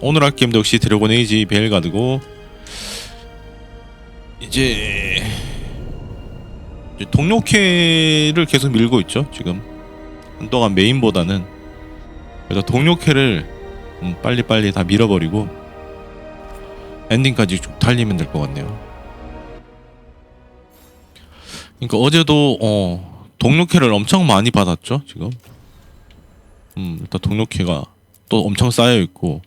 오늘 할 게임도 역시 드래곤 에이지 베일가드고, 이제 동료캐를 계속 밀고 있죠. 지금 한동안 메인보다는. 그래서 동료캐를 빨리빨리 다 밀어버리고 엔딩까지 쭉 달리면 될 것 같네요. 그러니까 어제도 동료캐를 엄청 많이 받았죠. 지금 일단 동료캐가 또 엄청 쌓여있고,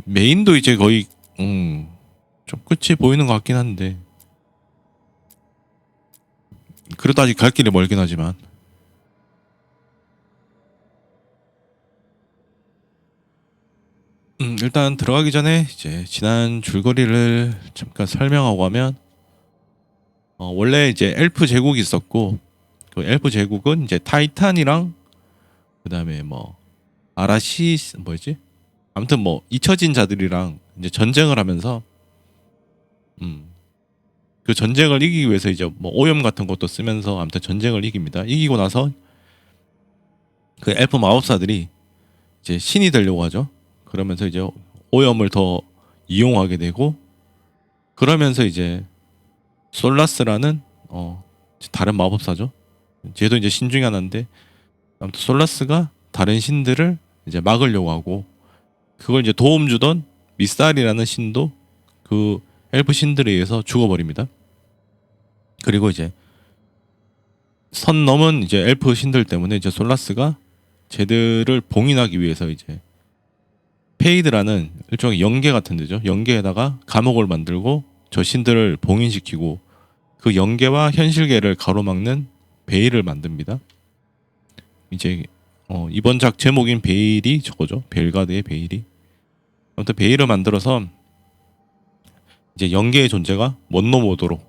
메인도 이제 거의 좀 끝이 보이는 것 같긴 한데, 그래도 아직 갈 길이 멀긴 하지만. 일단 들어가기 전에 이제 지난 줄거리를 잠깐 설명하고 하면, 원래 이제 엘프 제국이 있었고, 그 엘프 제국은 이제 타이탄이랑 그 다음에 뭐 아라시 뭐였지? 아무튼 뭐 잊혀진 자들이랑 이제 전쟁을 하면서 그 전쟁을 이기기 위해서 이제 뭐 오염 같은 것도 쓰면서 아무튼 전쟁을 이깁니다. 이기고 나서 그 엘프 마법사들이 이제 신이 되려고 하죠. 그러면서 이제 오염을 더 이용하게 되고, 그러면서 이제 솔라스라는 다른 마법사죠. 쟤도 이제 신 중에 하나인데, 아무튼 솔라스가 다른 신들을 이제 막으려고 하고, 그걸 이제 도움 주던 미살이라는 신도 그 엘프 신들에 의해서 죽어버립니다. 그리고 이제 선 넘은 이제 엘프 신들 때문에 이제 솔라스가 쟤들을 봉인하기 위해서 이제 페이드라는 일종의 영계 같은 데죠. 영계에다가 감옥을 만들고 저 신들을 봉인시키고, 그 영계와 현실계를 가로막는 베일을 만듭니다. 이제 이번 작 제목인 베일이 저거죠. 베일가드의 베일이. 아무튼 베일을 만들어서 이제 영계의 존재가 못 넘어오도록,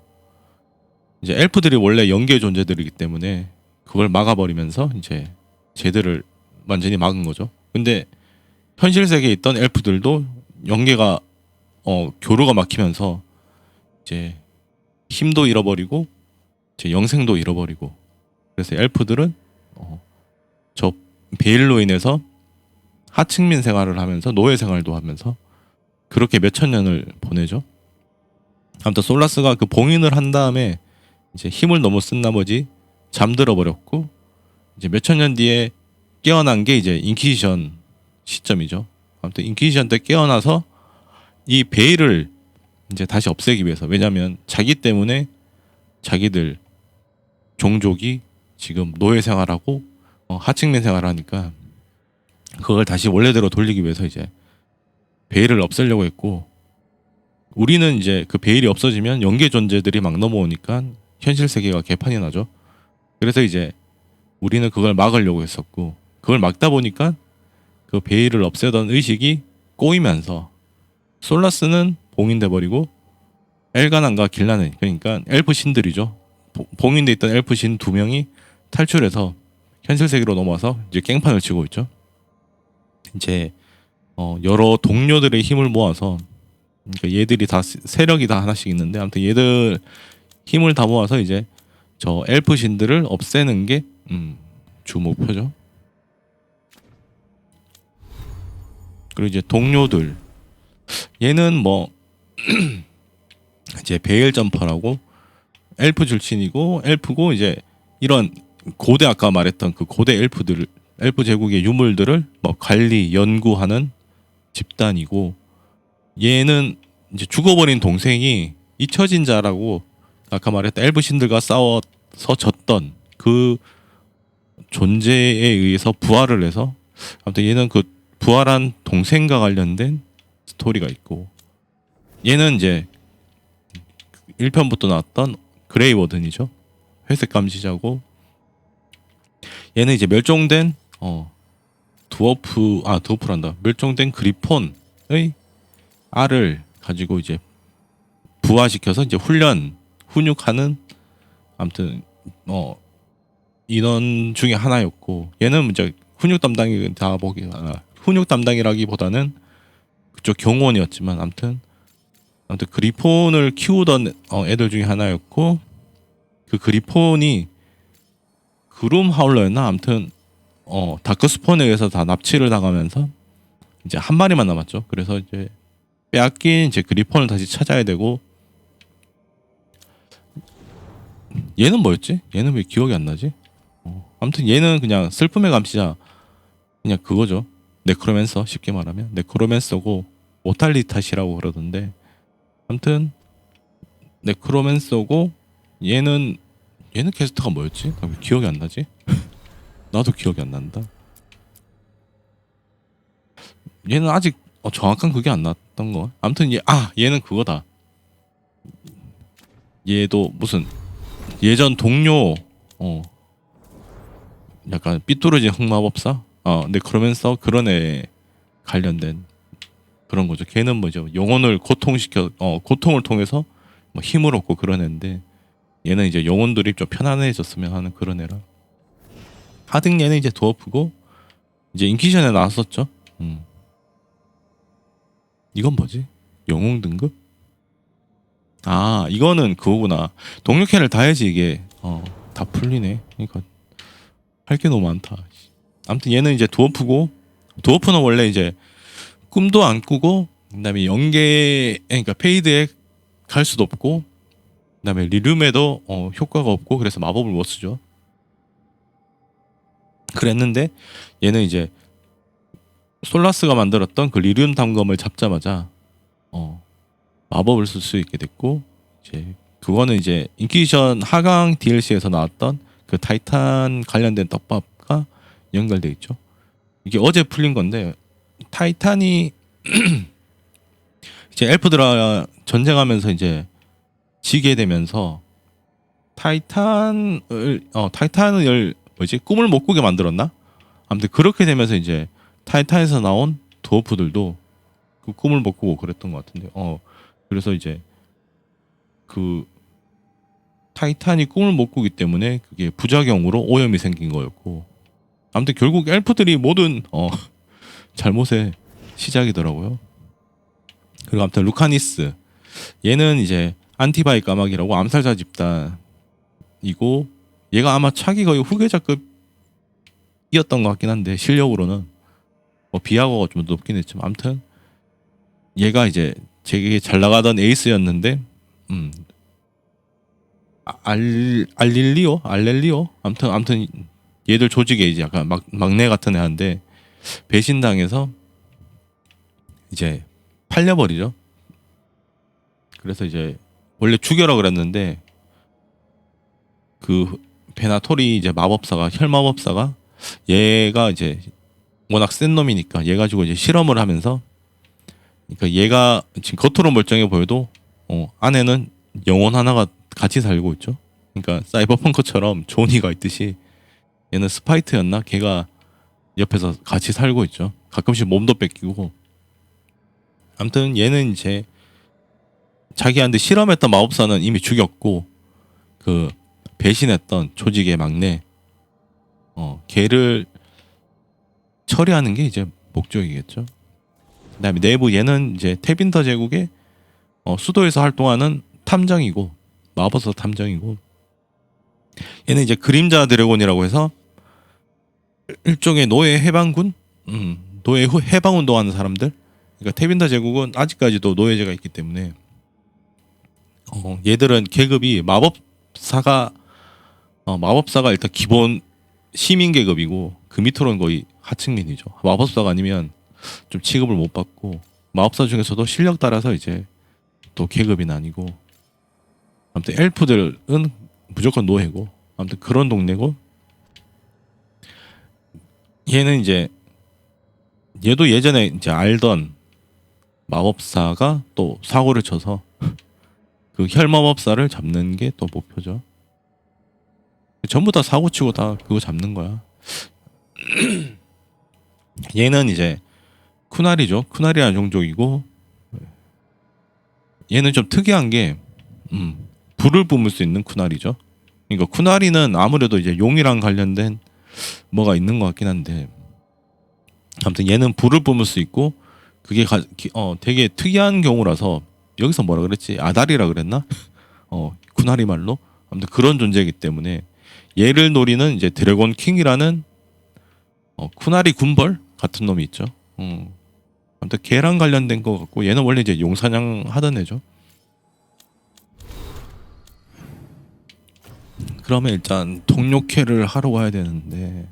이제 엘프들이 원래 영계의 존재들이기 때문에 그걸 막아버리면서 이제 쟤들을 완전히 막은 거죠. 근데 현실 세계에 있던 엘프들도 영계가 교류가 막히면서 이제 힘도 잃어버리고 이제 영생도 잃어버리고, 그래서 엘프들은 저 베일로 인해서 하층민 생활을 하면서 노예 생활도 하면서 그렇게 몇천 년을 보내죠. 아무튼 솔라스가 그 봉인을 한 다음에 이제 힘을 너무 쓴 나머지 잠들어 버렸고, 이제 몇천 년 뒤에 깨어난 게 이제 인퀴지션 시점이죠. 아무튼 인퀴지션 때 깨어나서 이 베일을 이제 다시 없애기 위해서, 왜냐면 자기 때문에 자기들 종족이 지금 노예 생활하고 하층민 생활하니까 그걸 다시 원래대로 돌리기 위해서 이제 베일을 없애려고 했고, 우리는 이제 그 베일이 없어지면 영계 존재들이 막 넘어오니까 현실 세계가 개판이 나죠. 그래서 이제 우리는 그걸 막으려고 했었고, 그걸 막다 보니까 그 베일을 없애던 의식이 꼬이면서 솔라스는 봉인돼 버리고, 엘가난과 길라는, 그러니까 엘프 신들이죠. 봉인돼 있던 엘프 신 2명이 탈출해서 현실 세계로 넘어와서 이제 깽판을 치고 있죠. 이제 여러 동료들의 힘을 모아서, 그러니까 얘들이 다 세력이 다 하나씩 있는데, 아무튼 얘들 힘을 다 모아서 이제 저 엘프 신들을 없애는 게 주 목표죠. 그리고 이제 동료들, 얘는 뭐 이제 베일 점퍼라고 엘프 출신이고, 엘프고 이제 이런 고대, 아까 말했던 그 고대 엘프 제국의 유물들을 뭐 관리 연구하는 집단이고, 얘는 이제 죽어버린 동생이 잊혀진 자라고 아까 말했던 엘프 신들과 싸워서 졌던 그 존재에 의해서 부활을 해서, 아무튼 얘는 그 부활한 동생과 관련된 스토리가 있고, 얘는 이제 1편부터 나왔던 그레이 워든이죠. 회색 감시자고, 얘는 이제 멸종된 드워프란다. 멸종된 그리폰의 알을 가지고 이제 부화시켜서 이제 훈육하는, 아무튼 인원 중에 하나였고, 얘는 이제 훈육 담당이라기보다는 그쪽 경호원이었지만, 아무튼 그리폰을 키우던 애들 중에 하나였고, 그 그리폰이 그룸 하울러였나? 아무튼 다크스폰에 의해서 다 납치를 당하면서 이제 한 마리만 남았죠. 그래서 이제 빼앗긴 이제 그리폰을 다시 찾아야 되고, 얘는 뭐였지? 얘는 왜 기억이 안 나지? 아무튼 얘는 그냥 슬픔의 감시자, 그냥 그거죠. 네크로맨서, 쉽게 말하면 네크로맨서고 모탈리탓이라고 그러던데, 아무튼 네크로맨서고 얘는 캐스트가 뭐였지? 나 왜 기억이 안 나지? 나도 기억이 안 난다. 얘는 아직 정확한 그게 안 났던 거. 아무튼 얘는 그거다. 얘도 무슨 예전 동료 약간 삐뚤어진 흑마법사 네크로맨서 그런 애 관련된 그런 거죠. 걔는 뭐죠? 영혼을 고통을 통해서 뭐 힘을 얻고 그런 애인데, 얘는 이제 영혼들이 좀 편안해졌으면 하는 그런 애라. 하등 얘는 이제 드워프고, 이제 인퀴션에 나왔었죠. 이건 뭐지? 영웅 등급? 이거는 그거구나. 동료캐를 다 해야지 이게 다 풀리네. 그러니까 할 게 너무 많다. 아무튼 얘는 이제 드워프고, 드워프는 원래 이제 꿈도 안 꾸고, 그다음에 그러니까 페이드에 갈 수도 없고, 그다음에 리룸에도 효과가 없고, 그래서 마법을 못 쓰죠. 그랬는데 얘는 이제 솔라스가 만들었던 그 리룸 단검을 잡자마자 마법을 쓸 수 있게 됐고, 이제 그거는 이제 인퀴지션 하강 DLC에서 나왔던 그 타이탄 관련된 떡밥과 연결돼 있죠. 이게 어제 풀린 건데, 타이탄이 이제 엘프들과 전쟁하면서 이제 지게 되면서 타이탄을 꿈을 못 꾸게 만들었나? 아무튼 그렇게 되면서 이제 타이탄에서 나온 드워프들도 그 꿈을 못 꾸고 그랬던 것 같은데, 그래서 이제 그 타이탄이 꿈을 못 꾸기 때문에 그게 부작용으로 오염이 생긴 거였고, 아무튼 결국 엘프들이 모든 잘못의 시작이더라고요. 그리고 아무튼 루카니스, 얘는 이제 안티바이 까마귀라고 암살자 집단이고, 얘가 아마 차기 거의 후계자급이었던 것 같긴 한데, 실력으로는 비하고가 좀 높긴 했지만, 아무튼 얘가 이제 되게 잘 나가던 에이스였는데, 알렐리오 아무튼 얘들 조직에 이제 약간 막내 같은 애한데 배신당해서 이제 팔려버리죠. 그래서 이제 원래 죽여라 그랬는데, 그 베나토리 이제 마법사가, 혈마법사가, 얘가 이제 워낙 센 놈이니까 얘 가지고 이제 실험을 하면서, 그러니까 얘가 지금 겉으로 멀쩡해 보여도 안에는 영혼 하나가 같이 살고 있죠. 그러니까 사이버펑크처럼 조니가 있듯이 얘는 스파이트였나? 걔가 옆에서 같이 살고 있죠. 가끔씩 몸도 뺏기고. 아무튼 얘는 이제 자기한테 실험했던 마법사는 이미 죽였고, 그 배신했던 조직의 막내 걔를 처리하는 게 이제 목적이겠죠. 그다음에 내부, 얘는 이제 테빈더 제국의 수도에서 활동하는 탐정이고, 마법사 탐정이고, 얘는 이제 그림자 드래곤이라고 해서 일종의 노예 해방군, 노예 해방 운동하는 사람들. 그러니까 테빈더 제국은 아직까지도 노예제가 있기 때문에 얘들은 계급이 마법사가 일단 기본 시민 계급이고, 그 밑으로는 거의 하층민이죠. 마법사가 아니면 좀 취급을 못 받고, 마법사 중에서도 실력 따라서 이제 또 계급이 나뉘고, 아무튼 엘프들은 무조건 노예고, 아무튼 그런 동네고, 얘는 이제 얘도 예전에 이제 알던 마법사가 또 사고를 쳐서 그 혈마법사를 잡는 게 또 목표죠. 전부 다 사고치고 다 그거 잡는 거야. 얘는 이제 쿠나리죠. 쿠나리라는 종족이고, 얘는 좀 특이한 게 불을 뿜을 수 있는 쿠나리죠. 그러니까 쿠나리는 아무래도 이제 용이랑 관련된 뭐가 있는 것 같긴 한데, 아무튼 얘는 불을 뿜을 수 있고, 그게 되게 특이한 경우라서, 여기서 뭐라 그랬지? 아다리라 그랬나? 쿠나리 말로. 아무튼 그런 존재이기 때문에 얘를 노리는 이제 드래곤 킹이라는 쿠나리 군벌 같은 놈이 있죠. 아무튼 걔랑 관련된 거 같고 얘는 원래 이제 용사냥 하던 애죠. 그러면 일단 동료캐를 하러 가야 되는데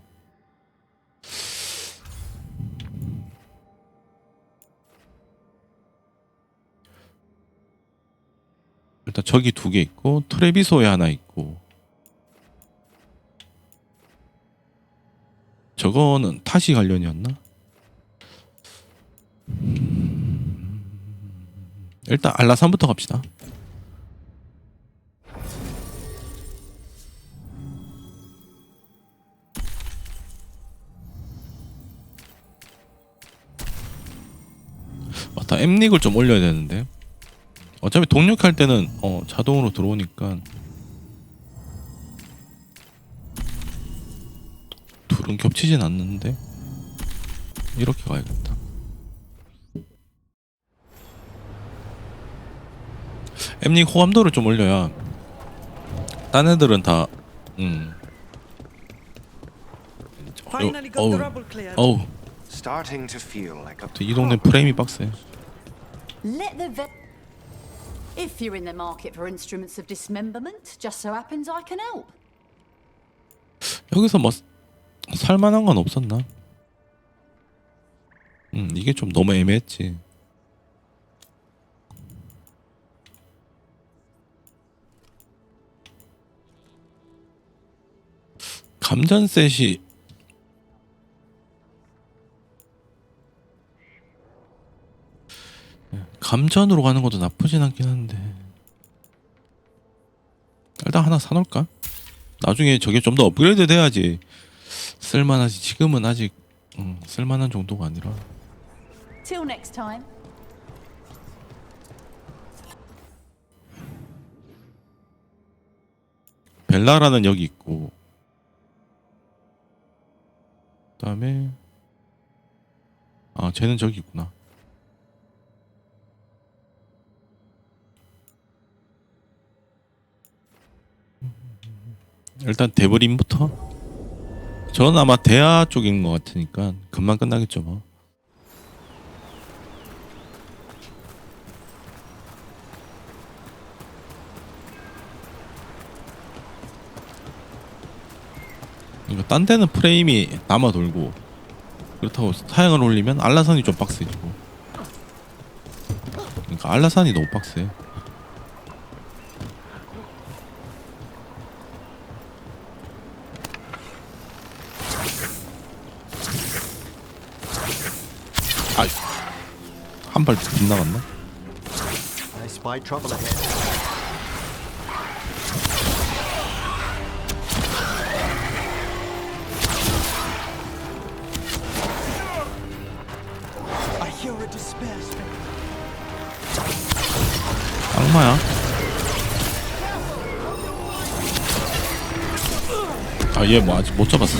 일단 저기 2개 있고 트레비소에 하나 있고 저거는 타시 관련이었나? 일단 알라산부터 갑시다. 맞다, 엠릭을 좀 올려야 되는데 어차피 동력할 때는 자동으로 들어오니까 둘은 겹치진 않는데 이렇게 가야겠다. 엠릭 호감도를 좀 올려야 딴 애들은 다 어우 이 동네 프레임이 빡세. If you're in the market for instruments of dismemberment, just so happens I can help. 여기서 뭐 살만한 건 없었나? 이게 좀 너무 애매했지. 감전셋이 감전으로 가는 것도 나쁘진 않긴 한데 일단 하나 사놓을까? 나중에 저게 좀 더 업그레이드 돼야지 쓸만하지. 지금은 아직 쓸만한 정도가 아니라. Till next time. 벨라라는 여기 있고 그다음에 쟤는 저기 있구나. 일단 데브린부터. 저는 아마 대하 쪽인 것 같으니까 금방 끝나겠죠 뭐. 이거 딴 데는 프레임이 남아 돌고 그렇다고 사양을 올리면 알라산이 좀 빡세지고. 그러니까 알라산이 너무 빡세. 한 발 빗나갔나? I spy trouble ahead. I hear a despair spirit. 악마야. 얘 뭐 아직 못 잡았어.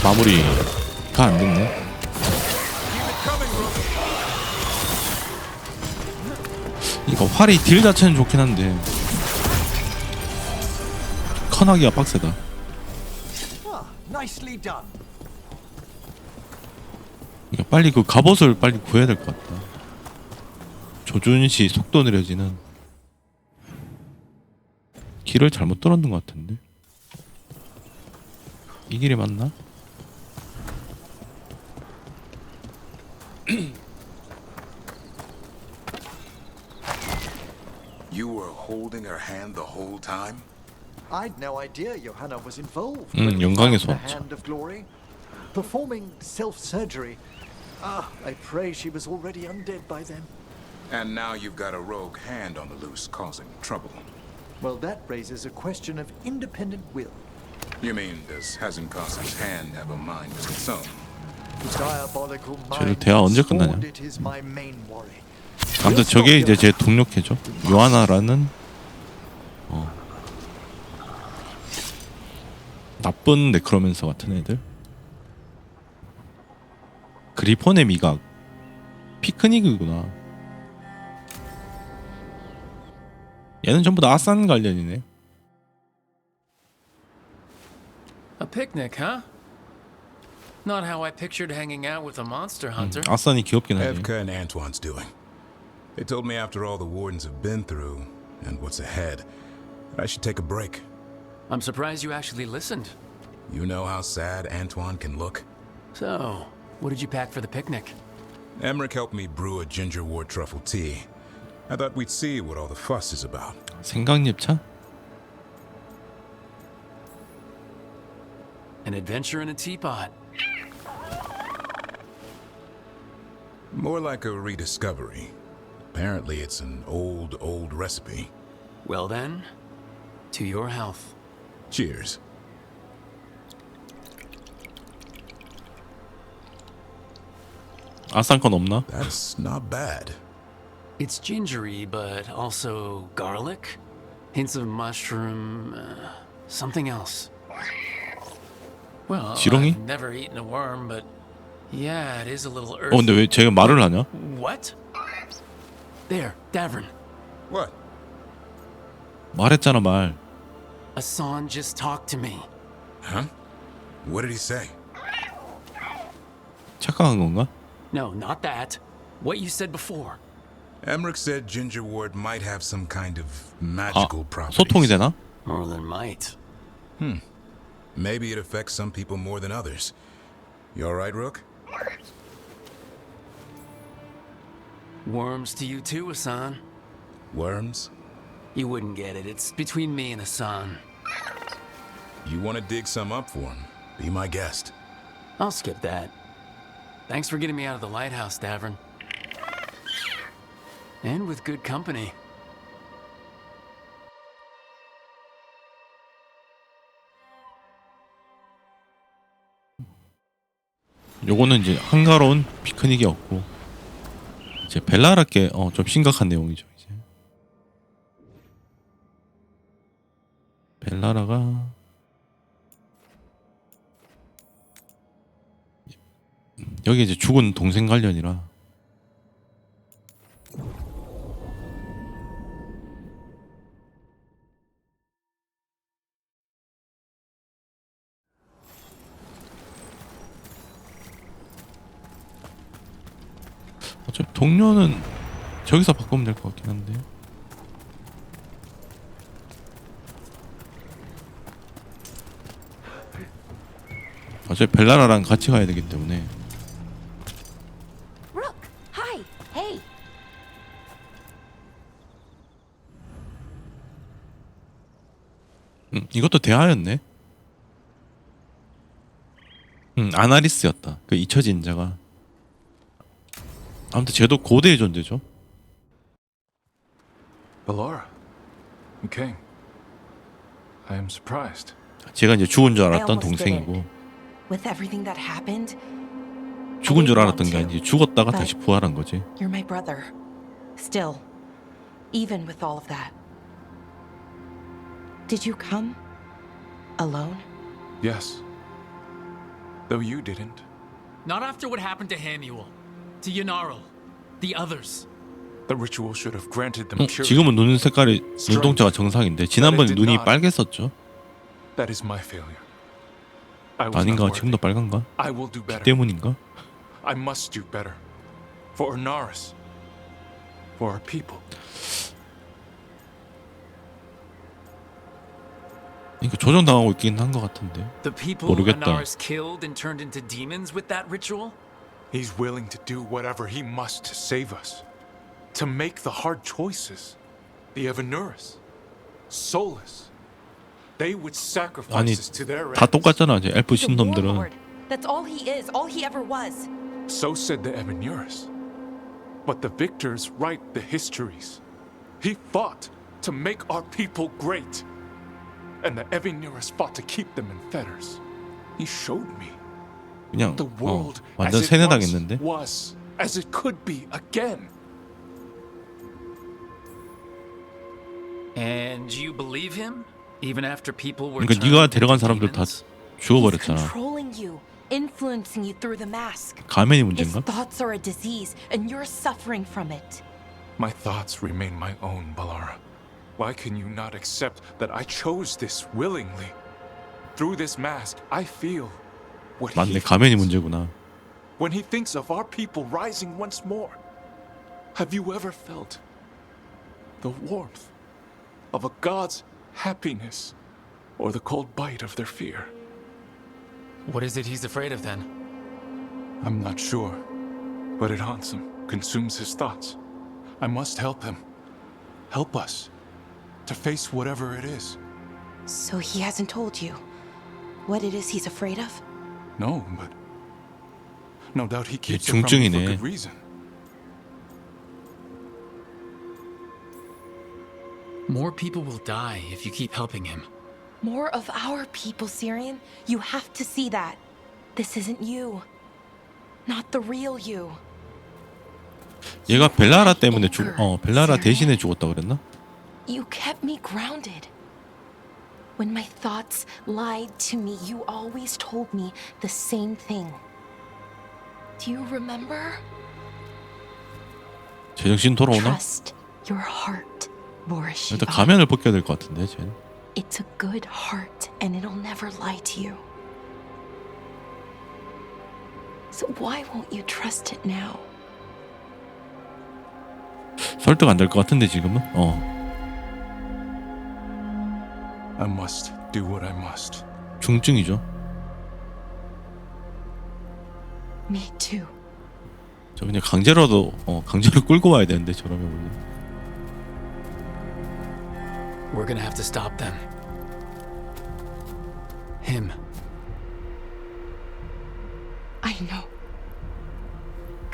마무리가 안 됐네. 이거 활이 딜 자체는 좋긴 한데 커나기가 빡세다. 그러니까 빨리 그 갑옷을 빨리 구해야 될 것 같다. 조준시 속도 느려지는 길을 잘못 뚫었는 것 같은데 이 길이 맞나? You were holding her hand the whole time? I'd no idea Johanna was involved. 영광의 The 소환. hand of glory, performing self-surgery. I pray she was already undead by then. And now you've got a rogue hand on the loose causing trouble. Well, that raises a question of independent will. You mean does Hazenkos's hand have a mind of its own? The diabolical 쟤들 mind 대화 언제 끝나냐? sworn it is my main worry. 아무튼 저게 이제 제 동료캐죠. 요하나라는 나쁜 네크로맨서 같은 애들. 그리폰의 미각 피크닉이구나. 얘는 전부 다 아산 관련이네. A picnic, huh? Not how I pictured hanging out with a monster hunter. 아산이 귀엽긴 하지. Evka and Antoine's doing. They told me after all the wardens have been through and what's ahead, I should take a break. I'm surprised you actually listened. You know how sad Antoine can look? So, what did you pack for the picnic? Emmerich helped me brew a ginger wort truffle tea. I thought we'd see what all the fuss is about. 생강잎차? An adventure in a teapot. More like a rediscovery. Apparently it's an old recipe. Well then, to your health. Cheers. 아산 건 없나? That's not bad. It's gingery, but also garlic, hints of mushroom, something else. Well, 지렁이? I've never eaten a worm, but yeah, it is a little 근데 earthy. 왜 쟤가 말을 하냐? What? There, Davern. What? 말했잖아 말. Asan just talked to me. Huh? What did he say? 착각한 건가? No, not that. What you said before. Emmerich said ginger wort might have some kind of magical properties. 소통이 되나? More than might. Maybe it affects some people more than others. You all right, Rook? Worms to you too, Asan. Worms? You wouldn't get it. It's between me and Asan. You want to dig some up for him? Be my guest. I'll skip that. Thanks for getting me out of the lighthouse, Davern. And with good company. 요거는 이제 한가로운 피크닉이었고 이제 벨라라께 좀 심각한 내용이죠. 이제 벨라라가 여기 이제 죽은 동생 관련이라 어차피 동료는 저기서 바꾸면 될 것 같긴 한데 어차피 벨라라랑 같이 가야 되기 때문에 Rook, hi, hey. 이것도 대하였네. 아나리스였다. 그 잊혀진 자가. 아무튼 쟤도 고대의 존재죠. Ballora, you came. I am surprised. 제가 이제 죽은 줄 I 알았던 almost didn't. 동생이고 With everything that happened, 죽은 줄 알았던 게 아니지 죽었다가 다시 부활한 거지. you're my brother. Still, even with all of that. Did you come alone? Yes. Though you didn't. Not after what happened to Hamuel, to Yanaro, the others. The ritual should have granted them purity. 지금은 눈 색깔이 눈동자가 정상인데 지난번에 눈이 빨갰었죠. That is my failure. I was 아닌가? not 지금도 worthy. 빨간가? I will do 피 better. 때문인가? I must do better. For Ornaris. For our people. 그러니까 조종당하고 있긴 한 것 같은데. The people 모르겠다. Anaris killed and turned into demons with that ritual? He's willing to do whatever he must to save us. To make the hard choices. The Evanuris. Soulless. They would sacrifice 아니 us to their 다 ends. 똑같잖아. 이제 엘프 The 신놈들은. warlord. That's all he is, all he ever was. So said the Evanuris. But the victors write the histories. He fought to make our people great. And the Evanuris fought to keep them in fetters. He showed me 그냥 the world 완전 as it once 세뇌당했는데. was, as it could be again. And you believe him? Even after people were 그러니까 turned 네가 into 데려간 사람들 다 demons? He's 죽어버렸잖아. controlling you, influencing you through the mask. 가면이 His 문제인가? thoughts are a disease, and you're suffering from it. My thoughts remain my own, Balara. Why can you not accept that I chose this willingly? Through this mask, I feel what he 맞네, 가면이 feels. 문제구나. When he thinks of our people rising once more, have you ever felt the warmth of a god's happiness or the cold bite of their fear? What is it he's afraid of then? I'm not sure, but it haunts him, consumes his thoughts. I must help him. Help us to face whatever it is. So he hasn't told you what it is he's afraid of? No, but no doubt he keeps it from me for 중증이네. good reason. More people will die if you keep helping him. More of our people, Syrian. You have to see that. This isn't you. Not the real you. 얘가 벨라라 때문에 벨라라 대신에 죽었다 그랬나? You kept me grounded. When my thoughts lied to me, you always told me the same thing. Do you remember? 제정신 돌아오나? Trust your heart, Boris. 일단 가면을 벗겨야 될 것 같은데 쟤는. It's a good heart, and it'll never lie to you. So why won't you trust it now? 설득 안 될 것 같은데 지금은? I must do what I must. 중증이죠. Me too. 저 그냥 강제로도 강제로 끌고 와야 되는데 저러면 원래. We're gonna have to stop them. Him. I know.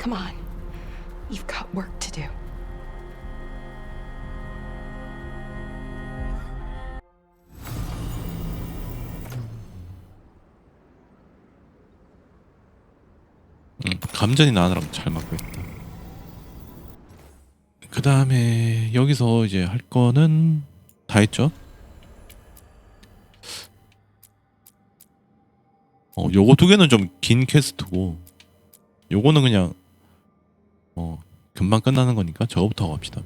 Come on. You've got work to do. 감전이 나느랑 잘 맞고 있다. 그 다음에 여기서 이제 할 거는 다 했죠. 요거 두 개는 좀 긴 퀘스트고, 요거는 그냥 금방 끝나는 거니까 저거부터 갑시다.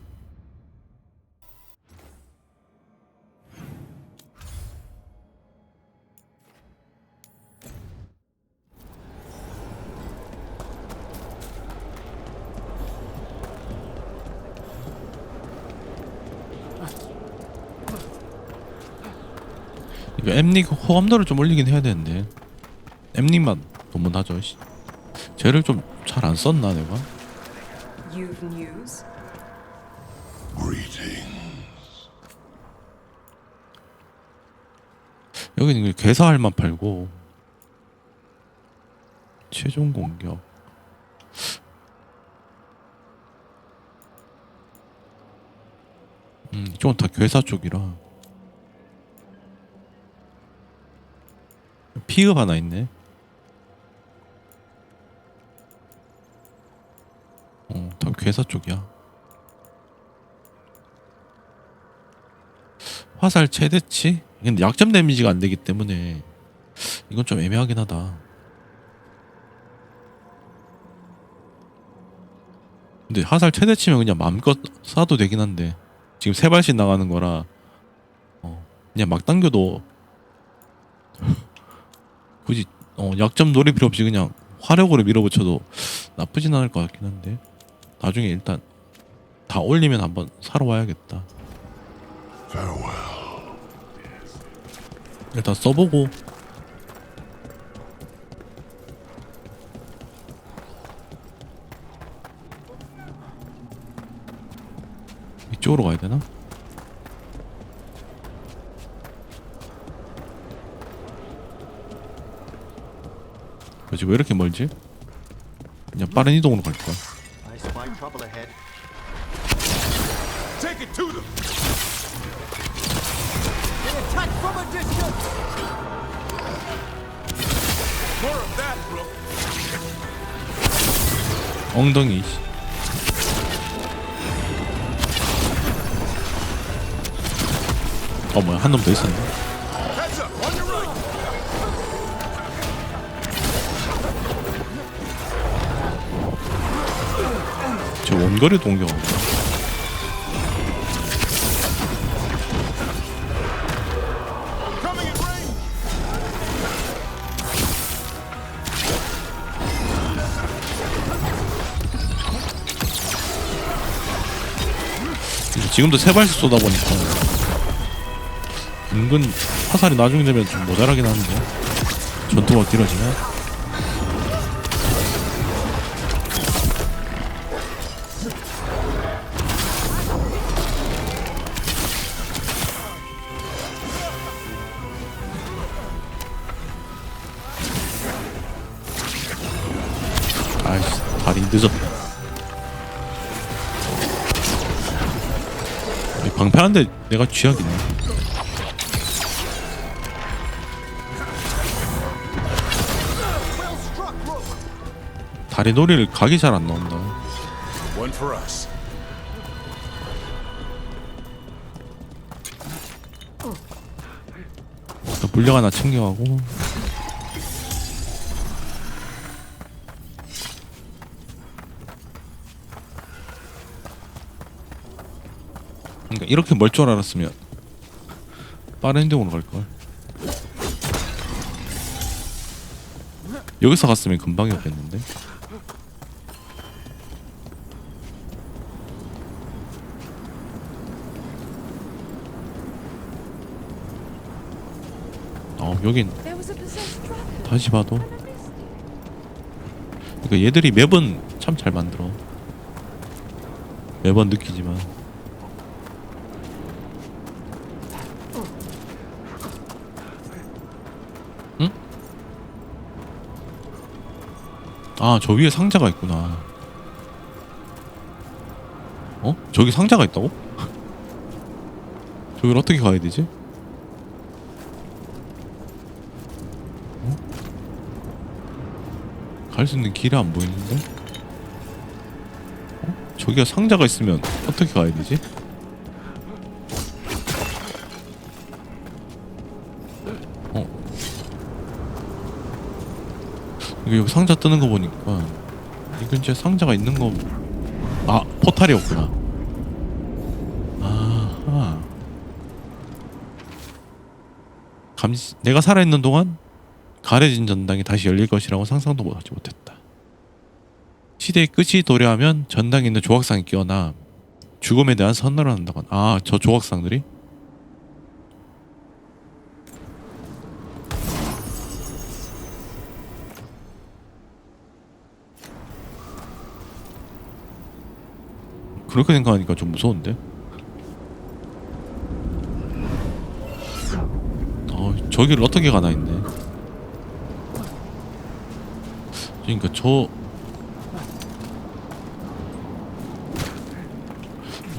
이거 엠닉 호감도를 좀 올리긴 해야 되는데 엠닉만 논문하죠. 쟤를 좀 잘 안 썼나 내가? You've news? 여기는 괴사할만 팔고 최종 공격 이쪽은 다 괴사 쪽이라 피읍 하나 있네. 다 괴사 쪽이야. 화살 최대치? 근데 약점 데미지가 안 되기 때문에 이건 좀 애매하긴 하다. 근데 화살 최대치면 그냥 마음껏 쏴도 되긴 한데 지금 세 발씩 나가는 거라 그냥 막 당겨도 굳이 약점 노릴 필요 없이 그냥 화력으로 밀어붙여도 나쁘진 않을 것 같긴 한데 나중에 일단 다 올리면 한번 사러 와야겠다. 일단 써보고 이쪽으로 가야 되나? 그렇지, 왜 이렇게 멀지? 그냥 빠른 이동으로 갈까? I spy trouble ahead. Take it to them! They attack from a distance! More of that, bro! 엉덩이. 뭐야, 한 놈 더 있었네. Heads up, on your right! 근거리 동경. 지금도 세 발씩 쏟아보니까 은근 화살이 나중에 되면 좀 모자라긴 하는데 전투가 길어지면. 아이씨 다리 늦었다. 방패하는데 내가 쥐약이네. 다리놀이를 각이 잘 안 나온다. One for us. 물량 하나 챙겨가고. 그러니까 이렇게 멀 줄 알았으면 빠른 행동으로 갈걸. 여기서 갔으면 금방이었겠는데. 여긴 다시 봐도 그러니까 얘들이 매번 참 잘 만들어. 매번 느끼지만 응? 아, 저 위에 상자가 있구나. 어? 저기 상자가 있다고? 저길 어떻게 가야 되지? 갈 수 있는 길이 안 보이는데? 저기가 상자가 있으면 어떻게 가야 되지? 이게 여기 상자 뜨는 거 보니까 이 근처에 상자가 있는 거. 아, 포탈이었구나. 아하. 내가 살아있는 동안 가려진 전당이 다시 열릴 것이라고 상상도 하지 못했다. 시대의 끝이 도래하면 전당에 있는 조각상이 깨어나 죽음에 대한 선언을 한다고. 아, 저 조각상들이? 그렇게 생각하니까 좀 무서운데? 저기를 어떻게 가나 했네. 그러니까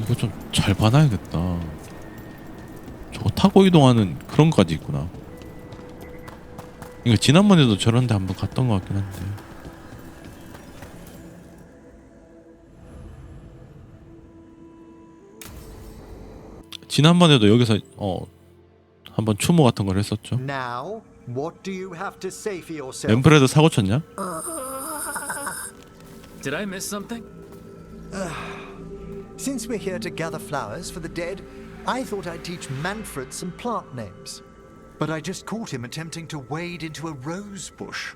이거 좀 잘 봐놔야겠다. 저거 타고 이동하는 그런 거까지 있구나. 이거 지난번에도 저런데 한번 갔던 것 같긴 한데. 지난번에도 여기서 한번 추모 같은 걸 했었죠. Now, what do you have to say for yourself? 엠프레드 사고 쳤냐? Did I miss something? Since we're here to gather flowers for the dead, I thought I'd teach Manfred some plant names. But I just caught him attempting to wade into a rose bush.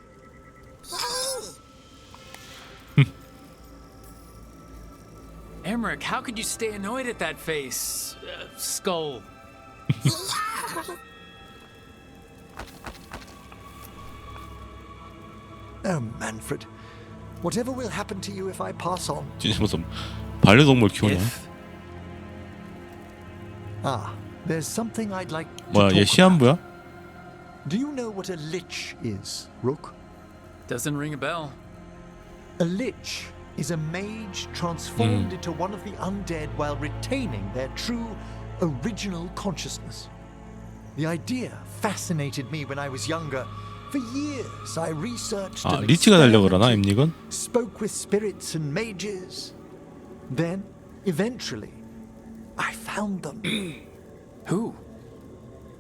Emmerich, how could you stay annoyed at that face? Skull. Oh, Manfred. Whatever will happen to you if I pass on? 진짜 무슨 반려동물 키우냐? There's something I'd like to 뭐야, 얘 talk about. 시한부야? Do you know what a lich is, Rook? Doesn't ring a bell. A lich is a mage transformed into one of the undead while retaining their true, original consciousness. The idea fascinated me when I was younger. For years, I researched and 리치가 되려고 그러나, 엠닉은? spoke with spirits and mages. Then, eventually, I found them. Who?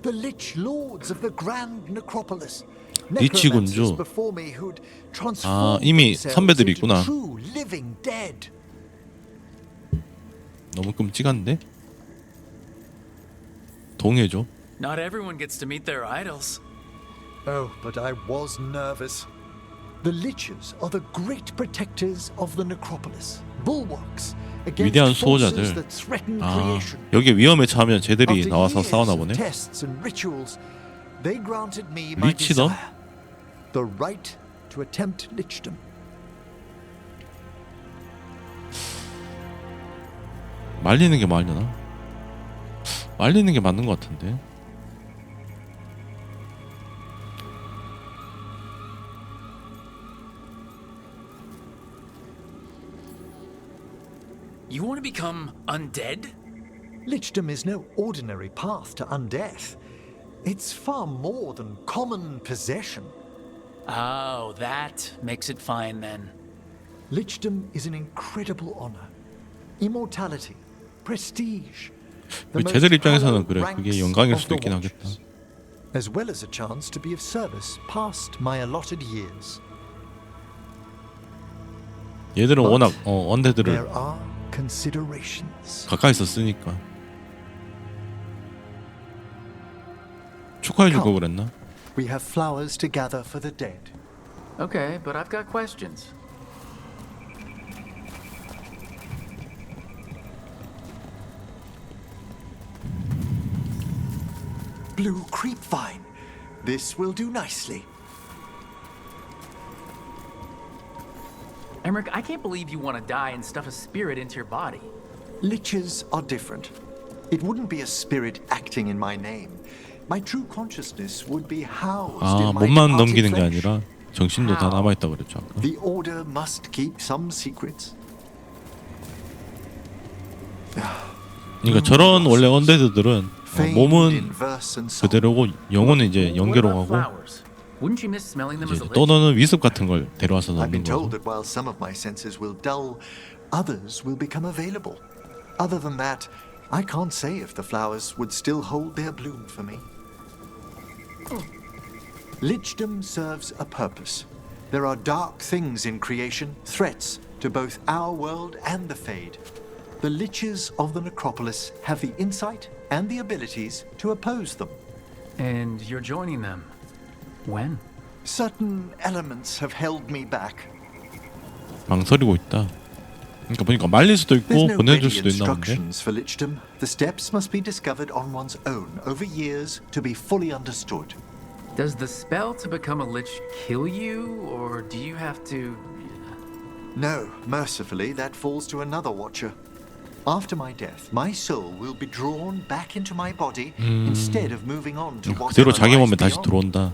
The Lich Lords of the Grand Necropolis. 리치 Necromancers 군주. before me who'd 아, transformed 이미 themselves 선배들이 into 있구나. true living dead. 너무 끔찍한데? 동해죠. Not everyone gets to meet their idols. Oh, but I was nervous. The liches are the great protectors of the necropolis, bulwarks 위대한 against forces 수호자들. that threaten 아, creation. 여기에 위험에 처하면 쟤들이 After 나와서 years 싸우나 of 보네. tests and rituals, they granted me my 리치더? desire, the right to attempt lichdom. 말리는 게 맞려나? 말리는 게 맞는 것 같은데. You want to become undead? Lichdom is no ordinary path to undeath. It's far more than common possession. Oh, that makes it fine then. Lichdom is an incredible honor. Immortality, prestige. 쟤들 입장에서는 그래. 그게 영광일 수도 있긴 하겠다. As well as a chance to be of service past my allotted years. 얘들은 워낙 There 언데드를 are considerations. 가까이서 쓰니까. 축하해 줄 거 그랬나? We have flowers to gather for the dead. Okay, but I've got questions. Blue creepvine. This will do nicely. Emmerich, I can't believe you want to die and stuff a spirit into your body. Liches are different. It wouldn't be a spirit acting in my name. My true consciousness would be housed 아, in my 몸만 departed 넘기는 게 flesh. 아니라 정신도 다 남아 있다 그랬죠. 아까. The order must keep some secrets. 그러니까 저런 원래 언데드들은 몸은 in verse and song. 그대로고 영혼은 이제 What 연계로 about 가고 flowers? Wouldn't you miss smelling them as 이제 a lich? 떠도는 위습 같은 걸 데려와서 I've been 넣는 told 거죠. that while some of my senses will dull, others will become available. Other than that, I can't say if the flowers would still hold their bloom for me. Lichdom serves a purpose. There are dark things in creation, threats to both our world and the Fade. The liches of the necropolis have the insight and the abilities to oppose them. And you're joining them. When? Certain elements have held me back. 망설이고 있다. 그러니까 보니까 말릴 수도 있고 There's no 보내줄 ready 수도 있나 본데. instructions for lichdom. The steps must be discovered on one's own over years to be fully understood. Does the spell to become a lich kill you, or do you have to... No, mercifully, that falls to another watcher. After my death, my soul will be drawn back into my body instead of moving on to 그대로 whatever 자기 lies 몸에 다시 beyond. 들어온다.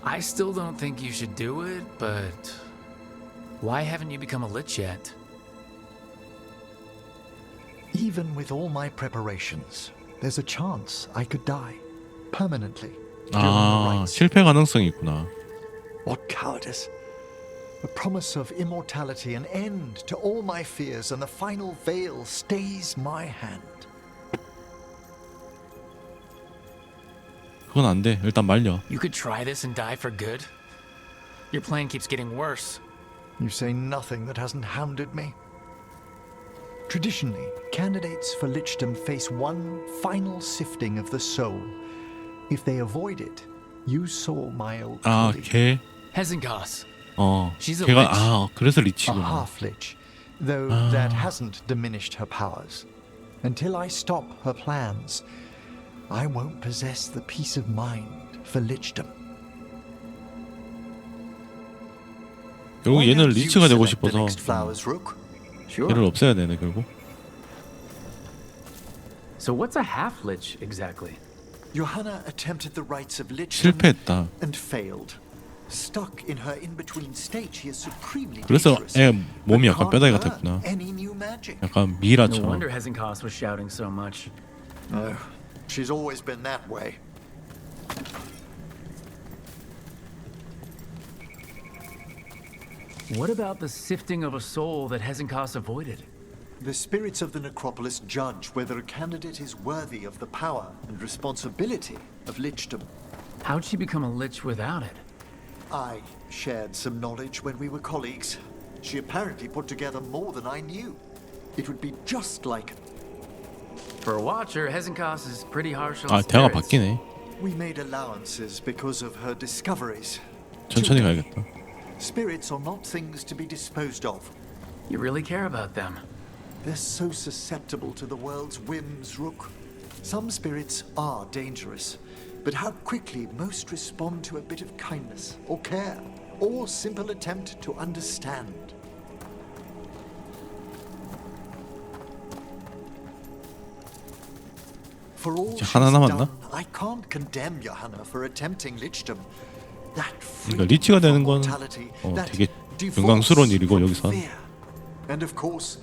I still don't think you should do it, but... Why haven't you become a lich yet? Even with all my preparations, there's a chance I could die permanently. during the 아, rites. 실패 가능성이 있구나. What cowardice! The promise of immortality, an end to all my fears, and the final veil stays my hand. 그건 안 돼. 일단 말려. You could try this and die for good? Your plan keeps getting worse. You say nothing that hasn't hounded me. Traditionally, candidates for lichdom face one final sifting of the soul. If they avoid it, you saw my old 아, colleague, 걔. Hezenkos. She's a 걔가 lich. 그래서 a 리치구나. half-lich, though that hasn't diminished her powers. Until I stop her plans, I won't possess the peace of mind for lichdom. 결국 Why 얘는 don't you 리치가 되고 select the 싶어서 next flowers, Rook? Sure. 얘를 없애야 되네 결국. So what's a half-lich exactly? Johanna attempted the rites of lichdom 실패했다. and failed. Stuck in her in-between state, she is supremely 그래서 dangerous. 애 몸이 but 약간 can't 뼈다귀 learn 같았구나. any new magic. 약간 No 미라처럼. wonder Hezenkos was shouting so much. No, she's always been that way. What about the sifting of a soul that Hezenkos avoided? The spirits of the necropolis judge whether a candidate is worthy of the power and responsibility of lichdom. How'd she become a lich without it? I shared some knowledge when we were colleagues. She apparently put together more than I knew. It would be just like For a watcher, Hezenkos is pretty harsh on 아 대화가 spirits. 바뀌네. we made allowances because of her discoveries. 천천히 가야겠다. Spirits are not things to be disposed of. You really care about them. They're so susceptible to the world's whims, Rook. Some spirits are dangerous, but how quickly most respond to a bit of kindness or care or simple attempt to understand. For all 이제 she's 하나 남았나? done, I can't condemn Johanna for attempting lichdom. That 그러니까 리치가 되는 건 되게 영광스러운 일이고 여기선 And of course,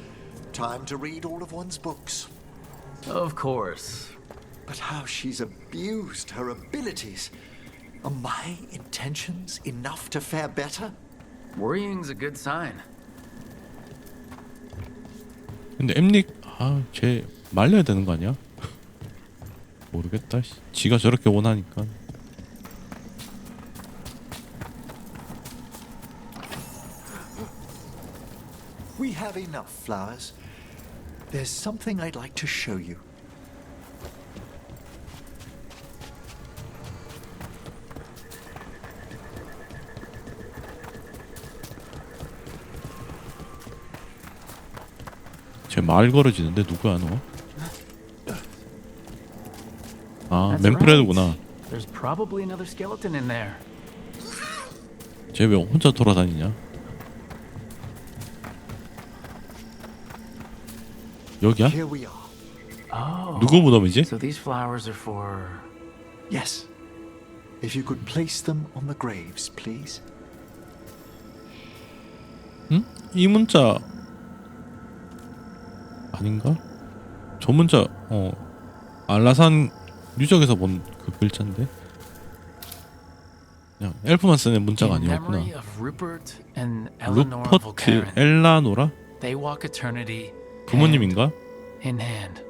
time to read all of one's books. Of course. But how she's abused her abilities. Are my intentions enough to fare better? Worrying's a good sign. 근데 엠릭 쟤 말려야 되는 거 아니야? 모르겠다. 지가 저렇게 원하니까. We have enough flowers. There's something I'd like to show you. 쟤 말 걸어지는데 누구야 너? 아 That's 맨프레드구나. right. There's probably another skeleton in there. 쟤 왜 혼자 돌아다니냐? 여기야? Here we are. Oh. 누구 무덤이지? So these flowers are for... Yes. If you could place them on the graves, please. 응? 이 문자 아닌가? 저 문자 알라산 유적에서 본 그 글자인데 그냥 엘프만 쓰는 문자가 In 아니었구나. memory of Rupert and Eleanor 루퍼트 Volkaren. 엘라노라? They walk eternity 부모님인가? hand in hand.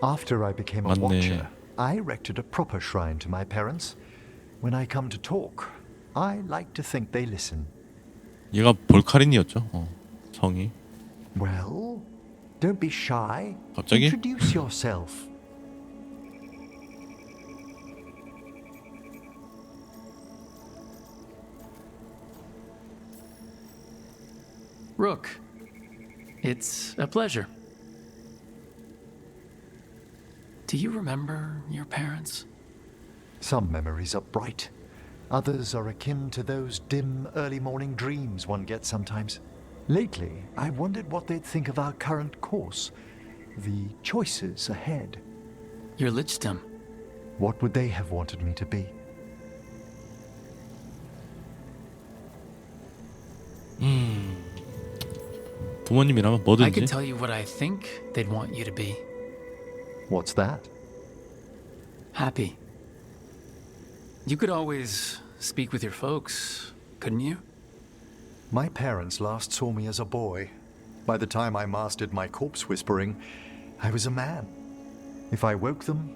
After I became a 맞네. watcher, I erected a proper shrine to my parents. When I come to talk, I like to think they listen. 얘가 볼카린이었죠. 성이. Well, don't be shy. 갑자기? Introduce yourself. Rook, it's a pleasure. Do you remember your parents? Some memories are bright. Others are akin to those dim early morning dreams one gets sometimes. Lately, I wondered what they'd think of our current course, the choices ahead. Your lichdom. What would they have wanted me to be? 부모님이라면 I 뭐든지. could tell you what I think they'd want you to be. What's that? Happy. You could always speak with your folks, couldn't you? My parents last saw me as a boy. By the time I mastered my corpse whispering, I was a man. If I woke them,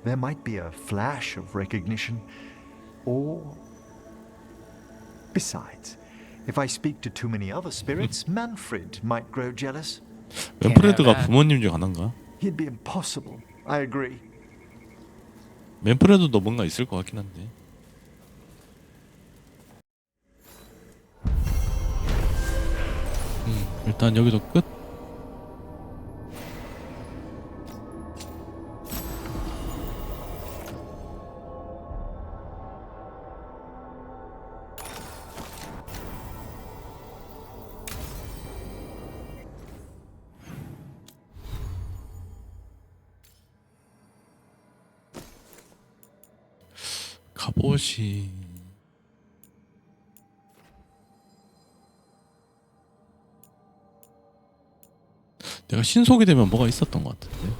there might be a flash of recognition, or... Besides, if I speak to too many other spirits, Manfred might grow jealous. 맨프레드가 부모님 중 하나인가? He'd be impossible. I agree. 맨프레드도 뭔가 있을 것 같긴 한데. 일단 여기도 끝. 갑옷이 내가 신속이 되면 뭐가 있었던 것 같은데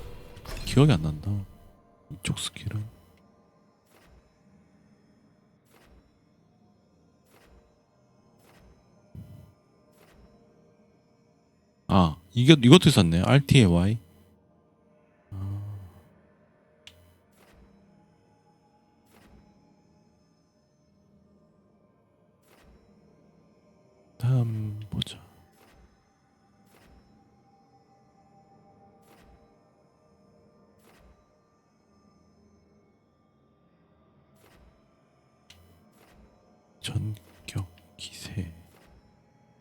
기억이 안 난다. 이쪽 스킬은 이것도 있었네. RT에 Y. 다음 보자. 전격 기세,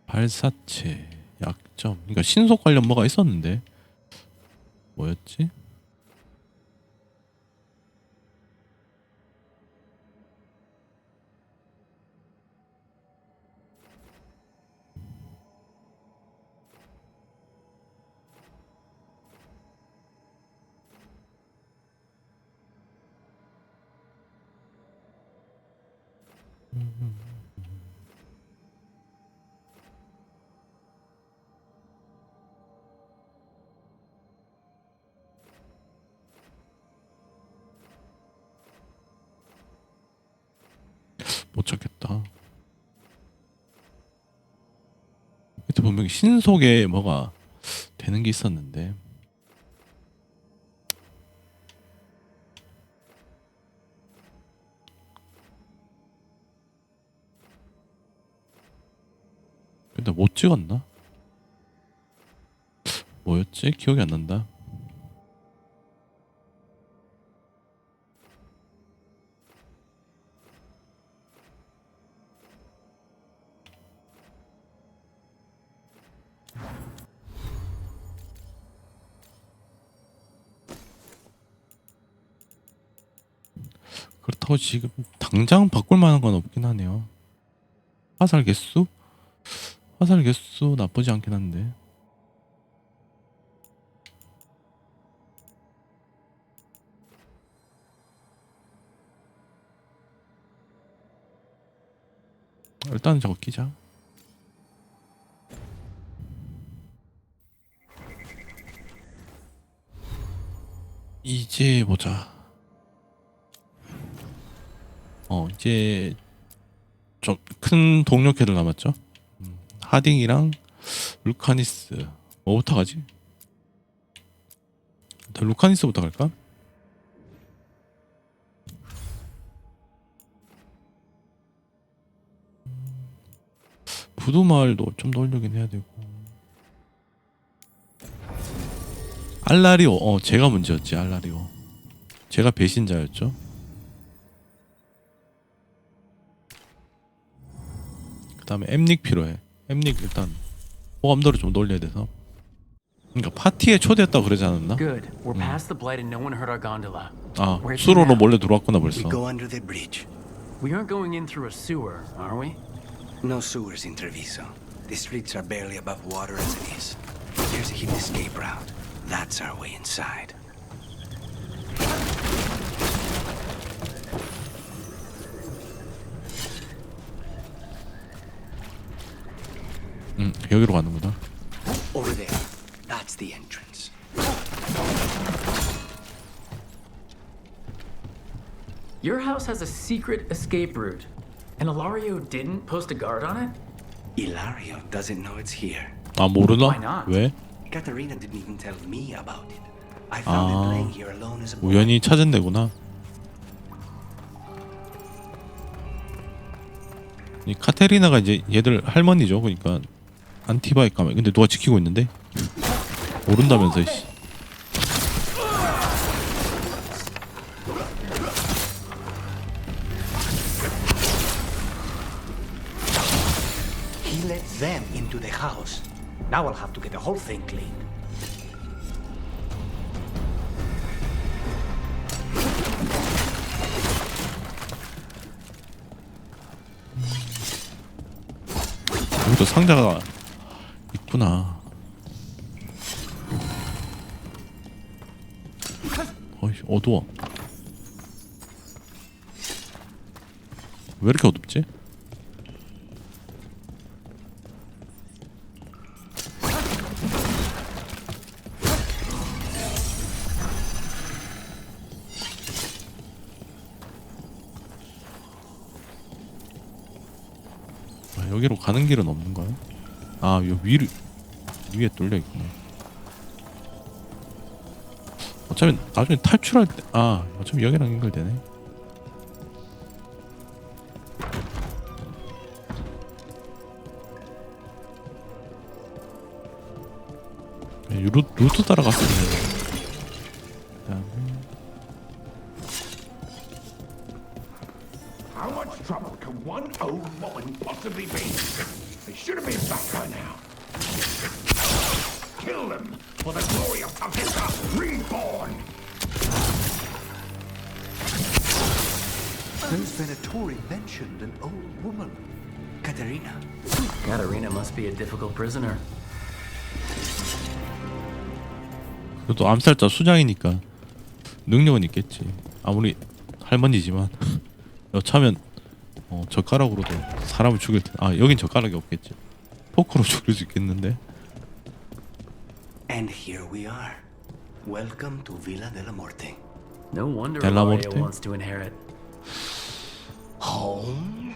발사체, 약점. 그러니까 신속 관련 뭐가 있었는데 뭐였지? 못 찾겠다. 밑에 보면 신속에 뭐가 되는 게 있었는데 근데 못 찍었나? 뭐였지? 기억이 안 난다. 그렇다고 지금 당장 바꿀 만한 건 없긴 하네요. 화살 개수? 화살 개수 나쁘지 않긴 한데. 일단은 저거 끼자. 이제 보자. 이제 좀 큰 동료캐들 남았죠. 하딩이랑 루카니스. 뭐부터 가지? 일단 루카니스부터 갈까? 부두마을도 좀 더 올리긴 해야 되고. 알라리오. 제가 문제였지. 알라리오. 제가 배신자였죠. 그 다음에 엠닉 필요해. 엠닉 일단 호감도를 좀 올려야 돼서. 그러니까 파티에 초대했다고 그러지 않았나? Good. We're past the blight and no one heard our gondola. 아, Where's 수로로 it now? 몰래 들어왔구나 벌써. We go under the bridge. We aren't going in through a sewer, are we? No sewers in Treviso. The streets are barely above water as it is. There's a hidden escape route. That's our way inside. 여기로 가는구나. Over there. That's the entrance. Your house has a secret escape route, and Ilario didn't post a guard on it? Ilario doesn't know it's here. 아, 모르나? Why not? 왜? Katerina didn't even tell me about it. I found it laying here alone as a boy. 우연히 찾은 데구나. 이 카테리나가 이제 얘들 할머니죠. 그러니까 안티바이 까면. 근데 누가 지키고 있는데? 모른다면서 씨. He let them into the house. Now I'll have to get the whole thing cleaned. 여기도 상자가 있구나. 어이, 어두워. 왜 이렇게 어둡지? 여기로 가는 길은 없는가요? 아, 요 위에 뚫려 있구나. 어차피 나중에 탈출할 때, 어차피 여기랑 연결되네. 루트 따라갔어요. How much trouble can one old woman possibly be? They should have been back by now. Kill them for the glory of Pakistan reborn. Those Venatori mentioned an old woman. Katerina. Katerina must be a difficult prisoner. 그래도 암살자 수장이니까 능력은 있겠지. 아무리 할머니지만 여차면 젓가락으로도 사람을 죽일 텐데. 아 여긴 젓가락이 없겠지. 포크로 죽일 수 있겠는데. And here we are. Welcome to Villa della Morte. No wonder Della Ilaria Morte? wants to inherit. Home?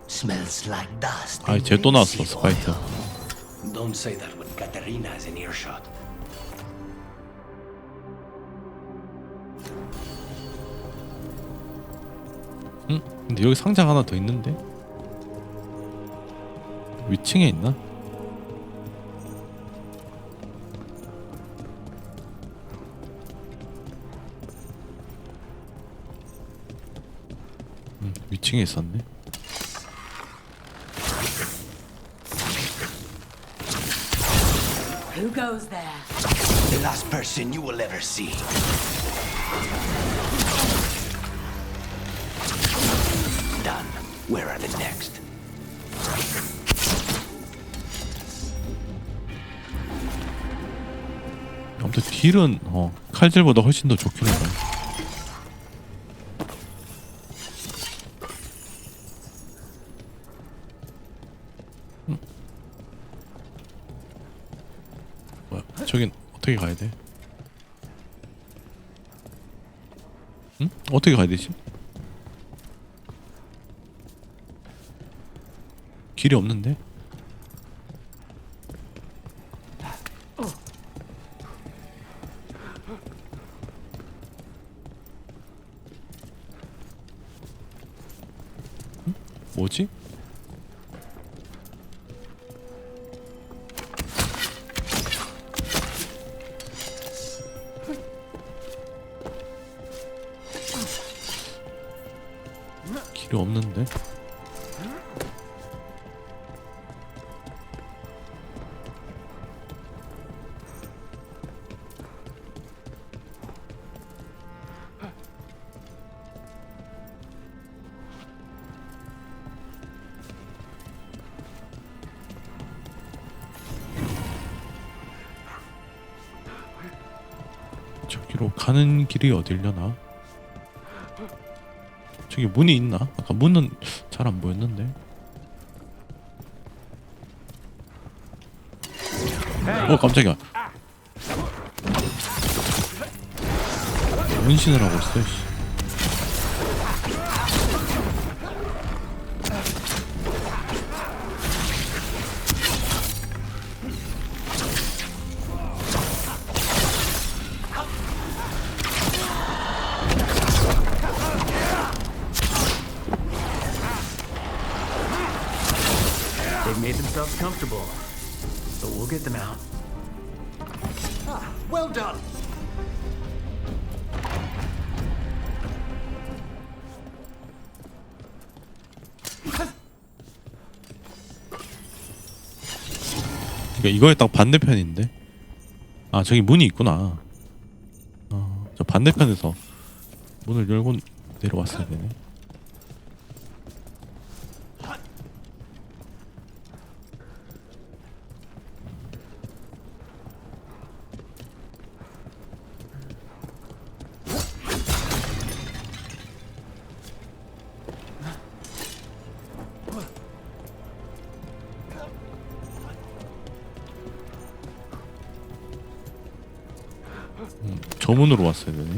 Smells like dust. 아, 쟤 또 나왔어, 스파이터. Don't say that when Katerina is in earshot. 응? 근데 여기 상자가 하나 더 있는데? 위층에 있나? 위층에 있었네. Who goes there? The last person you will ever see. Done. Where are the next? 아무튼 딜은 칼질보다 훨씬 더 좋긴 하다. 뭐야? 저긴 어떻게 가야 돼? 응? 어떻게 가야 되지? 길이 없는데? 응? 뭐지? 길이 없는데? 저기로 가는 길이 어딜려나? 저기 문이 있나? 아까 문은 잘 안 보였는데. 깜짝이야. 문신을 하고 있어. 씨. They've made themselves comfortable, but we'll get them out. Ah, well done. 그러니까 이거에 딱 반대편인데. 아 저기 문이 있구나. 저 반대편에서 문을 열고 내려왔어야 되네. 저 문으로 왔어야 되네.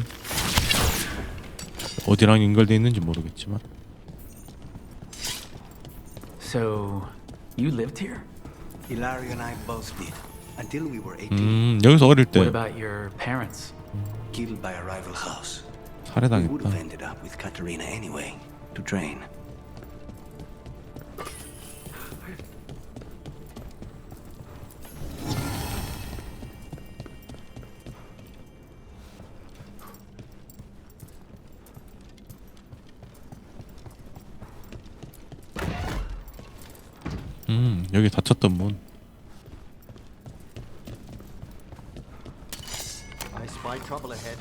어디랑 연결돼 있는지 모르겠지만. So, you lived here? Ilaria and I both did until we were 18. 여기서 어릴 What 때 about your parents? Killed by a rival house. We would 살해당했다. have ended up with Katerina anyway to train. 여기 닫혔던 문. I spy trouble ahead.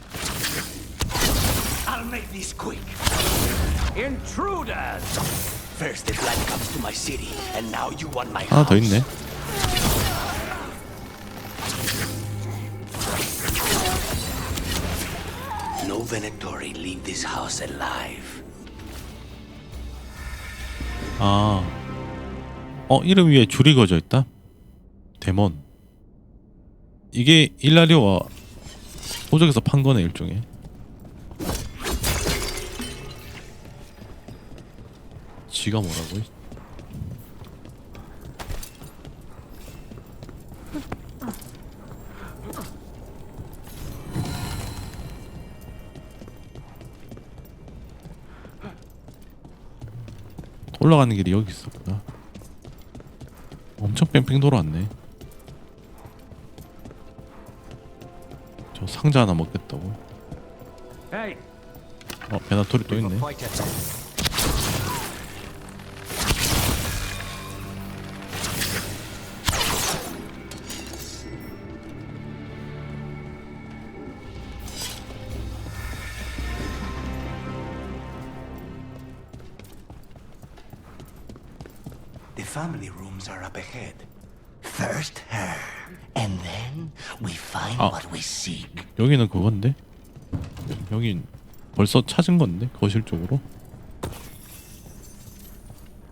I'll make this quick. Intruders! First the blood comes to my city, and now you want my 하나 더 house. 있네. No Venatori leave this house alive. 아, 이름 위에 줄이 그어져 있다. 데몬. 이게 일라리오가 호적에서 판 거네 일종의. 지가 뭐라고? 올라가는 길이 여기 있었구나. 엄청 뺑뺑 돌아왔네. 저 상자 하나 먹겠다고. 베나토리 또 있네. The family rooms are up ahead. First her, and then we find what we seek. 여기는 그건데? 여긴 벌써 찾은 건데? 거실 쪽으로?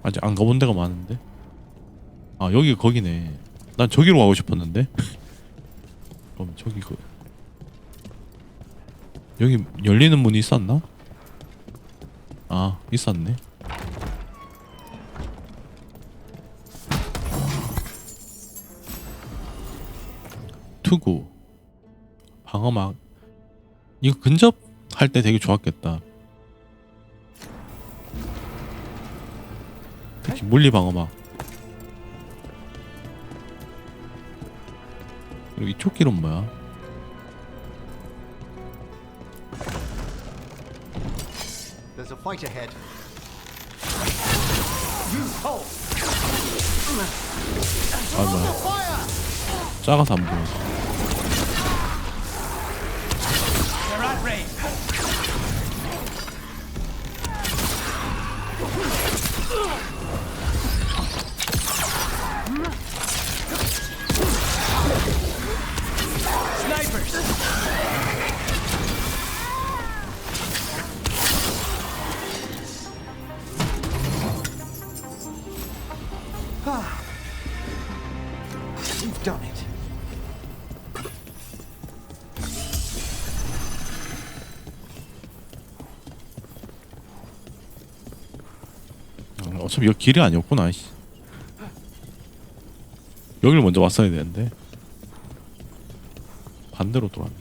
아직 안 가본 데가 많은데? 아 여기 거기네. 난 저기로 가고 싶었는데? 그럼 저기 여기 열리는 문이 있었나? 아 있었네. 투구 방어막 이거 근접할 때 되게 좋았겠다. 특히 물리 방어막. 그리고 이쪽 길은 뭐야? There's a fight ahead. 아 뭐야? 작아서 안 보여. We've done it. 어차피 여기 길이 아니었구나. 여기를 먼저 왔어야 되는데 반대로 돌았네.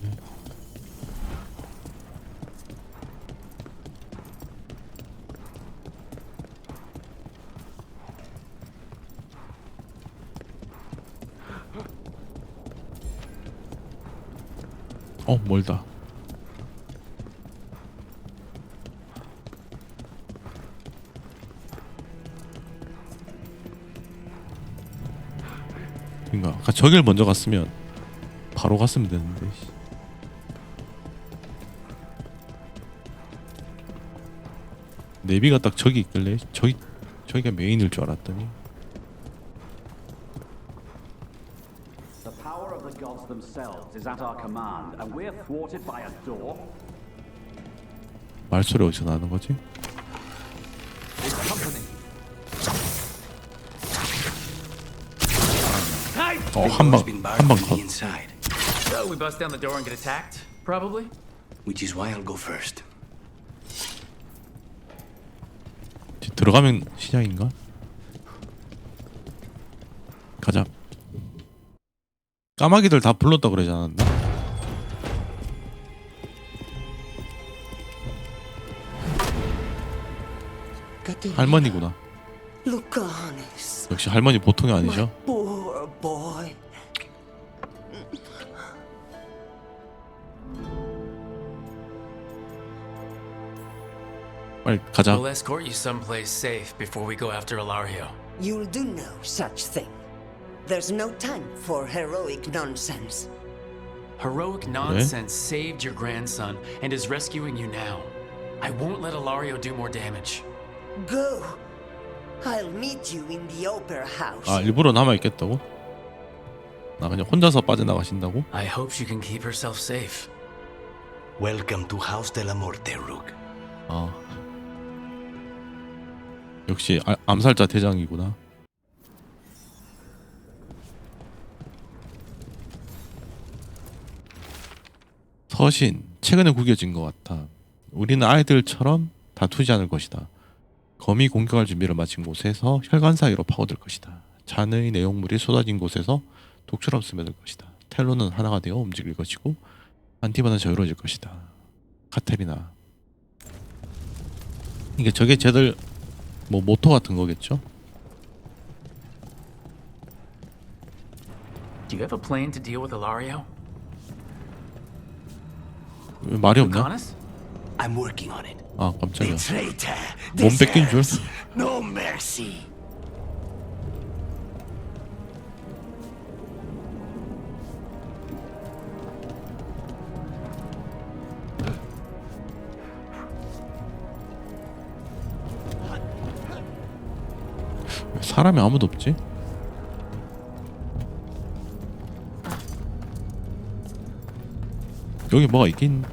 멀다. 그러니까 아까 저길 먼저 갔으면 바로 갔으면 되는데. 내비가 딱 저기 있길래 저기가 메인일 줄 알았더니. The power of the gods themselves is at our command, and we're thwarted by a door. 말소리 어디서 나는 거지? 한 방 컷. Inside, So we bust down the door and get attacked? Probably. which is why I'll go first. 들어가면 시작인가? 가자. 까마귀들 다 불렀다 그러지 않았나? 할머니구나. 루카니스. 역시 할머니 보통이 아니죠? Poor boy. 빨리 가자. We'll escort you someplace safe before we go after Ilario. You'll do no such thing. There's no time for heroic nonsense. Heroic nonsense saved your grandson and is rescuing you now. I won't let Ilario do more damage. Go. I'll meet you in the opera house. 아, 일부러 남아 있겠다고? 나 그냥 혼자서 빠져나가신다고? I hope she can keep herself safe. Welcome to House de la Morte, Rook. 아, 역시 암살자 대장이구나. 서신, 최근에 구겨진 것 같아. 우리는 아이들처럼 다투지 않을 것이다. 검이 공격할 준비를 마친 곳에서 혈관 사이로 파고들 것이다. 잔의 내용물이 쏟아진 곳에서 독처럼 스며들 것이다. 텔로는 하나가 되어 움직일 것이고 안티바는 자유로워질 것이다. 카테리나. 이게 저게 쟤들 뭐 모토 같은 거겠죠? Do you have a plan to deal with Ilario? 왜 말이 없냐? Lucanis? I'm working on it. 아, 깜짝이야. Traitor. 몸 뺏긴 줄? No mercy. 왜 사람이 아무도 없지? 여기 뭐가 있긴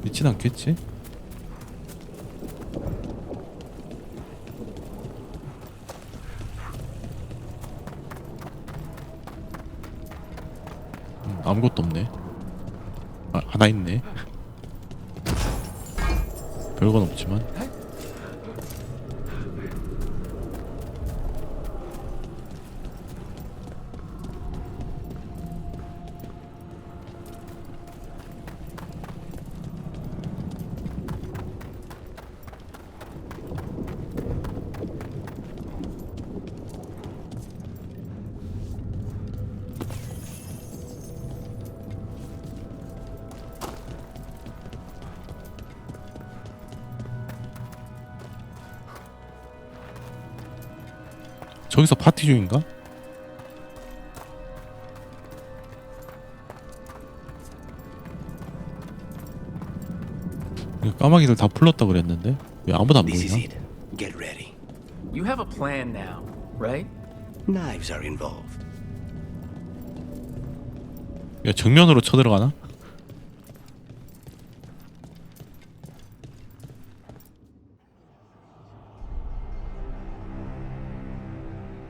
있진 않겠지? 아무것도 없네. 아, 하나 있네. 별건 없지만. 저기서 파티 중인가? 까마귀들 다 풀렀다 그랬는데 왜 아무도 안 This is 보이나? it. Get ready. You have a plan now, right? Knives are involved. 야, 정면으로 쳐들어가나?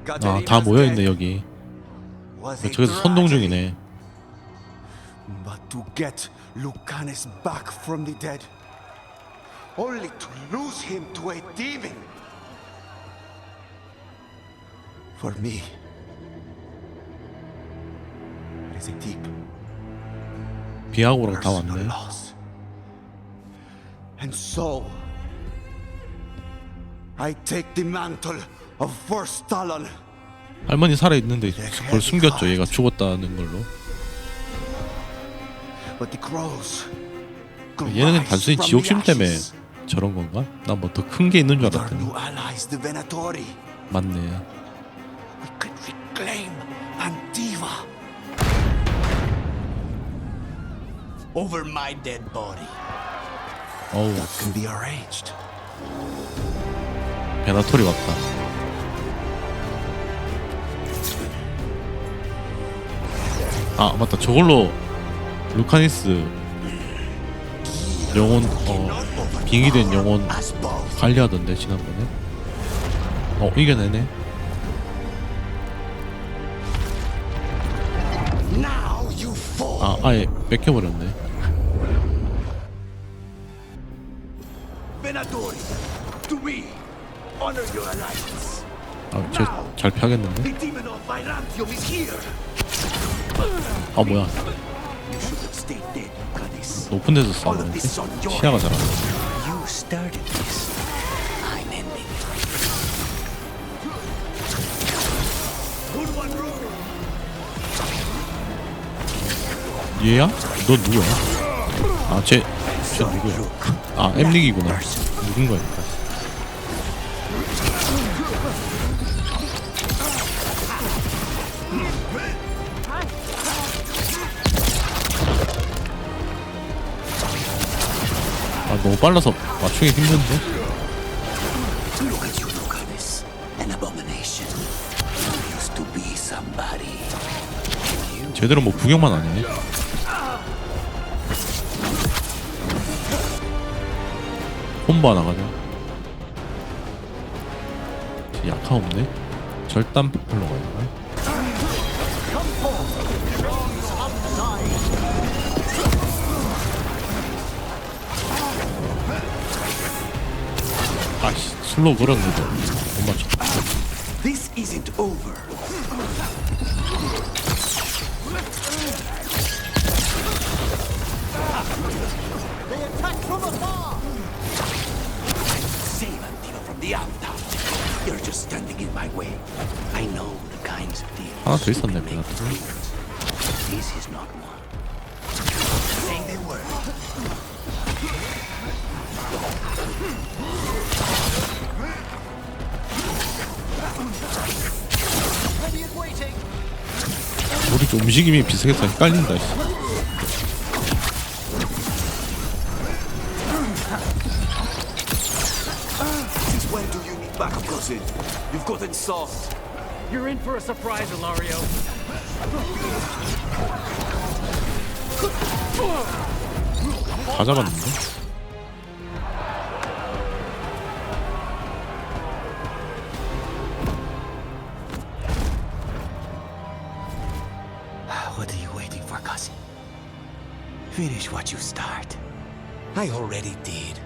아, 다 모여있네 여기. 저기서 선동 중이네. But to get Lucanis back from the dead, only to lose him to a demon. For me, it is a deep 비하고랑 다 personal 왔네. loss. And so, I take the mantle of First Talon. 할머니 살아있는데 그걸 숨겼죠. 얘가 죽었다는 걸로. But the crows 얘는 그냥 단순히 지옥심 때문에 저런 건가? 난 뭐 더 큰 게 있는 줄 알았더니. new allies, the Venatori. 맞네. We could reclaim Antiva. Over my dead body. 어우, That can be arranged. 베나토리 왔다. 아, 맞다. 저걸로 루카니스 영혼 빙의된 영혼 관리하던데 지난번에. 이겨내네. 아, 아예 뺏겨버렸네. Venatori, to me, honor your alliance. 아, 쟤 잘 피하겠는데? The demon of Virantium is here. 아, 뭐야. You should have stayed dead, Lucanis. 높은 데서 싸우는데? 시야가 잘안 나. You started this. I'm ending it. 얘야? 너 누구야? 아, 쟤 누구야? 아, 엠릭이구나. 누군가 있다. 빨라서 맞추기 힘든데. Look at you, Lucanis. An abomination. You used to be somebody. 제대로 뭐 구경만 안 해. 콤보 하나 가자. 약화 없네. 절단 폭발로 가야 되나? 아씨, 슬로우 걸었는데 못 맞춰. This isn't over. They attack from afar! Save Antiva from the Alta. You're just standing in my way. I know the kinds of things. 하나 더 있었네, that make 베일가드. dreamers. This is not one. Say the word. Ready and waiting! 우리 좀 움직임이 비슷해서 헷갈린다. 씨. Since when do you need backup, cousin? You've gotten soft. You're in for a surprise, Ilario. 다 잡았는데? What are you waiting for, cousin? Finish what you start. I already did.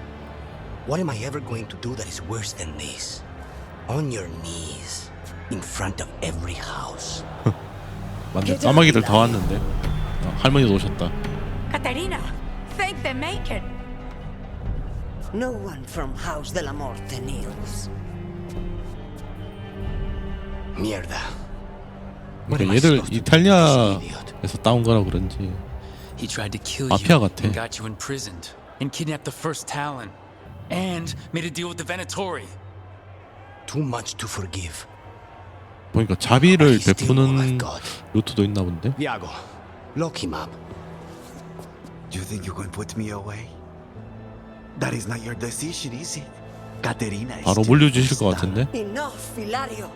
What am I ever going to do that is worse than this? On your knees, in front of every house. 맞네. 까마귀들 다 왔는데. 할머니도 오셨다. Katerina, thank the maker. No one from House de la Morte kneels. Mierda. 그러니까 얘들 이탈리아에서 따온 거라 그런지 He tried to kill 마피아 you 같아. and got you imprisoned and kidnapped the first Talon and made a deal with the Venatori. Too much to forgive. 보니까 자비를 베푸는 루트도 있나 본데. Viago, lock him up. You think you can put me away? That is not your decision, is it? Caterina is 바로 still 물려주실 것 first 같은데. Enough, Hilario.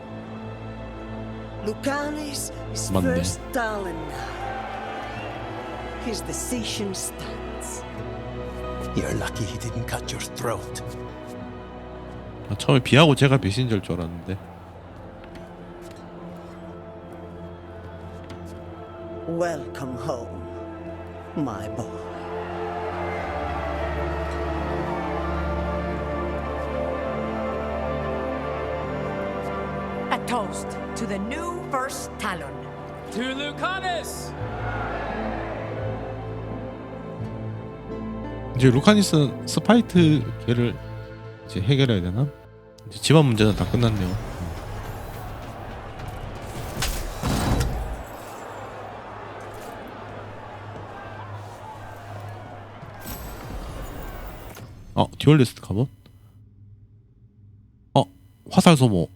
Lucanis is 맞네. first Talon now. His decision stands. You're lucky he didn't cut your throat. 처음에 비하고 제가 배신자일 줄 알았는데. Welcome home, my boy. A toast to the new first Talon. To Lucanis! 이제 루카니스 스파이트 걔를 이제 해결해야 되나? 이제 집안 문제는 다 끝났네요. 듀얼리스트 갑옷? 화살 소모.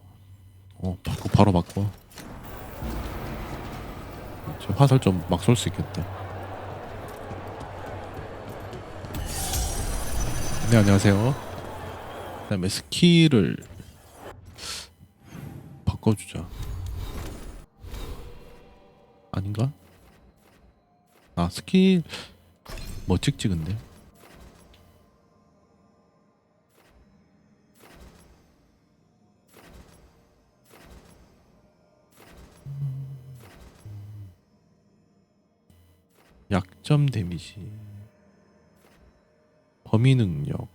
바로 바꿔. 저 화살 좀 막 쏠 수 있겠다. 네, 안녕하세요. 그다음에 스킬을 바꿔주자. 아닌가? 스킬 뭐 찍지 근데? 약점 데미지, 범위 능력,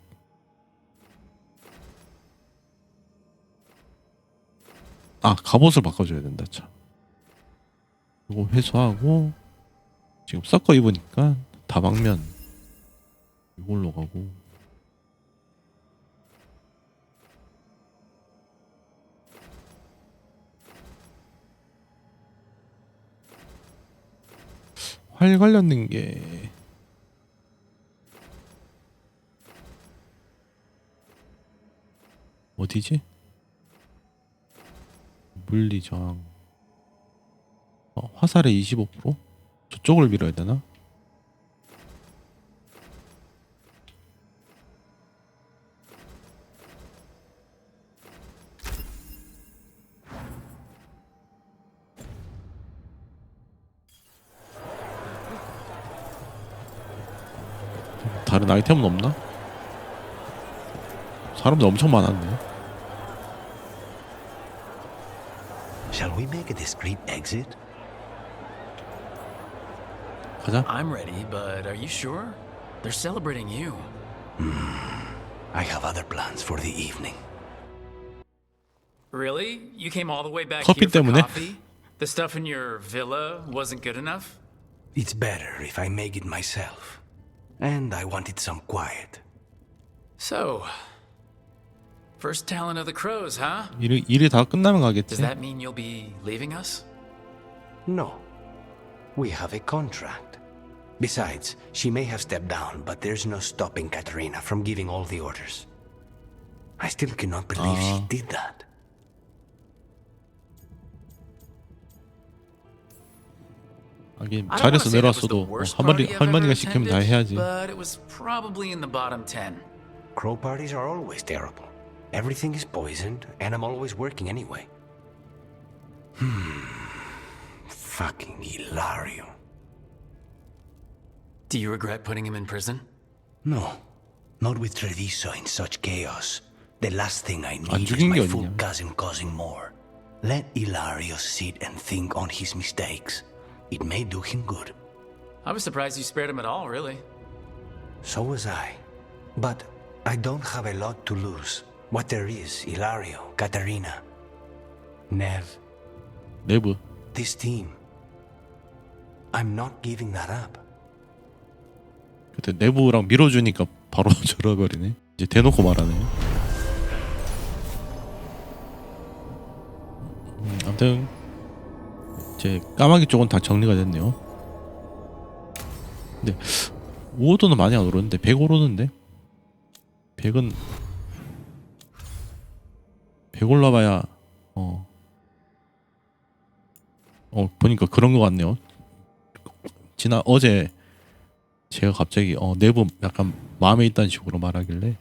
갑옷을 바꿔줘야 된다. 참. 이거 회수하고 지금 섞어 입으니까 다방면 이걸로 가고. 활 관련된 게 어디지? 물리 저항. 화살의 25%? 저쪽을 밀어야 되나? 다른 아이템은 없나? 사람들 엄청 많았네. Shall we make a discreet exit? 가자. I'm ready, but are you sure? They're celebrating you. I have other plans for the evening. Really? You came all the way back 커피 here for 때문에? coffee? The stuff in your villa wasn't good enough? It's better if I make it myself. And I wanted some quiet. So, first talent of the crows, huh? 일이 다 끝나면 Does 가겠지. that mean you'll be leaving us? No. We have a contract. Besides, she may have stepped down, but there's no stopping Katarina from giving all the orders. I still cannot believe she did that. 하긴 I don't wanna 자리에서 say that was the 내려왔어도 worst 할머니 party I've 할머니가 ever 시키면 다 attended, 해야지. But it was probably in the bottom 10. Crow parties are always terrible. Everything is poisoned, and I'm always working anyway. Fucking Hilario. Do you regret putting him in prison? No, not with Treviso in such chaos. The last thing I 안 need is 죽인 게 my full 어디냐. cousin causing more. Let Hilario sit and think on his mistakes. It may do him good. I was surprised you spared him at all, really. So was I. But I don't have a lot to lose. What there is, Hilario, Katarina, Nev, 내부. this team. I'm not giving that up. 그때 내부랑 밀어주니까 바로 절어버리네. 이제 대놓고 말하네. 아무튼 이제 까마귀 쪽은 다 정리가 됐네요. 근데 5호도는 많이 안 오르는데 100 오르는데 100은 100 올라봐야 보니까 그런 것 같네요. 어제 제가 갑자기 내부 약간 마음에 있다는 식으로 말하길래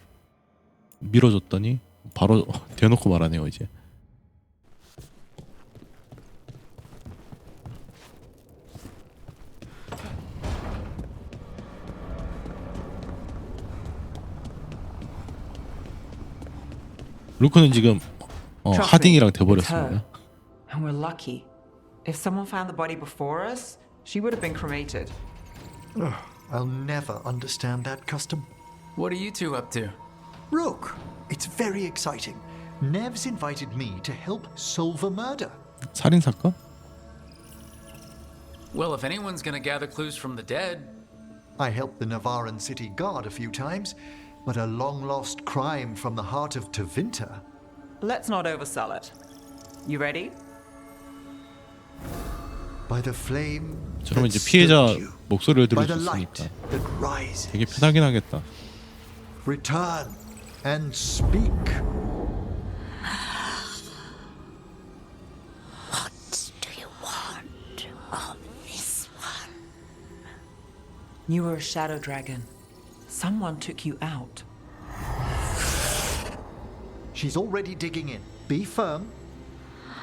밀어줬더니 바로 대놓고 말하네요. 이제 루크는 지금 하딩이랑 돼버렸습니다. And we're lucky. If someone found the body before us, she would have been cremated. I'll never understand that custom. What are you two up to? Look, it's very exciting. Nev's invited me to help solve a murder. 살인 사건? Well, if anyone's gonna gather clues from the dead, I helped the Navaran city guard a few times, but a long-lost crime from the heart of Tevinter. Let's not oversell it. You ready? By the flame 저러면 that 이제 피해자 stood you, 목소리를 들을 by 수 the 있으니까 light that rises. 되게 편하긴 하겠다. Return and speak. What do you want of this one? You were a shadow dragon. Someone took you out. She's already digging in. Be firm.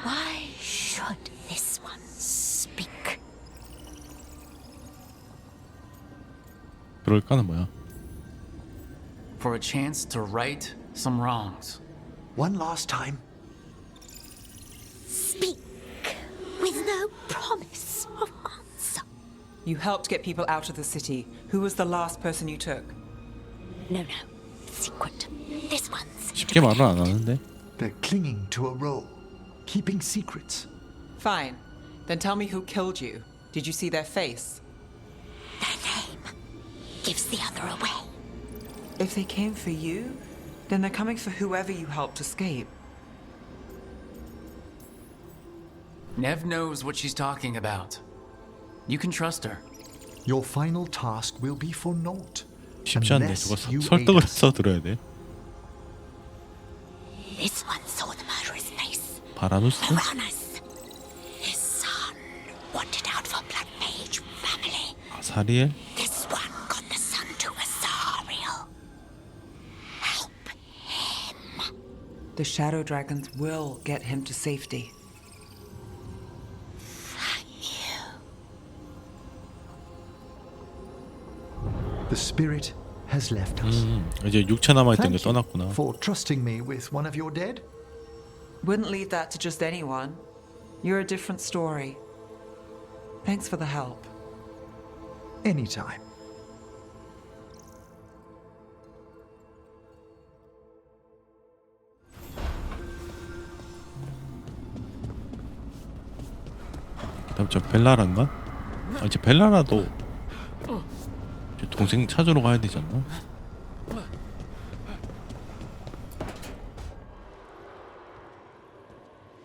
Why should this one speak? 그럴까는 뭐야? for a chance to right some wrongs. One last time. Speak with no promise of answer. You helped get people out of the city. Who was the last person you took? No, secret. This one's 쉽게 말은 안 하는데. They're clinging to a role, keeping secrets. Fine. Then tell me who killed you. Did you see their face? Their name gives the other away. If they came for you, then they're coming for whoever you helped escape. Nev knows what she's talking about. You can trust her. Your final task will be for naught. 쉽지 않네. unless 저거 you 설득을 aid us. 해서 들어야 돼. This one saw the murderer's face. 바라누스? Piranhas. His son wanted out for blood mage family. 아사리엘? This one got the son to Asariel. Help him. The shadow dragons will get him to safety. Thank you. The spirit has left us. 이제 육체 남아있던 게 Thank you 떠났구나. for trusting me with one of your dead. Wouldn't leave that to just anyone. You're a different story. Thanks for the help. Anytime. 그다음 저 벨라란가? 아, 이제 벨라라도 이제 동생 찾으러 가야 되지 않나?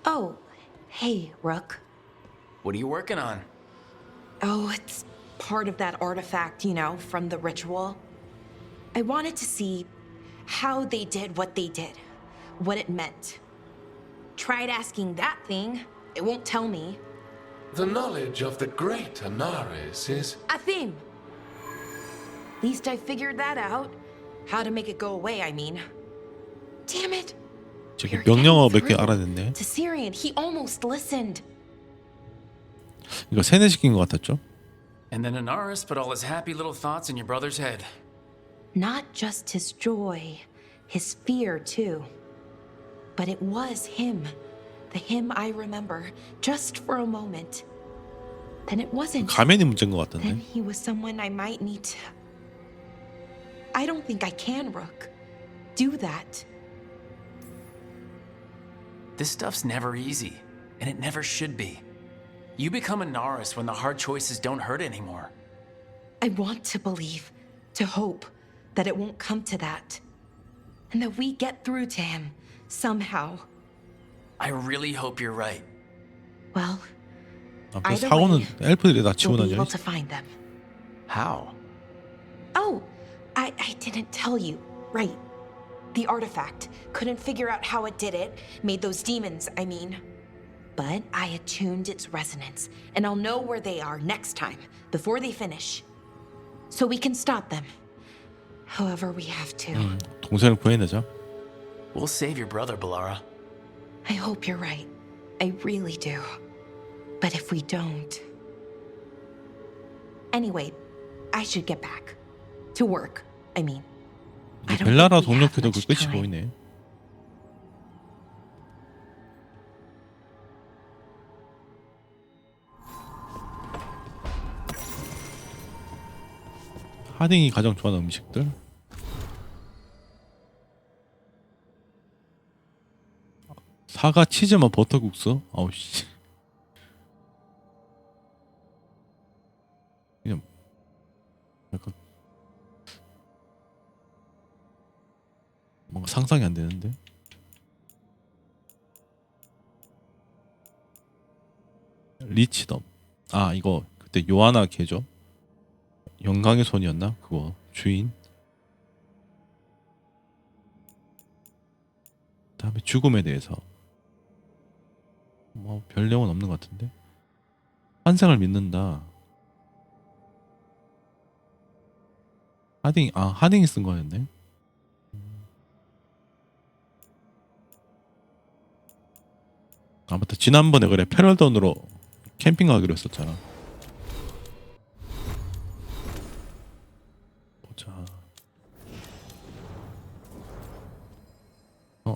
Oh, hey, Rook. What are you working on? Oh, it's part of that artifact, you know, from the ritual. I wanted to see how they did what they did, what it meant. Tried asking that thing, it won't tell me. The knowledge of the great Anaris is... A theme! At least I figured that out. How to make it go away, I mean. Damn it! 저기 We're 명령어 getting 몇 개 through. 알아냈네. To Syrian, he almost listened. 이거 세뇌시킨 것 같았죠? And then Anaris put all his happy little thoughts in your brother's head. Not just his joy, his fear too. But it was him. The him I remember, just for a moment. Then it wasn't. 가면이 문제인 것 Then 같던데. he was someone I might need to... I don't think I can, Rook. Do that. This stuff's never easy, and it never should be. You become Anaris when the hard choices don't hurt anymore. I want to believe, to hope, that it won't come to that. And that we get through to him, somehow. I really hope you're right. Well, 아무튼 either 사고는 way, 엘프들이 다 we'll 치고 be 나죠. able to find them. How? Oh, I didn't tell you. Right. The artifact. Couldn't figure out how it did it. Made those demons, I mean. But I attuned its resonance, and I'll know where they are next time, before they finish. So we can stop them. However we have to. 동생을 구해내자. We'll save your brother, Balara. I hope you're right. I really do. But if we don't... Anyway, I should get back. To work, I mean. I don't 벨라라 think we have 동료캐도 그 much 끝이 time. 보이네. 하딩이 가장 좋아하는 음식들. 사과 치즈맛 버터국수. 아우 씨. 그냥 약간 뭔가 상상이 안 되는데. 리치덤. 아 이거 그때 요하나 걔죠. 영광의 손이었나? 그거 주인. 다음에 죽음에 대해서 뭐 별 내용은 없는 것 같은데. 환생을 믿는다. 하딩이 쓴 거였네. 아 맞다. 지난번에 그래 패럴던으로 캠핑 가기로 했었잖아. 보자.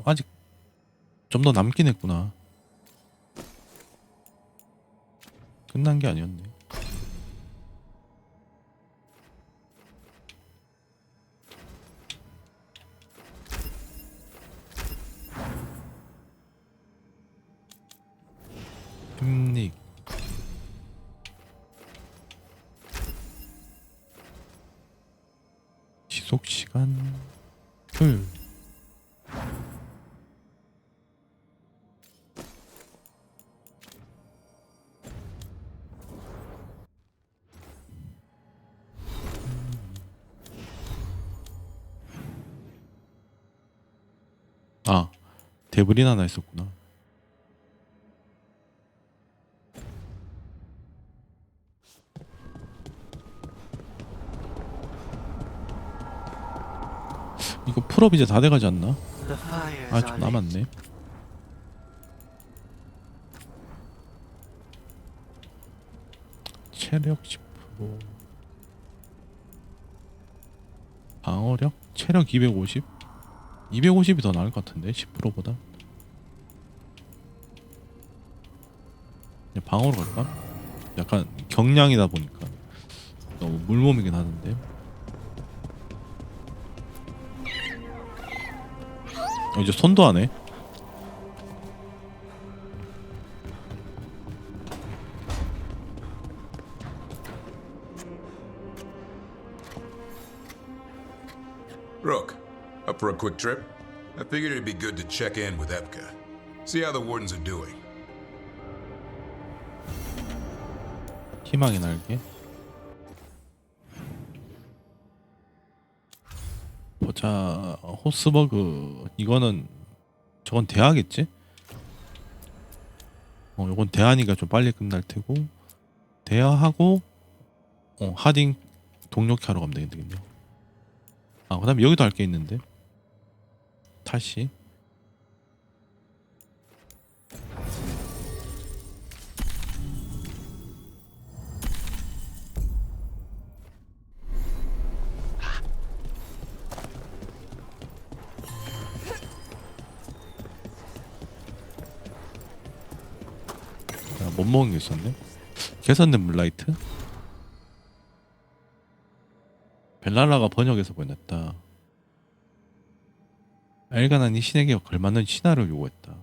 아직 좀 더 남긴 했구나. 끝난 게 아니었네. 닉 지속 시간 풀. 아 데브린 하나 있었구나. 이거 풀업 이제 다 돼가지 않나? 아 좀 남았네. 체력 10%. 방어력, 체력 250. 250이 더 나을 것 같은데 10%보다. 방어로 갈까? 약간 경량이다 보니까 너무 물몸이긴 하는데. 이제 손도 하네. Rook, up for a quick trip? I figured it'd be good to check in with Epka. See how the wardens are doing. 희망의 날개. 보자. 호스버그. 이거는 저건 대하겠지? 이건 대하니까 좀 빨리 끝날 테고, 대하하고 하딩 동료캐 하러 가면 되겠네요. 아, 그 다음에 여기도 할 게 있는데 다시 못 먹은 게 있었네. 개선된 물라이트. 벨랄라가 번역해서 보냈다. 엘가난이 신에게 걸맞는 신화를 요구했다.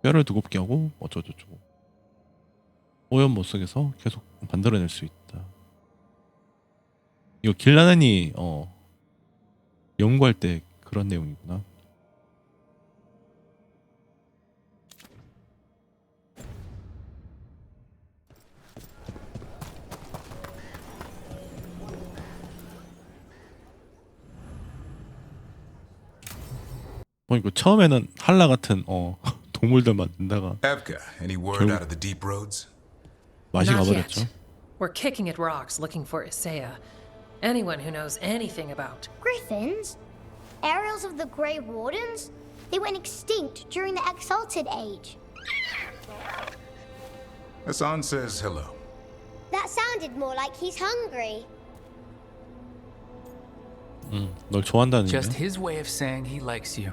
뼈를 두껍게 하고 어쩌고저쩌고. 오염 못 속에서 계속 만들어낼 수 있다. 이거 길라난이 연구할 때 그런 내용이구나. 보니까 처음에는 한라 같은 동물들 만든다가 Epka, any word out of the deep roads? 맛이 Not 가버렸죠. yet. We're kicking at rocks looking for Isaiah. Anyone who knows anything about Griffins? Aerials of the Grey Wardens? They went extinct during the Exalted Age. Hassan says hello. That sounded more like he's hungry. 널 좋아한다는 Just 얘기야? his way of saying he likes you.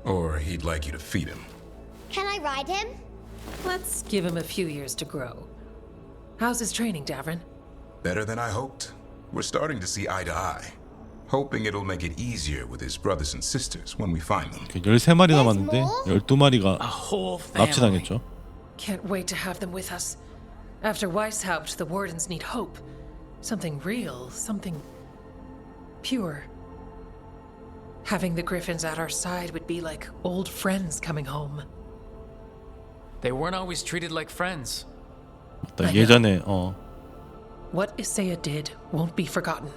Or he'd like you to feed him. Can I ride him? Let's give him a few years to grow. How's his training, Davrin? Better than I hoped. We're starting to see eye to eye. Hoping it'll make it easier with his brothers and sisters when we find them. 13마리 남았는데 12마리가 A whole family. 납치당했죠. Can't wait to have them with us. After Weishaupt, the wardens need hope. Something real, something pure. Having the Griffins at our side would be like old friends coming home. They weren't always treated like friends. 맞다. 예전에 What Isaiah did won't be forgotten.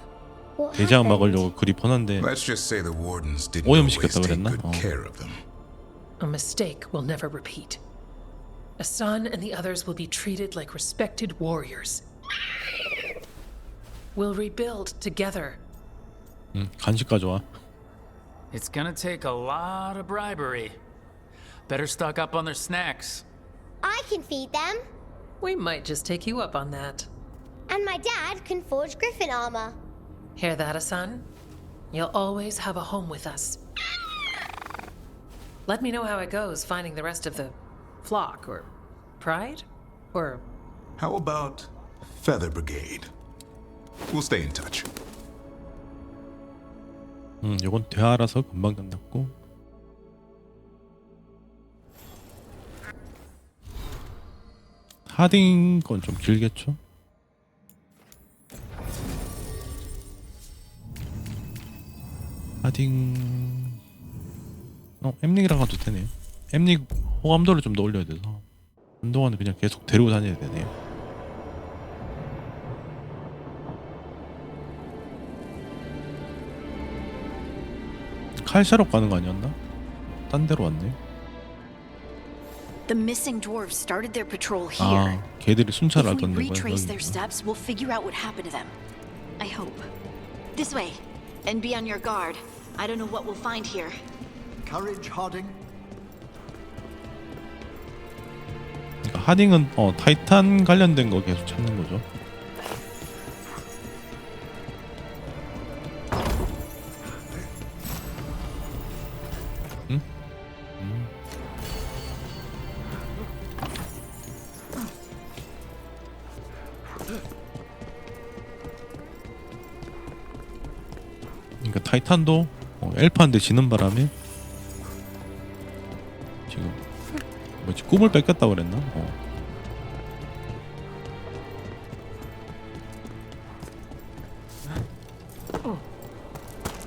What 대장 happened? 막으려고 그리폰한데 Let's just say the wardens didn't always 오염시켰다 take 그랬나? good care of them. A mistake will never repeat. Asan and the others will be treated like respected warriors. We'll rebuild together. 간식 가져와. It's gonna take a lot of bribery. Better stock up on their snacks. I can feed them. We might just take you up on that. And my dad can forge Griffin armor. Hear that, Asan? You'll always have a home with us. Let me know how it goes finding the rest of the flock, or pride, or... How about Feather Brigade? We'll stay in touch. 이건 대하라서 금방 끝났고. 하딩 건 좀 길겠죠? 하딩 엠닉이랑 가도 되네요. 엠닉 호감도를 좀 더 올려야 돼서 한동안은 그냥 계속 데리고 다녀야 되네요. 칼샤로 가는 거 아니었나? 딴 데로 왔네. The missing dwarves started their patrol here. 아, 걔들이 순찰을 If we 하던 데가 retrace their 여기구나. steps, we'll figure out what happened to them. I hope. This way, and be on your guard. I don't know what we'll find here. Courage, Harding. 그러니까 하딩은 타이탄 관련된 거 계속 찾는 거죠. 타이탄도 엘프한테 지는 바람에 지금 뭐지 꿈을 뺏겼다고 그랬나?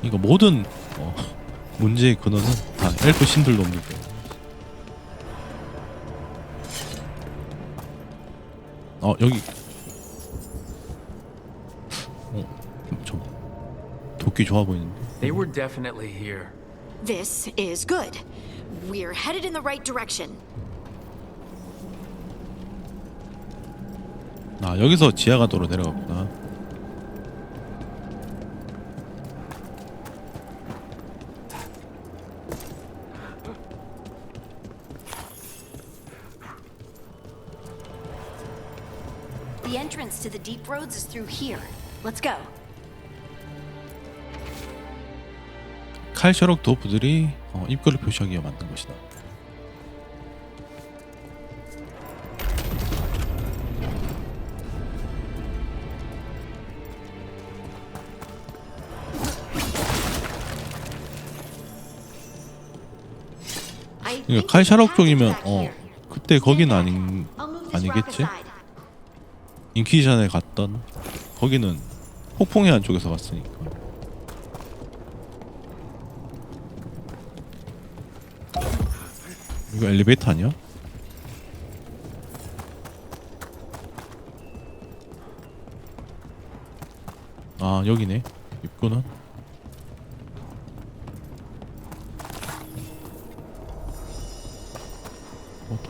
이거 모든 문제의 근원은 다 엘프 신들 놈이고. 여기 저 도끼 좋아 보이는데. They were definitely here. This is good. We're headed in the right direction. 여기서 지하가도로 내려갔구나. The entrance to the deep roads is through here. Let's go. 칼셔럭 도프들이 입구를 표시하기 위해 만든 것이다. 이거 칼셔럭 쪽이면 그때 거기는 아니겠지? 인퀴지션에 갔던 거기는 폭풍의 한 쪽에서 갔으니까. 이거 엘리베이터 아니야? 여기네 입구는.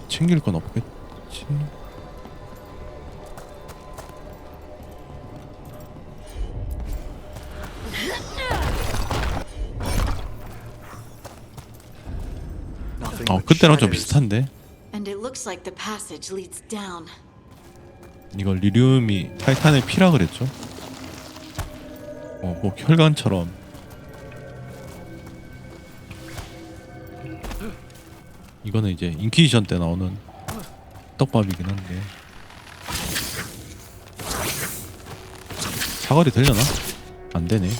챙길 건 없겠지. 그때랑 좀 비슷한데. And it looks like the passage leads down. 이걸 리륨이 타이탄의 피라 그랬죠? 뭐 혈관처럼. 이거는 이제 인퀴지션 때 나오는 떡밥이긴 한데. 사거리 되려나? 안 되네.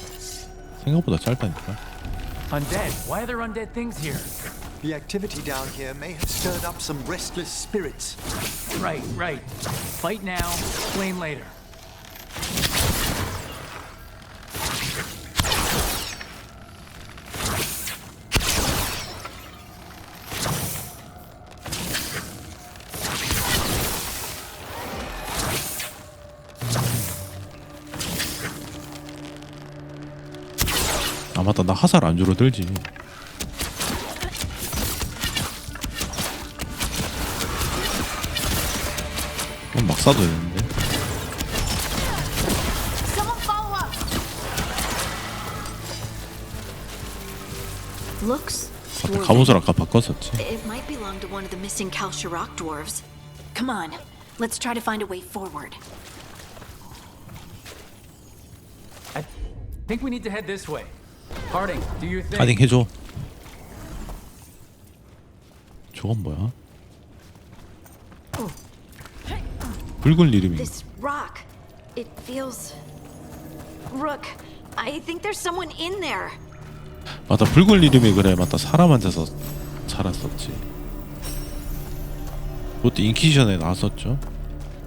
생각보다 짧다니까. Undead. Why are there undead things here? The activity down here may have stirred up some restless spirits. Right. Fight now, flame later. 맞다, 나 화살 안 줄어들지. 그럼 막 쏴도 되는데. Looks. 갑옷을 아까 바꿨었지. It might belong to one of the missing Kalsharok dwarves. Come on, let's try to find a way forward. I think we need to head this way. Harding, do your thing. 하딩 해줘. 저건 뭐야? 붉은 이름이. This rock, it feels. Rook, I think there's someone in there. 맞다, 붉은 이름이 그래. 맞다, 사람한테서 자랐었지. 그것도 인퀴지션에 나왔었죠.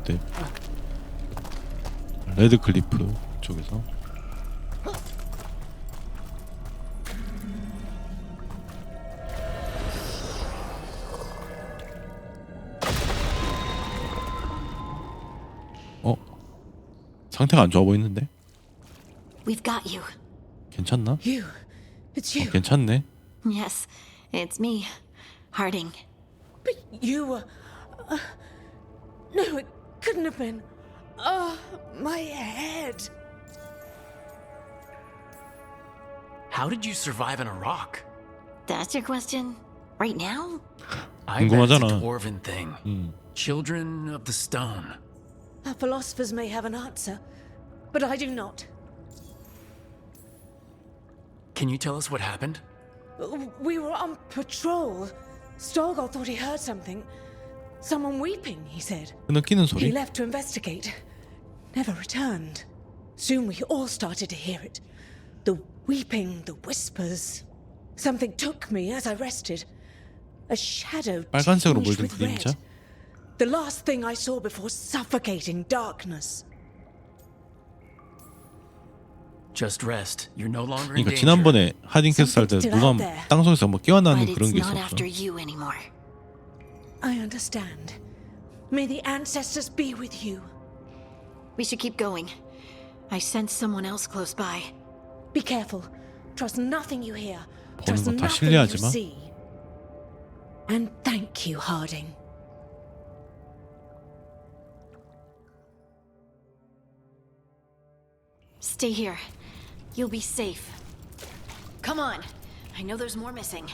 네. 레드 클리프 쪽에서. 상태가 안 좋아 보이는데? We've got you. 괜찮나? You. It's you. 괜찮네. Yes, it's me, Harding. But you were... no, it couldn't have been. Oh, my head. How did you survive in a rock? That's your question? Right now? I bet it's a 궁금하잖아. dwarven thing. Children of the stone. Our philosophers may have an answer, but I do not. Can you tell us what happened? We were on patrol. Stolgar thought he heard something. Someone weeping, he said. 느끼는 He 소리? left to investigate. Never returned. Soon we all started to hear it. The weeping, the whispers. Something took me as I rested. A shadow 빨간색으로 tinged 물든 with red. 그림자? The last thing I saw before suffocating darkness. Just rest. You're no longer in 그러니까 danger. 지난번에 하딩캐스 할 때 누가 땅속에서 뭐 끼어나는 But 그런 it's 게 not 있었죠. after you anymore. I understand. May the ancestors be with you. We should keep going. I sense someone else close by. Be careful. Trust nothing you hear. 보는 Trust 거 다 nothing you 신뢰하지 마. see. And thank you, Harding. Stay here. You'll be safe. Come on. I know there's more missing.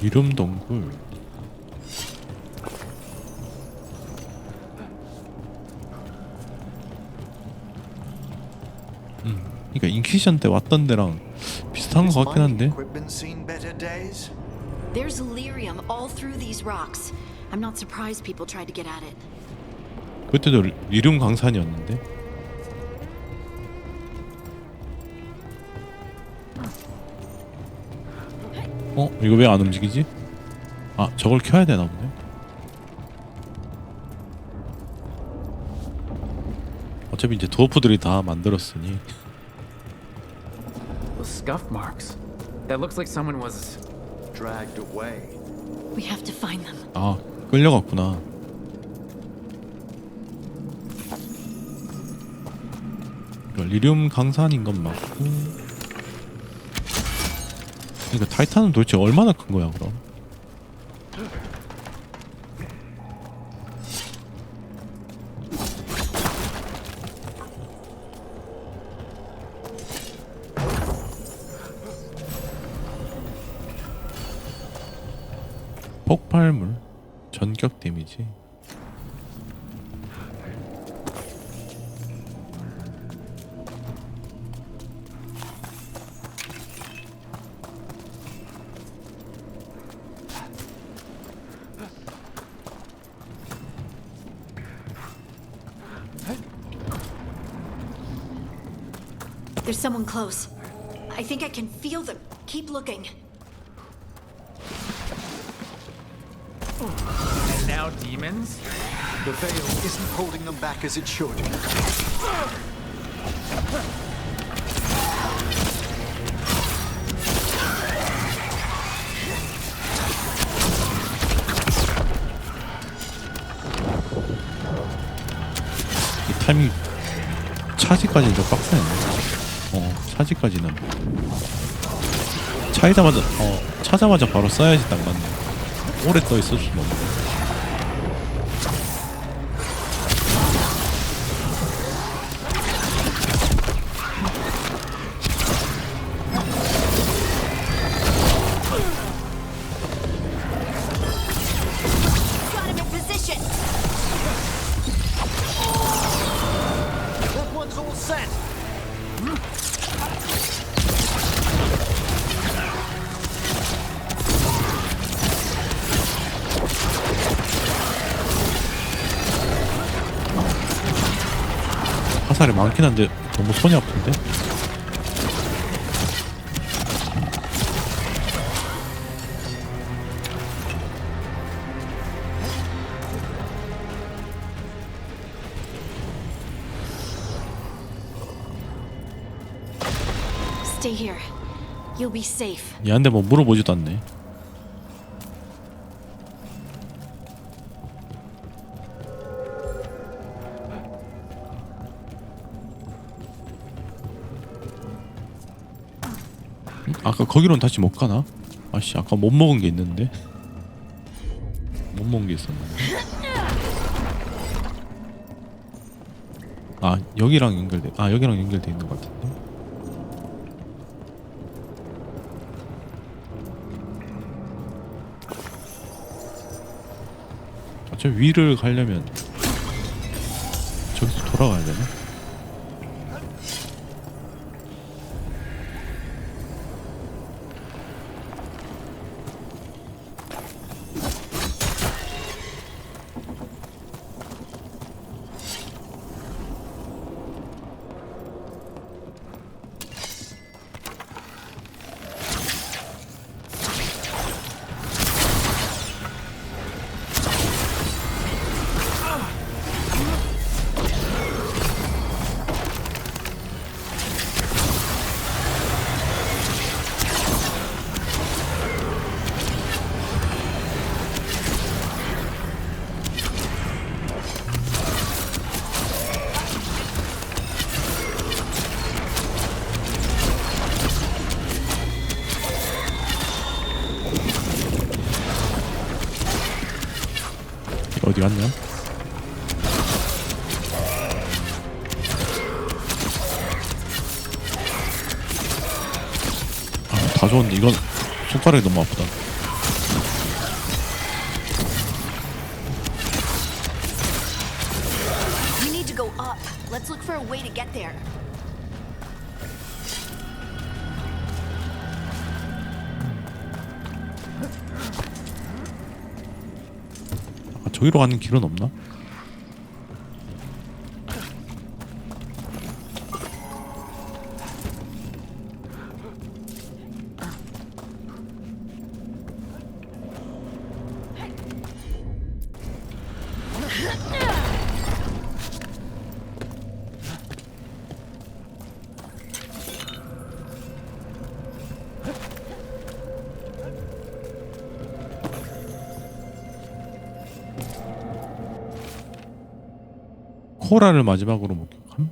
이름 동굴. 그러니까 인퀴지션 때 왔던 데랑 비슷한 것 같긴 한데. Equipment seen better days? There's lyrium all through these rocks. I'm not surprised people tried to get at it. 그때도 리륨 강산이었는데. 이거 왜 안 움직이지? 아, 저걸 켜야 되나 보네. 어차피 이제 드워프들이 다 만들었으니. Those scuff marks. That looks like someone was dragged away. We have to find them. 아, 끌려갔구나. 이거 리륨 강산인 건 맞고. 그러니까 타이탄은 도대체 얼마나 큰 거야, 그럼? 폭발물, 전격 데미지. There's someone close. I think I can feel them. Keep looking. And now demons? The veil isn't holding them back as it should. 이 타이밍 차지까지는 좀 빡세네. 차지까지는 차자마자 바로 써야지 딱 맞네. 오래 떠 있을 수는 없네. Got him in position. That one's all set. 화살이 많긴 한데 너무 손이 아픈데? Stay here. You'll be safe. 얘한테 뭐 물어보지도 않네. 아까 거기로는 다시 못 가나? 아씨, 아까 못 먹은 게 있는데. 못 먹은 게 있었는데. 여기랑 연결돼 있는 것 같은데. 저 위를 가려면 저기서 돌아가야 되나? 어디 갔냐? 아, 다 좋은데 이건 손가락이 너무 아프다. You need to go up. Let's look for a way to get there. 아, 저기로 가는 길은 없나? 코라를 마지막으로 목격함?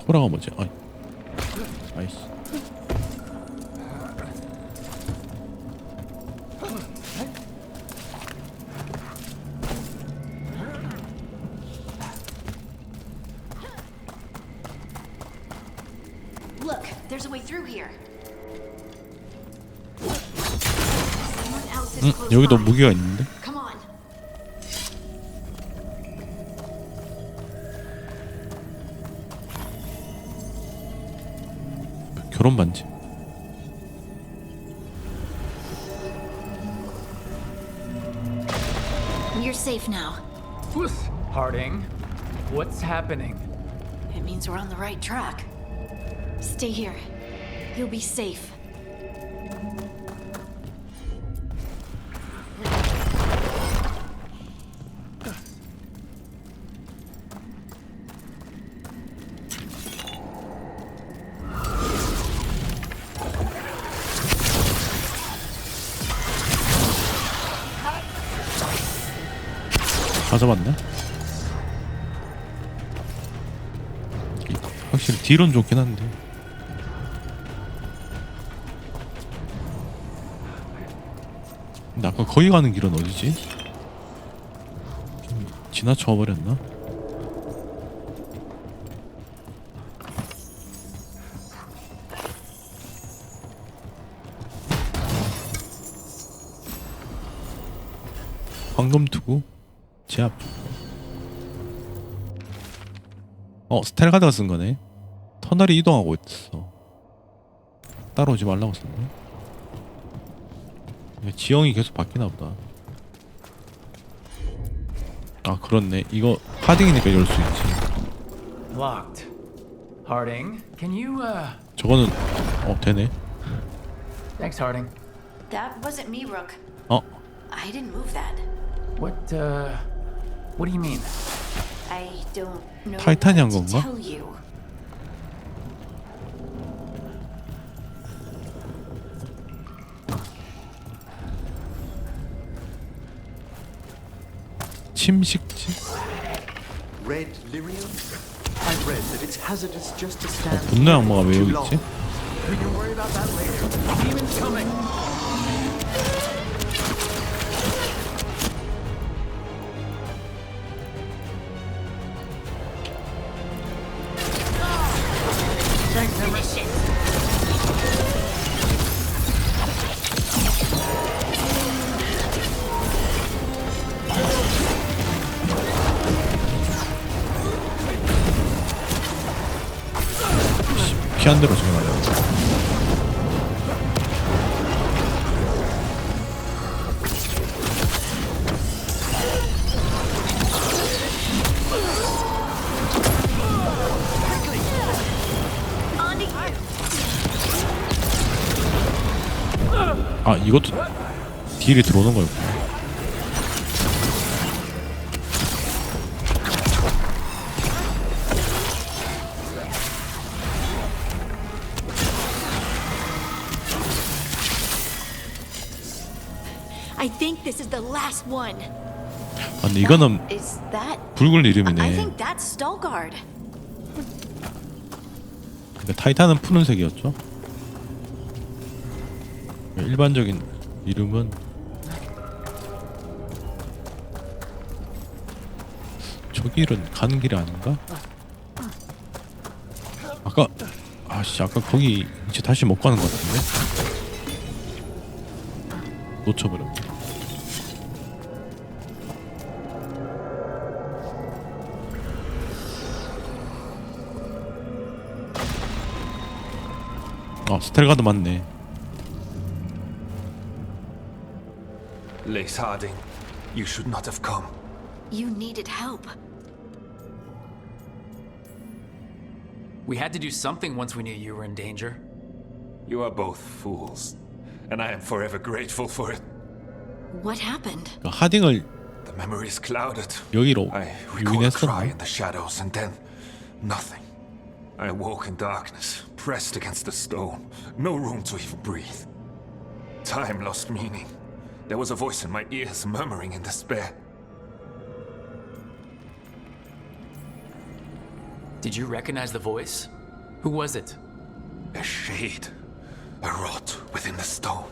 코라가 뭐지? 아이, 아이씨. Look, there's a way through here. Someone else is close 여기도 by. 무기가 있는데? Come on. 결혼 반지. You're safe now. Harding, what's happening? It means we're on the right track. Stay here. You'll be safe. 다 잡았네? 확실히 딜은 좋긴 한데. 근데 아까 거기 가는 길은 어디지? 지나쳐 버렸나? 황금 투구 제압. 스텔가드가 쓴 거네. 터널이 이동하고 있어. 따라오지 말라고 썼네. 지형이 계속 바뀌나 보다. 아, 그렇네. 이거 파딩이니까 열 수 있지. Locked. Harding, can you 저거는 되네. Thanks, Harding. That wasn't me, Rook. I didn't move that. What do you mean? I don't know 타이탄이 한 what to 건가? tell you. 침식지? Red lyrium? I've read that it's hazardous just to stand 분노 악마가 왜 여기 too long. 있지? We can worry about that later. Demons coming. Thanks, Emma. 피한 대로 죽여놔요. 아, 이것도 딜이 들어오는 거였구나. I think this is the last one. 아, 근데 이거는 Is that? 붉은 I 이름이네. think that's Stalgard. 근데 타이탄은 푸른색이었죠. 일반적인 이름은 저 길은 가는 길이 아닌가? 아까 아까 거기 이제 다시 못 가는 것 같은데? 놓쳐버렸네. 스텔가드 맞네. Lace Harding, you should not have come. You needed help. We had to do something once we knew you were in danger. You are both fools, and I am forever grateful for it. What happened? 하딩을 The memory is clouded. 여기로 I recall a cry 유인했었나? in the shadows, and then nothing. I awoke in darkness, pressed against the stone, no room to even breathe. Time lost meaning. There was a voice in my ears murmuring in despair. Did you recognize the voice? Who was it? A shade, a rot within the stone.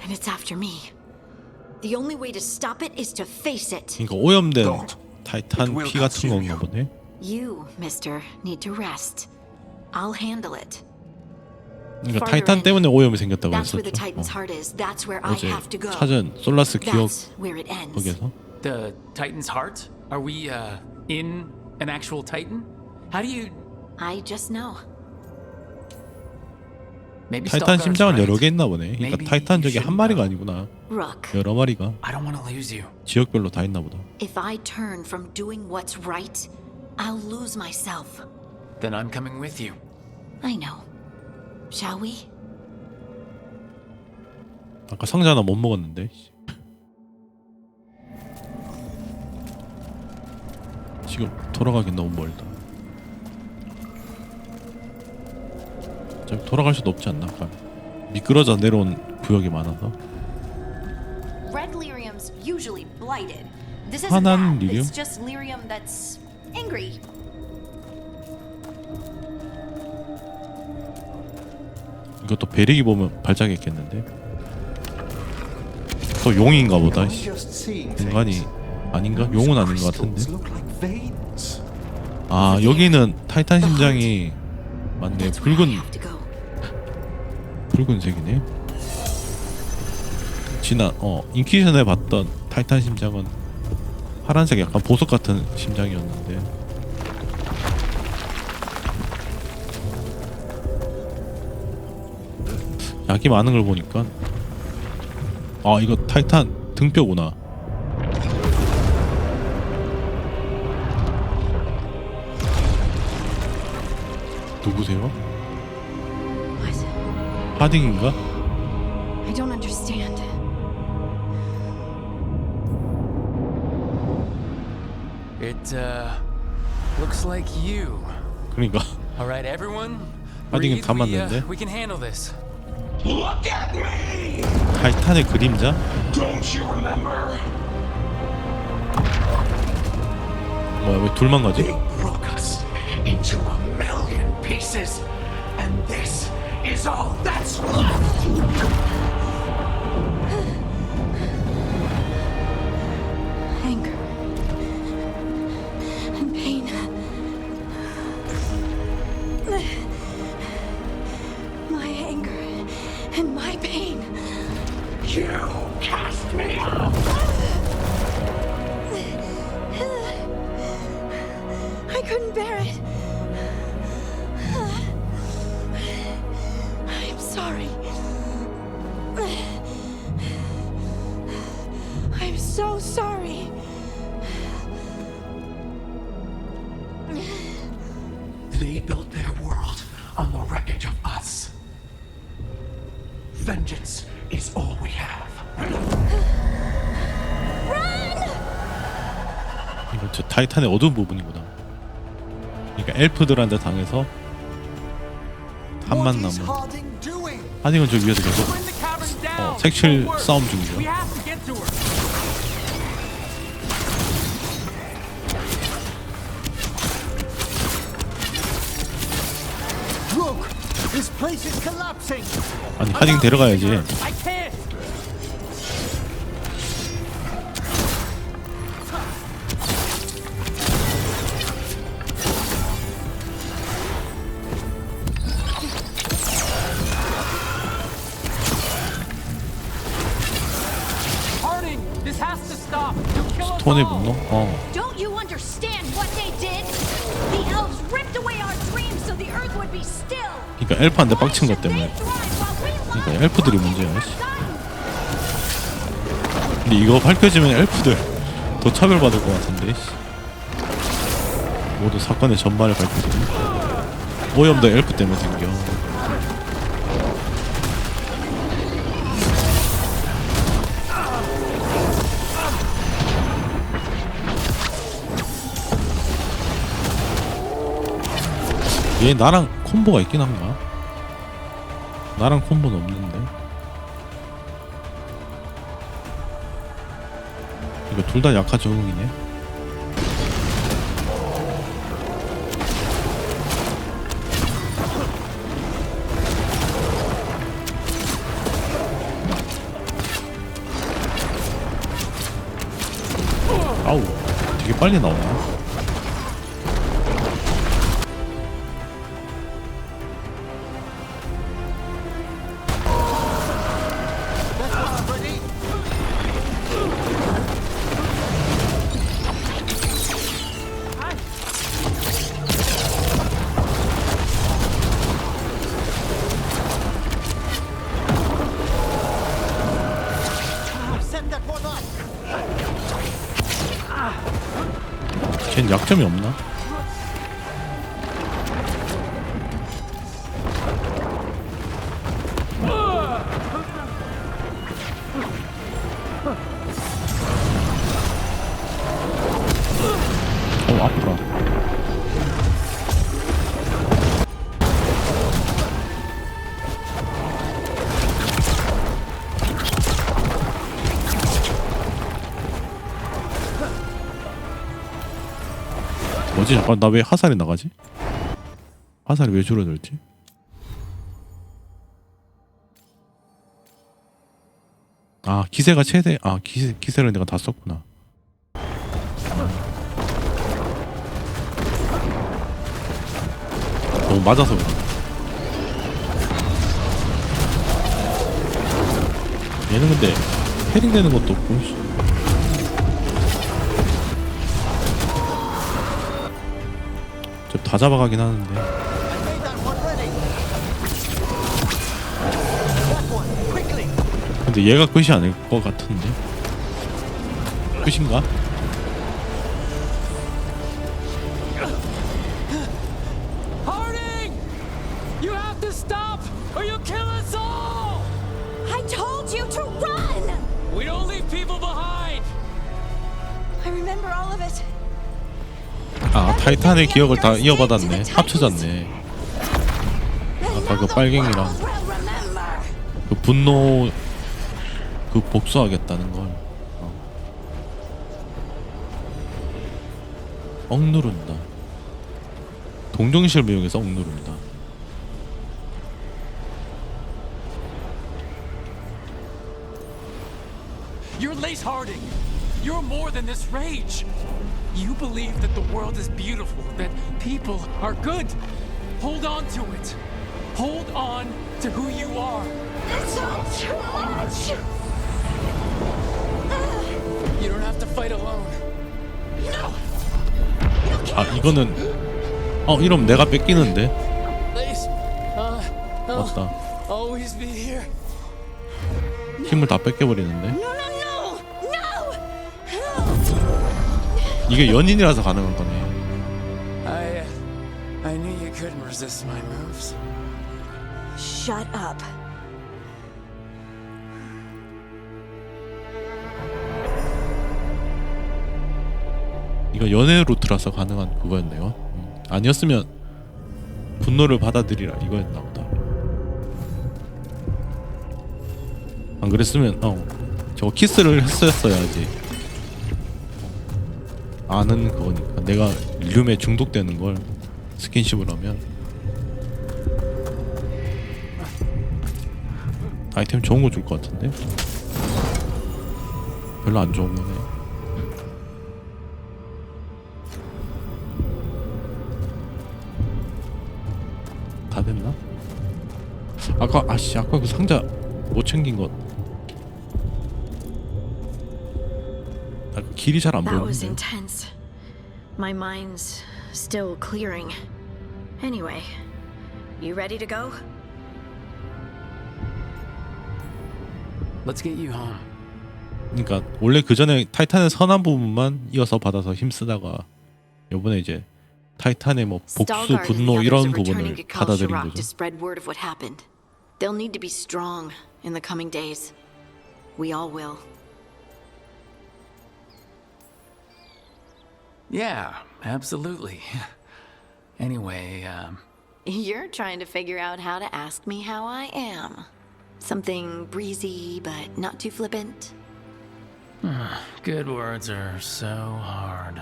And it's after me. The only way to stop it is to face it. 그러니까 오염된 타이탄 피 같은 건가 보네. You, mister, need to rest. I'll handle it. 그러니까 타이탄 때문에 오염이 생겼다고 That's 했었죠. where the Titan's heart is. That's where I 어제 have to go. 찾은 솔라스 기억 That's where it ends. 거기에서. The Titan's heart? Are we in an actual Titan? How do you? I just know. Maybe 타이탄 Stalgard's 심장은 right. 여러 개 있나 보네. 그러니까 Maybe 타이탄 you 저기 한 shouldn't 마리가 know. 아니구나. Rook. 여러 마리가 I don't want to lose you. 지역별로 다 있나 보다. If I turn from doing what's right, I'll lose myself. Then I'm coming with you. I know. Shall we? 아까 상자 하나 못 먹었는데. 지금 돌아가긴 너무 멀다. 돌아갈 수도 없지 않나? 미끄러져 내려온 구역이 많아서. Red lyrium's usually blighted. This isn't 화난 that. lyrium? It's just lyrium that's angry. 이것도 베리기 보면 발작했겠는데. 또 용인가 보다. 인간이 아닌가? 용은 아닌 것 같은데. 아, 여기는 타이탄 심장이 맞네. 붉은색이네. 지난 인퀴지션에 봤던 타이탄 심장은 파란색 약간 보석 같은 심장이었는데. 약이 많은 걸 보니까 이거 타이탄 등뼈구나. 누구세요? 하딩인가? I don't understand. It looks like you. 그러니까 All right, everyone. 하딩은 Breathe. 다 맞는데. We can handle this. Look at me! 타이탄의 그림자? Don't you remember? 뭐야, 왜 둘만 가지? They broke us into a million pieces, and this is all that's left. Anger and pain. My anger and my pain. You cast me out. I couldn't bear it. sorry. I'm so sorry. They built their world on the wreckage of us. Vengeance is all we have. 이거 저 타이탄의 어두운 부분이구나. 그러니까 엘프들한테 당해서 한만 남은. 하딩은 저 위에서 계속 색칠 싸움 중이죠. 아니 하딩 데려가야지. 스톤의 분노? Don't you understand what they did? The elves ripped away our dreams so the earth would be still. 그러니까 엘프한테 빡친 것 때문에. 그러니까 엘프들이 문제야. 근데 이거 밝혀지면 엘프들 더 차별받을 것 같은데. 모두 사건의 전말을 밝혀지면 오염도 엘프 때문에 생겨. 얘 나랑 콤보가 있긴 한가? 나랑 콤보는 없는데. 이거 둘 다 약화 적응이네. 아우, 되게 빨리 나오네. 걘 약점이 없나? 아프라. 뭐지? 잠깐 나 왜 화살이 나가지? 화살이 왜 줄어들지? 아 기세가 최대. 아 기세를 내가 다 썼구나. 너무 맞아서 그래. 얘는 근데 패링 되는 것도 없고. 다 잡아가긴 하는데. 근데 얘가 끝이 아닐 것 같은데. 끝인가? Harding! You have to stop or you'll kill us all! I told you to run! We don't leave people behind! I remember all of it. 아 타이탄의 기억을 다 이어받았네. 합쳐졌네. 아까 그 빨갱이랑 그 분노 그 복수하겠다는 걸 억누른다. 동정심을 이용해서 억누른다. You're Lace Harding. You're more than this rage. You believe that the world is beautiful, that people are good. Hold on to it. Hold on to who you are. It's all too much. You don't have to fight alone. No. 아 이거는 이러면 내가 뺏기는데. Lace, 맞다. always be here. 힘을 다 뺏겨버리는데. No, no, no! No! 이게 연인이라서 가능한 거네. I knew you couldn't resist my moves. Shut up. 이거 연애 루트라서 가능한 그거였네요. 아니었으면 분노를 받아들이라 이거였나 보다. 안 그랬으면 저거 키스를 했었어야지. 아는 그거니까. 내가 륨에 중독되는 걸 스킨십을 하면. 아이템 좋은 거 줄 것 같은데? 별로 안 좋은 거네. 다 됐나? 아까 그 상자 못 챙긴 것. 길이 잘 안 That was 보이는데. intense. My mind's still clearing. Anyway, you ready to go? Let's get you home. 그러니까 원래 그 전에 타이탄의 선한 부분만 이어서 받아서 힘쓰다가 요번에 이제 타이탄의 뭐 복수, Stalguard and 분노 the 이런 others are returning 부분을 to 받아들인 Kalsharok 거죠. to spread word of what happened. They'll need to be strong in the coming days. We all will. Yeah, absolutely. Anyway, You're trying to figure out how to ask me how I am. Something breezy, but not too flippant. good words are so hard.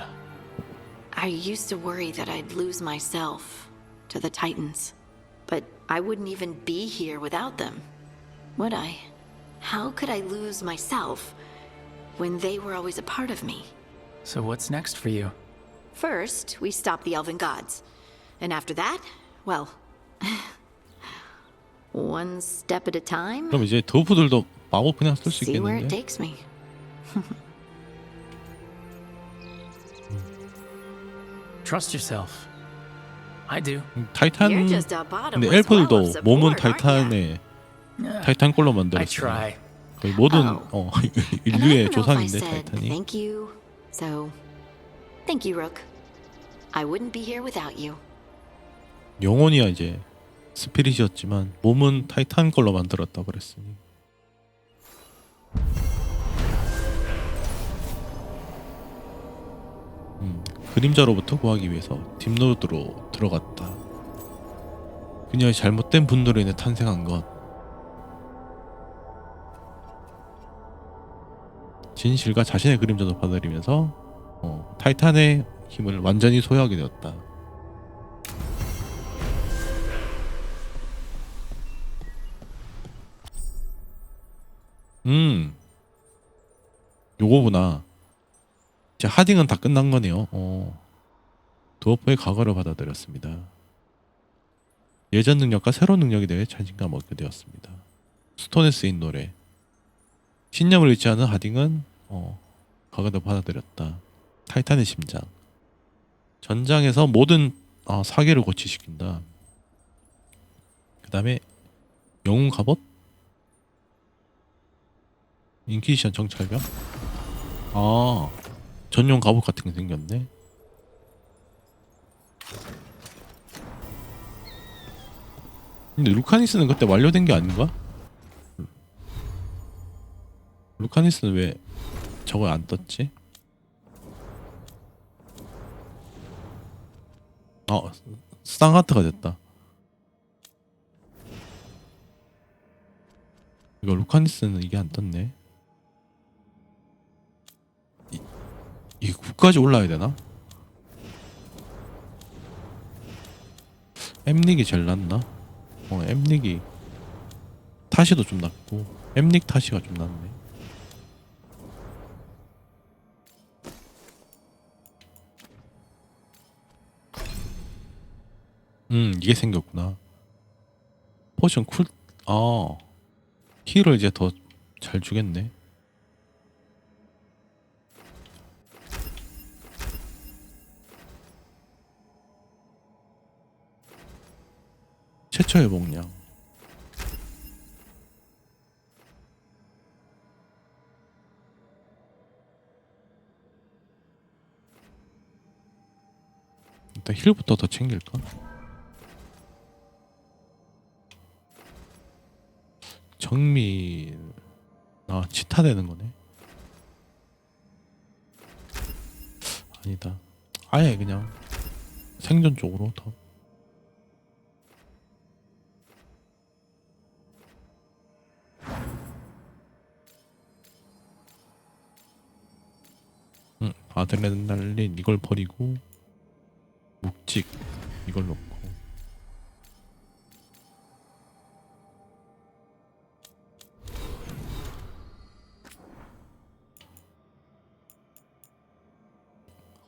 I used to worry that I'd lose myself to the Titans. But I wouldn't even be here without them, would I? How could I lose myself when they were always a part of me? So what's next for you? First, we stop the elven gods. And after that, well, one step at a time. 그럼 이제 도프들도 마법 그냥 쓸 수 See where it 있겠는데? takes me. Trust yourself. I do. 타이탄 You're just a 근데 bottomless well of 엘프들도 support, 몸은 aren't ya? 타이탄의 타이탄 꼴로 I 만들었어요. try. 거의 모든 And I 인류의 don't know if I 조상인데 said 타이탄이. thank you. So, thank you, Rook. I wouldn't be here without you. 영혼이야 이제 스피릿이었지만 몸은 타이탄 걸로 만들었다 그랬으니. 그림자로부터 구하기 위해서 딥노드로 들어갔다. 그녀의 잘못된 분노로 인해 탄생한 것. 진실과 자신의 그림자도 받아들이면서 타이탄의 힘을 완전히 소유하게 되었다. 요거구나. 이제 하딩은 다 끝난 거네요. 드워프의 과거를 받아들였습니다. 예전 능력과 새로운 능력에 대해 자신감 얻게 되었습니다. 스톤에 쓰인 노래. 신념을 잃지 않은 하딩은 과거를 받아들였다. 타이탄의 심장. 전장에서 모든 사계를 고치시킨다. 그 다음에 영웅 갑옷? 인퀴지션 정찰병? 전용 갑옷 같은 게 생겼네. 근데 루카니스는 그때 완료된 게 아닌가? 루카니스는 왜 저거 안 떴지? 스탕하트가 됐다. 이거 루카니스는 이게 안 떴네. 이게 9까지 올라야 되나? 엠닉이 제일 낫나? 엠닉이 타시도 좀 낫고 엠닉 타시가 좀 낫네. 이게 생겼구나. 포션 쿨 힐을 이제 더 잘 주겠네. 최초 회복량. 일단 힐부터 더 챙길까? 정밀 치타 되는 거네. 아니다. 아예 그냥 생존 쪽으로 더. 아드레날린 이걸 버리고 묵직 이걸 넣고.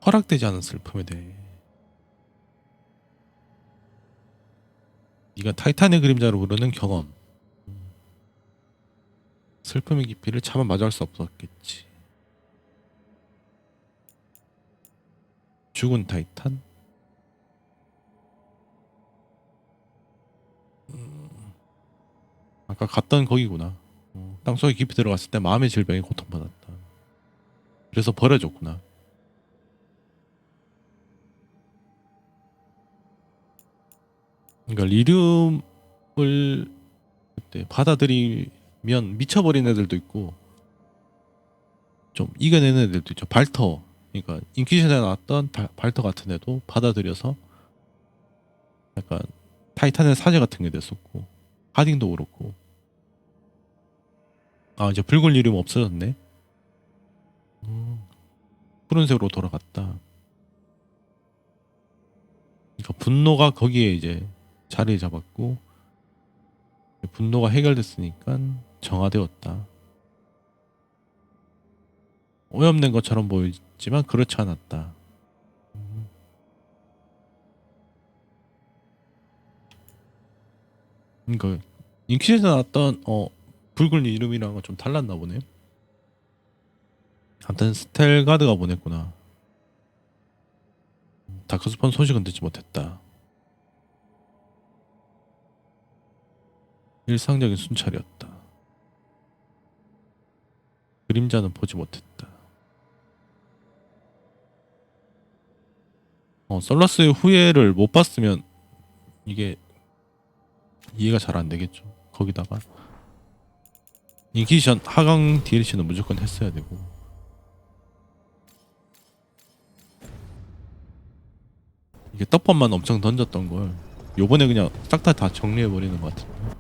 허락되지 않은 슬픔에 대해. 네가 타이탄의 그림자로 부르는 경험. 슬픔의 깊이를 차마 마주할 수 없었겠지. 죽은 타이탄? 아까 갔던 거기구나. 땅속에 깊이 들어갔을 때 마음의 질병에 고통받았다. 그래서 버려졌구나. 그러니까 리듬을 그때 받아들이면 미쳐버린 애들도 있고 좀 이겨내는 애들도 있죠. 발터, 그러니까 인퀴지션에 나왔던 발터 같은 애도 받아들여서 약간 타이탄의 사제 같은 게 됐었고, 하딩도 그렇고. 아, 이제 붉은 이름 없어졌네. 푸른색으로 돌아갔다. 그러니까 분노가 거기에 이제 자리 잡았고, 분노가 해결됐으니까 정화되었다. 오염된 것처럼 보이지만 그렇지 않았다. 그러니까 인퀴지션에 나왔던 붉은 이름이랑 좀 달랐나 보네. 아무튼 스텔가드가 보냈구나. 다크스폰 소식은 듣지 못했다. 일상적인 순찰이었다. 그림자는 보지 못했다. 솔라스의 후예를 못 봤으면 이게 이해가 잘 안 되겠죠. 거기다가 인퀴지션 하강 DLC는 무조건 했어야 되고. 이게 떡밥만 엄청 던졌던 걸 요번에 그냥 싹 다 정리해버리는 것 같은데.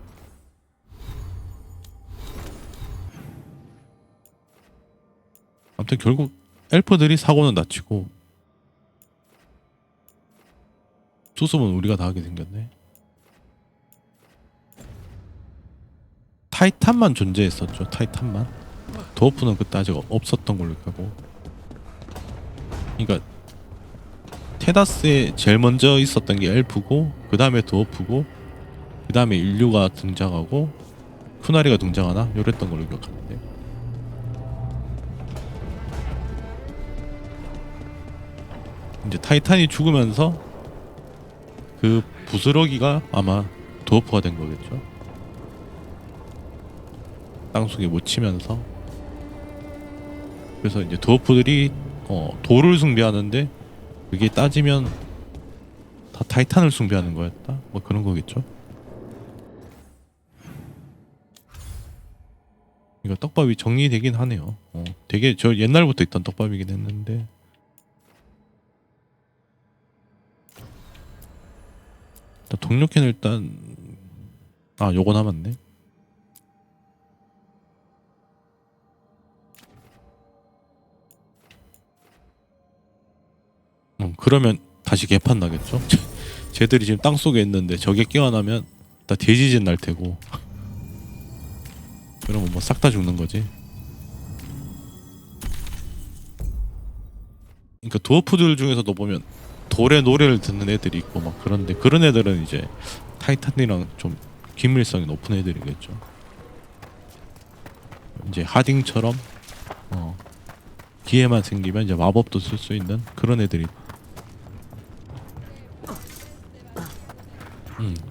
아무튼 결국 엘프들이 사고는 다치고 수습은 우리가 다 하게 생겼네. 타이탄만 존재했었죠. 타이탄만. 도어프는 그때 아직 없었던 걸로 기억하고. 그러니까 테다스에 제일 먼저 있었던 게 엘프고, 그 다음에 도어프고, 그 다음에 인류가 등장하고 쿠나리가 등장하나? 이랬던 걸로 기억하는데. 이제 타이탄이 죽으면서 그 부스러기가 아마 도어프가 된 거겠죠. 땅속에 묻히면서. 그래서 이제 도어프들이 돌을 숭배하는데 그게 따지면 다 타이탄을 숭배하는 거였다? 뭐 그런 거겠죠. 이거 떡밥이 정리되긴 하네요. 되게 저 옛날부터 있던 떡밥이긴 했는데. 동료캔 일단 요거 남았네. 그러면 다시 개판 나겠죠? 쟤들이 지금 땅속에 있는데 저게 깨어나면 다 대지진 날 테고. 그러면 뭐 싹 다 죽는 거지. 그러니까 도어프들 중에서도 보면 돌의 노래를 듣는 애들이 있고 막 그런데, 그런 애들은 이제 타이탄이랑 좀 긴밀성이 높은 애들이겠죠. 이제 하딩처럼 기회만 생기면 이제 마법도 쓸 수 있는 그런 애들이.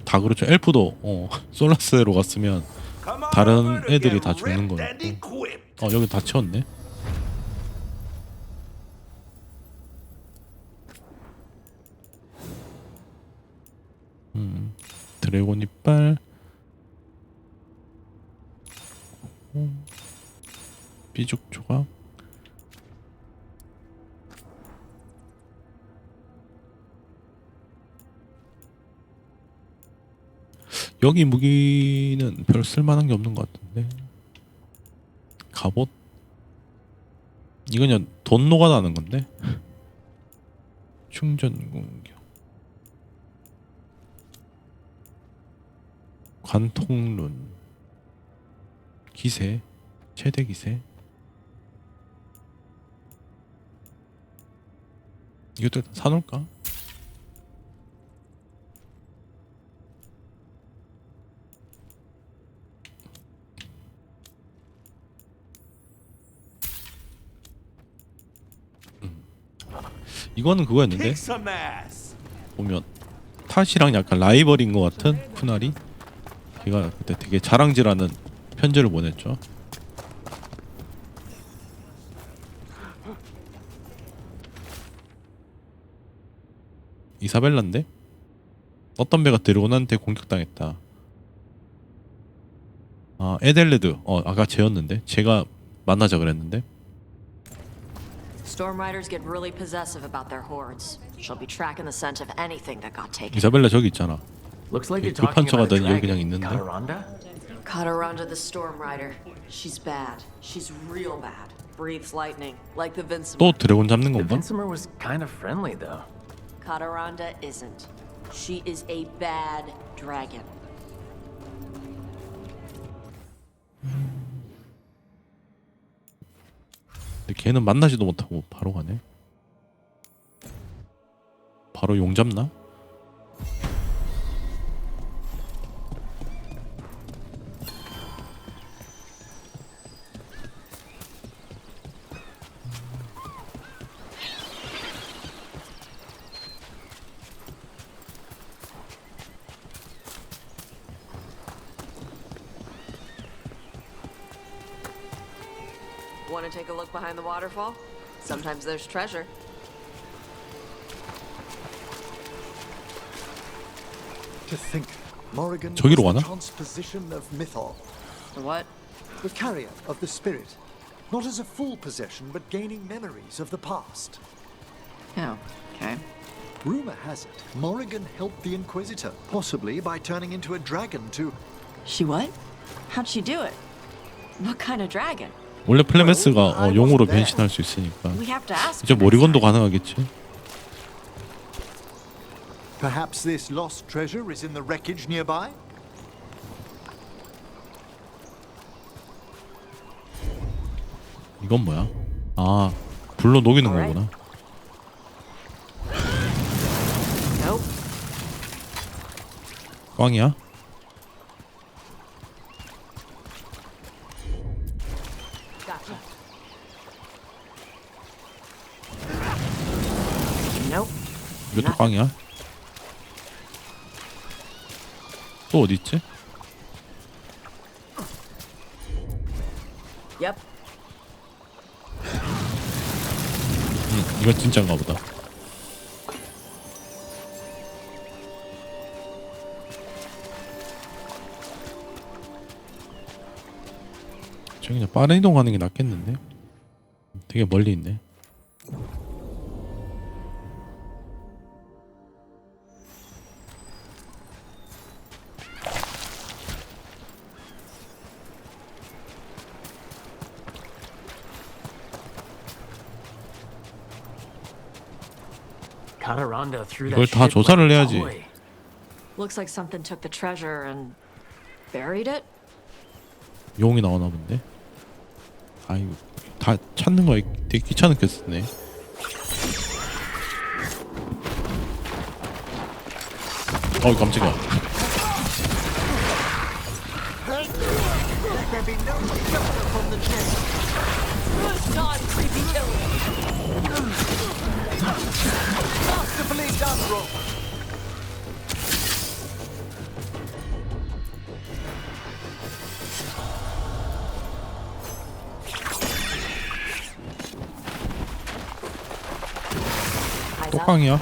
다 그렇죠. 엘프도 솔라스로 갔으면 다른 애들이 다 죽는 거였고. 여기 다 채웠네. 드래곤 이빨, 삐죽 조각. 여기 무기는 별 쓸만한 게 없는 것 같은데. 갑옷? 이건 그냥 돈 녹아나는 건데. 충전 공격, 관통룬, 기세, 최대 기세. 이것도 일단 사놓을까? 이거는 그거였는데 보면 탓이랑 약간 라이벌인 것 같은 쿠나리. 걔가 그때 되게 자랑질하는 편지를 보냈죠. 이사벨라인데 어떤 배가 드래곤한테 공격당했다. 아, 에델레드. 아까 쟤였는데 제가 만나자 그랬는데. Storm riders get really possessive about their hordes. She'll be tracking the scent of anything that got taken. 이사벨라 저기 있잖아. Looks like you're 급한 talking 척 about a 하더니 여기 그냥 dragon, 있는데. Kataranda? Kataranda the Storm Rider. She's bad. She's real bad. Breathes lightning, like the Vincimer. 또 드래곤 잡는 The 건가? Vincimer was kind of friendly, though. Kataranda isn't. She is a bad dragon. 근데 걔는 만나지도 못하고 바로 가네. 바로 용 잡나? Want to take a look behind the waterfall? Sometimes there's treasure. To think, Morrigan 저기로 was 가나? the transposition of Mythol, What? the carrier of the spirit, not as a full possession, but gaining memories of the past. Oh, okay. Rumor has it, Morrigan helped the Inquisitor, possibly by turning into a dragon to... She what? How'd she do it? What kind of dragon? 원래 플레메스가 용으로 변신할 수 있으니까 We have to ask. 이제 모리건도 가능하겠지. Perhaps this lost treasure is in the wreckage nearby? 이건 뭐야? 아, 불로 녹이는 거구나. Nope. 꽝이야? Gotcha. Nope. 이것도 꽝이야? 또 어디 있지? Yep. 이건 진짜인가 보다. 저기 그냥 빠른 이동하는 게 낫겠는데? 되게 멀리 있네. Kataranda threw 이걸 that 다 shit 조사를 like a 해야지. toy. Looks like something took the treasure and buried it. 용이 나오나 본데. 아이고, 다 찾는 거 되게 귀찮게 쓰네. 어우, 깜짝이야. There be no shelter from the chase. Good God, creepy killer. Masterfully done, Rogue. 또 꽝이야?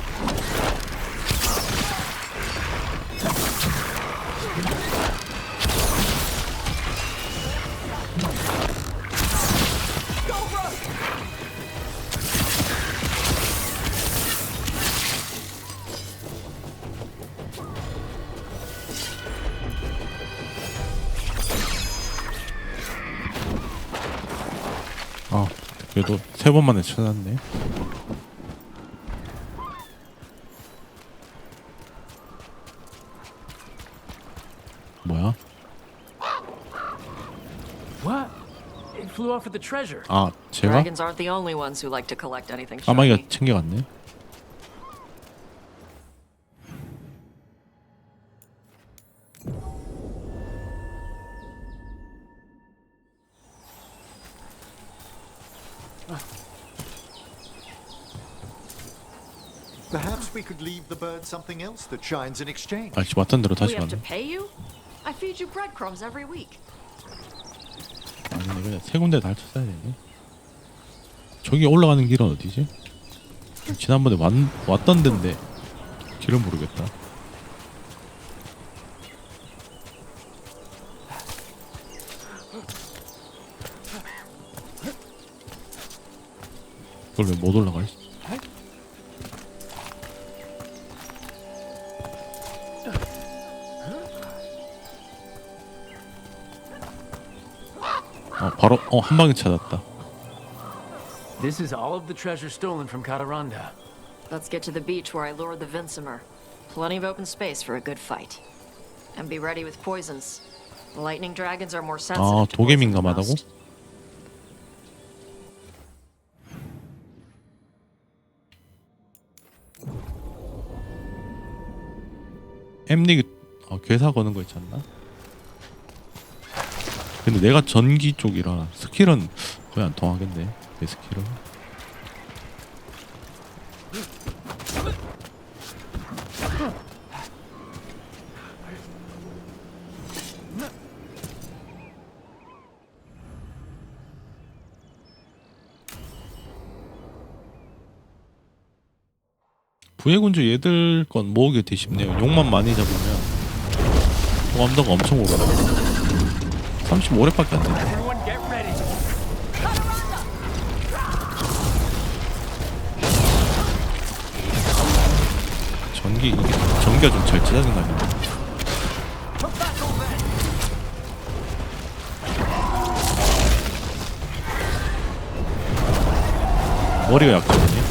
그래도 3번 만에 찾았네. 뭐야? What? It flew off with the treasure. 아, 제가? Dragons aren't the only ones who like to collect anything shiny. 까마귀가 챙겨갔네. Perhaps we could leave the bird something else that shines in exchange. 아씨 왔던 대로 다시 We have to 가네. pay you? I feed you breadcrumbs every week. 아니 그냥 세 군데 다 찾아야 되네. 저기 올라가는 길은 어디지? 지난번에 왔던 데인데 길을 모르겠다. 그걸 왜 못 올라가? 바로 한 방에 찾았다. This is all of the treasure stolen from Kataranda. Let's get to the beach where I lured the Vinsimer. Plenty of open space for a good fight. And be ready with poisons. The lightning dragons are more sensitive to 독에 poison than 민감하다고? most. 엠릭 괴사 거는 거 있지 않나? 근데 내가 전기 쪽이라 스킬은 거의 안 통하겠네. 내 스킬은. 부해군주 얘들 건 모으기 되게 쉽네요. 용만 많이 잡으면 호감도가 엄청 오르다. 35렙밖에 안 되네. Everyone get ready. 전기가 좀 잘 짜증나네. 머리가 약하거든요.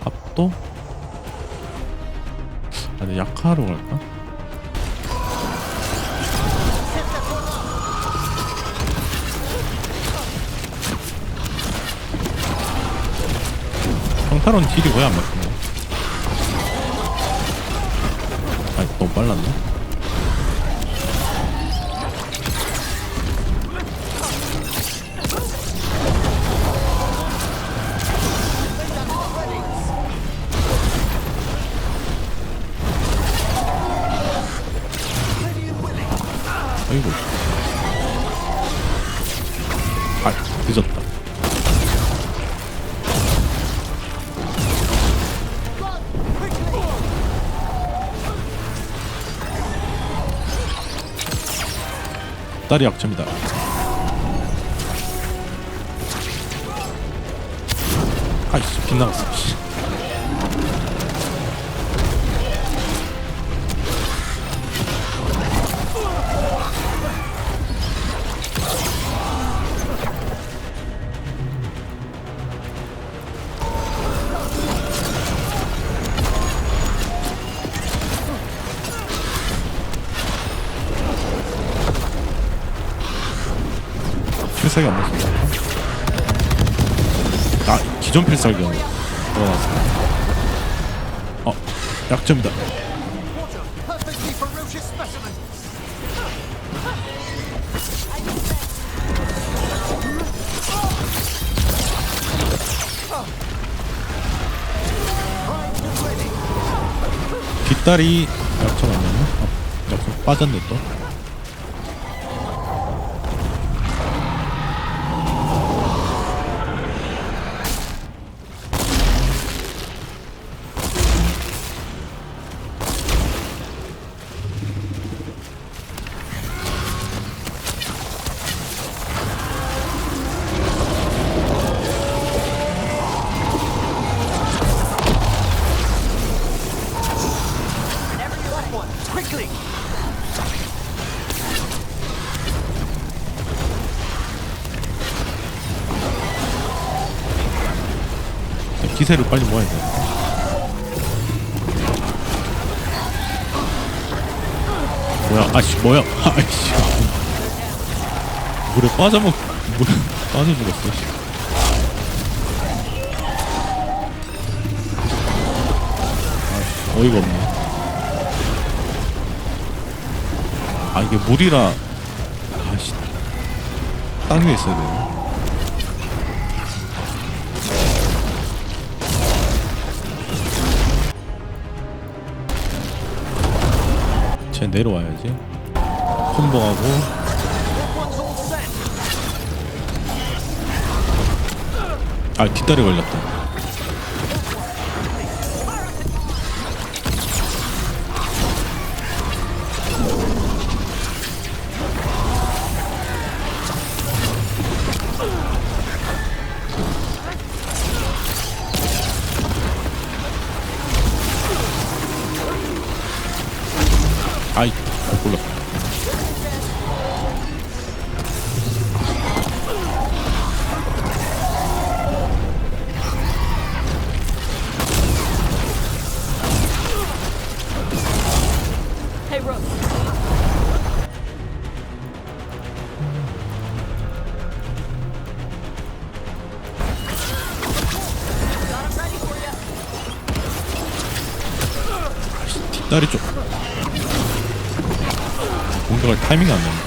밥도? 아니 약하로 갈까? 평타로는 딜이 거의 안 맞네. 아, 너무 빨랐네. 아이고. 아, 늦었다. 딸이 약점이다. 아이씨, 빗나갔어. 필살기 안 났습니다. 아, 기존 필살기가 들어갔어. 약점이다. 뒷다리 약점 안 났나? 약점 빠졌네 또. 기세를 빨리 모아야 돼. 뭐야? 아씨 뭐야? 아이씨 물에 빠져 죽었어. 아이씨 어이가 없네. 아 이게 물이라 아씨 땅 위에 있어야 되네. 쟤 내려와야지. 콤보하고. 아 뒷다리 걸렸다. 아이 몰라. Hey, Rose. 뒷다리 쪽. 공격할 타이밍이 안 나네.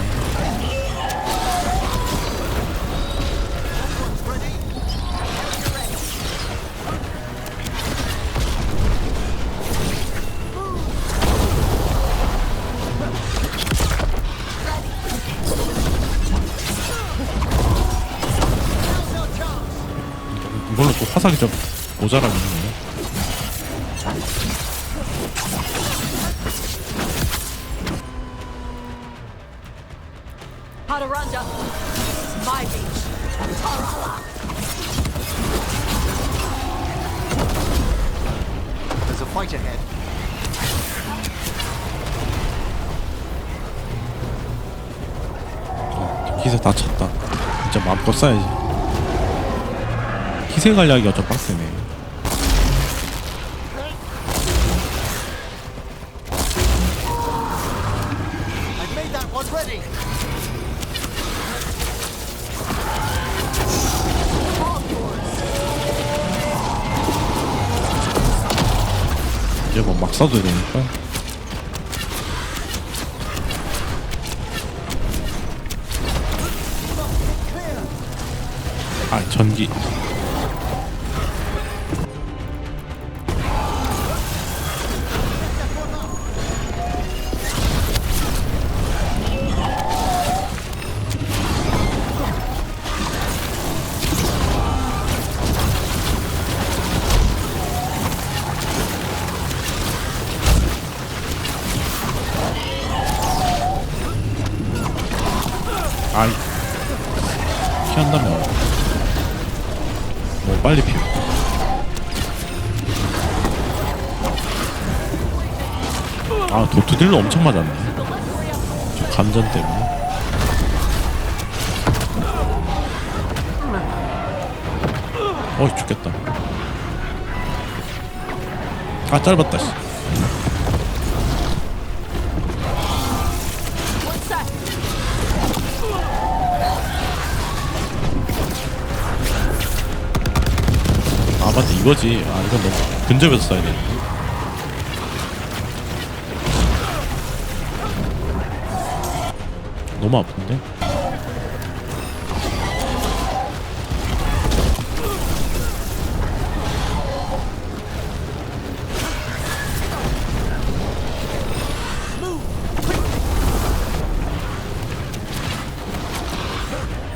이걸로 또 화살이 좀 모자라겠네. 카타란다. My beach. There's a fight ahead. 기세 다 찼다. 진짜 마음껏 쏴야지. 기세 관리하기가 좀 빡세네. I've made that one ready. 이제 뭐 막 쏴도 되니까. 아 전기. 아이 피한다면 뭐 빨리 피워. 아 도트딜로 엄청 맞았네. 저 감전 때문에. 어이 죽겠다. 아 짧았다 씨. 아 맞다 이거지. 아 이건 너무 근접해서 써야 되는데. 너무 아픈데?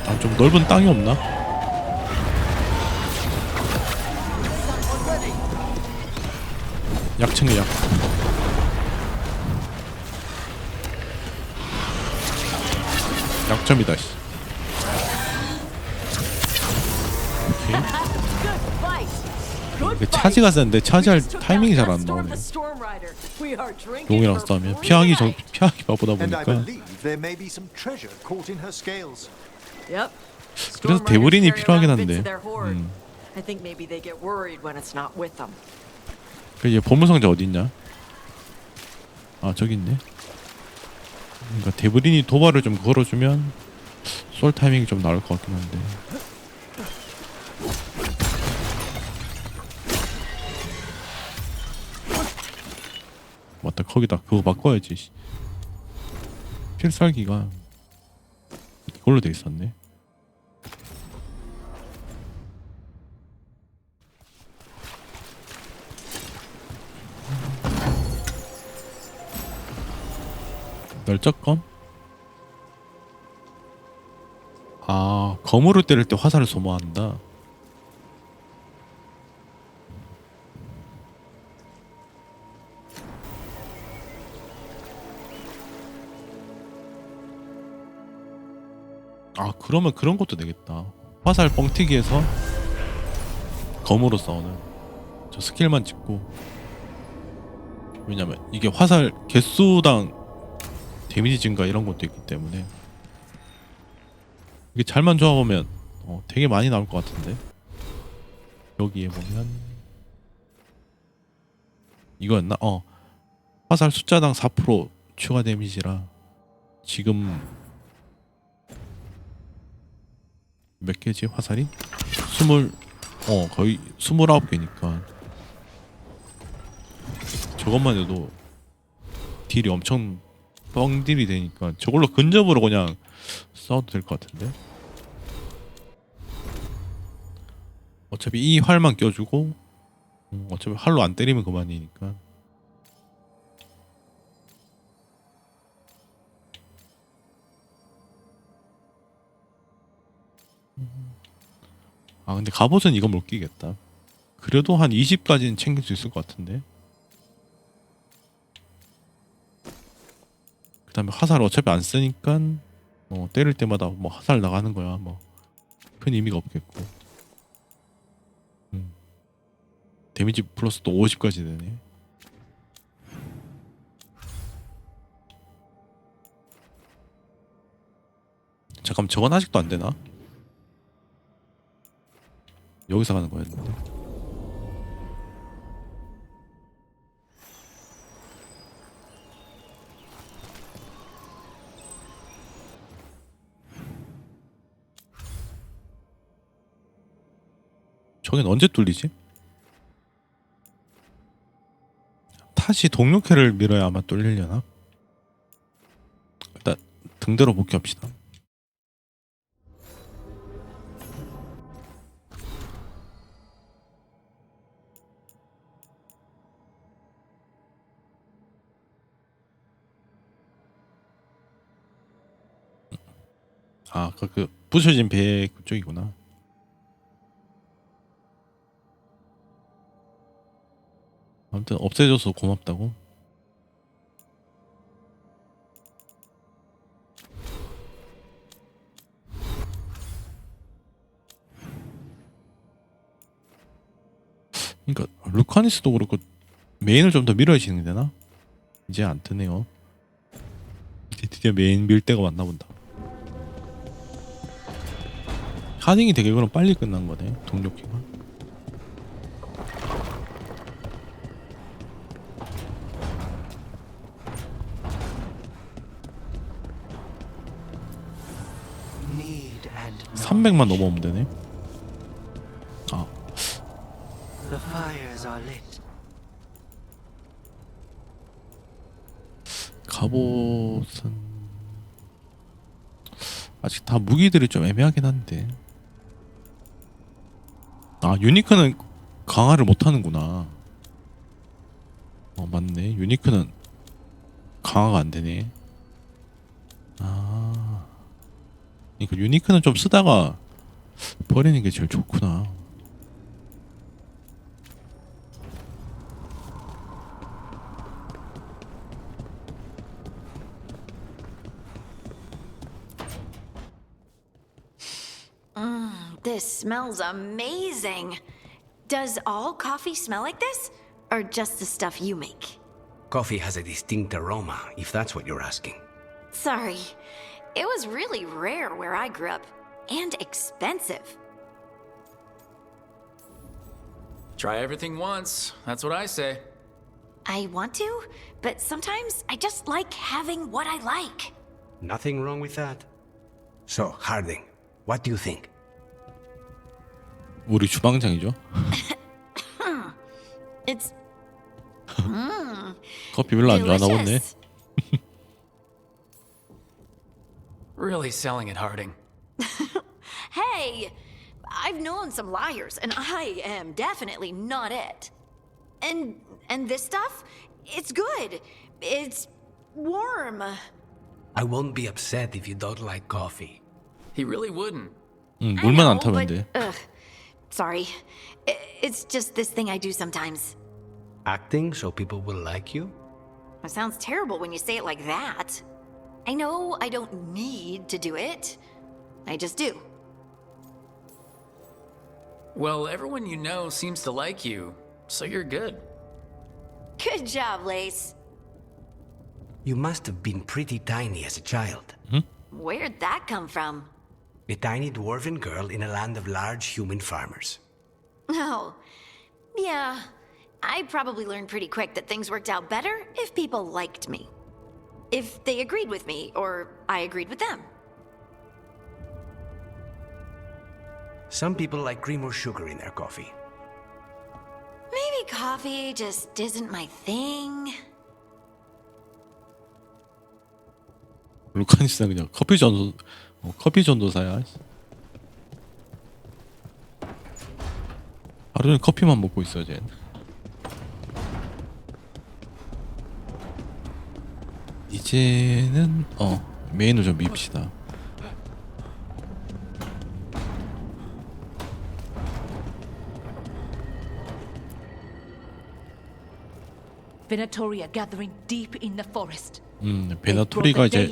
아 좀 넓은 땅이 없나? 약 챙겨 약. 약점이다 씨. 오케이. 차지가 센데 차지할 타이밍이 잘 안 나오네. 용이랑 싸우면 피하기 바쁘다 보니까. 그래서 데브린이 필요하긴 한데. I think maybe they get worried when it's not with them. 그 이제 보물상자 어디 있냐? 아 저기 있네. 그러니까 데브린이 도발을 좀 걸어주면 쏠 타이밍이 좀 나을 것 같긴 한데. 맞다 거기다 그거 바꿔야지. 필살기가 이걸로 돼 있었네. 널쩍검? 아 검으로 때릴 때 화살을 소모한다. 아 그러면 그런 것도 되겠다. 화살 뻥튀기해서 검으로 싸우는 저 스킬만 찍고. 왜냐면 이게 화살 개수당 데미지 증가 이런 것도 있기 때문에 이게 잘만 조합하면 되게 많이 나올 것 같은데. 여기에 보면 이거였나? 화살 숫자당 4% 추가 데미지라 지금 몇 개지 화살이? 거의 29개니까 저것만 해도 딜이 엄청 뻥딜이 되니까 저걸로 근접으로 그냥 싸워도 될 것 같은데. 어차피 이 활만 껴주고 어차피 활로 안 때리면 그만이니까. 아 근데 갑옷은 이거 못 끼겠다. 그래도 한 20까지는 챙길 수 있을 것 같은데. 그 다음에 화살 어차피 안 쓰니까 때릴 때마다 뭐 화살 나가는 거야. 뭐 큰 의미가 없겠고. 데미지 플러스 또 50까지 되네. 잠깐만 저건 아직도 안 되나? 여기서 가는 거였는데. 저긴 언제 뚫리지? 다시 동료캐를 밀어야 아마 뚫리려나? 일단 등대로 복귀합시다. 아, 그 부셔진 배 그쪽이구나. 아무튼 없애줘서 고맙다고. 그러니까 루카니스도 그렇고 메인을 좀 더 밀어야 진행되나? 이제 안 뜨네요. 드디어 메인 밀 때가 왔나 본다. 하딩이 되게 그럼 빨리 끝난 거네. 동료키가. Need and 300만 넘어오면 되네. 아. The fires are lit. 갑옷은 아직 다 무기들이 좀 애매하긴 한데. 아 유니크는 강화를 못하는구나. 맞네. 유니크는 강화가 안되네. 아 그러니까 유니크는 좀 쓰다가 버리는 게 제일 좋구나. This smells amazing. Does all coffee smell like this? Or just the stuff you make? Coffee has a distinct aroma, if that's what you're asking. Sorry. It was really rare where I grew up. And expensive. Try everything once. That's what I say. I want to, but sometimes I just like having what I like. Nothing wrong with that. So, Harding, what do you think? 우리 주방장이죠. It's 커피 별로 안 좋아하나 보네. Really selling it, Harding. Hey, I've known some liars, and I am definitely not it. And this stuff, it's good. It's warm. I won't be upset if you don't like coffee. He really wouldn't. 물만 안 타면 돼. Sorry. It's just this thing I do sometimes. Acting so people will like you? It sounds terrible when you say it like that. I know I don't need to do it. I just do. Well, everyone you know seems to like you, so you're good. Good job, Lace. You must have been pretty tiny as a child. Where'd that come from? A tiny dwarven girl in a land of large human farmers. Oh, yeah. I probably learned pretty quick that things worked out better if people liked me. If they agreed with me, or I agreed with them. Some people like cream or sugar in their coffee. Maybe coffee just isn't my thing. 루카니스는 그냥 커피 전도사야. 하루는 커피만 먹고 있어 쟤. 이제는 메인을 좀 밉시다. Venatori are gathering deep in the forest. 베나토리가 이제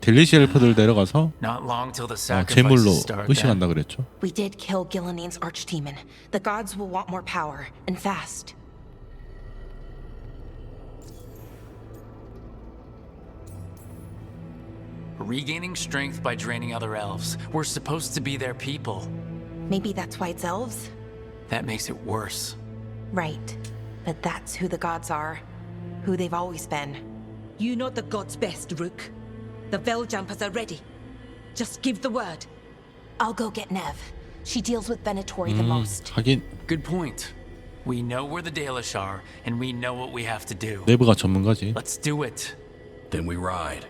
델리시 엘프들 데려가서 Not long till the 제물로 sacrifices start. 의식한다 그랬죠. We did kill Gilanine's archdemon. The gods will want more power, and fast. Regaining strength by draining other elves. We're supposed to be their people. Maybe that's why it's elves? That makes it worse. Right. But that's who the gods are. Who they've always been. You know the gods best, Rook. The Veljumpers are ready. Just give the word. I'll go get Nev. She deals with Venatori the most. 하긴 Good point. We know where the Dalish are, and we know what we have to do. 네브가 전문가지. Let's do it. Then we ride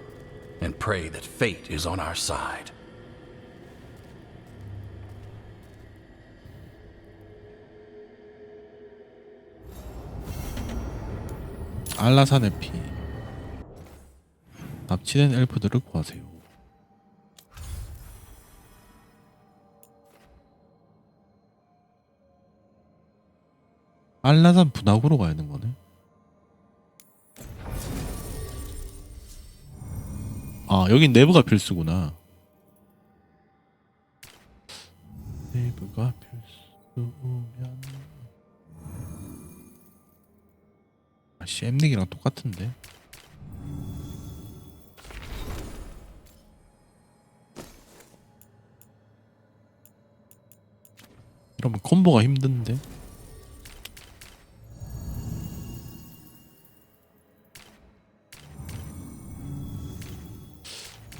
and pray that fate is on our side. 알라산의 피. 납치된 엘프들을 구하세요. 알라산 분학으로 가야 하는 거네. 아, 여긴 내부가 필수구나. 내부가 필수면 엠닉이랑 똑같은데. 이러면 콤보가 힘든데.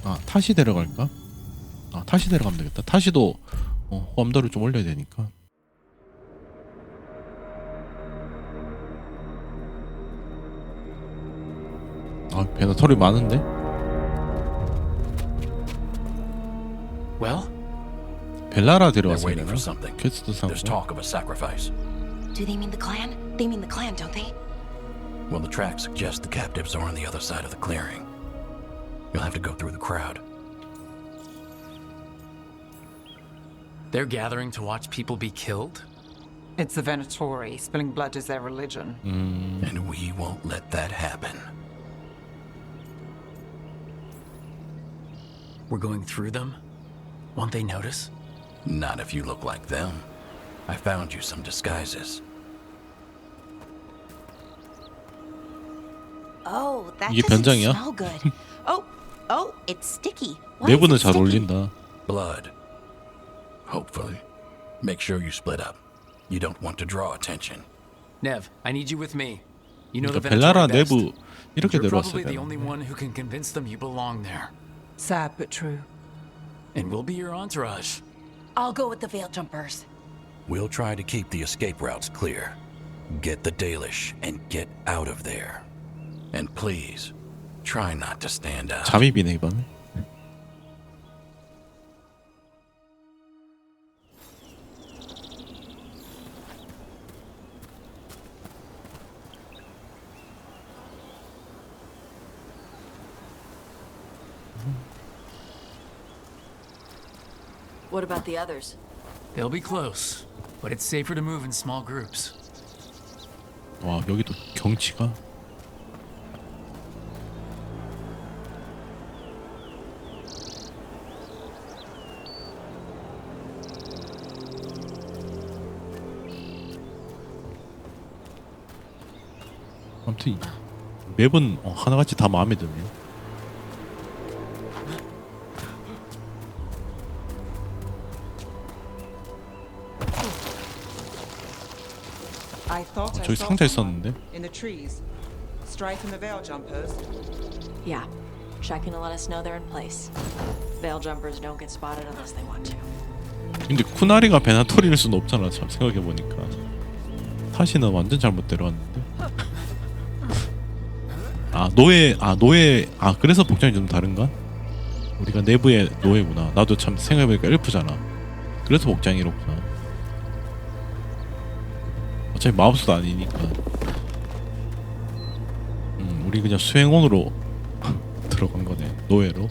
아, 타시 데려갈까? 아, 타시 데려가면 되겠다. 타시도 호감도를 좀 올려야 되니까. 아, 베나토리 많은데? Well? 벨라라 They're 데려왔어야 waiting 되나? for something. 퀘스트 There's 상고. talk of a sacrifice. Do they mean the clan? They mean the clan, don't they? Well, the tracks suggest the captives are on the other side of the clearing. You'll have to go through the crowd. They're gathering to watch people be killed? It's the Venatori. Spilling blood is their religion. And we won't let that happen. We're going through them? Won't they notice? Not if you look like them. I found you some disguises. Oh, that 이게 doesn't 변장이야? smell good. Oh, it's sticky. Why is 내부는 it 잘 sticky? 어울린다. Blood. Hopefully. Make sure you split up. You don't want to draw attention. Nev, I need you with me. You know the 그러니까 벨라라 Venatori best. 내부 이렇게 You're 내려왔어야 probably the only 되는데. one who can convince them you belong there. Sad but true. And we'll be your entourage. I'll go with the veil jumpers. We'll try to keep the escape routes clear. Get the Dalish and get out of there. And please, try not to stand out. 잠입이네 이번에. What about the others? They'll be close, but it's safer to move in small groups. 와 여기도 경치가. 아무튼 이 맵은 하나같이 다 마음에 드네요. I thought I 저기 saw 상자 someone 있었는데. in the trees. Strife and the veil jumpers. Yeah. Check in to let us know they're in place. Veil jumpers don't get spotted unless they want to. 근데 쿠나리가 베나토리일 수는 없잖아. 참 생각해 보니까 타시는 완전 잘못 데려왔는데. 노예 그래서 복장이 좀 다른가? 우리가 내부의 노예구나. 나도 참 생각해보니까 엘프잖아. 그래서 복장이 이렇구나. 어차피 마법사도 아니니까. 우리 그냥 수행원으로 들어간 거네. 노예로.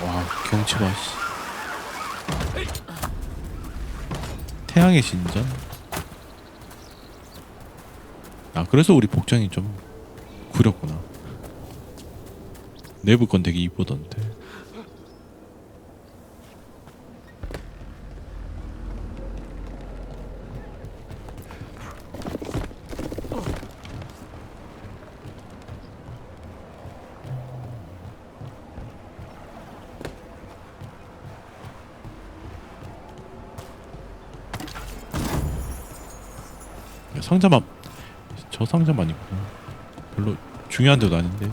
와 경치 봐. 태양의 신전. 그래서 우리 복장이 좀 구렸구나. 내부 건 되게 이쁘던데. 상자만 저 상자만 있구나. 별로 중요한 데도 아닌데.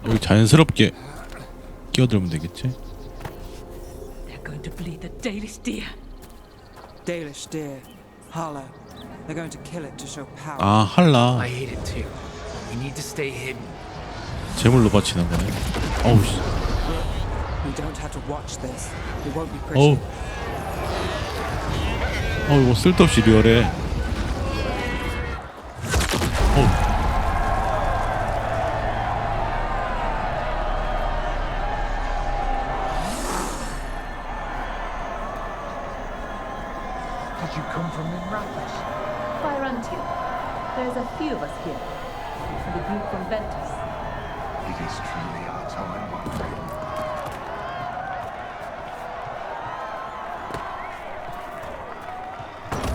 여기 자연스럽게 끼어들면 되겠지? They're going to bleed the Dalish deer. Dalish deer. Hollow. They're going to kill it to show power. 할라. I hate it too. We need to stay hidden. 제물로 바치는 거네. 어우 씨. We don't have to watch this. We won't be 어우. pretty. 이거 쓸데없이 리얼해. Did you come from Minrathos? Byrantium. There's a few of us here. And a group from Ventus. It is truly our time, my friend.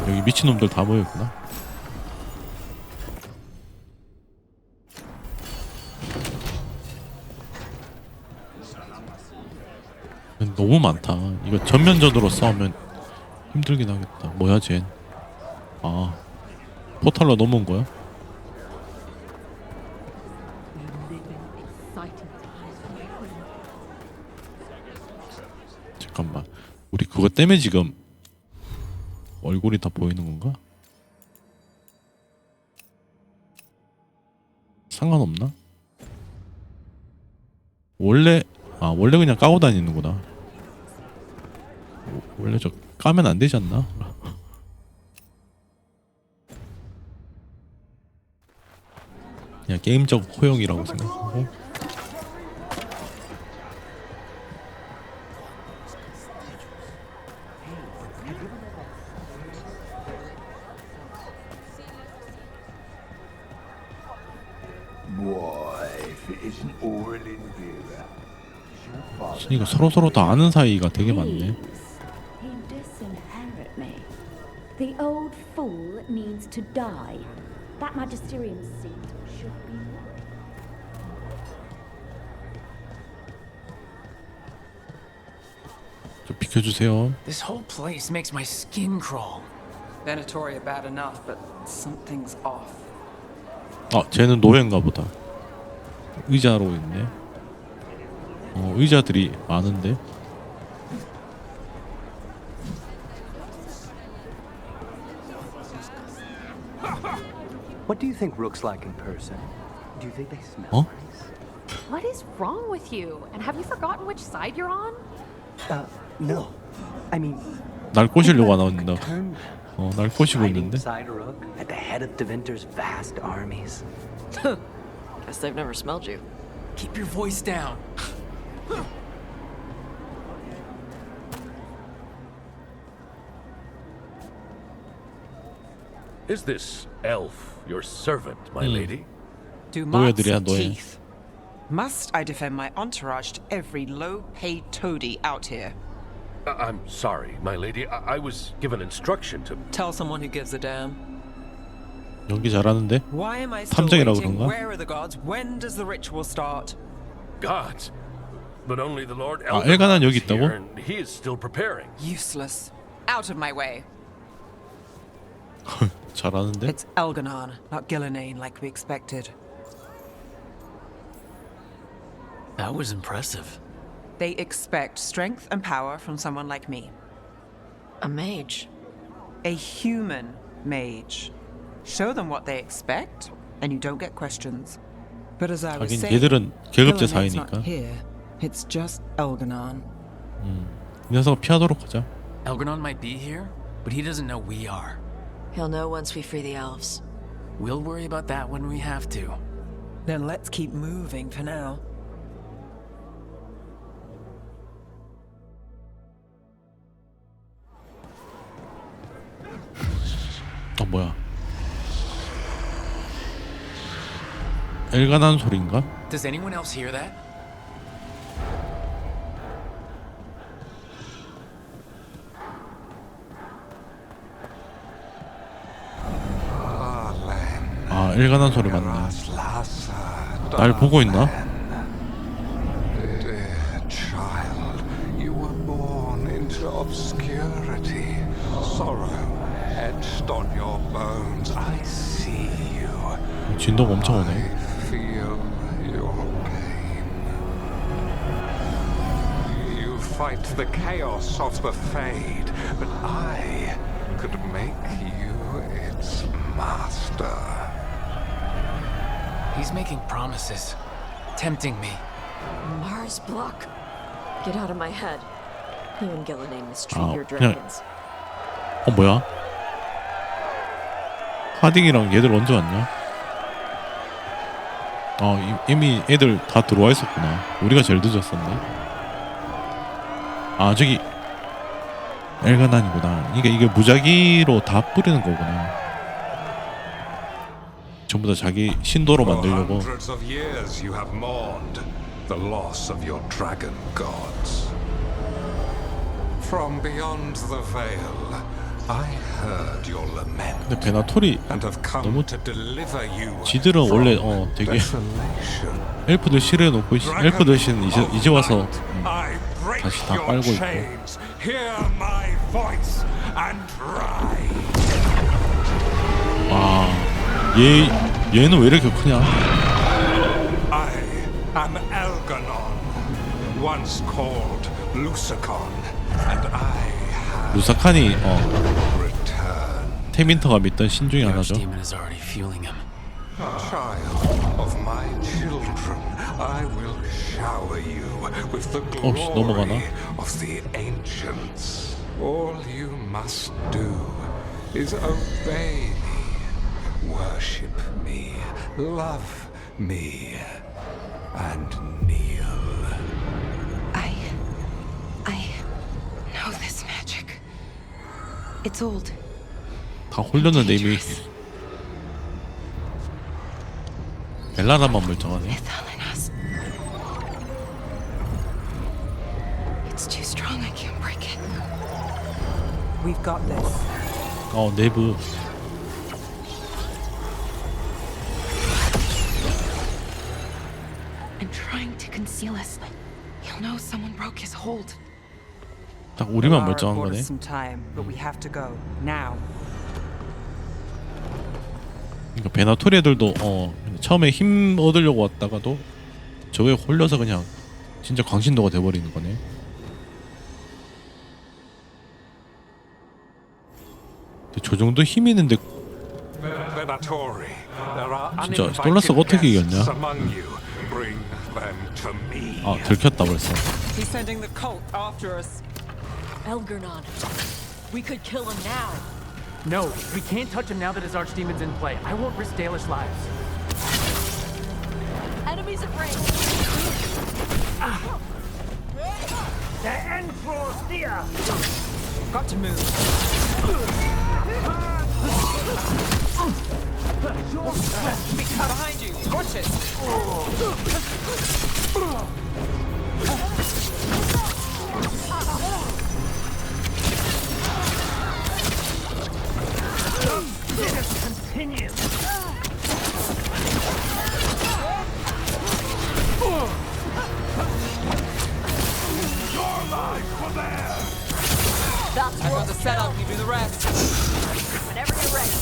여기 미친놈들 다 모였구나. 너무 많다. 이거 전면전으로 싸우면 힘들긴 하겠다. 뭐야 쟨. 포탈로 넘어온 거야? 잠깐만. 우리 그거 때문에 지금 얼굴이 다 보이는 건가? 상관없나? 원래 그냥 까고 다니는구나. 원래 저 까면 안 되지 않나? 그냥 게임적 허용이라고 생각하고. 이거 서로 다 아는 사이가 되게 많네. You disinherit me. The old fool needs to die. That magisterium seat should be mine. 좀 비켜주세요. This whole place makes my skin crawl. Venatoria bad enough, but something's off. 아, 쟤는 노예인가 보다. 의자로 있네. 의자들이 많은데. What do you think Rook's like in person? Do you think they smell 어? nice? What is wrong with you? And have you forgotten which side you're on? No. I mean, 날 꼬시려고 안 나온다. 날 꼬시고 있는데. Side Rook at the head of Devinter's vast armies. Guess they've never smelled you. Keep your voice down. Is this elf your servant, my lady? Do marks 노예들이야, and 노예. teeth. Must I defend my entourage to every low-paid toady out here? I'm sorry, my lady. I was given instruction to... Tell someone who gives a damn. 연기 잘하는데? Why am I still 탐정이라고 waiting? 그런가? Where are the gods? When does the ritual start? Gods. But only the Lord 아, 엘가난 여기 is here, 있다고? and he is still preparing. Useless. Out of my way. 잘하는데? It's Elganon, not Gillenane like we expected. That was impressive. They expect strength and power from someone like me. A mage. A human mage. Show them what they expect, and you don't get questions. But as I was 하긴 saying, 얘들은 계급제 Gillenane's not 사이니까. here. It's just Elganon. 이 녀석을 피하도록 하자. Elganon might be here, but he doesn't know we are. He'll know once we free the elves. We'll worry about that when we have to. Then let's keep moving for now. 뭐야? 엘가난 소리인가? Does anyone else hear that? 아, 엘가난 소리 맞네. 날 보고 있나? Dear child, you were born into obscurity. Sorrow etched on your bones. I see you. 진도가 엄청 오네. Feel your pain. You fight the chaos of the Fade, but I could make you its master. He's making promises, tempting me. Mars block. Get out of my head. You and Gillenane mistreat 아, your 그냥 dragons. 뭐야? 하딩이랑 얘들 언제 왔냐? 이미 애들 다 들어와 있었구나. 우리가 제일 늦었었네. 아, 저기 엘가난이구나. 이게 무작위로 다 뿌리는 거구나. 전부 다 자기 신도로 만들려고. For hundreds of years you have mourned the loss of your dragon gods. From beyond the veil, I heard your lament. 근데 베나톨이 and have come 너무 to deliver you 지들은 원래 from 되게 desolation. 엘프들 싫어해놓고 엘프들 신 이제 와서 I break 다시 다 your 빨고 있고. chains. Hear my voice and ride. 얘는 왜 이렇게 크냐? I am Elganon, once called Lusacon, and I have 루사칸이 returned. 테민터가 믿던 신 중에 하나죠. Demon is already fueling him. Child of my children, I will shower you with the 넘어가나? glory of the ancients. All you must do is obey me, worship me, love me, and kneel. I know this magic. It's old. 다 홀렸는데 이미. 벨라나만 멀쩡하네. It's too strong. I can't break it. We've got this. 내부. I'm trying to conceal us. He'll know someone broke his hold. 딱 우리만 Lara 멀쩡한 bought 거네. us some time, but we have to go now. 그러니까 베나토리 애들도 처음에 힘 얻으려고 왔다가도 저거에 홀려서 그냥 진짜 광신도가 돼버리는 거네. 근데 저 정도 힘 있는데 Venatori, there are 진짜 uninvited 놀라스가 어떻게 이겼냐? guests among you. Bring them to me. 들켰다 벌써. He's sending the cult after us. Elgernon. We could kill him now. No, we can't touch him now that his archdemon's in play. I won't risk Dalish lives. Enemies at range. The Enfor's here! Got to move. Behind you! Watch it! Let us continue! Your lives were there! That's I got the setup, you do the rest. Whenever you're ready.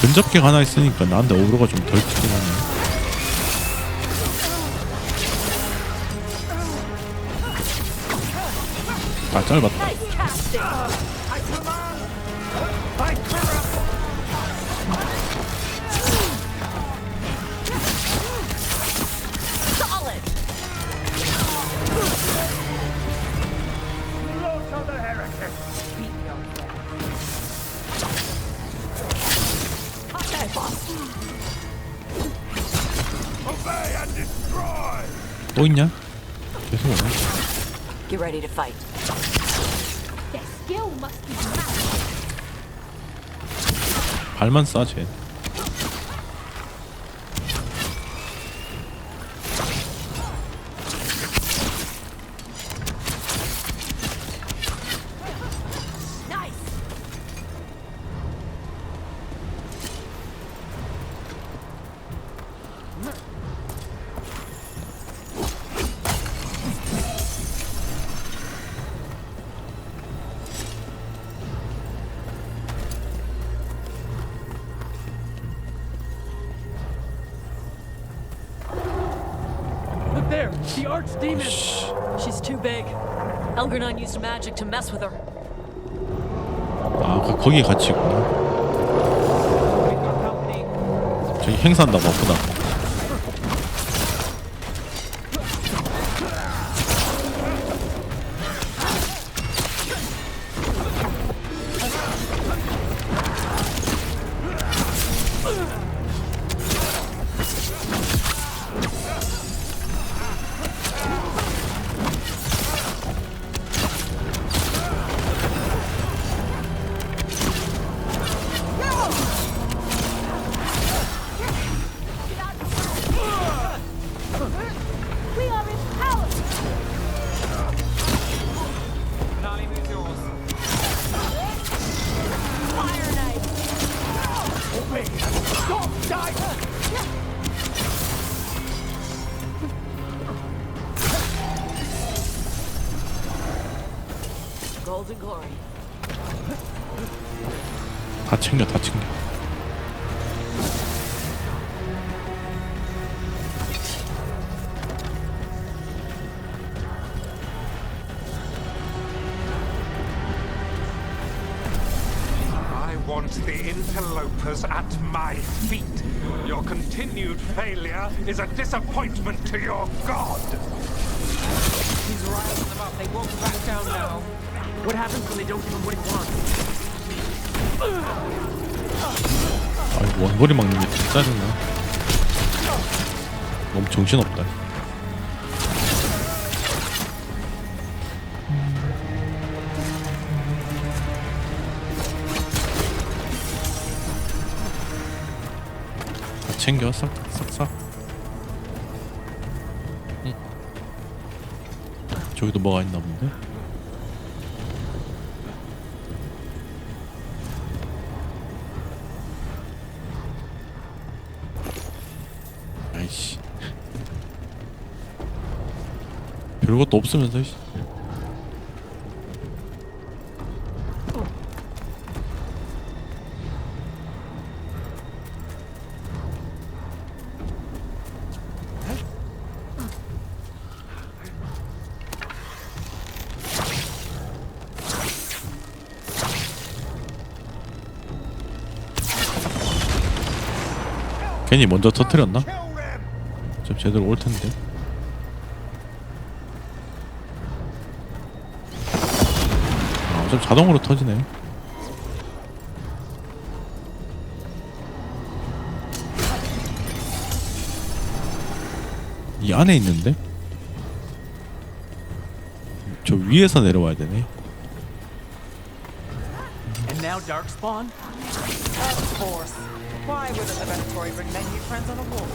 근접객 하나 있으니까 나한테 오브로가 좀 덜 튀긴 하네. 짧았다. Nice casting. Solid. Slaughter the heretic! Okay, boss. Obey and destroy! 또 있냐? 계속 오네. Get ready to fight. Their skill must be massive. 발만 쏴 쟤. Nice. Look there! The archdemon! She's too big. Elgernon used magic to mess with her. 거기에 같이 있구나. 저기 행사한다 바쁘다. We are empowered. Fire knife. Obey! Don't die! Golden glory. 다 챙겨 다 챙겨. I want the interlopers at my feet. Your continued failure is a disappointment to your god. He's riling them up. They won't back down now. What happens when they don't give him what he wants? 원거리 막는 게 진짜 짜증나. 너무 정신없다. 챙겨 싹싹싹. 저기도 뭐가 있나 본데? 아이씨. 별것도 없으면서. 괜히 먼저 터뜨렸나? 좀 제대로 올 텐데. 아, 좀 자동으로 터지네. 이 안에 있는데? 저 위에서 내려와야 되네. And now Darkspawn? Of course. Why wouldn't the Venatori bring their new friends on a walk?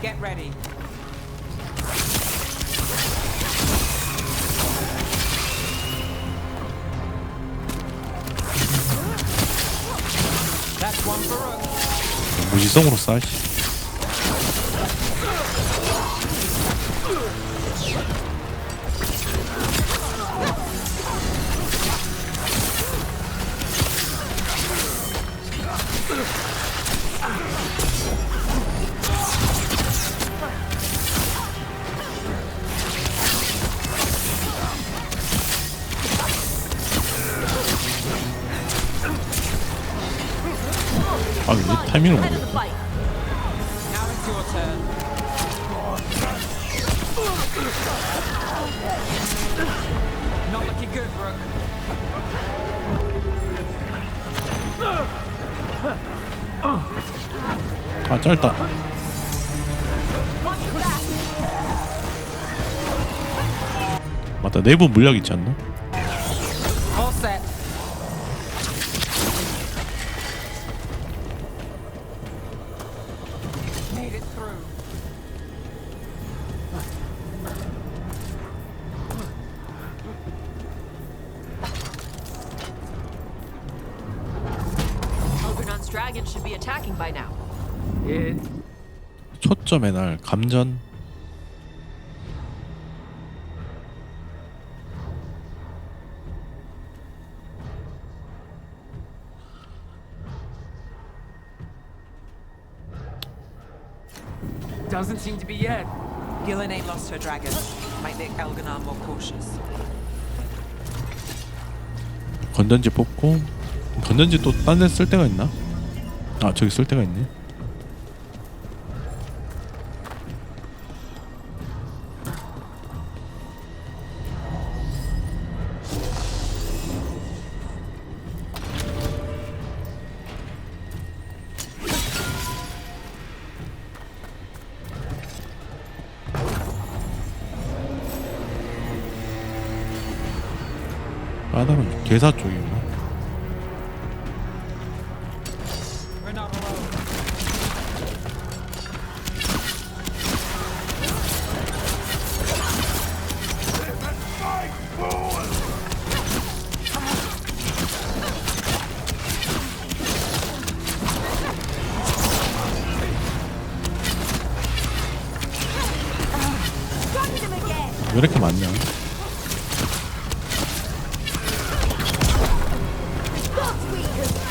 Get ready. That's one for us. 무지성으로 쏴. 아, 왜 타이밍을 모르겠어. Now it's your turn. Not looking good, Rook. 아, 짧다. 맞다, 내부 물약 있지 않나? All set. Made it through. Ogunon's dragon should be attacking by now. 초점의 날 감전. Doesn't seem to be yet. Gillen ain't lost her dragon. Might make Elganon more cautious. 건전지 뽑고. 건전지 또 딴 데 쓸 데가 있나? 아, 저기 쓸 데가 있네. 까다로운 계사 쪽이구나. We're not alone. 왜 이렇게 많냐?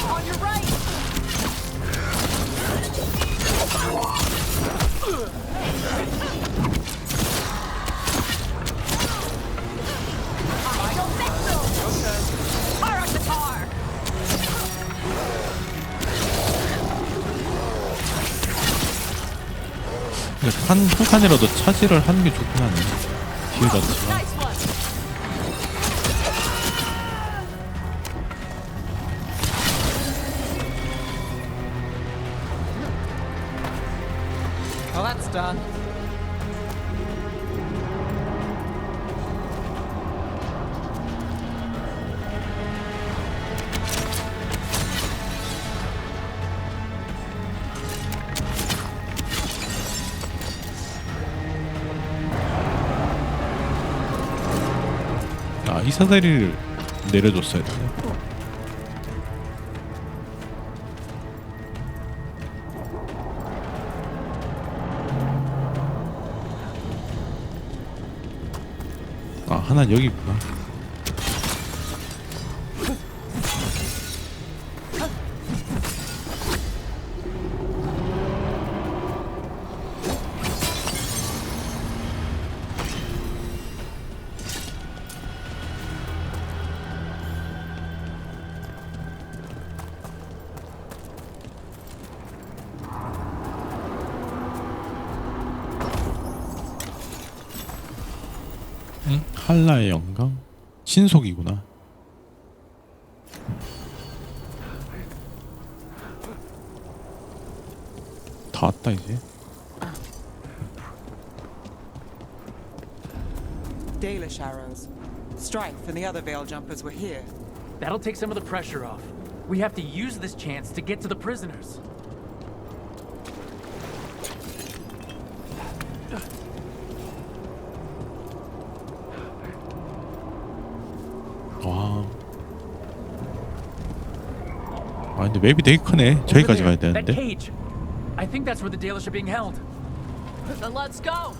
On your right! 한 칸이라도 차지를 하는 게 좋긴 하네. 딜 자체가. Well, that's done. 아, 이사다리를 내려줬어야 되네. 아, 하나는 여기 있구나. 응? 한라의 영광? 신속이구나. 다 왔다 이제. Dalish arrows. Strife and the other veil jumpers were here. That'll take some of the pressure off. We have to use this chance to get to the prisoners. 와. 아 근데 맵이 되게 크네. 저기까지 가야 That 되는데. cage. I think that's where the Dalish are being held. Then let's go.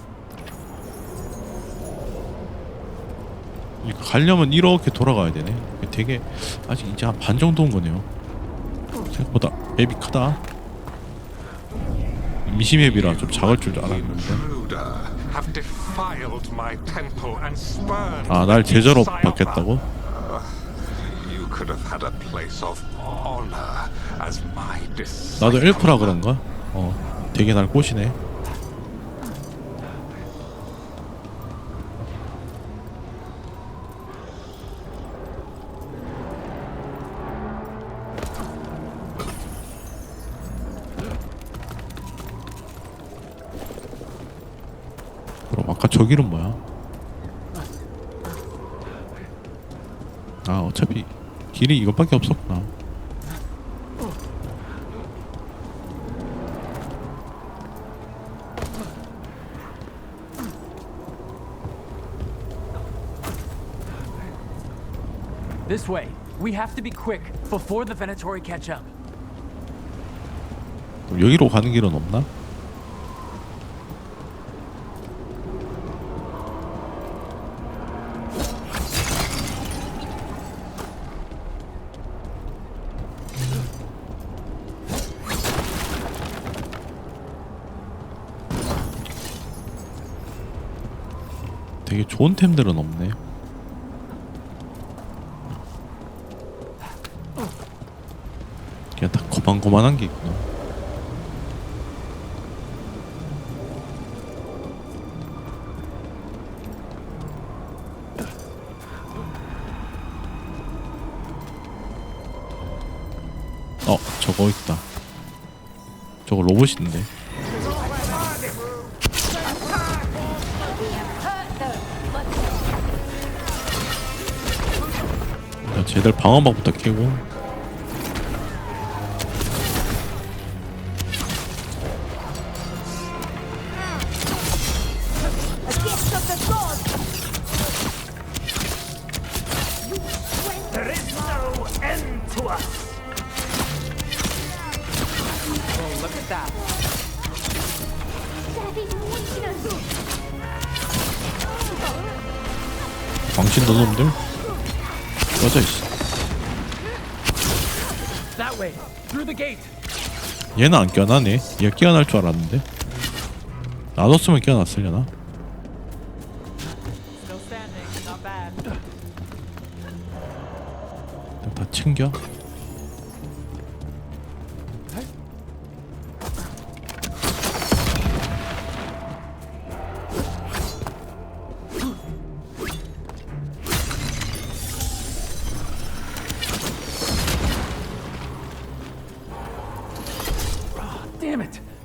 이거 가려면 이렇게 돌아가야 되네. 되게 아직 이제 한 반 정도 온 거네요. 생각보다 맵이 크다. 미시 맵이라 좀 작을 줄 알았는데. Have defiled my temple and spurned 아, 날 제자로 the 받겠다고? You could have had a place of honor as my disciple. 나도 엘프라 그런가? 되게 날 꼬시네. 그럼 아까 저 길은 뭐야? 아, 어차피 길이 이것밖에 없었구나. This way. We have to be quick before the Venatori catch up. 그럼 여기로 가는 길은 없나? 되게 좋은 템들은 없네. 그냥 다 고만고만한 게 있구나. 저거 있다. 저거 로봇인데. 야, 쟤들 방어막부터 캐고. There is no end to us. Oh, look at that. 광신 너놈들 꺼져 있어. That way. Through the gate. 얘는 안 껴나네. 얘가 끼어날 줄 알았는데. 놔뒀으면 끼어났으려나? Still standing. Not bad. 다 챙겨.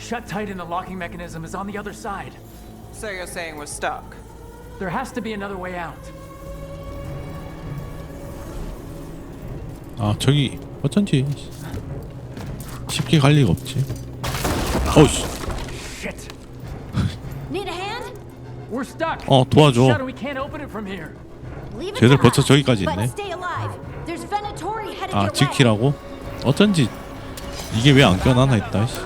Shut tight and the locking mechanism is on the other side. So you're saying we're stuck? There has to be another way out. 아 저기 어쩐지 쉽게 갈 리가 없지. 어우씨. Shit. Need a hand? We're stuck. 도와줘. Shut it, we can't open it from here. Leave it 쟤들 to 벌써 us, 저기까지 but 있네. stay alive. There's Venatori headed 아 your way. 지키라고? 어쩐지 이게 왜 안 껴나나 했다. 씨.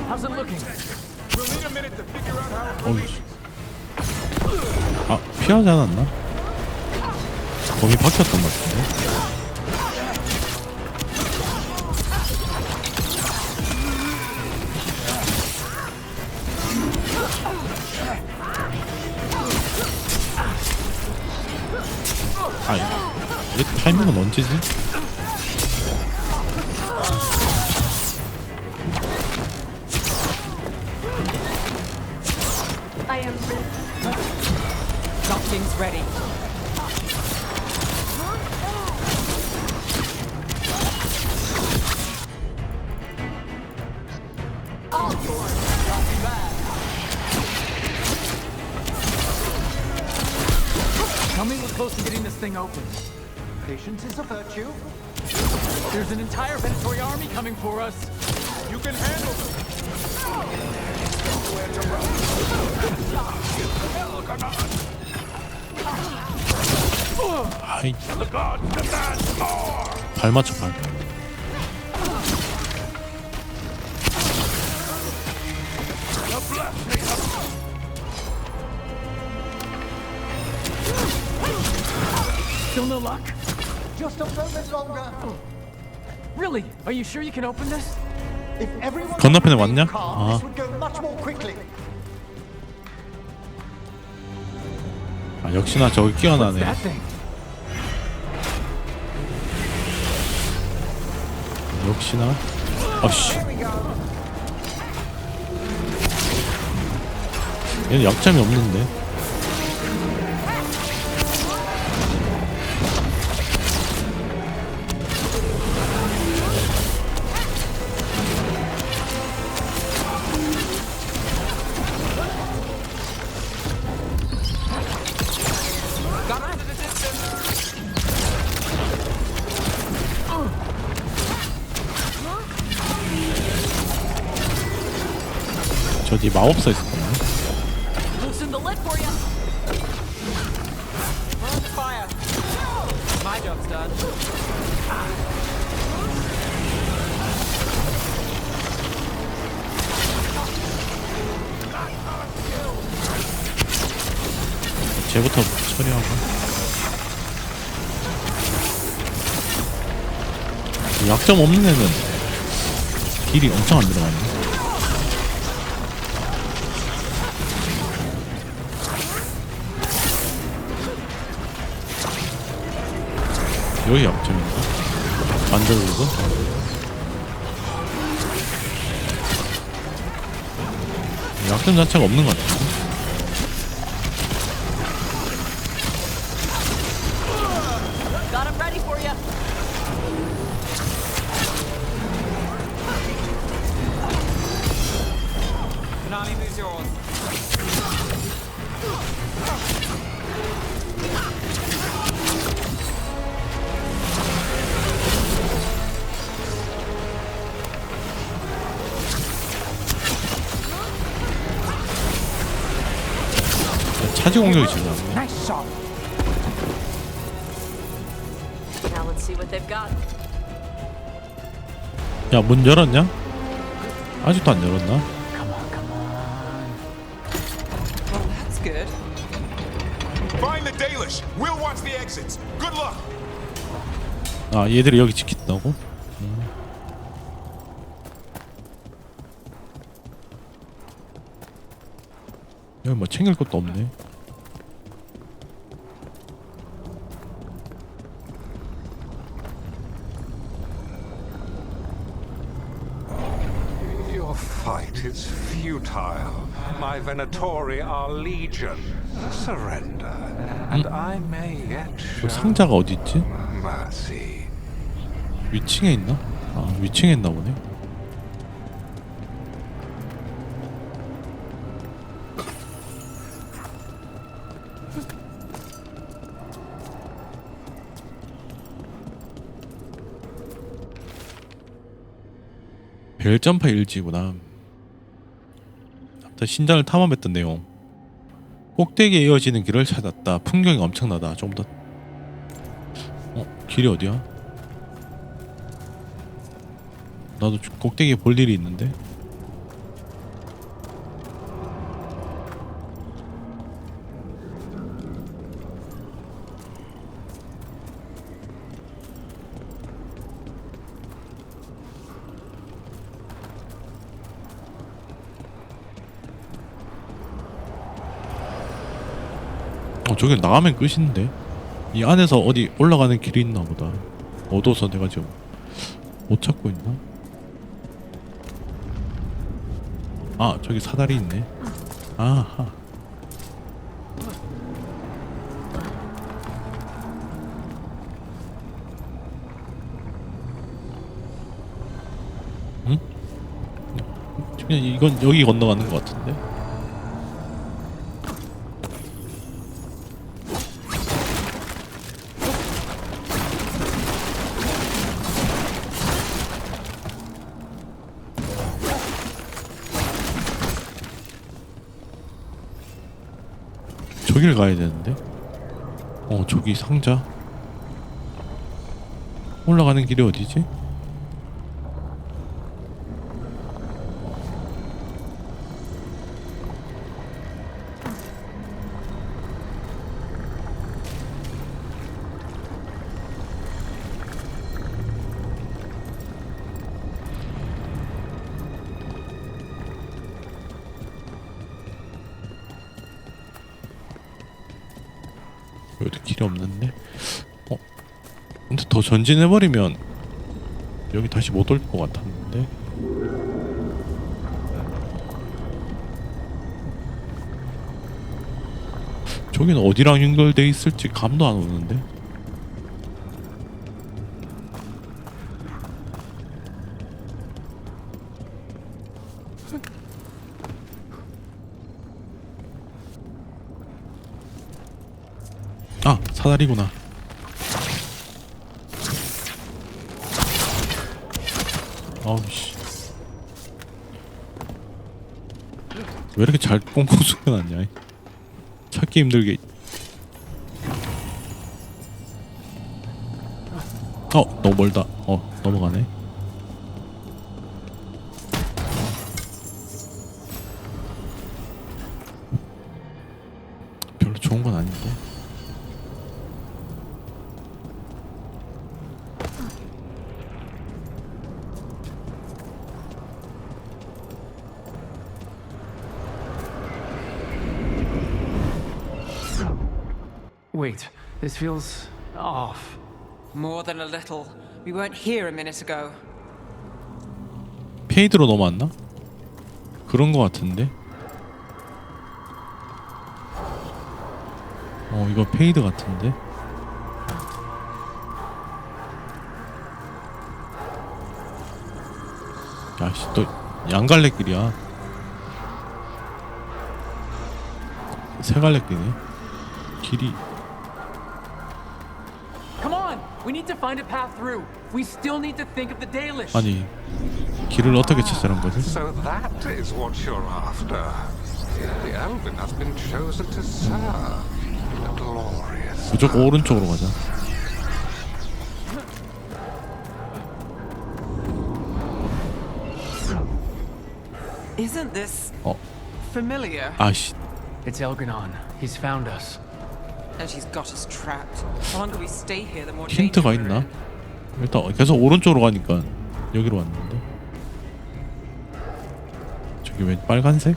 How's it looking? We'll need a minute to figure out how. 어우씨. 아 피하지 않았나? 범위 바뀌었던 것 같은데. 아, 이 타이밍은 언제지? I am Something's ready. Tell me we're close to getting this thing open. Patience is a virtue. There's an entire Venatori army coming for us. You can handle them. 아이. 발 맞춰 발. Still no luck? Just a moment longer. Really? Are you sure you can open this? If everyone 건너편에 remained 왔냐? calm, 아. this would go much more quickly. 아 역시나 저기 끼어나네. That thing. 역시나. 아씨. 얘는 약점이 없는데. 저기 마법사 있었거든요. Loosen the lid for you. Fire. My job's done. 쟤부터 처리하고. 약점 없는 애는 딜이 엄청 안 들어가네. 여기 약점인가? 반절로도? 약점 자체가 없는 것 같아. Got him ready for you. Konami, who's yours? 차지 공격이 지금 나네. Nice shot. Now let's see what they've got. 야, 문 열었냐? 아직도 안 열었나? Well, that's good. Find the Dalish. We'll watch the exits. Good luck. 아, 얘들이 여기 지킨다고? 여기 뭐 챙길 것도 없네. Your fight is futile. My Venatori are legion. Surrender, and I may yet 그 show 상자가 어디 있지? mercy. 위층에 있나? 아, 위층에 있나 보네. 별점파 일지구나. 아무튼 신전을 탐험했던 내용. 꼭대기에 이어지는 길을 찾았다. 풍경이 엄청나다. 좀 더. 길이 어디야? 나도 꼭대기에 볼 일이 있는데. 저기 나가면 끝인데. 이 안에서 어디 올라가는 길이 있나 보다. 어두워서 내가 지금 못 찾고 있나? 아, 저기 사다리 있네. 아하. 응? 그냥 이건 여기 건너가는 것 같은데. 저길 가야 되는데. 저기 상자. 올라가는 길이 어디지? 여기 길이 없는데? 근데 더 전진해버리면 여기 다시 못 올 것 같았는데? 저기는 어디랑 연결돼 있을지 감도 안 오는데? 아, 사다리구나. 아우씨. 왜 이렇게 잘 꽁꽁 숨겨놨냐? 찾기 힘들게. 너무 멀다. 넘어가네. 별로 좋은 건 아닌데. Wait, this feels off. More than a little. We weren't here a minute ago. 페이드로 넘어왔나? 그런 거 같은데? 이거 페이드 같은데? 야씨, 또 양갈래길이야. 세갈래길이네. 길이. Come on, we need to find a path through. We still need to think of the Dalish. 아니, 길을 어떻게 찾자는 거지? So that is what you're after. The Elven has been chosen to serve. A glorious. 무조건 오른쪽으로 가자. Isn't this familiar? 아씨. It's Elganon. He's found us. And she's got us trapped. The longer we stay here, the more 힌트가 있나? 일단 계속 오른쪽으로 가니까 여기로 왔는데. 저기 왜 빨간색?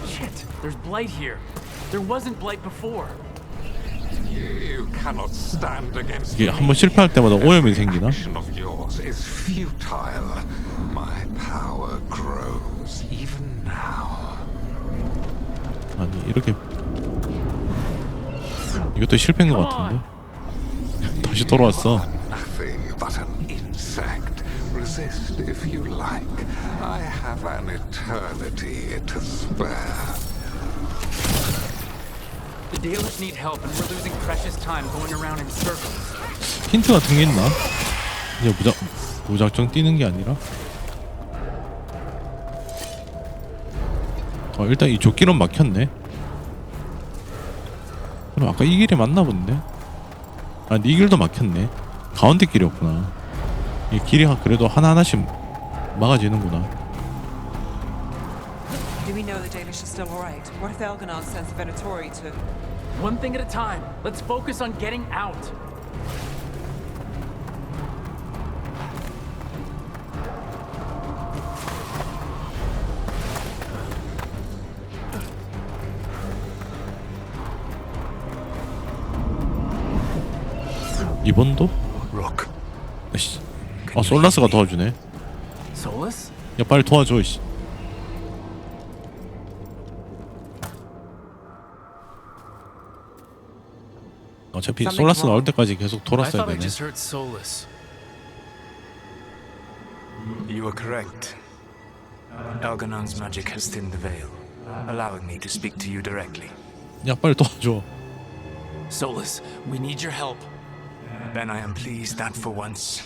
Shit, there's blight here. There wasn't blight before. You cannot stand against 이게 한번 실패할 때마다 오염이 생기나? action of yours is futile. My power grows even now. 아니 이렇게 이것도 실패인 것 같은데. 다시 돌아왔어. Nothing but an insect. Resist if you like. I have an eternity to spare. The dealers need help, and we're losing precious time going around in circles. 힌트 같은 게 있나? 이제 무작정 뛰는 게 아니라. 일단 이쪽 길은 막혔네. 그럼 아까 이 길이 맞나 본데? 아, 이 길도 막혔네. 가운데 길이었구나. 이 길이 그래도 하나하나씩 막아지는구나. Do we know the Danish is still alright? What if Elganon sends the Venatori to... One thing at a time. Let's focus on getting out. 이번도? 씨. 아, 솔라스가 도와주네. Solus? 야, 빨리 도와줘. 씨. 어차피 솔라스 나올 때까지 계속 돌았어야 되네. You are correct. Elganon's magic has thinned the veil, allowing me to speak to you directly. 야, 빨리 도와줘. Solus, we need your help. Then I am pleased that for once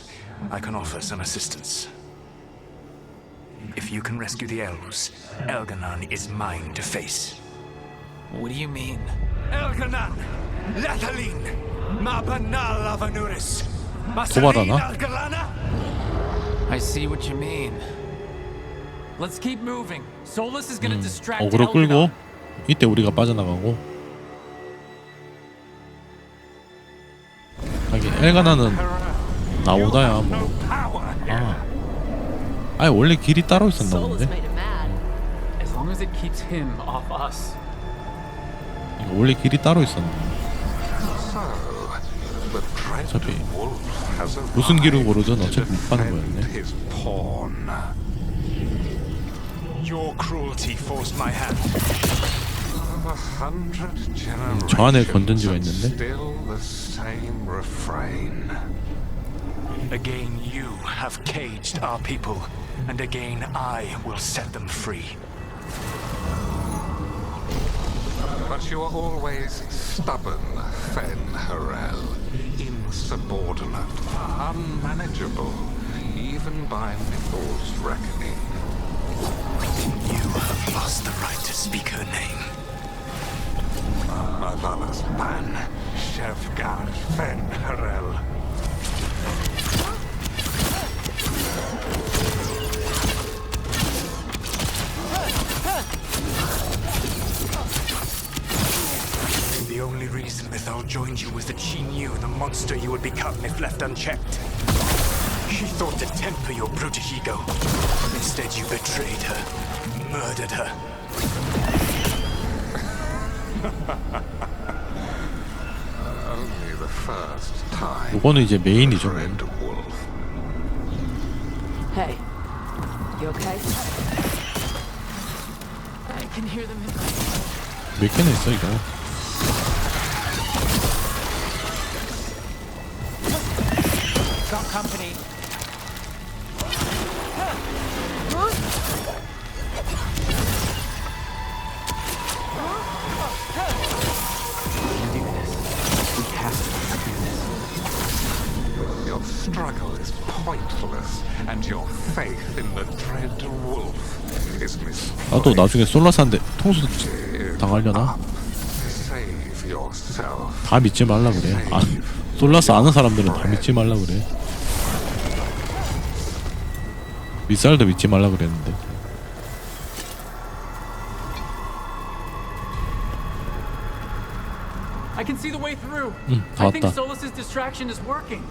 I can offer some assistance. If you can rescue the elves, Elganon is mine to face. What do you mean? Elganon! Lathalin! Mabanal Avanuris! 도발하나? I see what you mean. Let's keep moving. Solus is gonna distract 어그로 끌고 이때 우리가 빠져나가고. 하긴 엘가나는 나오다야 뭐. 아니 원래 길이 따로 있었나 본데. As long as it keeps him off us. 이거 원래 길이 따로 있었네. 어차피 무슨 길을 고르든 어차피 못 가는 거였네. Your cruelty forced my hand. 저 안에 건전지가 있는데. Again you have caged our people, and again I will set them free. But you are always stubborn, Fen Harel. Insubordinate, unmanageable, even by Mythal's reckoning. You have lost the right to speak her name. Mavalas Ban, Shevgar Fen Harel. The only reason Mythal joined you was that she knew the monster you would become if left unchecked. She thought to temper your brutish ego. Instead, you betrayed her, murdered her. Only the first time. 이거는 이제 메인이죠. Hey, you okay? I can hear them in 몇 개나 있어 이거? Got company. Your struggle is pointless, and your faith in the dread wolf is misplaced. 나도 나중에 솔라스한테 통수 당하려나? Save yourself. 다 믿지 말라 그래. 아, 솔라스 아는 사람들은 다 믿지 말라 그래. 미살도 믿지 말라 그랬는데. I can see the way through. 다 I think 왔다. Solus's distraction is working.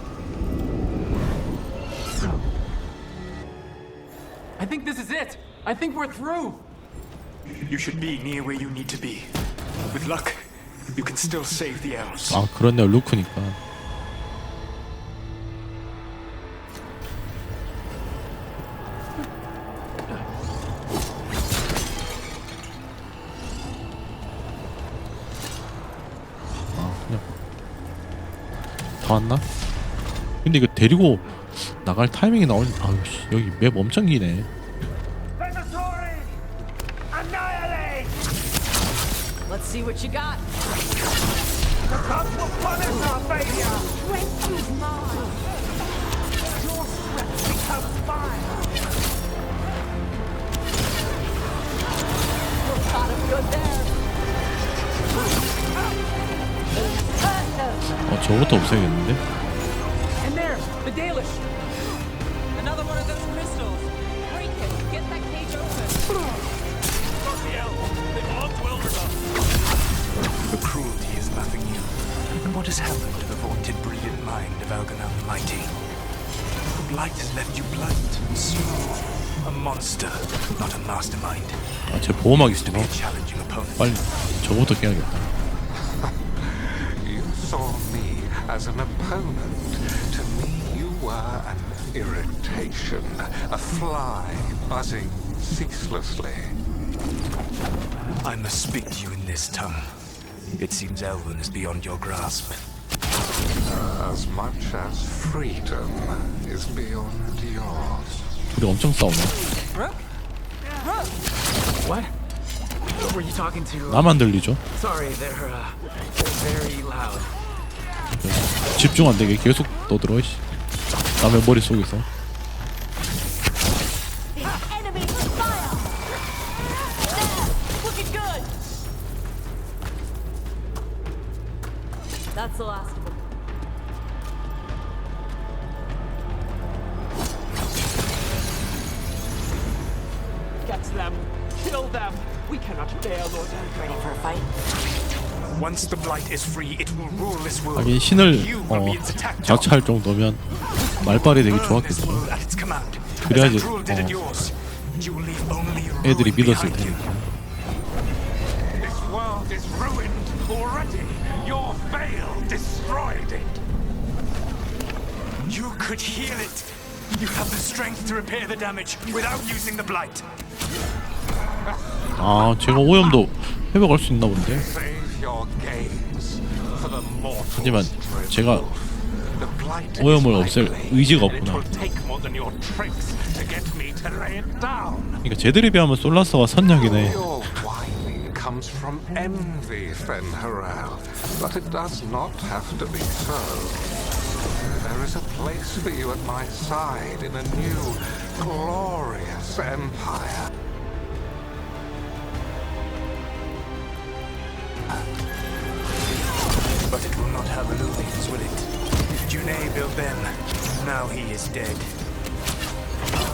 I think this is it. I think we're through. You should be near where you need to be. With luck, you can still save the elves. 아, 그렇네요. 루크니까. 그냥 더 왔나? 근데 이거 데리고 나갈 타이밍이 나오는. 아유 씨, 여기 맵 엄청 기네. Let's see what you got. The gods will punish our failure. Strength is mine. Your strength becomes mine. You're kind of good there. 저것도 없애야겠는데? And there, the Dalish. Another one of those crystals. Break it. Get that cage open. The cruelty is nothing new. And what has happened to the vaunted brilliant mind of Algernon the Mighty? The blight has left you blunt and small. A monster, not a mastermind. 아, 제 보호막 있어. Challenging opponent. 빨리 저거부터 깨야겠다. You saw me as an opponent. To me, you were an irritation, a fly buzzing ceaselessly. I must speak to you in this tongue. It seems Elven is beyond your grasp. As much as freedom is beyond yours. 둘이 엄청 싸우네. What? What were you talking to? 나만 들리죠? Sorry, they're very loud. 집중 안 되게 계속 떠들어. 씨. 남의 머릿속에서. That's the last of them. Get them! Kill them! We cannot bear Lord. Ready for a fight? Once the blight is free, it will rule this world. 하긴 신을 자처할 정도면 말빨이 되게 좋았겠죠. 그래야지 애들이 믿었을 테니까. This world is ruined already. Your veil destroyed it. You could heal it. You have the strength to repair the damage without using the blight. 아, 제가 오염도 회복할 수 있나 본데. Save your gaze for the mortal. 하지만 제가 오염을 없앨 의지가 없구나. 그러니까 쟤들에 비하면 솔라스가 선약이네. Your whining comes from envy, Fen'Harel, but it does not have to be so. There is a place for you at my side in a new, glorious empire. But it will not have illusions, will it? Junei built them. Now he is dead.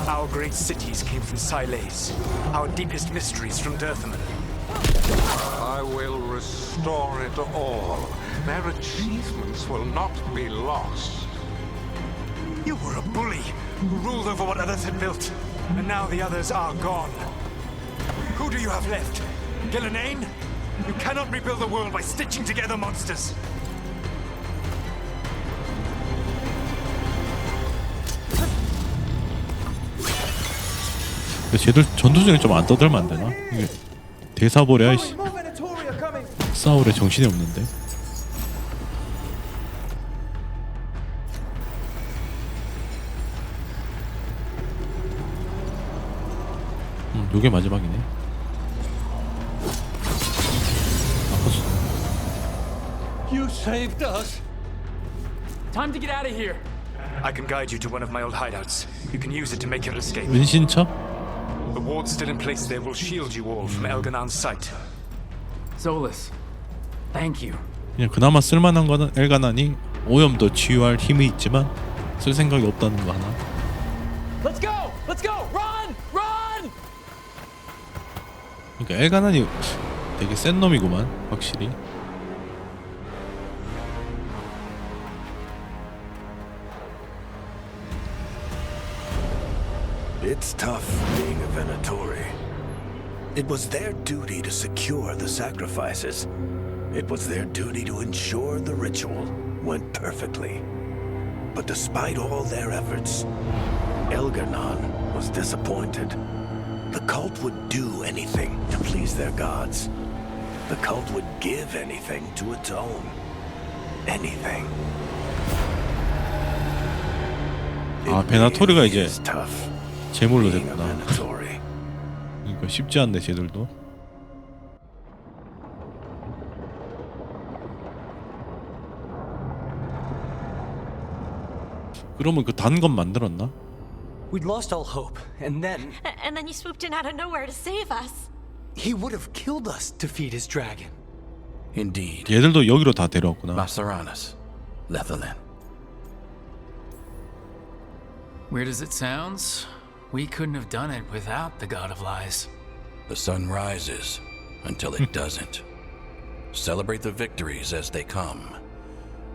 Our great cities came from Sileis. Our deepest mysteries from Dirthaman. I will restore it all. Their achievements will not be lost. You were a bully who ruled over what others had built. And now the others are gone. Who do you have left? Gillenane? You cannot rebuild the world by stitching together monsters. 쟤들 전투 중에 좀 안 떠들면 안 되나? 이게 대사보랴 씨. 싸우래 정신이 없는데. 요게 마지막이네. You saved us. Time to get out of here. I can guide you to one of my old hideouts. You can use it to make your escape. 은신처? The ward's still in place there will shield you all from Elganon's sight. Solus, thank you. 그냥 그나마 쓸만한 거는 엘가난이 오염도 치유할 힘이 있지만 쓸 생각이 없다는 거 하나. Let's go! Let's go! Run! Run! 그러니까 엘가난이 되게 센 놈이구만 확실히. It's tough being a Venatori. It was their duty to secure the sacrifices. It was their duty to ensure the ritual went perfectly. But despite all their efforts, Elgernon was disappointed. The cult would do anything to please their gods. The cult would give anything to atone. Anything. 아 베나토리가 이제 제물로 됐구나. 이거 쉽지 않네 쟤들도. 그러면 그 단 건 만들었나? We'd lost all hope, and then And then you swooped in out of nowhere to save us. he would have killed us to feed his dragon. Indeed. 얘들도 여기로 다 데려왔구나. Masaranas, Lethalin. Weird as it sounds, we couldn't have done it without the God of Lies. The sun rises until it doesn't. Celebrate the victories as they come.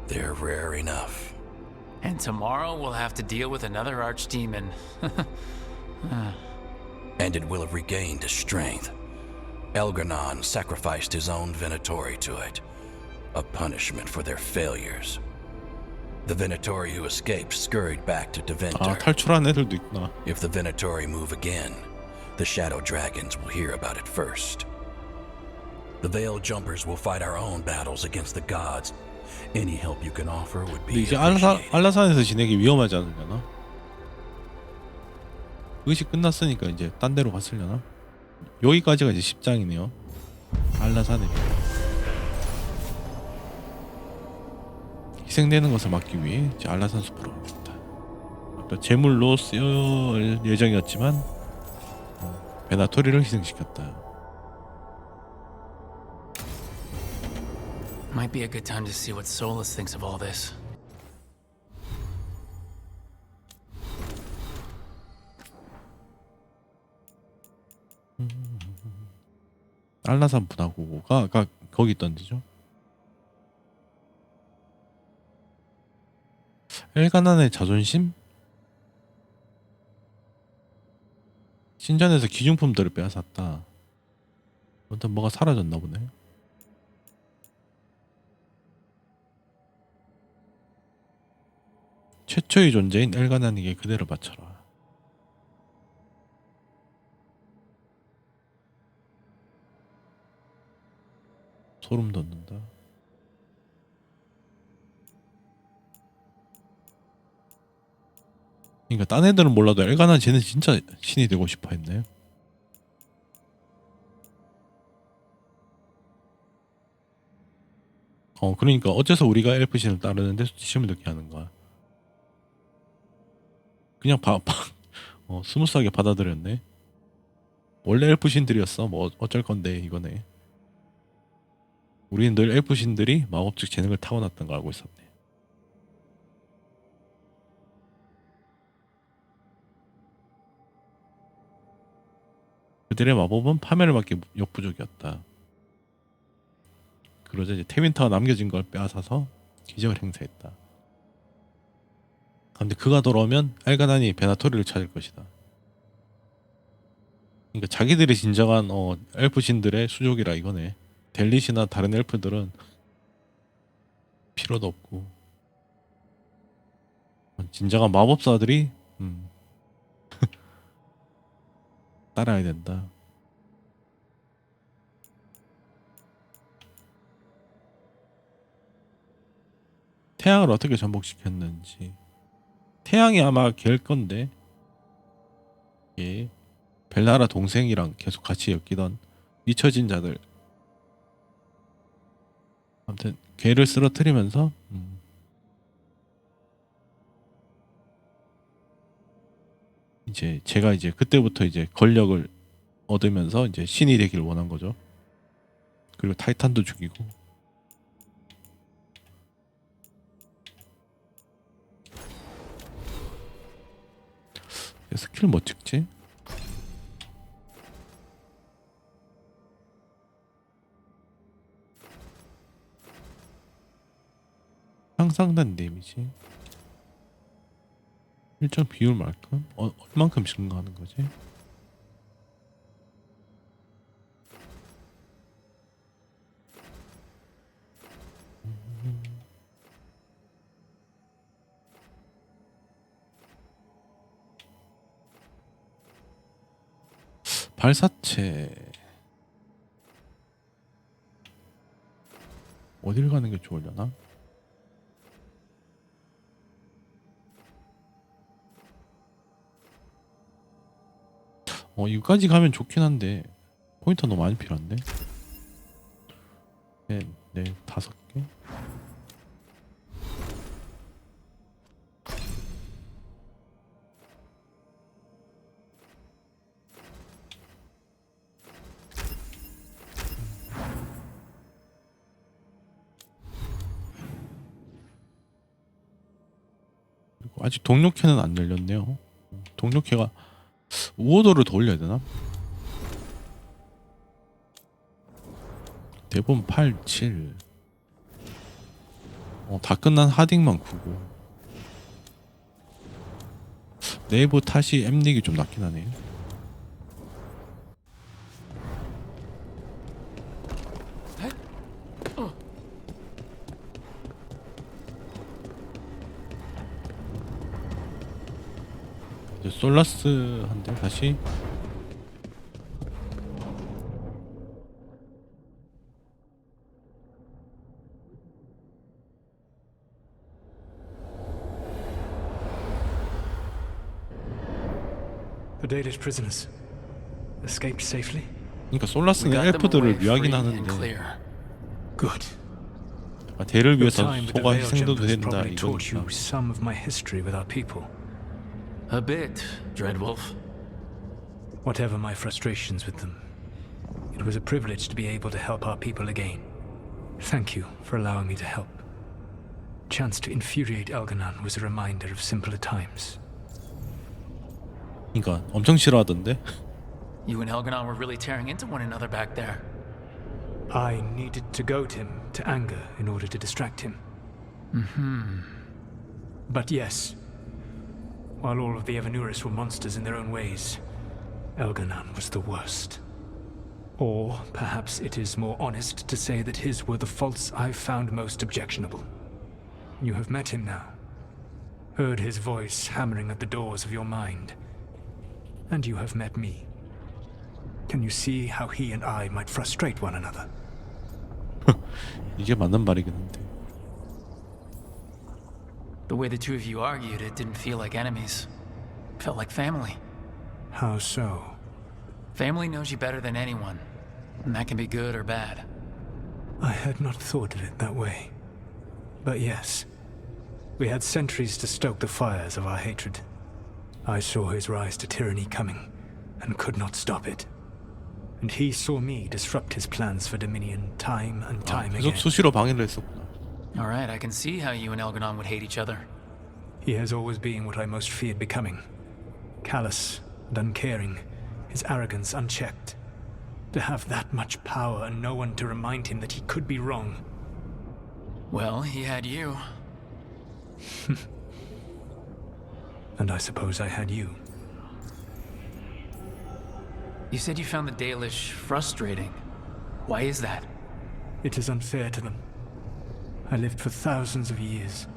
They're rare enough. And tomorrow we'll have to deal with another archdemon. And it will have regained its strength. Elgar'nan sacrificed his own Venatori to it, a punishment for their failures. The Venatori who escaped scurried back to Deventer. 아 탈출한 애들도 있구나. If the Venatori move again, the Shadow Dragons will hear about it first. The Veil Jumpers will fight our own battles against the gods. Any help you can offer would 근데 be 이제 appreciated. 알라산에서 지내기 위험하지 않으려나? 의식 끝났으니까 이제 딴 데로 갔으려나? 여기까지가 이제 10장이네요. 알라산의 희생되는 것을 막기 위해 이제 알라산 숲으로 갑니다. 아까 제물로 쓰일 예정이었지만 베나토리를 희생시켰다. Might be a good time to see what Solus thinks of all this. 알라산 분화구가 아까 거기 있던 데죠. 엘가난의 자존심? 신전에서 기중품들을 빼앗았다. 일단 뭐가 사라졌나 보네. 최초의 존재인 엘가난에게 그대로 바쳐라. 소름 돋는다. 그러니까 딴 애들은 몰라도 엘가난 쟤는 진짜 신이 되고 싶어 했네. 그러니까 어째서 우리가 엘프신을 따르는데 수치심을 느끼게 하는 거야. 그냥 스무스하게 받아들였네. 원래 엘프신들이었어. 뭐 어쩔 건데 이거네. 우리는 늘 엘프신들이 마법적 재능을 타고났던 걸 알고 있었네. 그들의 마법은 파멸을 받기 역부족이었다. 그러자 이제 태윈터가 남겨진 걸 빼앗아서 기적을 행사했다. 근데 그가 돌아오면 엘가난이 베나토리를 찾을 것이다. 그러니까 자기들이 진정한 엘프신들의 수족이라 이거네. 델릿이나 다른 엘프들은 필요도 없고 진정한 마법사들이 따라야 된다. 태양을 어떻게 전복시켰는지. 태양이 아마 걔일 건데 벨라라 동생이랑 계속 같이 엮이던 잊혀진 자들. 아무튼 걔를 쓰러뜨리면서 이제 제가 이제 그때부터 이제 권력을 얻으면서 이제 신이 되길 원한 거죠. 그리고 타이탄도 죽이고. 스킬 뭐 찍지? 상상된 데미지 일정 비율만큼 얼만큼 증가하는 거지? 발사체 어딜 가는 게 좋으려나? 이거까지 가면 좋긴 한데 포인트 너무 많이 필요한데. 네, 5개. 그리고 아직 동료캐는 안 열렸네요. 동료캐가 우오도를 더 올려야 되나? 대본 8, 7. 다 끝난 하딩만 9고. 네이버 탓이 엠닉이 좀 낮긴 하네요. 이제 솔라스 한대 다시. The Dalish prisoners escaped safely. 그러니까 솔라스는 엘프들을 위하긴 하는데 대를 위해서 소가 희생도 된다 이거니까. Some of my history with our people. A bit, Dreadwolf. Whatever my frustrations with them, it was a privilege to be able to help our people again. Thank you for allowing me to help. Chance to infuriate Elganon was a reminder of simpler times. 그러니까 엄청 싫어하던데. You and Elganon were really tearing into one another back there. I needed to goad him to anger in order to distract him. But yes, while all of the Evanuris were monsters in their own ways, Elganon was the worst. Or perhaps it is more honest to say that his were the faults I found most objectionable. You have met him now, heard his voice hammering at the doors of your mind, and you have met me. Can you see how he and I might frustrate one another? 이게 맞는 말이긴 한데. The way the two of you argued, it didn't feel like enemies. It felt like family. How so? Family knows you better than anyone, and that can be good or bad. I had not thought of it that way. But yes, we had centuries to stoke the fires of our hatred. I saw his rise to tyranny coming, and could not stop it. And he saw me disrupt his plans for dominion time and time again. 계속 수시로 방해를 했었구나. All right, I can see how you and Elganon would hate each other. He has always been what I most feared becoming. Callous and uncaring, his arrogance unchecked. To have that much power and no one to remind him that he could be wrong. Well, he had you. And I suppose I had you. You said you found the Dalish frustrating. Why is that? It is unfair to them. I lived for thousands of years,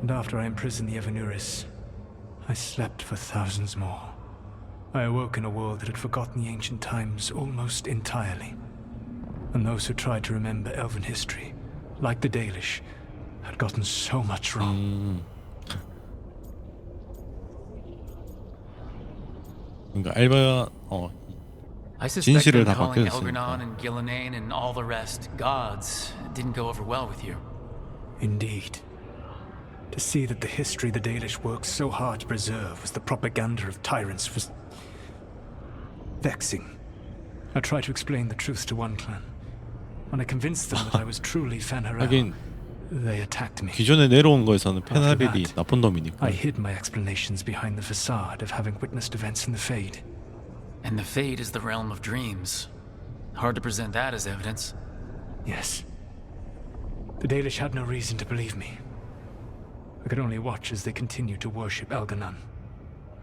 and after I imprisoned the Evanuris, I slept for thousands more. I awoke in a world that had forgotten the ancient times almost entirely. And those who tried to remember elven history, like the Dalish, had gotten so much wrong. 그러니까 엘바가 I suspect 진실을 다 that calling 바뀌었으니까. Elganon and Gillenane and all the rest gods didn't go over well with you. Indeed. To see that the history the Dalish worked so hard to preserve was the propaganda of tyrants was vexing. I tried to explain the truth to one clan. When I convinced them that I was truly Fen'Harel, 하긴 they attacked me. 기존에 내려온 거에서는 After 페나릴이 that, 나쁜 놈이니까. I hid my explanations behind the facade of having witnessed events in the Fade. And the Fade is the realm of dreams. Hard to present that as evidence. Yes. The Dalish had no reason to believe me. I could only watch as they continued to worship Elganon,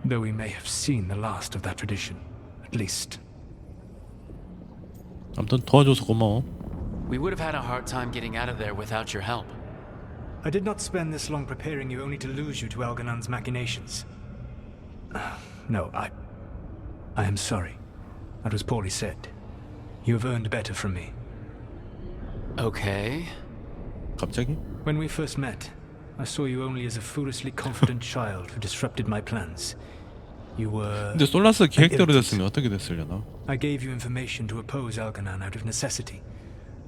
though we may have seen the last of that tradition, at least. 아무튼 도와줘서 고마워. We would have had a hard time getting out of there without your help. I did not spend this long preparing you only to lose you to Elganon's machinations. No, I am sorry. That was poorly said. You have earned better from me. Okay. 갑자기? When we first met, I saw you only as a foolishly confident child who disrupted my plans. You were. 근데 솔라스 계획대로 an 됐으면 어떻게 됐으려나? I gave you information to oppose Algernon out of necessity,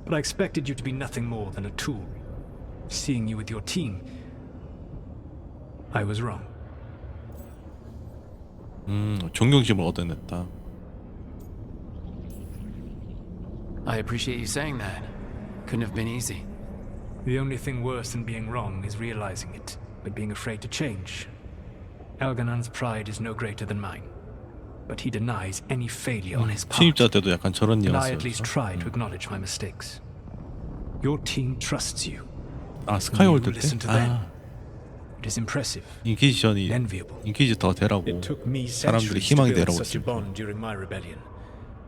but I expected you to be nothing more than a tool. Seeing you with your team, I was wrong. 존경심을 얻어냈다. I appreciate you saying that. Couldn't have been easy. The only thing worse than being wrong is realizing it, but being afraid to change. Algernon's pride is no greater than mine, but he denies any failure on his part. 신입자 때도 약간 저런 And I at least 뉘앙스였어. try to acknowledge my mistakes. Your team trusts you. 아 스카이월드 You 때? listen to them. 아 It is impressive. 인퀴지션이 Enviable. 인퀴지터 되라고 It took me 사람들이 centuries to 희망이 build 되라고 such a 했지. bond during my rebellion.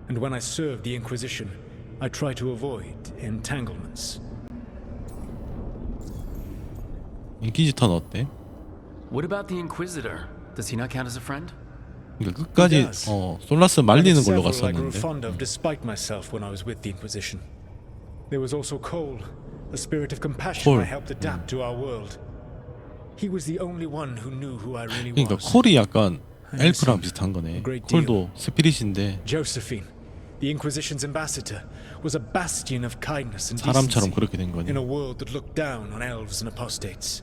And when I served the Inquisition, I tried to avoid entanglements. 인퀴지터는 어때? What about the Inquisitor? Does he not count as a friend? 그러니까 끝까지 솔라스 말리는 걸로 Several I grew 갔었는데. fond of despite myself when I was with the Inquisition. There was also Cole, a spirit of compassion Cole. I helped adapt to our world. He was the only one who knew who I really 그러니까 was. 콜이 약간 엘프랑 비슷한 거네. great deal. 콜도 스피릿인데 Josephine, the Inquisition's ambassador, was a bastion of kindness and 사람처럼 decency 그렇게 된 거니. in a world that looked down on elves and apostates.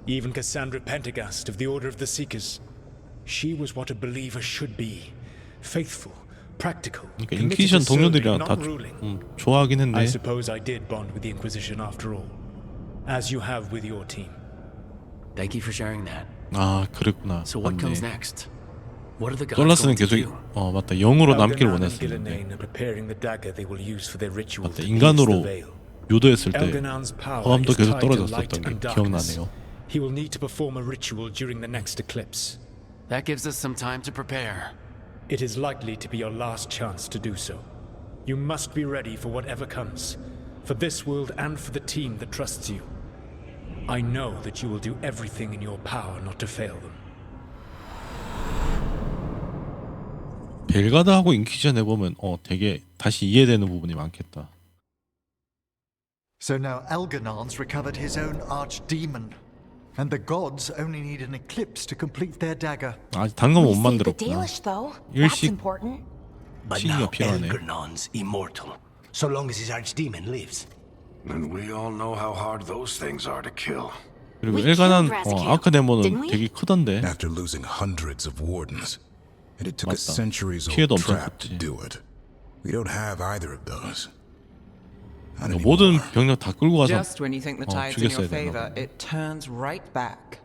Even Cassandra Pendergast of the Order of the Seekers, she was what a believer should be: faithful, practical, 그러니까 committed 인퀴지션 to serving, 동료들이랑 다 not ruling. 좋아하긴 했는데 I suppose I did bond with the Inquisition after all, as you have with your team. Thank you for sharing that. 아 그랬구나. So what comes 맞네. next? What are the gods 솔라스는 going to 계속 do? 맞다 영으로 남길 Algernon and 원했었는데 Gillenane are preparing the dagger they will use for their ritual 맞다 to pierce the 인간으로 veil. 유도했을 때 Algernon's power 호감도 is 계속 tied to light 떨어졌었던 게 and darkness. 기억나네요. He will need to perform a ritual during the next eclipse. That gives us some time to prepare. It is likely to be your last chance to do so. You must be ready for whatever comes, for this world and for the team that trusts you. I know that you will do everything in your power not to fail them. 벨가드하고 인퀴지션 해보면 되게 다시 이해되는 부분이 많겠다. So now Algernon's recovered his own archdemon, and the gods only need an eclipse to complete their dagger. 아직 단검 못 We saved the 만들었구나. Dalish, though. That's 일식 important. But 시기가 now 필요하네. Algernon's immortal, so long as his archdemon lives. And we all know how hard those things are to kill. 그리고 일간한 아크데몬은 didn't we? 되게 크던데. After losing hundreds of wardens, and it took a 맞다. centuries 피해도 old 엄청 trap to 컸지. do it. We don't have either of those. Not 그러니까 모든 anymore. 병력 다 끌고 가서 Just when you think the tide's in your 죽였어야 되나 favor, 봐. it turns right back.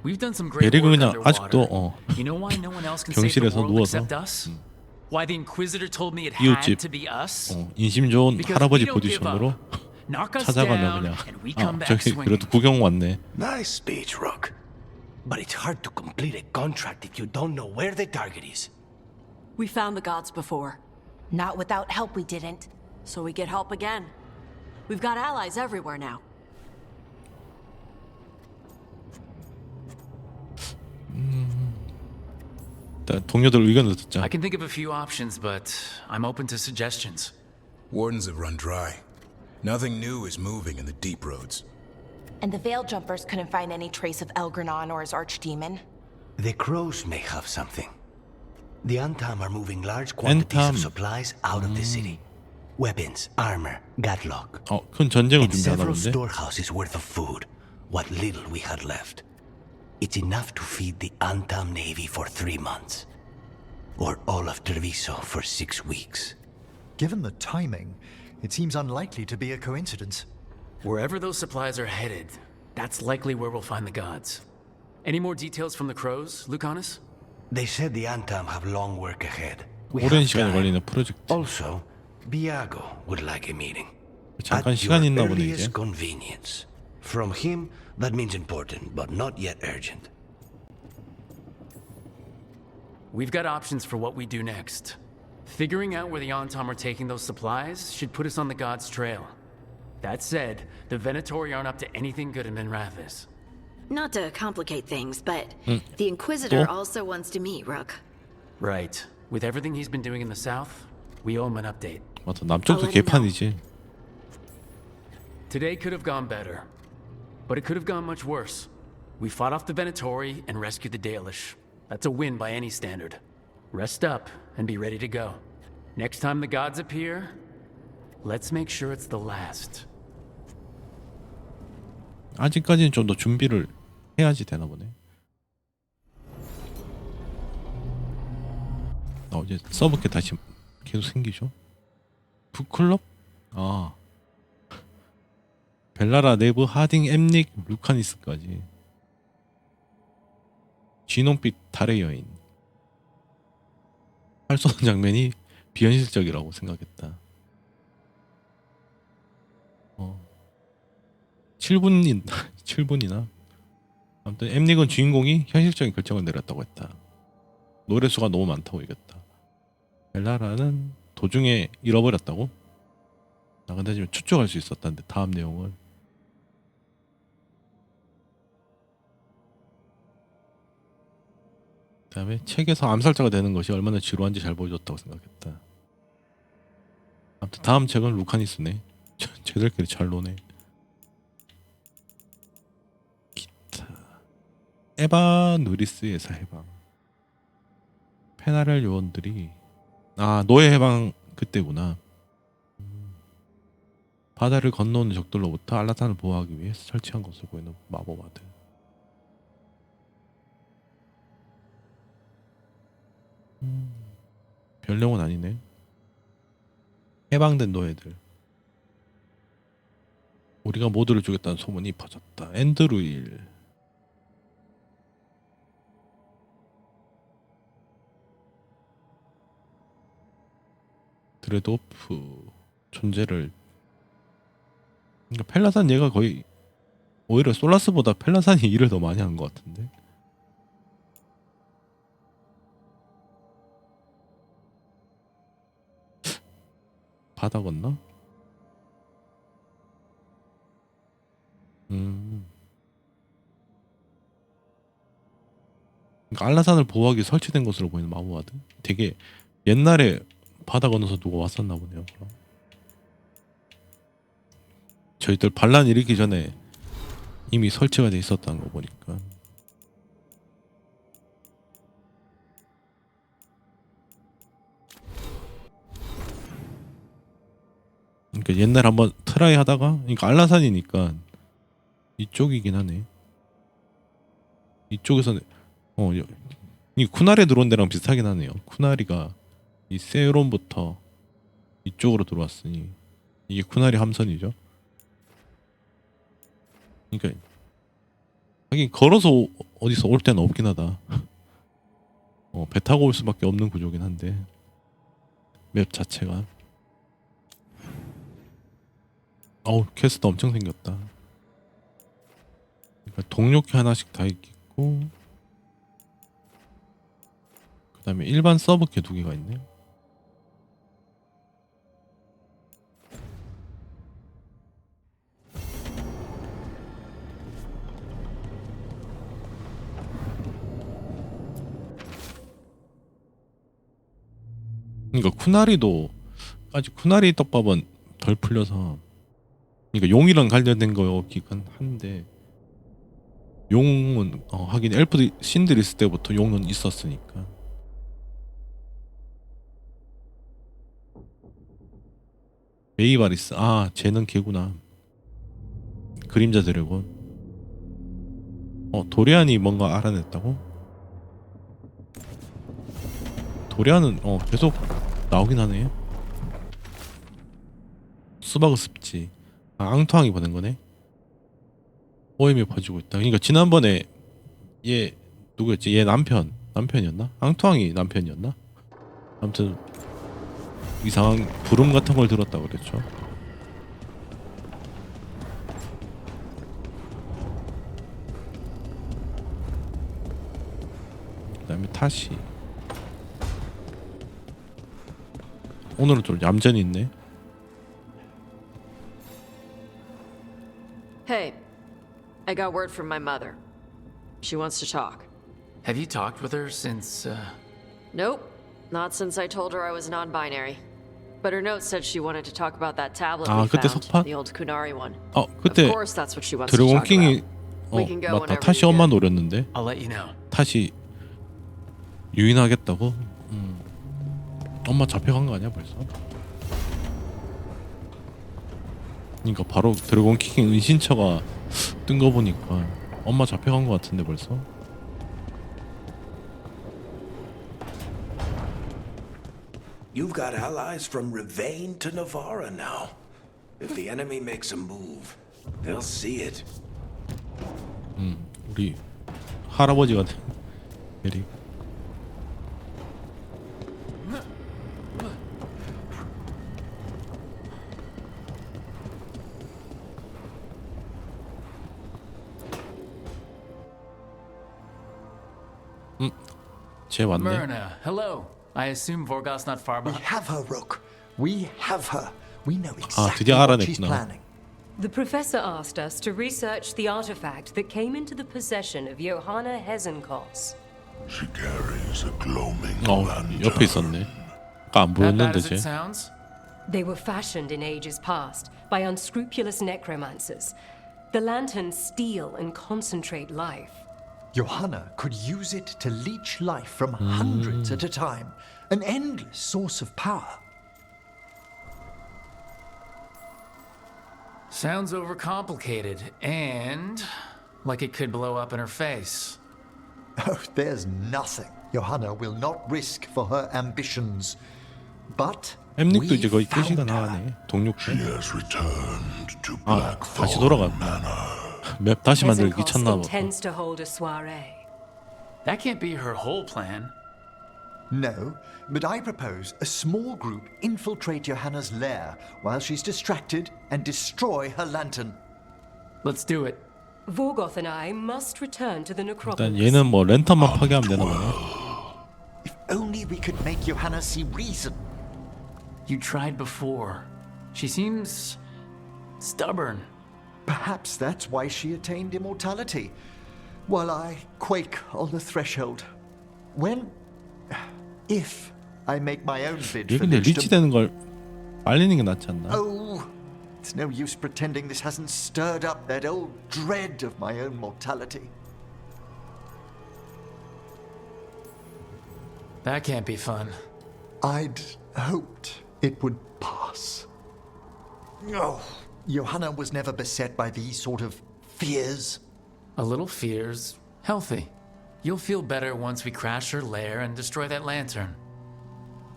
We've done some great 베리그 work 그냥 underwater. 아직도 You know why no one else can save the 병실에서 world 누워서 except us? Why the Inquisitor told me it 이웃집 had to be us? 인심 좋은 Because 할아버지 we don't give 포지션으로 Knock us 찾아가면 down, 그냥 and we come back 저기 swinging. 그래도 구경 왔네. Nice speech, Rook. But it's hard to complete a contract if you don't know where the target is. We found the gods before, Not without help, we didn't. so we get help again. We've got allies everywhere now. 일단 동료들 의견을 듣자. I can think of a few options, but I'm open to suggestions. Wardens have run dry. Nothing new is moving in the deep roads. And the Veil Jumpers couldn't find any trace of Algernon or his archdemon. The crows may have something. The Antam are moving large quantities of supplies out of the city. Weapons, armor, gatlock. 큰 전쟁을 And several 준비하나 본데. storehouses worth of food. What little we had left. It's enough to feed the Antam Navy for 3 months. Or all of Treviso for 6 weeks. Given the timing, it seems unlikely to be a coincidence. Wherever those supplies are headed, that's likely where we'll find the gods. Any more details from the crows, Lucanis? They said the Antam have long work ahead. We 오랜 have 시간이 time. 걸리는 프로젝트. Also, Biago would like a meeting. 잠깐 At 시간이 your 있나 보네 이제. earliest convenience. From him, that means important, but not yet urgent. We've got options for what we do next. Figuring out where the Antam are taking those supplies should put us on the gods' trail. That said, the Venatori aren't up to anything good in Minrathis. Not to complicate things, but the Inquisitor 또? also wants to meet Rook. Right. With everything he's been doing in the south, we owe him an update. 맞다. 남쪽도 개판이지. Today could have gone better, but it could have gone much worse. We fought off the Venatori and rescued the Dalish. That's a win by any standard. Rest up and be ready to go. Next time the gods appear, let's make sure it's the last. 아직까지는 좀 더 준비를 해야지 되나 보네. 이제 서브캐 다시 계속 생기죠. 북클럽? 아, 벨라라, 네브, 하딩, 엠닉, 루카니스까지. 진홍빛 달의 여인. 활 쏘는 장면이 비현실적이라고 생각했다. 7분이나 아무튼 엠닉은 주인공이 현실적인 결정을 내렸다고 했다. 노래수가 너무 많다고 얘기했다. 벨라라는 도중에 잃어버렸다고? 나 근데 지금 추측할 수 있었다는데 다음 내용을. 그 다음에 책에서 암살자가 되는 것이 얼마나 지루한지 잘 보여줬다고 생각했다. 아무튼 다음 책은 루카니스네. 쟤들끼리 잘 노네. 기타 에바 누리스에서 해방. 페나렐 요원들이 노예 해방 그때구나. 바다를 건너오는 적들로부터 알라산을 보호하기 위해 설치한 것으로 보이는 마법와드. 별 내용은 아니네. 해방된 노예들. 우리가 모두를 죽였다는 소문이 퍼졌다. 앤드루일. 드레드오프 존재를. 그러니까 펠라산 얘가 거의 오히려 솔라스보다 펠라산이 일을 더 많이 한 것 같은데. 바다 건너? 그러니까 알라산을 보호하기 설치된 것으로 보이는 마법와드. 되게 옛날에 바다 건너서 누가 왔었나 보네요. 그럼. 저희들 반란 일으키기 전에 이미 설치가 돼 있었다는 거 보니까. 그러니까 옛날 한번 트라이 하다가, 그러니까 알라산이니까 이쪽이긴 하네. 이쪽에서 이 쿠나리에 들어온 데랑 비슷하긴 하네요. 쿠나리가 이 세론부터 이쪽으로 들어왔으니 이게 쿠나리 함선이죠. 그러니까 하긴 걸어서 어디서 올 때는 없긴 하다. 배 타고 올 수밖에 없는 구조긴 한데 맵 자체가. 퀘스트 엄청 생겼다. 그러니까 동료캐 하나씩 다 있겠고, 그 다음에 일반 서브캐 2개가 있네. 그러니까 쿠나리도 아직 쿠나리 떡밥은 덜 풀려서, 그러니까 용이랑 관련된 거긴 한데, 용은 하긴 엘프 신들 있을 때부터 용은 있었으니까. 베이바리스, 쟤는 걔구나. 그림자 드래곤. 도리안이 뭔가 알아냈다고? 도리안은 계속 나오긴 하네. 수박을 습지. 앙투앙이 보낸 거네. 오염이 퍼지고 있다. 그러니까 지난번에 얘 누구였지? 얘 남편이었나? 앙투앙이 남편이었나? 아무튼 이상한 부름 같은 걸 들었다고 그랬죠. 그 다음에 타시. 오늘은 좀 얌전히 있네. Hey, I got word from my mother. She wants to talk. Have you talked with her since, Nope, not since I told her I was non-binary. But her note said she wanted to talk about that tablet 아, we 그때 found, 석판? the old Kunari one. 그때 Of course that's what she wants to 드래곤 talk 킹이 about. We can go 맞다. whenever 타시 you 엄마 get. 노렸는데 I'll let you know. 타시 유인하겠다고? 엄마 잡혀간 거 아니야 벌써? 그러니까 바로 드래곤 킹 은신처가 뜬 거 보니까 엄마 잡혀간 거 같은데 벌써? You've got allies from Rivain to Navarra now. If the enemy makes a move, they'll see it. 우리 할아버지 같은 에릭. 쟤 왔네. Myrna, hello. I assume Vorgot's not far We behind. have her, Rook. We have her. We know 아, exactly 드디어 what she's 알아냈구나. planning. The professor asked us to research the artifact that came into the possession of Johanna Hezenkos. She carries a gloaming 옆에 있었네. 아까 안 보였는데 As 쟤. it sounds. They were fashioned in ages past by unscrupulous necromancers. The lanterns steal and concentrate life. Johanna could use it to leech life from hundreds at a time, an endless source of power. Sounds overcomplicated and like it could blow up in her face. Oh, there's nothing Johanna will not risk for her ambitions. But 엠닉도 이제 거의 we found 끝이가 her. 나가네. 동료퀘. She has returned to 아, 다시 Blackthorn 돌아갔다. 맵 다시 만들기 Hezenkos 귀찮나 봐. intends to hold a soiree. That can't be her whole plan. No, but I propose a small group infiltrate Johanna's lair while she's distracted and destroy her lantern. Let's do it. Vorgoth and I must return to the 일단 necropolis. 얘는 뭐 랜턴만 파괴하면 되나 보네. If only we could make Johanna see reason. You tried before. She seems stubborn. Perhaps that's why she attained immortality, while I quake on the threshold. If I make my own bid 얘 for 근데 lichdom. 리치 되는 걸 빨리는 게 낫지 않나? Oh, it's no use pretending this hasn't stirred up that old dread of my own mortality. That can't be fun. I'd hoped it would pass. Oh, Johanna was never beset by these sort of fears. A little fear's healthy. You'll feel better once we crash her lair and destroy that lantern.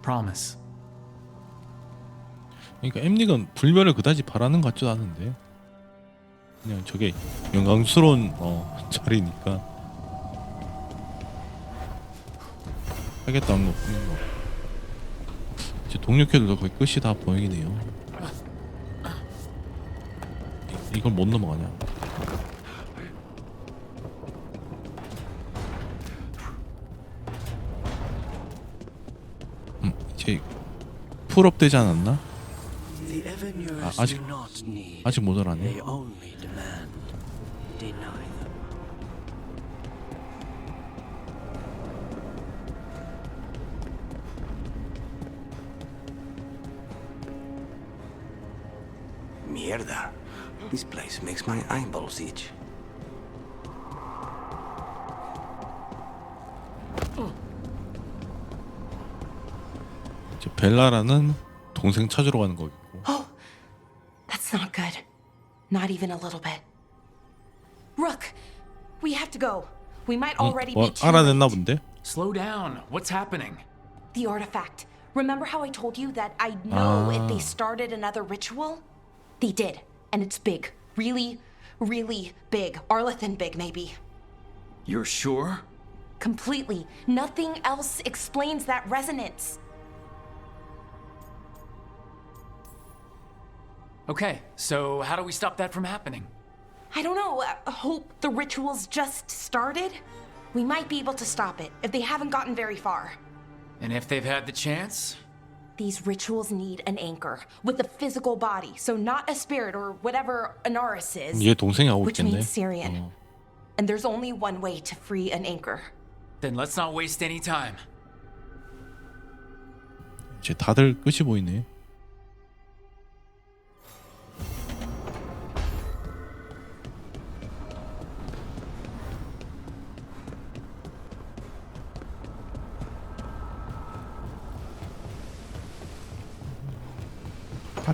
Promise. 그러니까 엠닉은 불멸을 그다지 바라는 것 같지도 않은데 그냥 저게 영광스러운 자리니까 하겠다는 거 뿐인 거. 이제 동료캐들도 거의 끝이 다 보이네요. 이걸 못 넘어가냐? 이제 풀업 되지 않았나? The Evaniers 아직 do not need. 아직 모자라네. They only demand. Deny them. Mierda. This place makes my eyeballs itch. 이제 벨라라는 동생 찾으러 가는 거겠고. Oh, that's not good. Not even a little bit. Rook, we have to go. We might already be too 알아냈나 late. 본데? Slow down. What's happening? The artifact. Remember how I told you that I'd know if they started another ritual? They did, and it's big. Really, really big. Arlathan big, maybe. You're sure? Completely. Nothing else explains that resonance. Okay, so how do we stop that from happening? I don't know. Hope the ritual's just started? We might be able to stop it if they haven't gotten very far. And if they've had the chance? These rituals need an anchor with a physical body, so not a spirit or whatever Anaris is, 얘 동생이 하고 which 있겠네. means Syrian. And there's only one way to free an anchor. Then let's not waste any time. 이제 다들 끝이 보이네.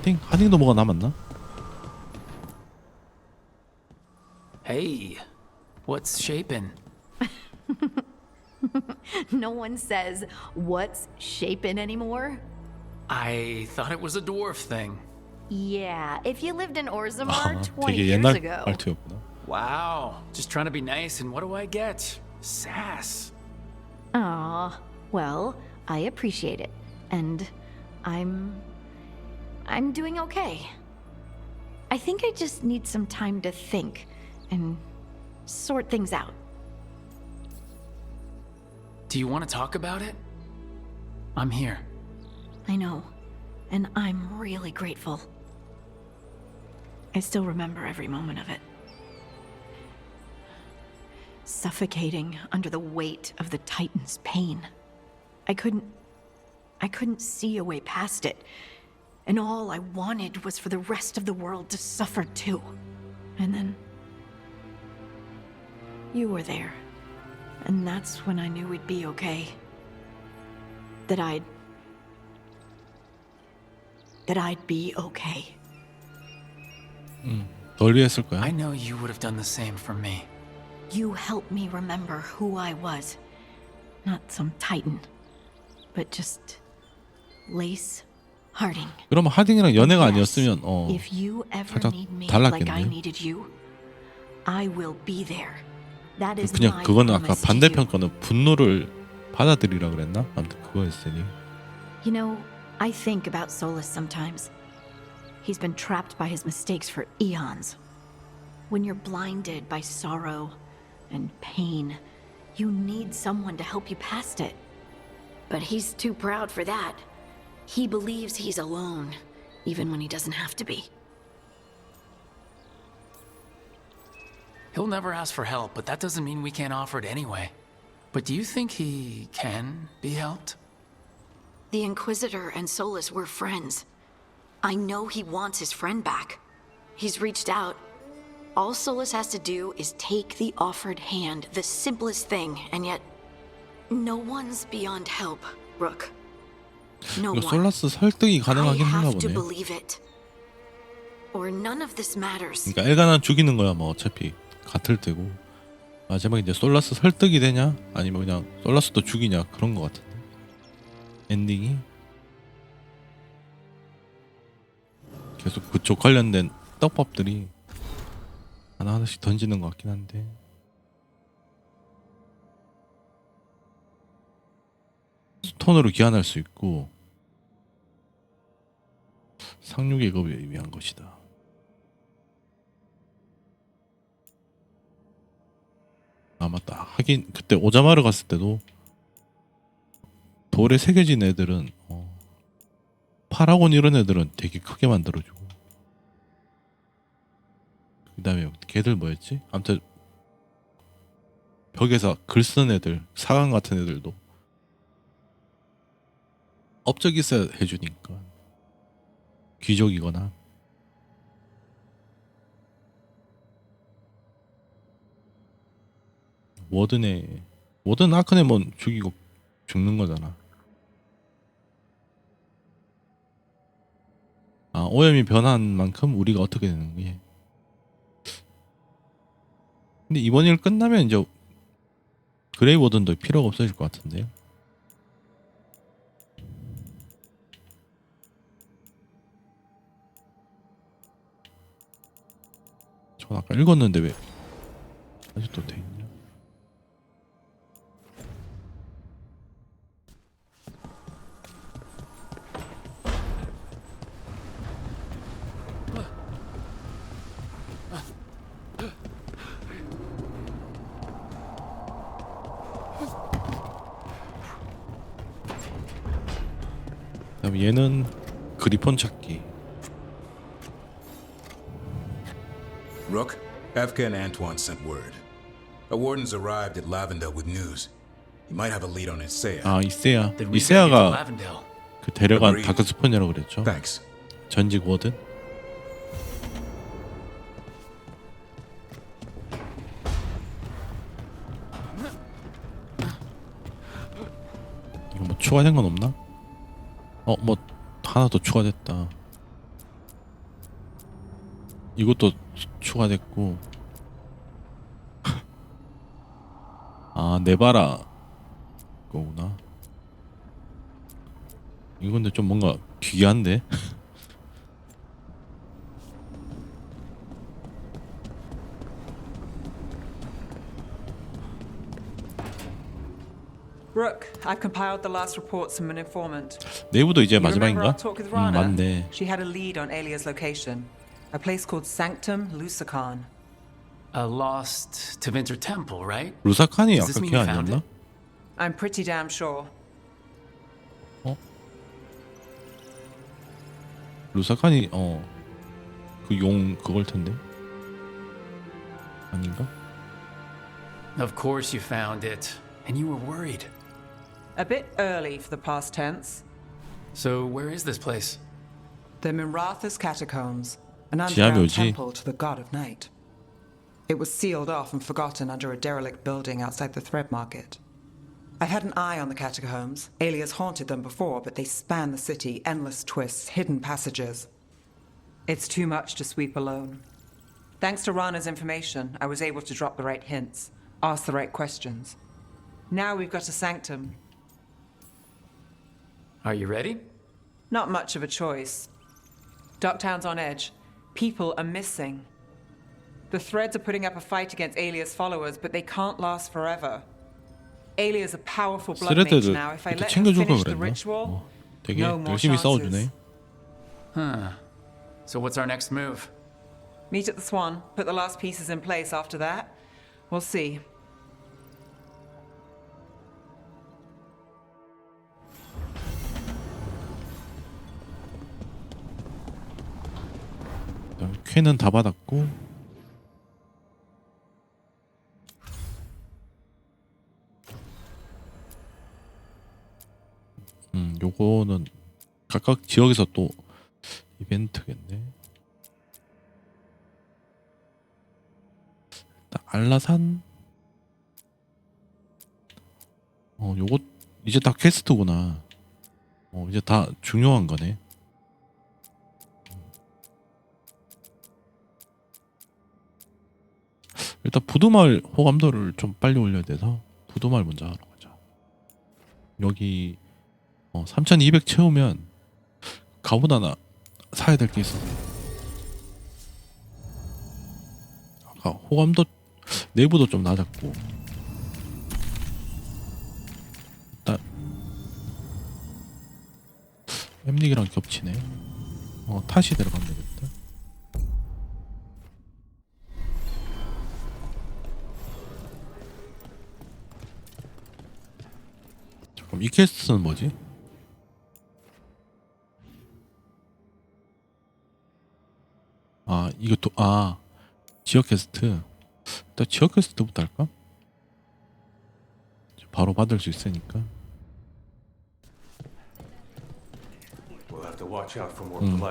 하딩도 뭐가 남았나? Hey, what's shaping? No one says, what's shaping anymore? I thought it was a dwarf thing. Yeah, if you lived in Orzammar 아, 20 되게 years 옛날 ago. 말투였구나. Wow, just trying to be nice, and what do I get? Sass. Aw, well, I appreciate it. And I'm doing okay. I think I just need some time to think and sort things out. Do you want to talk about it? I'm here. I know, and I'm really grateful. I still remember every moment of it. Suffocating under the weight of the Titan's pain. I couldn't see a way past it. And all I wanted was for the rest of the world to suffer too. And then you were there. And that's when I knew we'd be okay. That I'd be okay. 널 위했을 거야. I know you would have done the same for me. You helped me remember who I was. Not some titan, but just Lace Harding. 그러면 하딩이랑 연애가 아니었으면 If you ever 살짝 need me like I 달랐겠네요. needed you, I will be there. That is 그냥 my 그거는 아까 promise to 반대편 you. 거는 분노를 받아들이라 그랬나? 아무튼 그거였으니. You know, I think about Solus sometimes. He's been trapped by his mistakes for eons. When you're blinded by sorrow and pain, you need someone to help you past it. But he's too proud for that. He believes he's alone, even when he doesn't have to be. He'll never ask for help, but that doesn't mean we can't offer it anyway. But do you think he can be helped? The Inquisitor and Solus were friends. I know he wants his friend back. He's reached out. All Solus has to do is take the offered hand, the simplest thing, and yet no one's beyond help, Rook. No 이거 one. 솔라스 설득이 I 가능하긴 하나 have to 보네. believe it. Or none of this matters. 그러니까 엘가난 죽이는 거야 뭐 어차피 같을 테고 마지막에 이제 솔라스 설득이 되냐 아니면 그냥 솔라스도 죽이냐 그런 거 같은데 엔딩이 계속 그쪽 관련된 떡밥들이 하나하나씩 던지는 것 같긴 한데 스톤으로 기한할 수 있고 상류 계급을 위한 것이다. 아 맞다. 하긴 그때 오자마르 갔을 때도 돌에 새겨진 애들은 파라곤 이런 애들은 되게 크게 만들어주고 그 다음에 걔들 뭐였지? 아무튼 벽에서 글 쓴 애들 사강 같은 애들도 업적 있어야 해주니까 귀족이거나 워든 아크네몬 죽이고 죽는 거잖아. 아 오염이 변한 만큼 우리가 어떻게 되는 게. 근데 이번 일 끝나면 이제 그레이 워든도 필요가 없어질 것 같은데요. 전 아까 읽었는데 왜 아직도 돼 있냐? 그다음 얘는 그리폰 찾기. Rook, Evka and Antoine sent word. A warden's arrived at Lavendale with news. He might have a lead on Isaiah. 아 이세야. Then we gotta get to 이세야가 Lavendale. 그 데려간 Agreed. 다크 스포녀라고 그랬죠. Thanks. 전직 워든. 이거 뭐 추가된 건 없나? 뭐 하나 더 추가됐다. 이것도 추가됐고. 아, 네바라 거구나. 이건 근데 좀 뭔가 귀한데? Rook, I've compiled the last reports from an informant. 내부도 이제 You remember 마지막인가? our talk with Rana? 맞네. She had a lead on Alia's location, a place called Sanctum Lusakan. A lost Tevinter temple, right? 루사칸이 Does this 아까 mean 걔 you found 아니었나? it? I'm pretty damn sure. 루사칸이 그 용 그걸 텐데. 아닌가? Of course you found it, and you were worried. A bit early for the past tense. So where is this place? The Minrathous Catacombs, an 지하묘지. underground temple to the god of night. It was sealed off and forgotten under a derelict building outside the Thread Market. I've had an eye on the catacombs. Alias haunted them before, but they span the city, endless twists, hidden passages. It's too much to sweep alone. Thanks to Rana's information, I was able to drop the right hints, ask the right questions. Now we've got a sanctum. Are you ready? Not much of a choice. Ducktown's on edge. People are missing. The Threads are putting up a fight against Alia's followers, but they can't last forever. Alia's a powerful blood mage 스레드를 now. If I 이렇게 let her 챙겨줄 걸 finish the 그랬나? ritual, 되게 no more 열심히 chances. 싸워주네. Huh. So what's our next move? Meet at the Swan. Put the last pieces in place after that. We'll see. 쾌는 다 받았고. 요거는 각각 지역에서 또 이벤트겠네. 알라산. 요거 이제 다 퀘스트구나. 이제 다 중요한 거네. 일단 부두마을 호감도를 좀 빨리 올려야 돼서 부두마을 먼저 하러 가자. 여기 3200 채우면 갑옷 하나 사야 될 게 있어. 아까 호감도 내부도 좀 낮았고. 일단 엠닉이랑 겹치네. 타시 들어가면 되겠다. 그럼 이 퀘스트는 뭐지? 이것도 지역 퀘스트. 일단 지역 퀘스트부터 할까? 바로 받을 수 있으니까.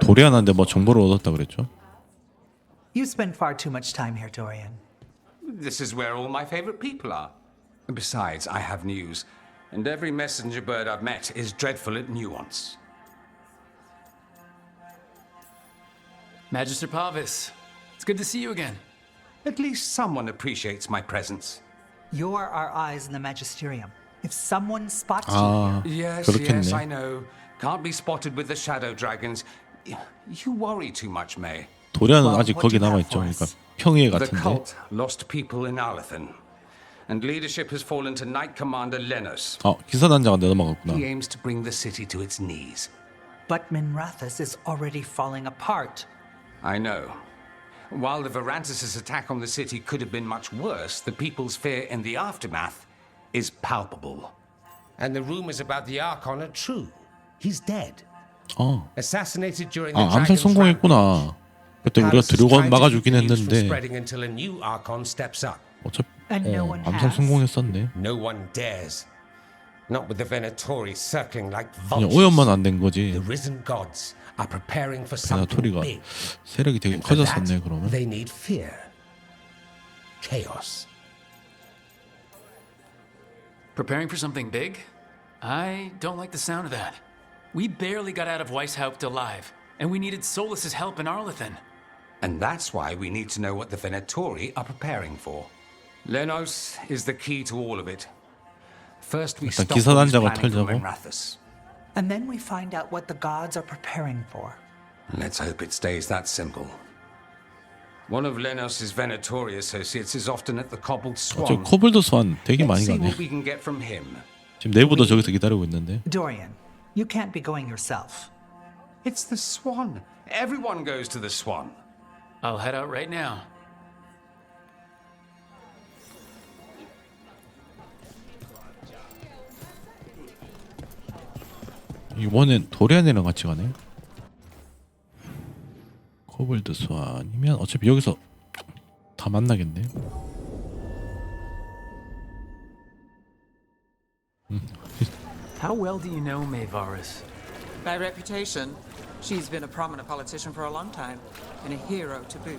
도리안한테 뭐 정보를 얻었다 그랬죠? You spend far too much time here, Dorian. This is where all my favorite people are. Besides, I have news, and every messenger bird I've met is dreadful at nuance. Magister Pavis, it's good to see you again. At least someone appreciates my presence. You're our eyes in the Magisterium. If someone spots you... Yes, 그렇겠네. yes, I know. Can't be spotted with the shadow dragons. You worry too much, May. 도리안은 아직 거기 남아있죠. 그러니까 평의회 The 같은데. cult lost people in Alathan, and leadership has fallen to Knight Commander Lenos. 기사단장은 넘어갔구나. He aims to bring the city to its knees. But Minrathous is already falling apart. I know. While the Varantis' attack on the city could have been much worse, the people's fear in the aftermath is palpable. And the rumors about the Archon are true. He's dead. Assassinated during the 암살 Dragon's 성공했구나. 그때 우리가 드래곤 막아주긴 했는데 spreading until a new Archon steps up. 어차피 And no one 암살 has. 성공했었네. No one dares. Not with the Venatori circling like 그냥 vultures. 오염만 안 된 거지. The risen gods are preparing for something 베나토리가 big. 세력이 되게 And for that, 커졌었네 그러면. They need fear. Chaos. Preparing for something big? I don't like the sound of that. We barely got out of Weishaupt alive, and we needed Solus's help in Arlathan. And that's why we need to know what the Venatori are preparing for. Lenos is the key to all of it. First we 일단 stop 기사 what he's 단장을 planning for 털자고. Minrathous. And then we find out what the gods are preparing for. Let's hope it stays that simple. One of Lenos's Venatori associates is often at the Cobbled 저 Swan. 코블드 스완 되게 Let's 많이 see 가네. what we can get from him. 지금 내부도 저기서 기다리고 있는데. Dorian, you can't be going yourself. It's the Swan. Everyone goes to the Swan. I'll head out right now. 이번엔 도리안이랑 같이 가네. 코블드 스완이면 어차피 여기서 다 만나겠네. How well do you know Maevaris? By reputation, she's been a prominent politician for a long time, and a hero to boot.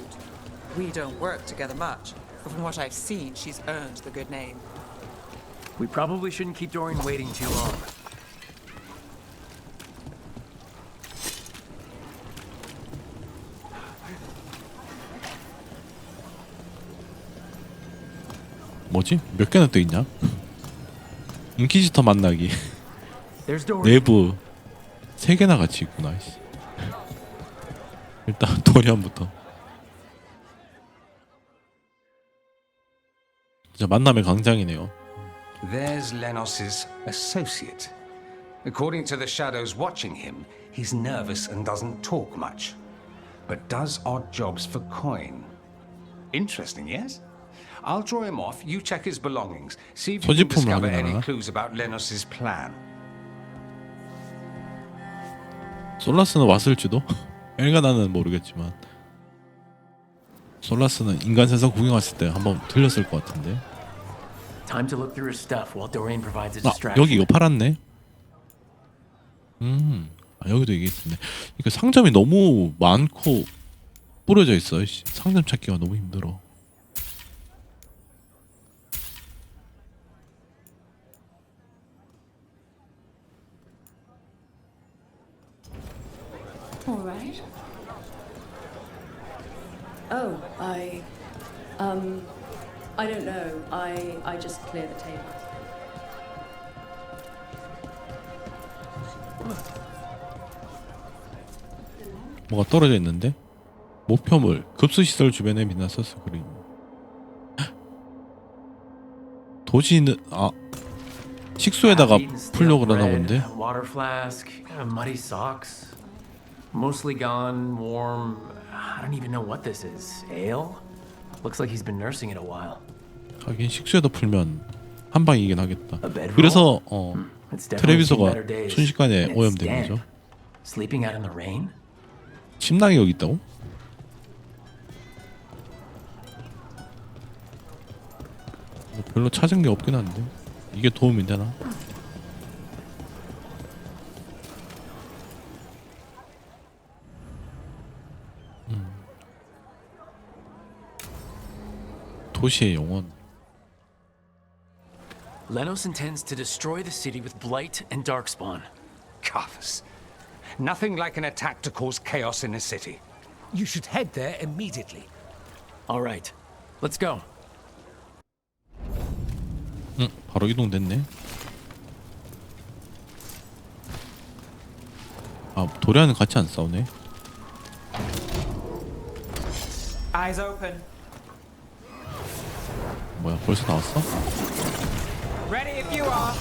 We don't work together much, but from what I've seen, she's earned the good name. We probably shouldn't keep Dorian waiting too long. 뭐지? 몇 개나 또 있냐? 인키지터 만나기. There's Dorian. 내부 3개나 같이 있구나. 일단 도리안부터. 진짜 만남의 광장이네요. There's Lenos's associate. According to the shadows watching him, he's nervous and doesn't talk much, but does odd jobs for coin. Interesting, yes? I'll draw him off. You check his belongings. See if you can 소지품을 discover any 확인하나? clues about Lenos's plan. 솔라스는 왔을지도? 엘가나는 모르겠지만 솔라스는 인간 세상 구경 왔을 때 한번 들렸을 것 같은데. Time to look through his stuff while Dorian provides a 아, distraction. 여기 이거 팔았네. 아, 여기도 이게 있네. 이거 상점이 너무 많고 뿌려져 있어. 상점 찾기가 너무 힘들어. All right. Oh, I don't know. I just clear the tables. 뭐가 떨어져 있는데? 목표물 급수시설 주변에 민라서스 그림. 도시는 식수에다가 풀려고 그러나 본데. Water flask, muddy socks, mostly gone, warm. I don't even know what this is. Ale? Looks like he's been nursing it a while. 하긴 식수에다 풀면 한 방이긴 하겠다. 그래서 트레비서가 순식간에 오염된 거죠. Sleeping out in the rain? 침낭이 여기 있다고? 뭐 별로 찾은 게 없긴 한데 이게 도움이 되나? 도시의 영혼. Lenos intends to destroy the city with blight and darkspawn. Carthus. Nothing like an attack to cause chaos in a city. You should head there immediately. All right, let's go. 바로 이동됐네. 아, 도리안은 같이 안 싸우네. Eyes open. 뭐야, 벌써 나왔어? Ready if you are.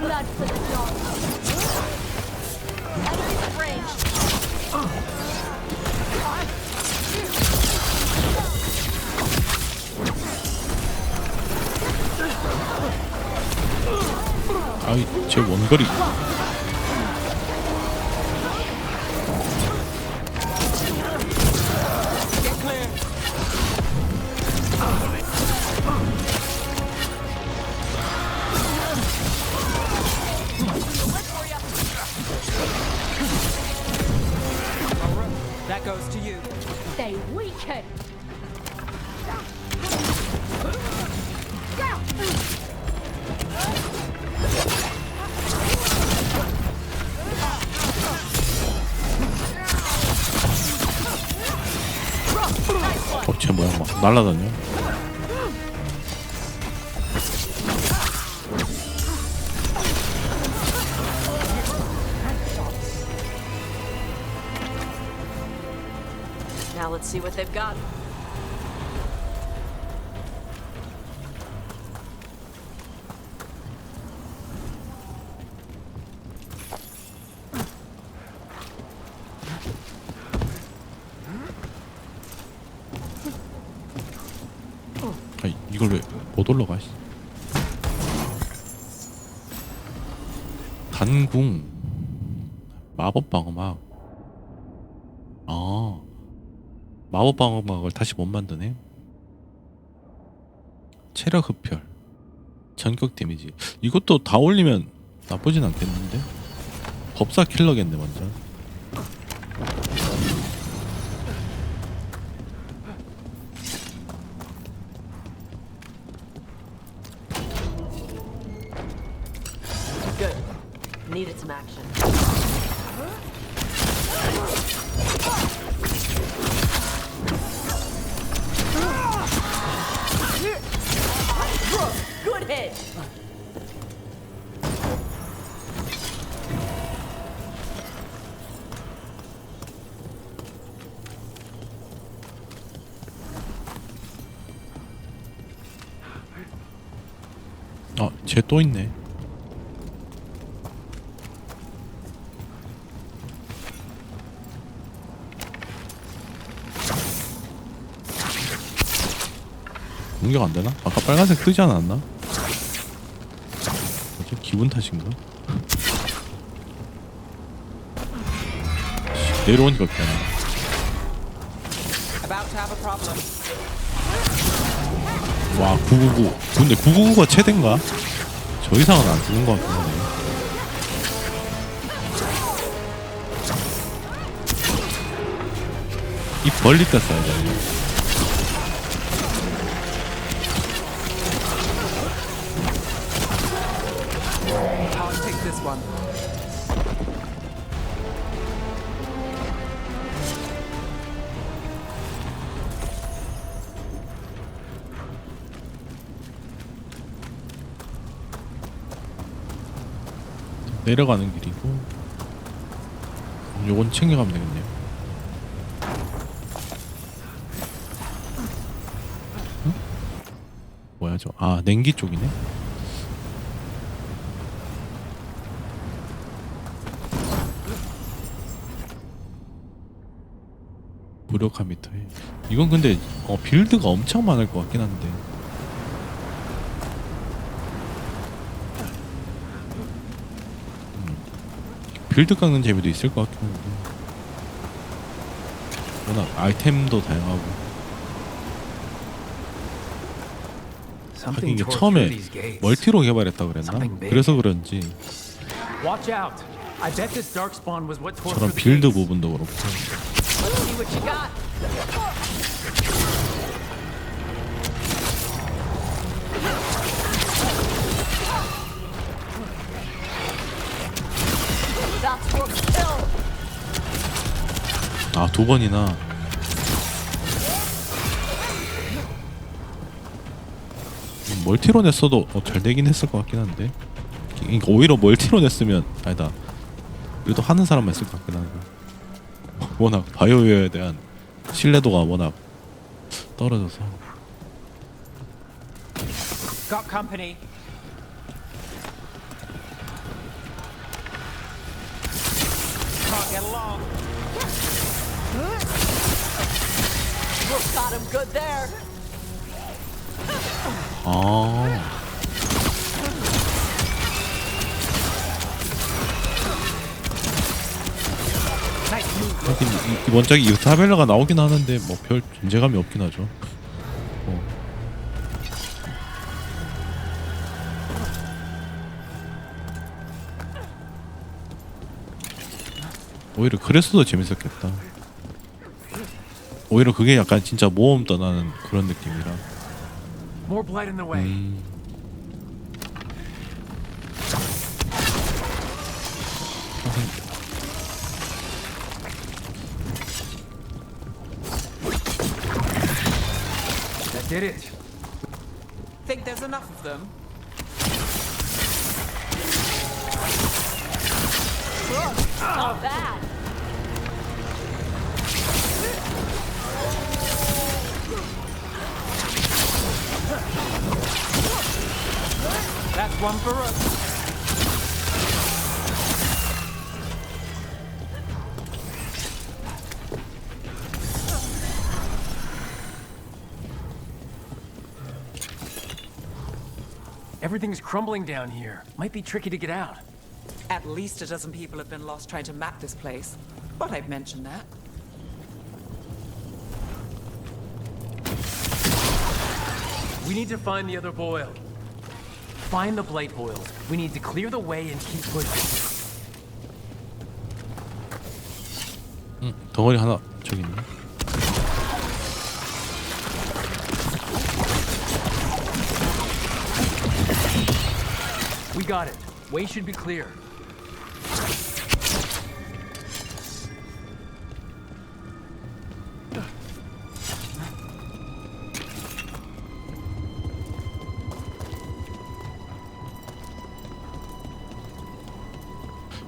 Blood for the dog. Enemies at range. 아이, 제 원거리. That goes to you. They weaken. 날라다녀. Now let's see what they've got. 아니, 이걸 왜 못 올라가? 단궁 마법 방어막. 아, 마법 방어막을 다시 못 만드네. 체력 흡혈, 전격 데미지. 이것도 다 올리면 나쁘진 않겠는데? 법사 킬러겠네 완전. Good. Needed some action. Good hit. 쟤 또 있네. 공격 안 되나? 아까 빨간색 뜨지 않았나? 뭐지? 기분 탓인가? 내려오니까 그냥. 와, 999. 근데 999가 최대인가? 저 이상은 안 뜨는 것 같긴 하네. 입 벌릴 때 써야 돼. I'll take this one. 내려가는 길이고, 요건 챙겨가면 되겠네요. 응? 뭐야 저? 아, 냉기 쪽이네. 무력화 미터에. 이건 근데 빌드가 엄청 많을 것 같긴 한데. 빌드 깎는 재미도 있을 것 같긴 한데. 워낙 아이템도 다양하고. 하긴 이게 처음에 멀티로 개발했다 그랬나? 그래서 그런지 Watch out. I bet this darkspawn was what tore 저런 through the 빌드 gates. 부분도 그렇고. Let's see what you got. That's for kill. 아, 2번이나. 멀티로 냈어도 잘 되긴 했을 것 같긴 한데. 그러니까 오히려 멀티로 냈으면 아니다. 그래도 하는 사람만 있을 것 같긴 한데. 워낙 바이오웨어에 대한 신뢰도가 워낙 떨어져서. Got company. Can't get along. Got him good there. 아. 하긴 이번 작이 이스타벨라가 나오긴 하는데 뭐 별 존재감이 없긴 하죠. 오히려 그랬어도 재밌었겠다. 오히려 그게 약간 진짜 모험 떠나는 그런 느낌이라. More blight in the way. Did it. Think there's enough of them? Not bad. That's one for us. Everything's crumbling down here. Might be tricky to get out. At least a dozen people have been lost trying to map this place. But I've mentioned that. We need to find the other boil. Find the blight boils. We need to clear the way and keep pushing. 덩어리 하나 저기 있네. We got it. Way should be clear.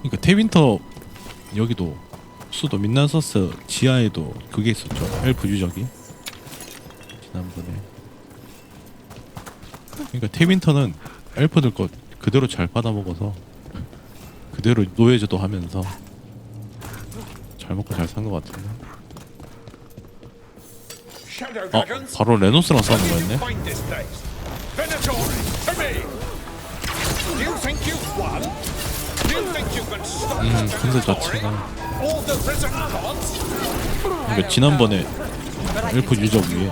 그러니까 태윈터 여기도 수도 민라서스 지하에도 그게 있었죠. 엘프 유적이 지난번에. 그러니까 태윈터는 엘프들 것 그대로 잘 받아먹어서 그대로 노예제도 하면서 잘 먹고 잘 산 것 같은데. 바로 레노스랑 싸우는 거였네. 근데 자체가 그러니까 지난번에 엘프 유적 위에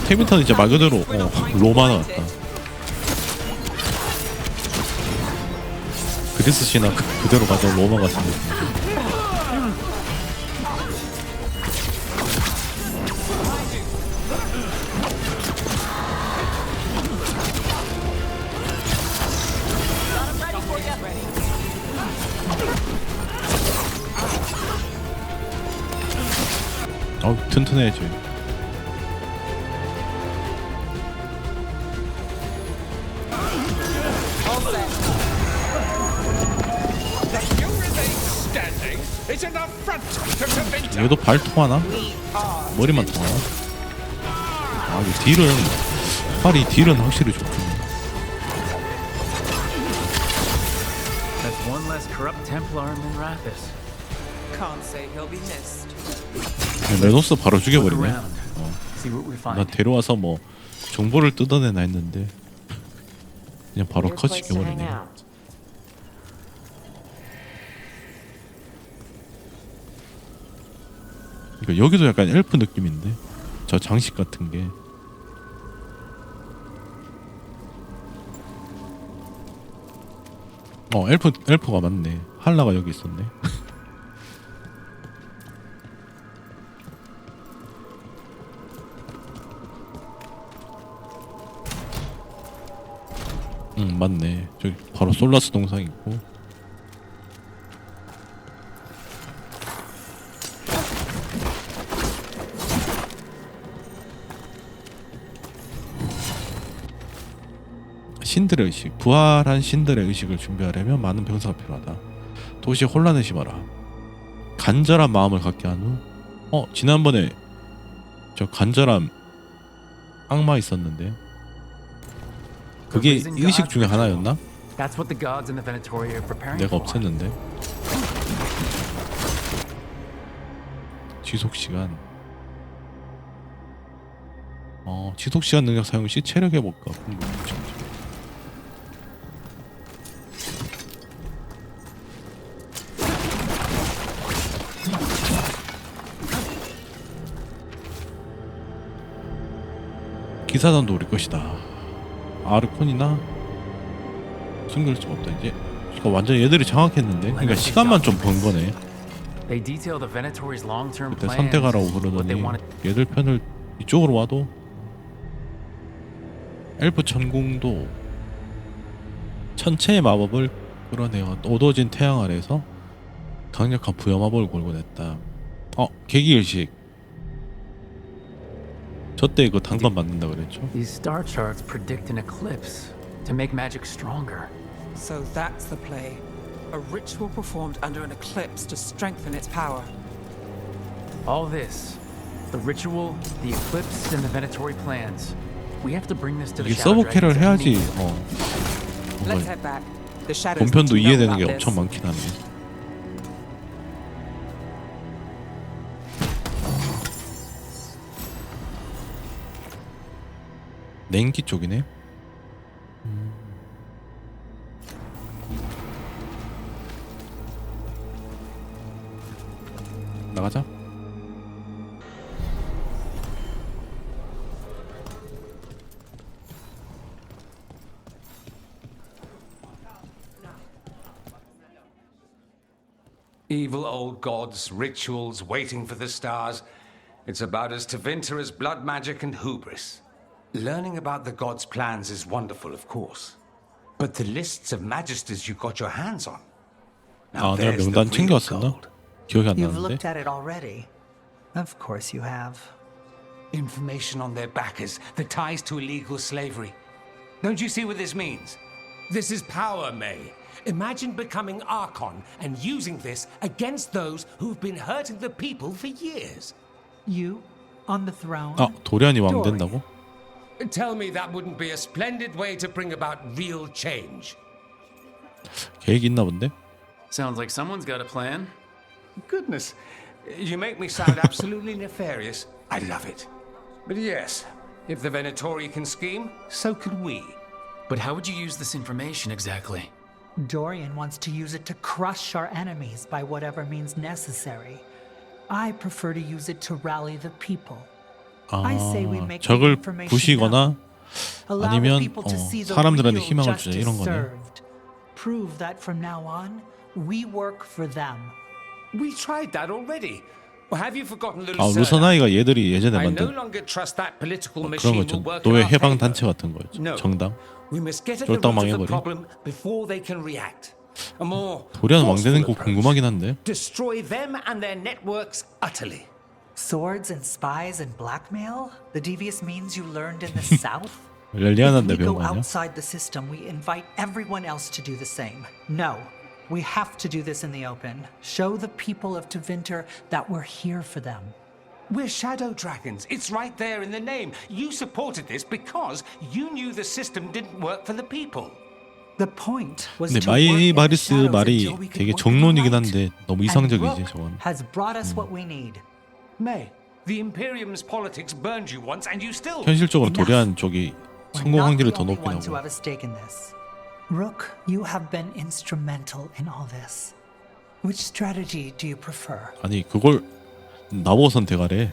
태민턴은 진짜 말 그대로 로마 나왔다. 그리스 신화 그대로 가져온 로마 같은 느낌. 튼튼해지. 얘도 발 통하나? 머리만 통하나? 아, 이 딜은 팔이 딜은 확실히 좋군. That's one less corrupt Templar in Minrathis. Can't say he'll be missed. 레노스 바로 죽여버리네. 나 데려와서 뭐 정보를 뜯어내나 했는데 그냥 바로 컷 시켜버리네. 그러니까 여기도 약간 엘프 느낌인데 저 장식 같은 게. 엘프가 맞네. 한라가 여기 있었네. 맞네. 저기 바로 솔라스 동상 있고. 신들의 의식. 부활한 신들의 의식을 준비하려면 많은 병사가 필요하다. 도시에 혼란을 심어라. 간절한 마음을 갖게 한 후. 지난번에 저 간절한 악마 있었는데 그게 의식 중에 하나였나? 내가 없앴는데. 지속시간. 지속시간 능력 사용 시 체력 회복과 공격. 기사단도 우리 것이다. 아르콘이나 숨길 수가 없다. 이제 그러니까 완전 얘들이 장악했는데. 그러니까 시간만 좀 번 거네. 그때 선택하라고 그러더니 얘들 편을 이쪽으로 와도 엘프 천궁도 천체의 마법을 끌어내어 어두워진 태양 아래에서 강력한 부여마법을 골고냈다. 계기일식. 저때 그 당권 받는다 그랬죠. These star charts predict an eclipse to make magic stronger. So that's the play. A ritual performed under an eclipse to strengthen its power. All this, the ritual, the eclipse, and the Venatori plans. We have to bring this to the 이게 Shadow 서브캐를 Dragons 해야지 immediately. Let's head back. The shadows 본편도 need to know 이해되는 게 about 엄청 this. 많긴 하네. 냉기 쪽이네. 나가자. Evil old gods, rituals, waiting for the stars. It's about as Tevinter as blood magic and hubris. Learning about the gods' plans is wonderful, of course. But the lists of magisters you got your hands on. Now 내가 there's the 명단 real 챙겨왔었나? gold. 기억이 안 You've 나는데. looked at it already. Of course you have. Information on their backers, the ties to illegal slavery. Don't you see what this means? This is power, May. Imagine becoming Archon and using this against those who've been hurting the people for years. You on the throne? 도련이 왕 된다고? Tell me that wouldn't be a splendid way to bring about real change. 계획이 있나 본데? Sounds like someone's got a plan. Goodness, you make me sound absolutely nefarious. I love it. But yes, if the Venatori can scheme, so could we. But how would you use this information exactly? Dorian wants to use it to crush our enemies by whatever means necessary. I prefer to use it to rally the people. I say we make the 적을 information 부시거나 known. Allow the 아니면 people to see the 사람들한테 real 희망을 주자 justice 이런 거네. served. Prove that from now on, we work for them. We tried that already. Or have you forgotten the 루사나이가 얘들이 예전에 I no 만든 longer trust that political 그런 machine 거죠. will work 노예 in our 해방 favor. 단체 같은 거였죠. No. 정당. We must get at the 쫄딱 root of the 망해버린. problem before they can react. A more 도련 왕 되는 forceful 거 approach. 궁금하긴 한데. Destroy them and their networks utterly. Swords and spies and blackmail? The devious means you learned in the South? If 렐리아나인데 we 배운 go 거 아니야? outside the system, we invite everyone else to do the same. No, we have to do this in the open. Show the people of Tevinter that we're here for them. We're shadow dragons. It's right there in the name. You supported this because you knew the system didn't work for the people. The point was 근데 to work in the 마이바리스 shadows 말이 until we could 되게 work 정론이긴 right. 한데 너무 And 이상적이지 Rook 저건. has brought us what we need. May, the Imperium's politics burned you once and you still... 현실적으로 도련 쪽이 We're 성공 not 확률이 the 더 only 높긴 ones who 하고. have a stake in this. Rook, you have been instrumental in all this. Which strategy do you prefer? 아니 그걸 나보 선택하래.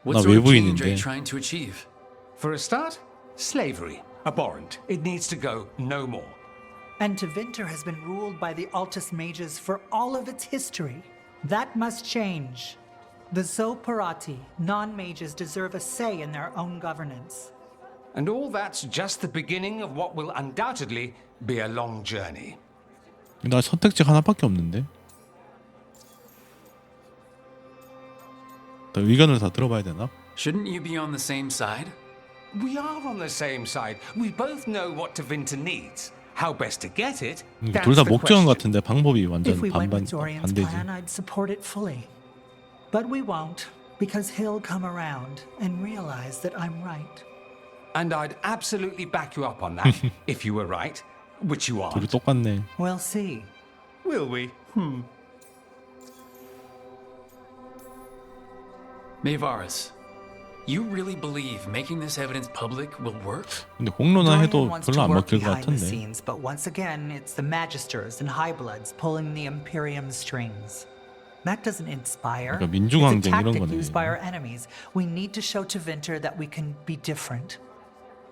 What 나 sort of change are you 외부인인데. trying to achieve? For a start, slavery. Abhorrent. It needs to go no more. And Tevinter has been ruled by the Altus mages for all of its history. That must change. The Zoparati, non-mages, deserve a say in their own governance. And all that's just the beginning of what will undoubtedly be a long journey. 나 선택지 하나밖에 없는데. 나 의견을 다 들어봐야 되나? Shouldn't you be on the same side? We are on the same side. We both know what Tevinter needs. How best to get it? 둘 다 목적은 같은데 방법이 완전 If we went 반반 with Dorian's 반대지. plan, I'd support it fully. But we won't, because he'll come around and realize that I'm right. And I'd absolutely back you up on that if you were right, which you are. 둘이 똑같네. We'll see. Will we? Maevaris, you really believe making this evidence public will work? 근데 공론화 해도 Dorian wants 별로 to 안 work 먹힐 것 behind the 같은데. scenes, but once again, it's the Magisters and Highbloods pulling the Imperium's strings. That doesn't inspire. 그러니까 민중항쟁 It's a 이런 tactic 거네. used by our enemies. We need to show Tevinter that we can be different.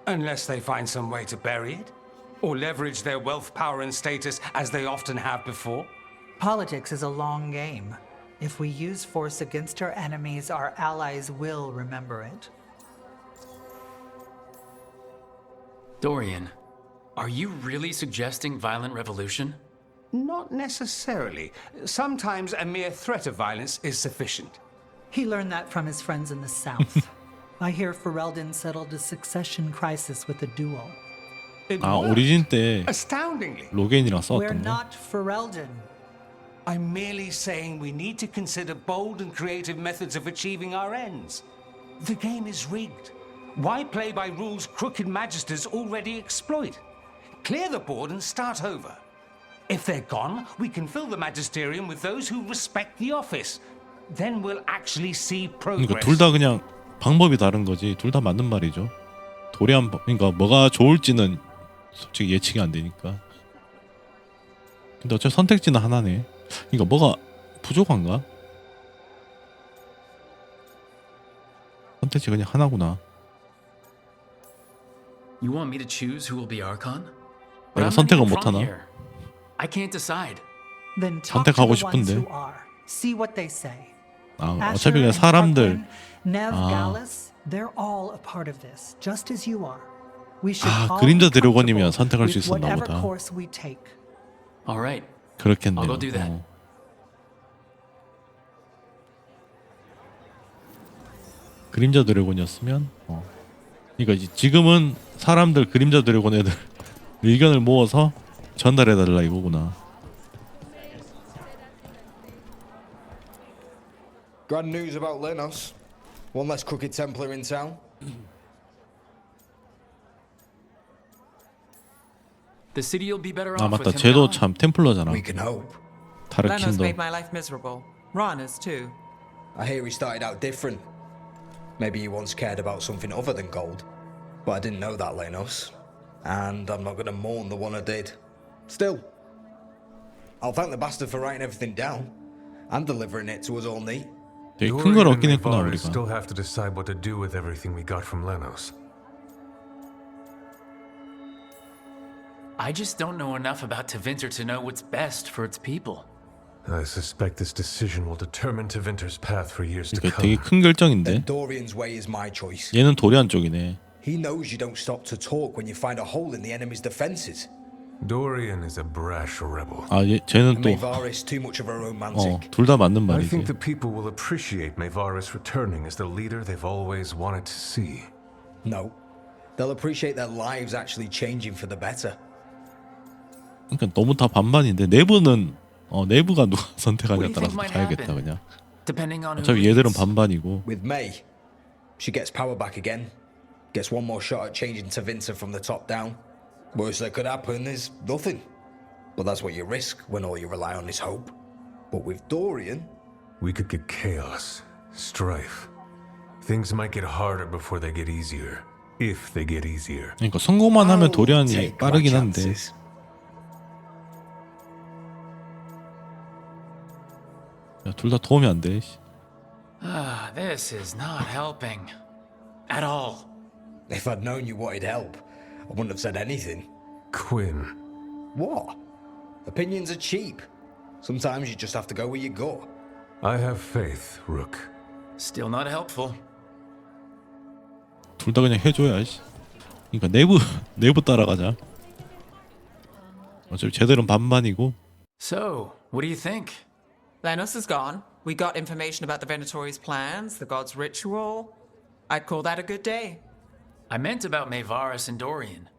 Unless they find some way to bury it, or leverage their wealth, power, and status as they often have before. Politics is a long game. If we use force against our enemies, our allies will remember it. Dorian, are you really suggesting violent revolution? Not necessarily. Sometimes a mere threat of violence is sufficient. He learned that from his friends in the south. I hear Ferelden settled a succession crisis with a duel. 아 오리진 때 Astoundingly. 로겐이랑 We're 싸웠던 거. not Ferelden. I'm merely saying we need to consider bold and creative methods of achieving our ends. The game is rigged. Why play by rules crooked magisters already exploit? Clear the board and start over. If they're gone, we can fill the magisterium with those who respect the office. Then we'll actually see progress. 그러니까 둘 다 그냥 방법이 다른 거지. 둘 다 맞는 말이죠. 도리한 그러니까 뭐가 좋을지는 솔직히 예측이 안 되니까. 근데 어차피 선택지는 하나네. 그러니까 뭐가 부족한가? 선택지 그냥 하나구나. You want me to choose who will be Archon? 내가 선택을 못 하나? I can't decide. Then talk to 선택하고 the ones 싶은데. who are. See what they say. 아 어차피 그냥 사람들. Nev, 아. Gallus, they're all a part of this, just as you are. We should 아 all 그림자 be 드래곤이면 comfortable 선택할 수 with 있었나 whatever 보다. course we take. All right. 그렇겠네요. I'll go do that. 그림자 드래곤이었으면 그러니까 이제 지금은 사람들 그림자 드래곤 애들 의견을 모아서 전달해달라 이거구나. Grand news about Lenos. One less crooked Templar in town. The city will be better 아 off 맞다. with him 쟤도 gone. 참 템플러잖아. We can hope. Lenos 다르킨도. made my life miserable. Rana's too. I hear he started out different. Maybe he once cared about something other than gold. But I didn't know that, Lenos. And I'm not going to mourn the one I did. Still, I'll thank the bastard for writing everything down and delivering it to us all neat. 되게 큰 걸 얻긴 했구나 Mayvarus 우리가. still have to decide what to do with everything we got from Lenos. I just don't know enough about Tevinter to know what's best for its people. I suspect this decision will determine Tevinter's path for years to 그러니까 come. 되게 큰 결정인데. Then Dorian's way is my choice. 얘는 도리안 쪽이네. He knows you don't stop to talk when you find a hole in the enemy's defenses. Dorian is a brash rebel. 아 쟤는 And 또 Mayvarus too much of a romantic. 둘 다 맞는 I 말이지. think the people will appreciate Mayvarus returning as the leader they've always wanted to see. No, they'll appreciate their lives actually changing for the better. 그러니까 너무 다 반반인데 내부는 내부가 누가 선택하냐에 따라서 가야겠다 그냥. Depending on who 어차피 얘들은 leads. 반반이고. With May, she gets power back again. Gets one more shot at changing Tevinter from the top down. Worst that could happen is nothing. But that's what you risk when all you rely on is hope. But with Dorian, We could get chaos, strife. Things might get harder before they get easier. If they get easier. 그러니까 성공만 하면 I'll 도리안이 take my 빠르긴 한데. chances. 둘 다 도움이 안 돼. Ah, this is not helping. At all. If I'd known you wanted help, I wouldn't have said anything. Quinn. What? Opinions are cheap. Sometimes you just have to go where you go. I have faith, Rook. Still not helpful. 둘 다 그냥 해줘야. 그러니까 내부 따라가자. 어차피 쟤들은 반반이고. So, what do you think? Lenos is gone. We got information about the Venatori's plans, the god's ritual. I'd call that a good day. I meant about Mayvarus and Dorian.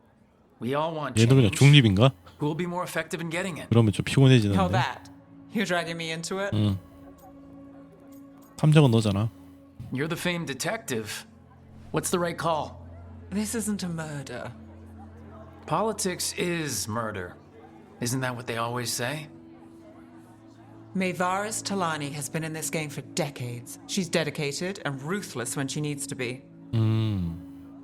We all want 얘도 그냥 change. 중립인가? Who will be more effective in getting it? 그러면 좀 How 피곤해지는데. that? You're dragging me into it? 응. 탐정은 너잖아. You're the famed detective. What's the right call? This isn't a murder. Politics is murder. Isn't that what they always say? Mayvarus Talani has been in this game for decades. She's dedicated and ruthless when she needs to be.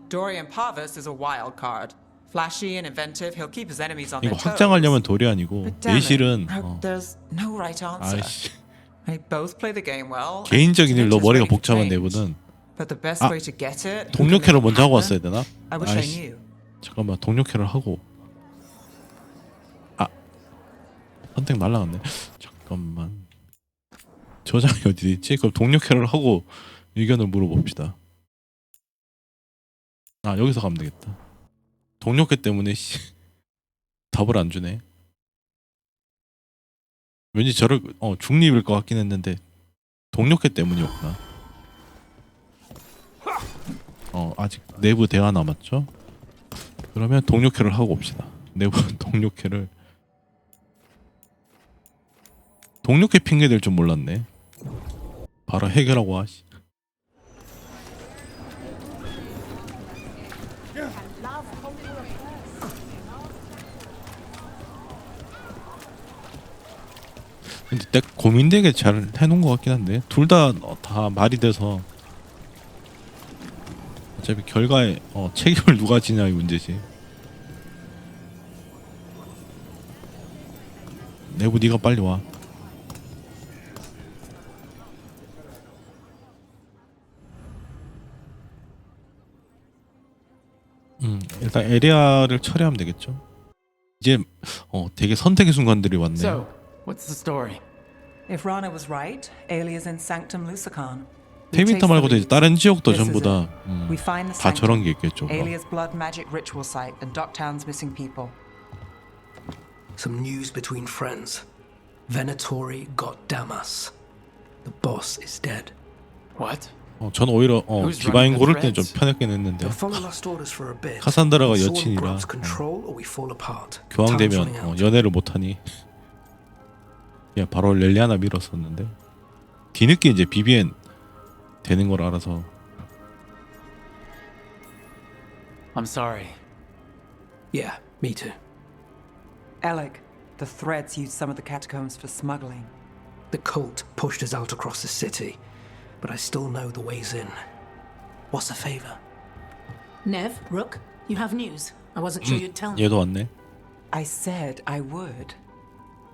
Dorian Parvus is a wild card. Flashy and inventive, he'll keep his enemies on 이거 their toes. 확장하려면 도리안이고 But damn it, 내실은 there's no right answer. 아이씨. They both play the game well. 개인적인 일로 Tevinter's 머리가 ready for 복잡한 change. 내부는 But the best way to get it. 동료캐를 먼저 하고 왔어야 되나? I wish I 아이씨. knew. 잠깐만 동료캐를 하고. 선택 날라갔네. 잠깐만. 저장이 어디 있지? 그럼 동료캐를 하고 의견을 물어봅시다. 아 여기서 가면 되겠다. 동료캐 때문에 답을 안 주네. 왠지 저를 중립일 것 같긴 했는데 동료캐 때문이었구나. 아직 내부 대화 남았죠? 그러면 동료캐를 하고 옵시다. 내부 동료캐를. 동료캐 핑계 댈 줄 몰랐네. 바로 해결하고 와. 근데 딱 고민되게 잘 해놓은 것 같긴 한데 둘 다 말이 돼서 어차피 결과에 책임을 누가 지냐의 문제지. 내부 네가 빨리 와. 일단 에리아를 처리하면 되겠죠. 이제 되게 선택의 순간들이 왔네. So, what's the story? If Rana was right, Alia's in Sanctum Lusican. 페미터 말고도 이제 다른 지역도 전부 다 저런 게 있겠죠. Alia's blood magic ritual site and Docktown's missing people. Some news between friends. Venatori got Damas. The boss is dead. What? 전 오히려 디바인 고를 때는 좀 편했긴 했는데 카산드라가 여친이라 교황되면 연애를 못하니 그냥 바로 렐리아나 밀었었는데 뒤늦게 이제 비비엔 되는 걸 알아서. I'm sorry. Yeah, me too. Alec, the Threads used some of the catacombs for smuggling. The cult pushed us out across the city, but I still know the ways in. What's the favor? Nev, Rook, you have news. I wasn't sure you'd tell me. 얘도 왔네. I said I would.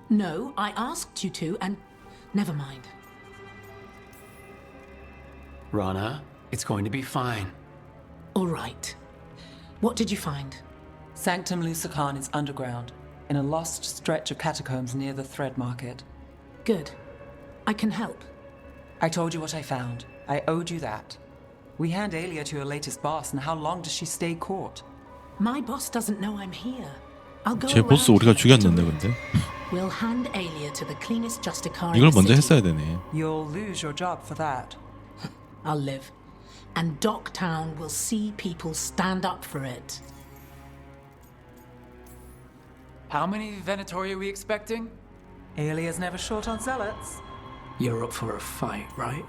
No, I asked you to, and never mind. Rana, it's going to be fine. All right. What did you find? Sanctum Lusican is underground, in a lost stretch of catacombs near the Thread Market. Good. I can help. I told you what I found. I owed you that. We hand Alia to your latest boss, and how long does she stay caught? My boss doesn't know I'm here. I'll go 제 보스 우리가 죽였는데 근데. We'll hand Alia to the cleanest Justicar. 이걸 먼저 했어야 되네. You'll lose your job for that. I'll live. And Docktown will see people stand up for it. How many Venatori are we expecting? Alia's never short on zealots. You're up for a fight, right?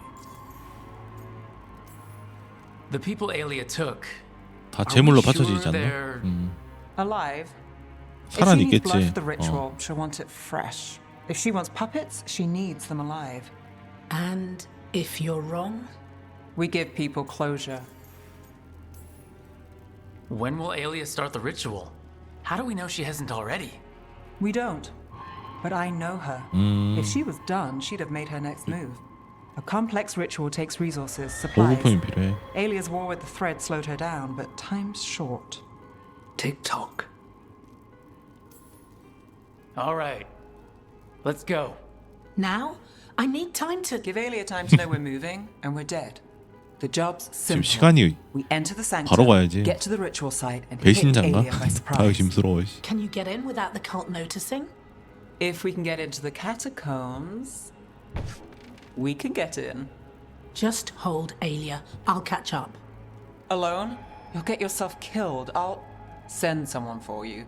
The people Alia took. 다 제물로 바쳐지지 않나? Alive. 살아는 If she needs 있겠지. blood for the ritual, she'll want it fresh. If she wants puppets, she needs them alive. And if you're wrong? We give people closure. When will Alia start the ritual? How do we know she hasn't already? We don't. But I know her. If she was done, she'd have made her next move. A complex ritual takes resources, supplies. 보급품이 필요해. Alia's war with the Thread slowed her down, but time's short. Tick-tock. All right. Let's go. Now? I need time to... Give Alia time to know we're moving, and we're dead. The job's 지금 simple. 시간이 We enter the sanctum, 바로 가야지. get to the ritual site, and hit 배신자인가? Alia by 다 surprise. 의심스러워. Can you get in without the cult noticing? If we can get into the catacombs, we can get in. Just hold Alia. I'll catch up. Alone? You'll get yourself killed. I'll send someone for you.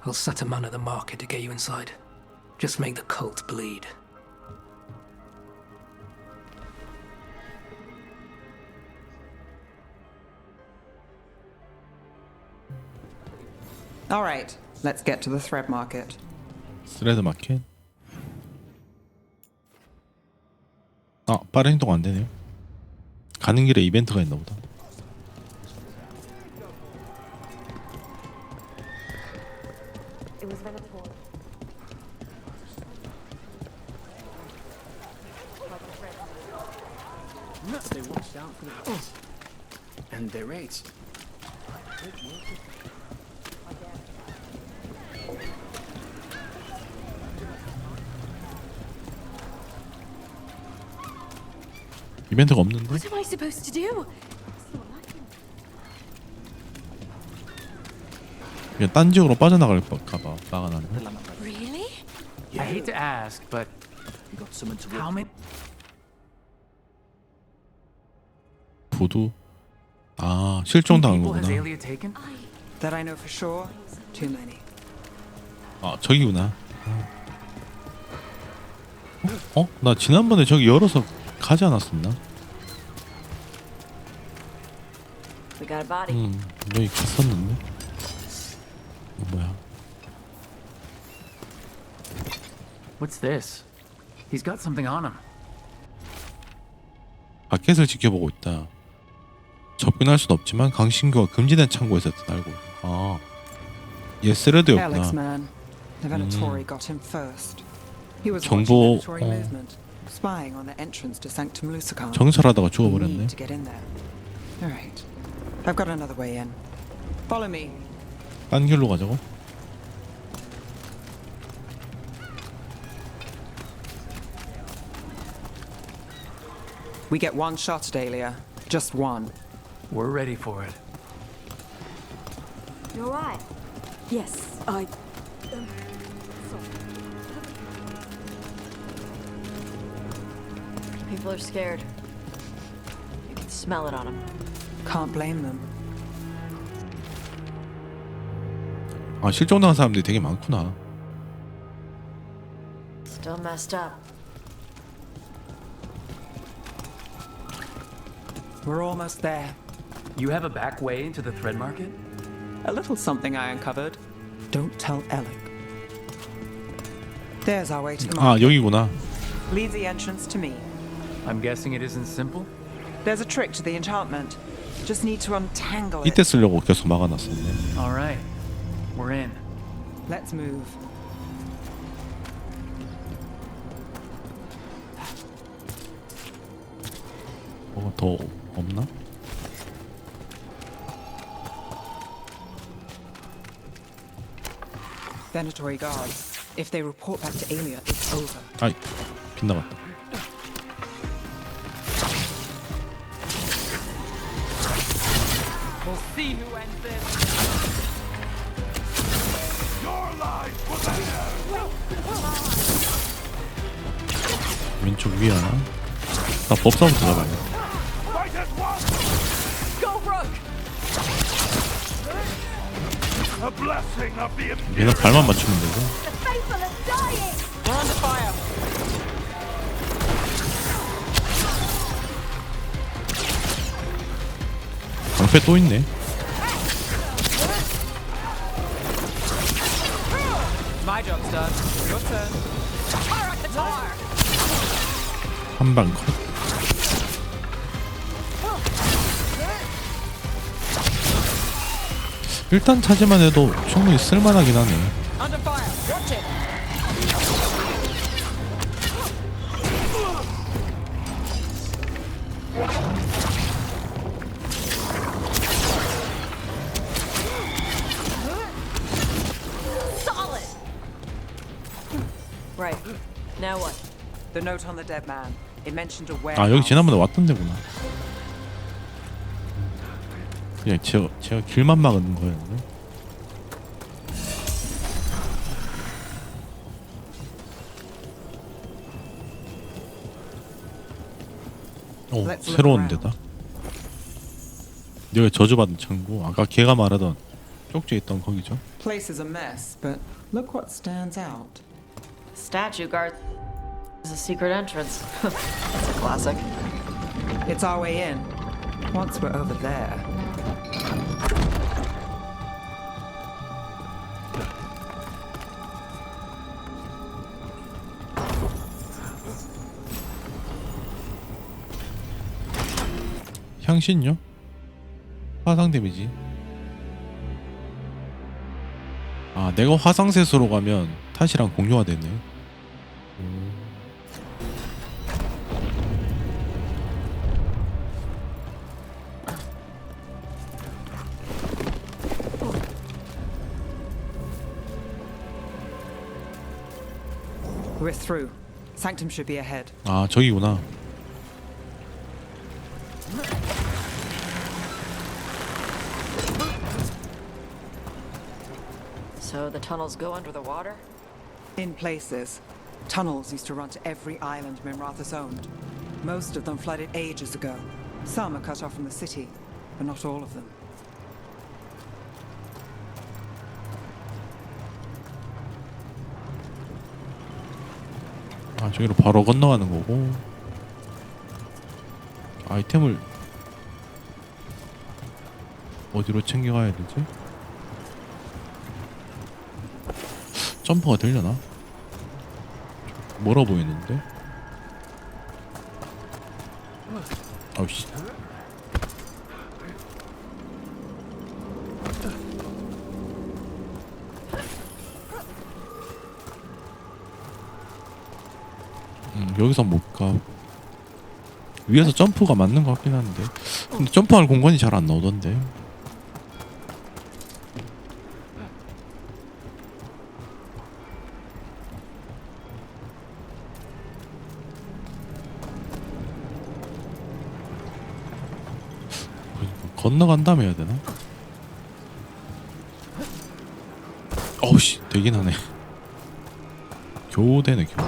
I'll set a man at the market to get you inside. Just make the cult bleed. All right, let's get to the thread market. 스레드 마켓. 빠른 행동 안 되네요. 가는 길에 이벤트가 있나 보다. They watched out for the boss. And their raids. 이벤트가 없는데? What am I supposed to do? 그냥 딴 지역으로 빠져나갈까봐 막아놨네. Really? I hate to ask, but how many? 부두. 아, 실종당한 People has 거구나. Aelia taken? That I know for sure, too many. 아, 저기구나. 어? 나 지난번에 저기 열어서 가지 않았었나? We got a body. 여기 갔었는데. 뭐야? What's this? He's got something on him. 밖에서 지켜보고 있다. 접근할 순 없지만 강신구가 금지된 창고에서 알고. 아, 얘 Alex 스레드였구나. man. The Venatori got him first. He was 정보, watching Venatori movement, spying on the entrance to Sanctum Lucican. 정찰하다가 We 죽어버렸네. need to get in there. All right. I've got another way in. Follow me. 딴 길로 가자고? We get one shot at Aelia. Just one. We're ready for it. You're right. Yes, I. People are scared. You can smell it on them. Can't blame them. 아, 실종당한 사람들이 되게 많구나. Still messed up. We're almost there. You have a back way into the thread market? A little something I uncovered. Don't tell Alec. There's our way to the 아, market. 여기구나. Leave the entrance to me. I'm guessing it isn't simple? There's a trick to the enchantment. Just need to untangle it. 이때 쓰려고 계속 막아놨었네. All right. We're in. Let's move. 뭐가 더 없나? Venatori guards. If they report back to Aelia, it's over. 아이, 빗나갔다. We'll see who ends this. 왼쪽 위에 하나. 나 법사부터 잡아야 돼. Go, Rook! 얘는 발만 맞추면 되고. The faithful are dying! We're under fire. 방패 또 있네. My job's done. Your turn. 한방 컷. 일단 차지만 해도 충분히 쓸만하긴 하네. Under fire. Watch it. Solid! Right. Now what? The note on the dead man. It mentioned a 아, warehouse. 여기 지난번에 왔던 데구나. 그냥 제가 길만 막은 거였네. 오, 새로운 데다. 여기 저주받은 창고. 아까 걔가 말하던 쪽지에 있던 거기죠. Place is a mess, but look what stands out. Statue guard is a secret entrance. That's a classic. It's our way in. Once we're over there. 향신료? 화상 데미지. 아, 내가 화상셋으로 가면 탓이랑 공유가 되네. We're through. Sanctum should be ahead. 아, 저기구나. So the tunnels go under the water? In places. Tunnels used to run to every island Minrathous owned. Most of them flooded ages ago. Some are cut off from the city, but not all of them. 아, 저기로 바로 건너가는 거고. 아이템을 어디로 챙겨가야 되지? 점프가 되려나? 멀어 보이는데? 아우씨. 여기서 못 가. 위에서 점프가 맞는 것 같긴 한데. 근데 점프할 공간이 잘 안 나오던데. 건너간 다음에 해야 되나? 어우씨, 되긴 하네. 겨우 되네, 겨우.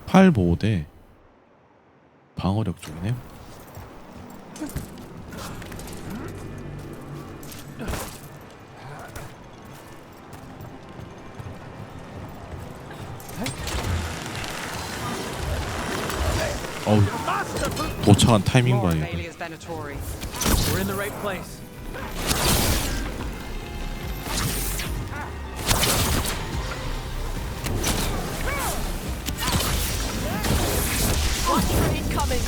팔 보호대 방어력 쪽이네. 어우, 도착한 타이밍 봐요. We're in the right place. Watch for incoming.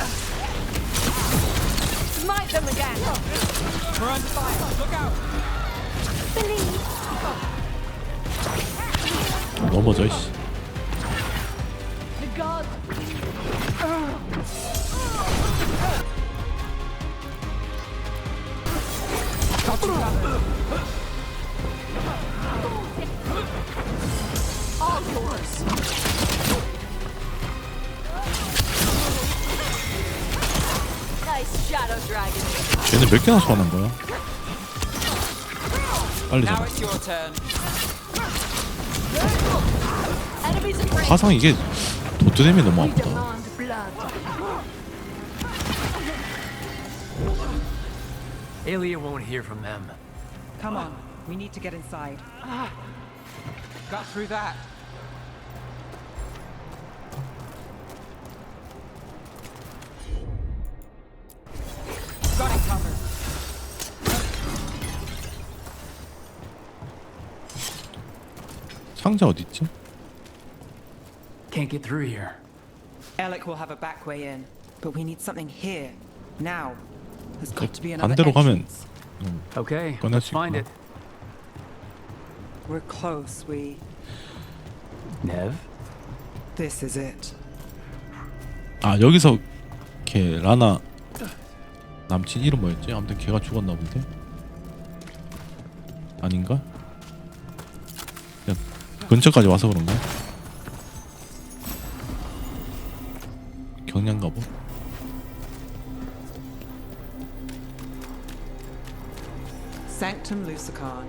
Smite them again. We're on fire. Look out. 넘어져 씨. The god. All yours. Nice shadow dragon. 얘네 몇 개나 소환한 거야? 빨리 잡아. Enemies in range. 화상 이게 도트되면 너무 아프다. Demand blood. Aelia won't hear from them. Come on, we need to get inside. Got through that. Got it covered. 상자 어디 있지? Can't get through here. Alec will have a back way in, but we need something here, now. There's got to be another 반대로 가면 entrance. Okay, 꺼낼 let's 수 find 있구나. it. We're close, we. Nev? This is it. 아, 여기서 걔 라나 남친 이름 뭐였지? 아무튼 걔가 죽었나 본데? 아닌가? 그냥 근처까지 와서 그런가? 경량가 보. Sanctum Lucican,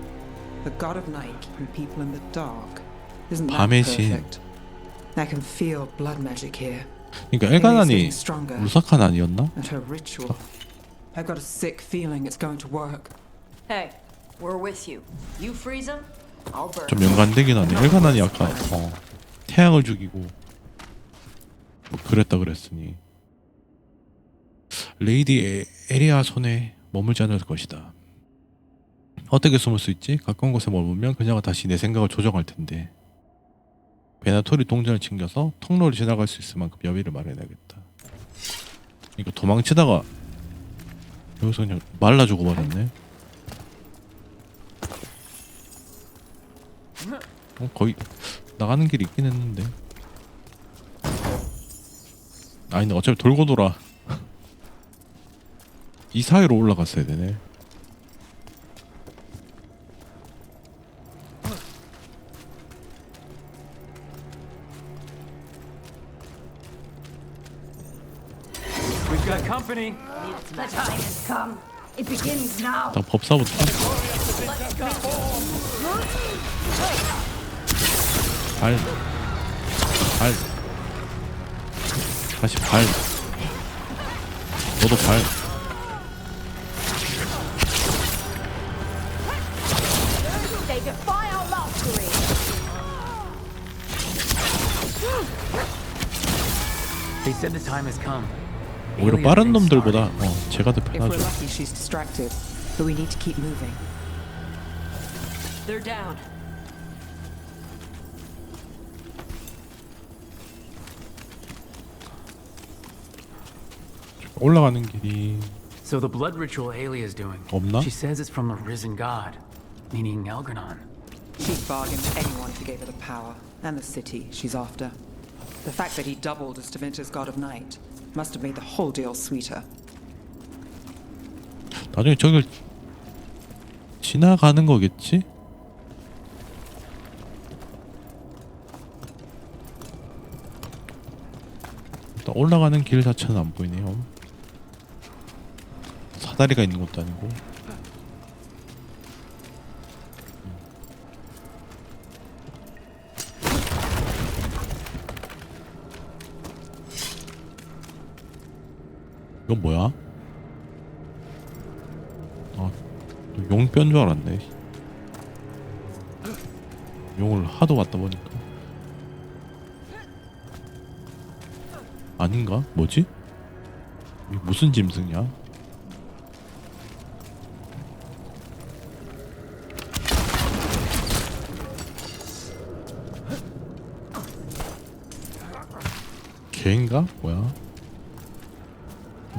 the god of night keeping people in the dark. Isn't that 밤의 신. perfect? I can feel blood magic here. 그러니까 엘가난이 루사칸 아니었나? And her ritual. I've got a sick feeling it's going to work. Hey, we're with you. You freeze him, I'll burn. 좀 연관되긴 하네. 엘가난이 아까 태양을 죽이고 뭐 그랬다 그랬으니 레이디 에리아 손에 머물지 않을 것이다. 어떻게 숨을 수 있지? 가까운 곳에 머물면 그녀가 다시 내 생각을 조정할 텐데. 베나토리 동전을 챙겨서 통로를 지나갈 수 있을 만큼 여비를 마련해야겠다. 이거 도망치다가 여기서 그냥 말라 죽어버렸네. 거의 나가는 길이 있긴 했는데. 아니 근데 어차피 돌고 돌아 이 사이로 올라갔어야 되네. We've got company. The time has come. It begins now. 일단 법사부터. 발. 다시 발. 너도 발. They defy our mastery. They said the time has come. 오히려 빠른 놈들보다 제가 더 If we're 편하죠. lucky, she's distracted, but we need to keep moving. They're down. 올라가는 길이 So the blood ritual Aelia is doing. 없나? She says it's from a risen god, meaning Elgranon. She'd bargain with anyone who gave her the power, and the city she's after. The fact that he doubled as Tevinter's god of night must have made the whole deal sweeter. 나중에 저길 지나가는 거겠지? 일단 올라가는 길 자체는 안 보이네요. 사다리가 있는 것도 아니고. 이건 뭐야? 용뼈인 줄 알았네. 용을 하도 왔다 보니까. 아닌가? 뭐지? 이게 무슨 짐승이야? 개인가? 뭐야?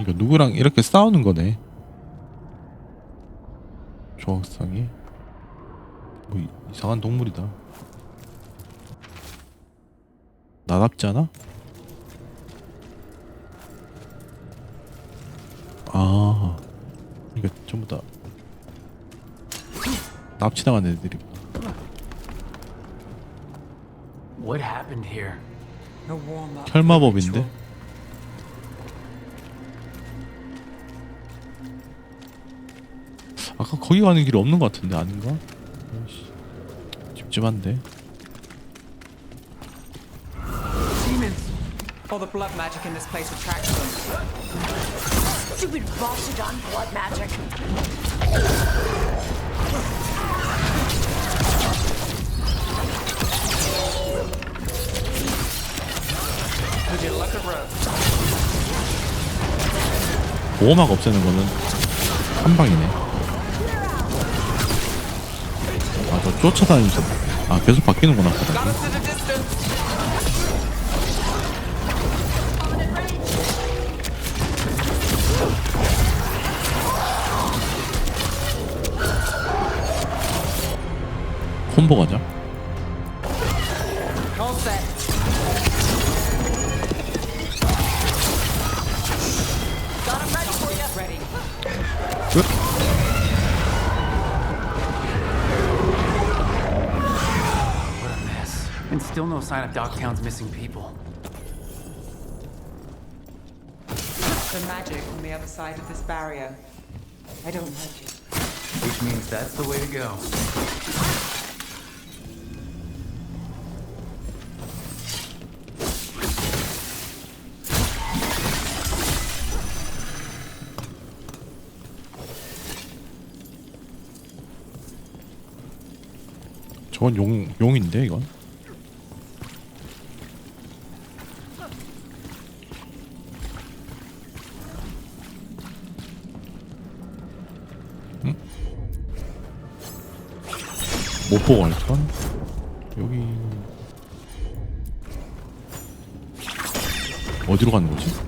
이거 누구랑 이렇게 싸우는 거네. 조각상이 뭐 이상한 동물이다. 나답지 않아? 아, 이거 전부 다 납치당한 애들이. What happened here? 혈마법인데? 아까 거기 가는 길이 없는 것 같은데 아닌가? 찝찝한데. All the blood magic in this place attracts them. Stupid Bossidon blood magic. 보호막 없애는 거는 한 방이네. 아, 저 쫓아다니면서 계속 바뀌는구나. 콤보 가자. And still no sign of Dogtown's missing people. The magic on the other side of this barrier. I don't like it. Which means that's the way to go. 저건 용인데 이건. 응? 못 보고 갈까? 여기 어디로 가는 거지?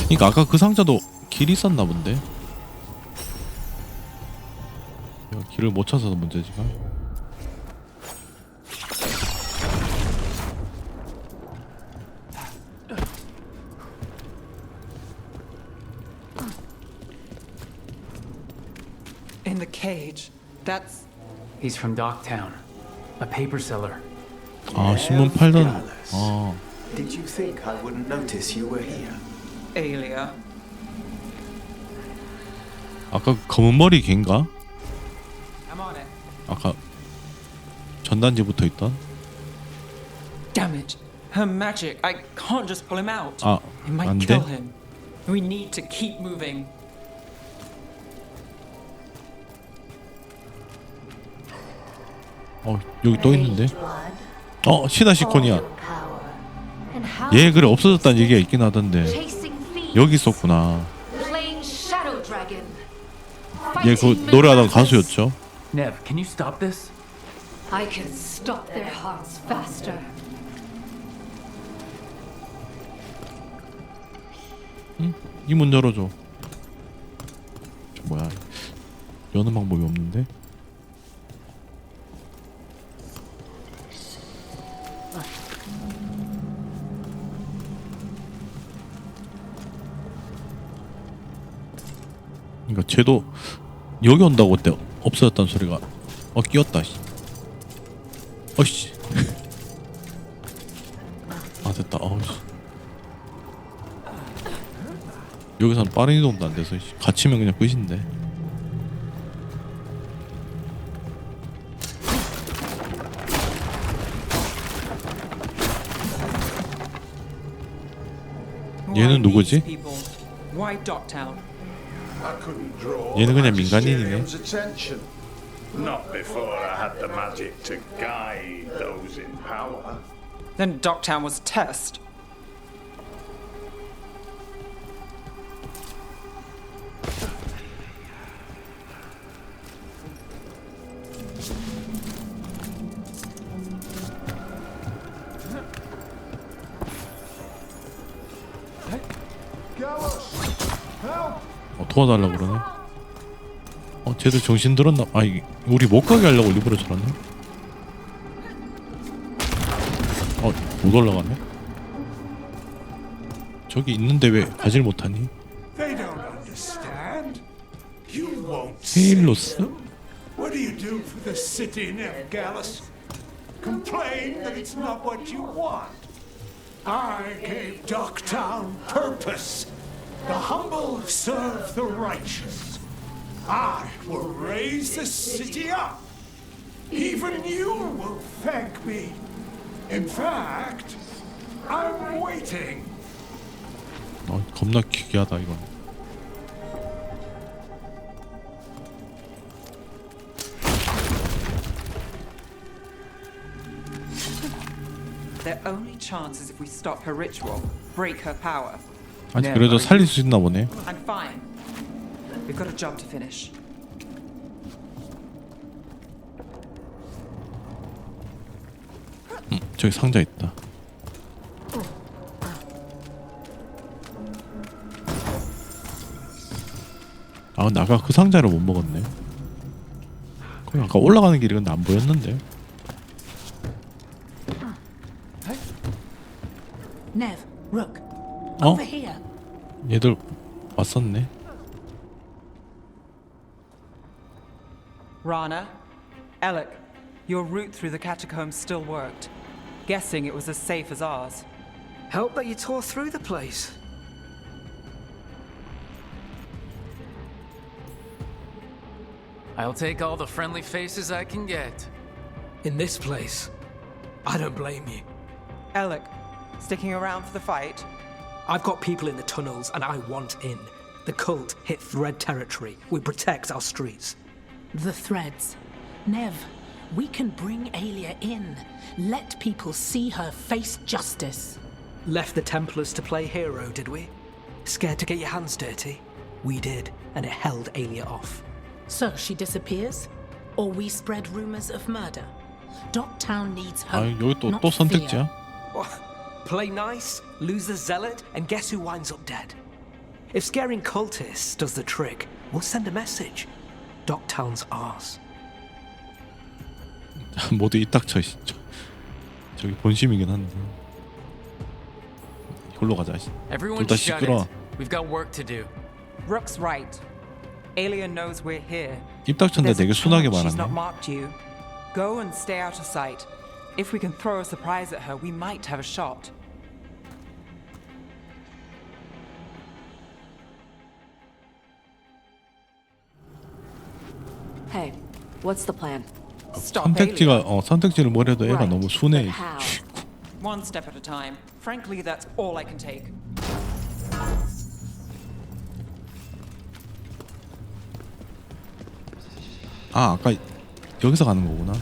그니까 아까 그 상자도 길이 있었나 본데. 길을 못 찾아서 문제지가. In the cage. That's... He's from Dogtown. A paper seller. 아 신문 팔던. 아. Did you think I wouldn't notice you were here? Alia. 아까 검은 머리 걔인가? I'm on it. 아까 전단지 붙어 있던. Damn it. Her magic. I can't just pull him out. 아, It might 안 돼? kill him. We need to keep moving. 여기 또 있는데. 시다시콘이야. 얘 그래 없어졌다는 얘기가 있긴 하던데. 여기 있었구나. 얘 그 노래하던 가수였죠. Nev, can you stop this? I can stop their hearts faster. 이 문 열어줘. 저 뭐야? 여는 방법이 없는데. 그러니까 쟤도 여기 온다고 그때 없어졌단 소리가. 끼었다. 어씨. 아 됐다. 여기서는 빠른 이동도 안 돼서 갇히면 그냥 끝인데. 얘는 누구지? Why Dogtown? 얘는 그냥 민간인이네. Not before I had the magic to guide those in power. Then Dogtown was a test. 도와달라고 그러네. 쟤들 정신 들었나? 우리 못 가게 하려고 일부러 저러네. 못 올라가네. 저기 있는데 왜 가질 못하니? They don't understand. You won't. 헤일로스? What do you do for the city, Gallus? Complain that it's not what you want. I gave Docktown purpose. The humble serve the righteous. I will raise the city up. Even you will thank me. In fact, I'm waiting. 겁나 기괴하다 이건. Their only chance is if we stop her ritual, break her power. 아니 그래도 살릴 수 있나 보네. I'm fine. We've got a job to finish. 저기 상자 있다. 근데 아까 그 상자를 못 먹었네. 거기 아까 올라가는 길이 근데 안 보였는데. Nev, Rook, over here. 얘들 왔었네. Rana, Alec, your route through the catacombs still worked. Guessing it was as safe as ours. Help that you tore through the place. I'll take all the friendly faces I can get. In this place, I don't blame you. Alec, sticking around for the fight? I've got people in the tunnels and I want in. The cult hit Thread territory. We protect our streets. The Threads. Nev, we can bring Alia in. Let people see her face justice. Left the Templars to play hero, did we? Scared to get your hands dirty? We did, and it held Alia off. So she disappears? Or we spread rumors of murder? Dogtown needs hope, 여기 또 not fear. 선택지야? Play nice, lose the zealot, and guess who winds up dead? If scaring cultists does the trick, we'll send a message. Dogtown's ours. 모두 입 닥쳐. 저기 본심이긴 한데. 홀로 가자. Everyone 둘 다 shut 시끄러. it. We've got work to do. Rook's right. Alia knows we're here. 입 닥쳤는데 There's a 되게 순하게 chance she's not 말하네. marked you. Go and stay out of sight. If we can throw a surprise at her, we might have a shot. Hey, what's the plan? 선택지를 뭐래도 애가 너무 순해. One step at a time. Frankly, that's all I can take. 아, 아까 여기서 가는 거구나.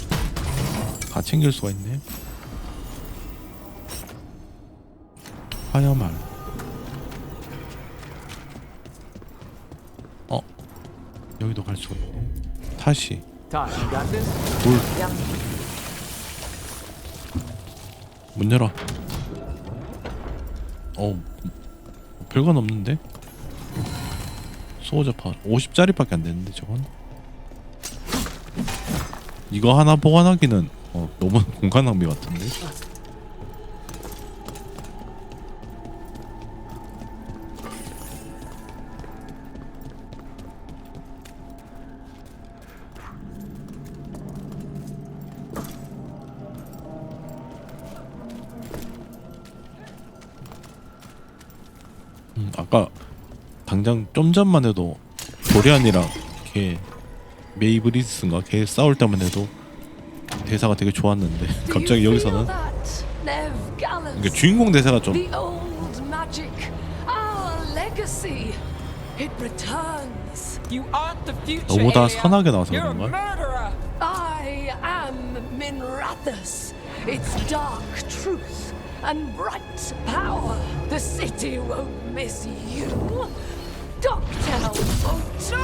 다 챙길 수가 있네. 화염알. 여기도 갈 수가 있네. 다시. 돌. 문 열어. 별건 없는데? 소저파 50짜리밖에 안 되는데 저건? 이거 하나 보관하기는 너무 공간 낭비 같은데? 아까 당장 좀 전만 해도 도리안이랑 걔 메이브리스인가 걔 싸울 때만 해도 대사가 되게 좋았는데 갑자기 여기서는 그러니까 주인공 대사가 좀 너보다 선하게 나와서 그런가? I am Minrathus. It's dark truth and bright power. The city won't miss you. Dogtown won't too.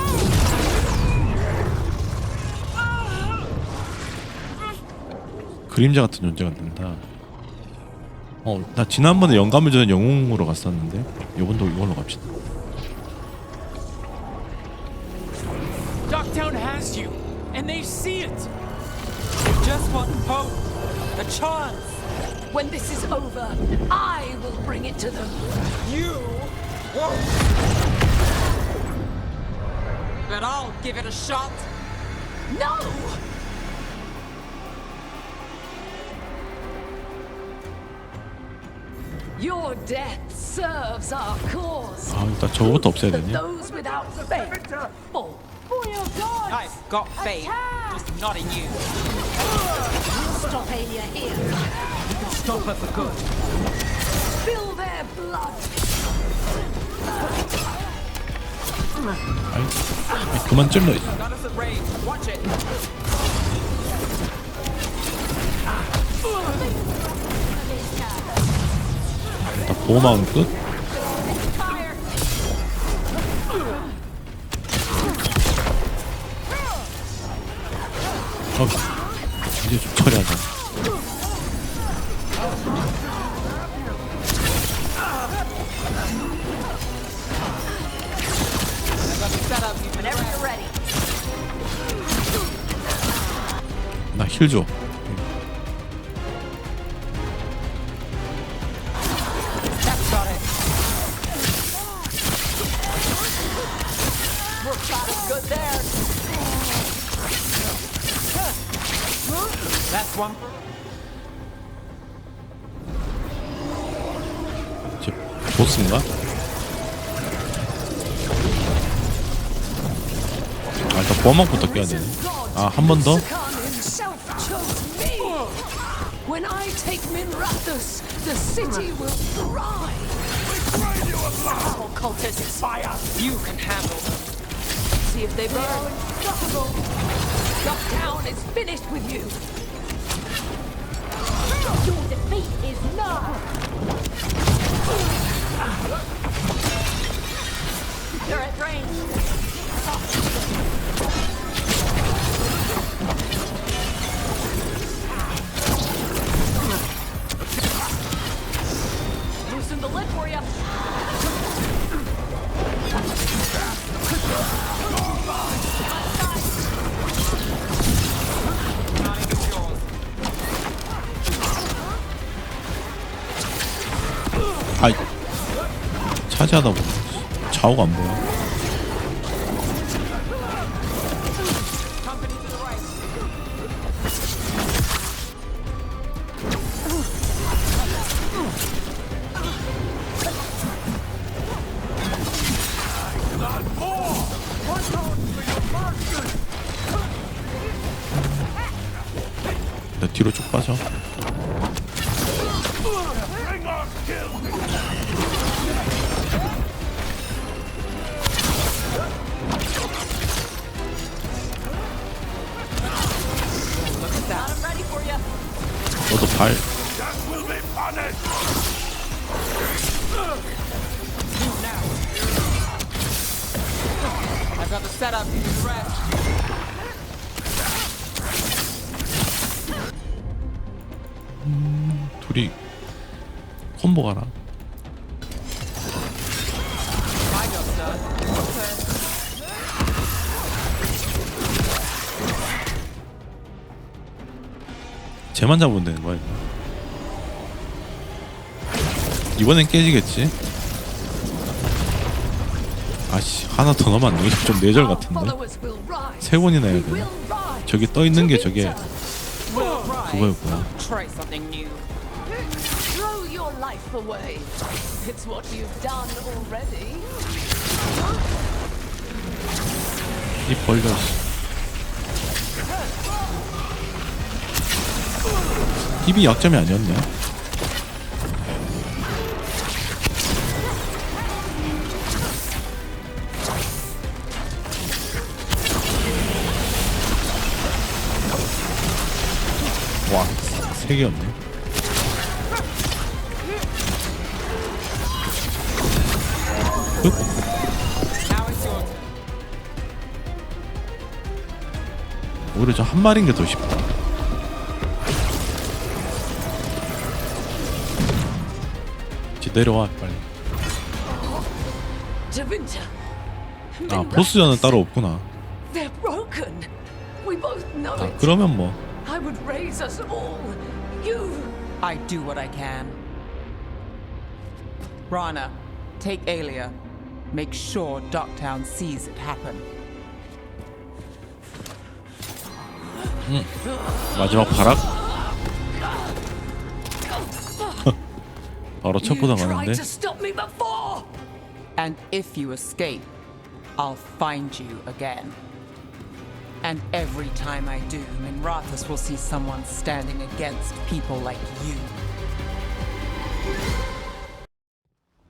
그림자 같은 존재가 된다. 나 지난번에 영감을 주는 영웅으로 갔었는데 이번도 이걸로 갑시다. Dogtown has you, and they see it. Just one hope, a chance. When this is over, I will bring it to them. You won't. But I'll give it a shot. No! Your death serves our cause. 아, 일단 저거부터 없애야 For 되니? those without faith. For your gods. I've got faith, just not in you. We'll stop Alia here. We can stop her for good. Spill their blood. 아이, 그만 찔러. Got us at range. Watch it. 일단 보호막은 끝. 이제 좀 처리하자. Whenever you're ready. 나 힐 줘. That's got it. We're plotting good there. That's one. 이제 보스인가? 아, 일단 보호막부터 껴야 되네. 아, 한 번 더? When I take Minrathus, the city will thrive. All cultists, fire! You can handle them. See if they burn. Unstoppable. Dogtown is finished with you. Your defeat is nigh. They're at range. Loosen the lid for you. 아이, 차지하다 보면 좌우가 안 보여. 뒤로 쭉 빠져. 너도 발. I've got the setup you can rest. 둘이 콤보 가라. My job's done. Okay. 쟤만 잡으면 되는 거야. 이번엔 깨지겠지? 아씨, 하나 더 넣으면 안 돼. 좀 뇌절 같은데. 세 번이나 해야 되나? 저기 떠 있는 게 저게 그거였구나. Try something new. Throw your life away. It's what you've done already. 입 벌려. 입이 약점이 아니었네. 와, 3개였네. 오히려 저 한 마리인 게 더 쉽다. 이제 내려와 빨리. 아, 보스전은 따로 없구나. They're broken. We both know 아, it. 그러면 뭐 I would raise us all. You. I do what I can. Rana, take Alia. Make sure Dogtown sees it happen. 마지막 발악. 바로 첩보당 가는데. And if you escape, I'll find you again. And every time I do, Minrathous will see someone standing against people like you.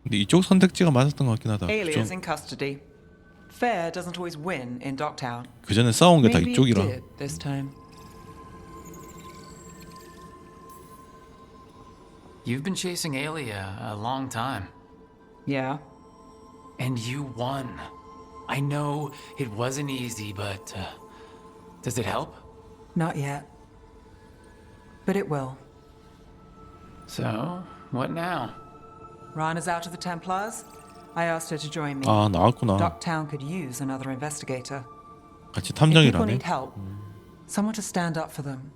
근데 이쪽 선택지가 맞았던 것 같긴 하다. Alia's in custody. Fair doesn't always win in Dogtown. 그 전에 싸운 게 다 Maybe it 이쪽이라. did this time. You've been chasing Alia a long time. Yeah. And you won. I know it wasn't easy, but does it help? Not yet. But it will. So, what now? Rana's out of the Templars. I asked her to join me. 아, 나왔구나. Dogtown could use another investigator. 같이 If people 탐정이라네. need help, someone to stand up for them.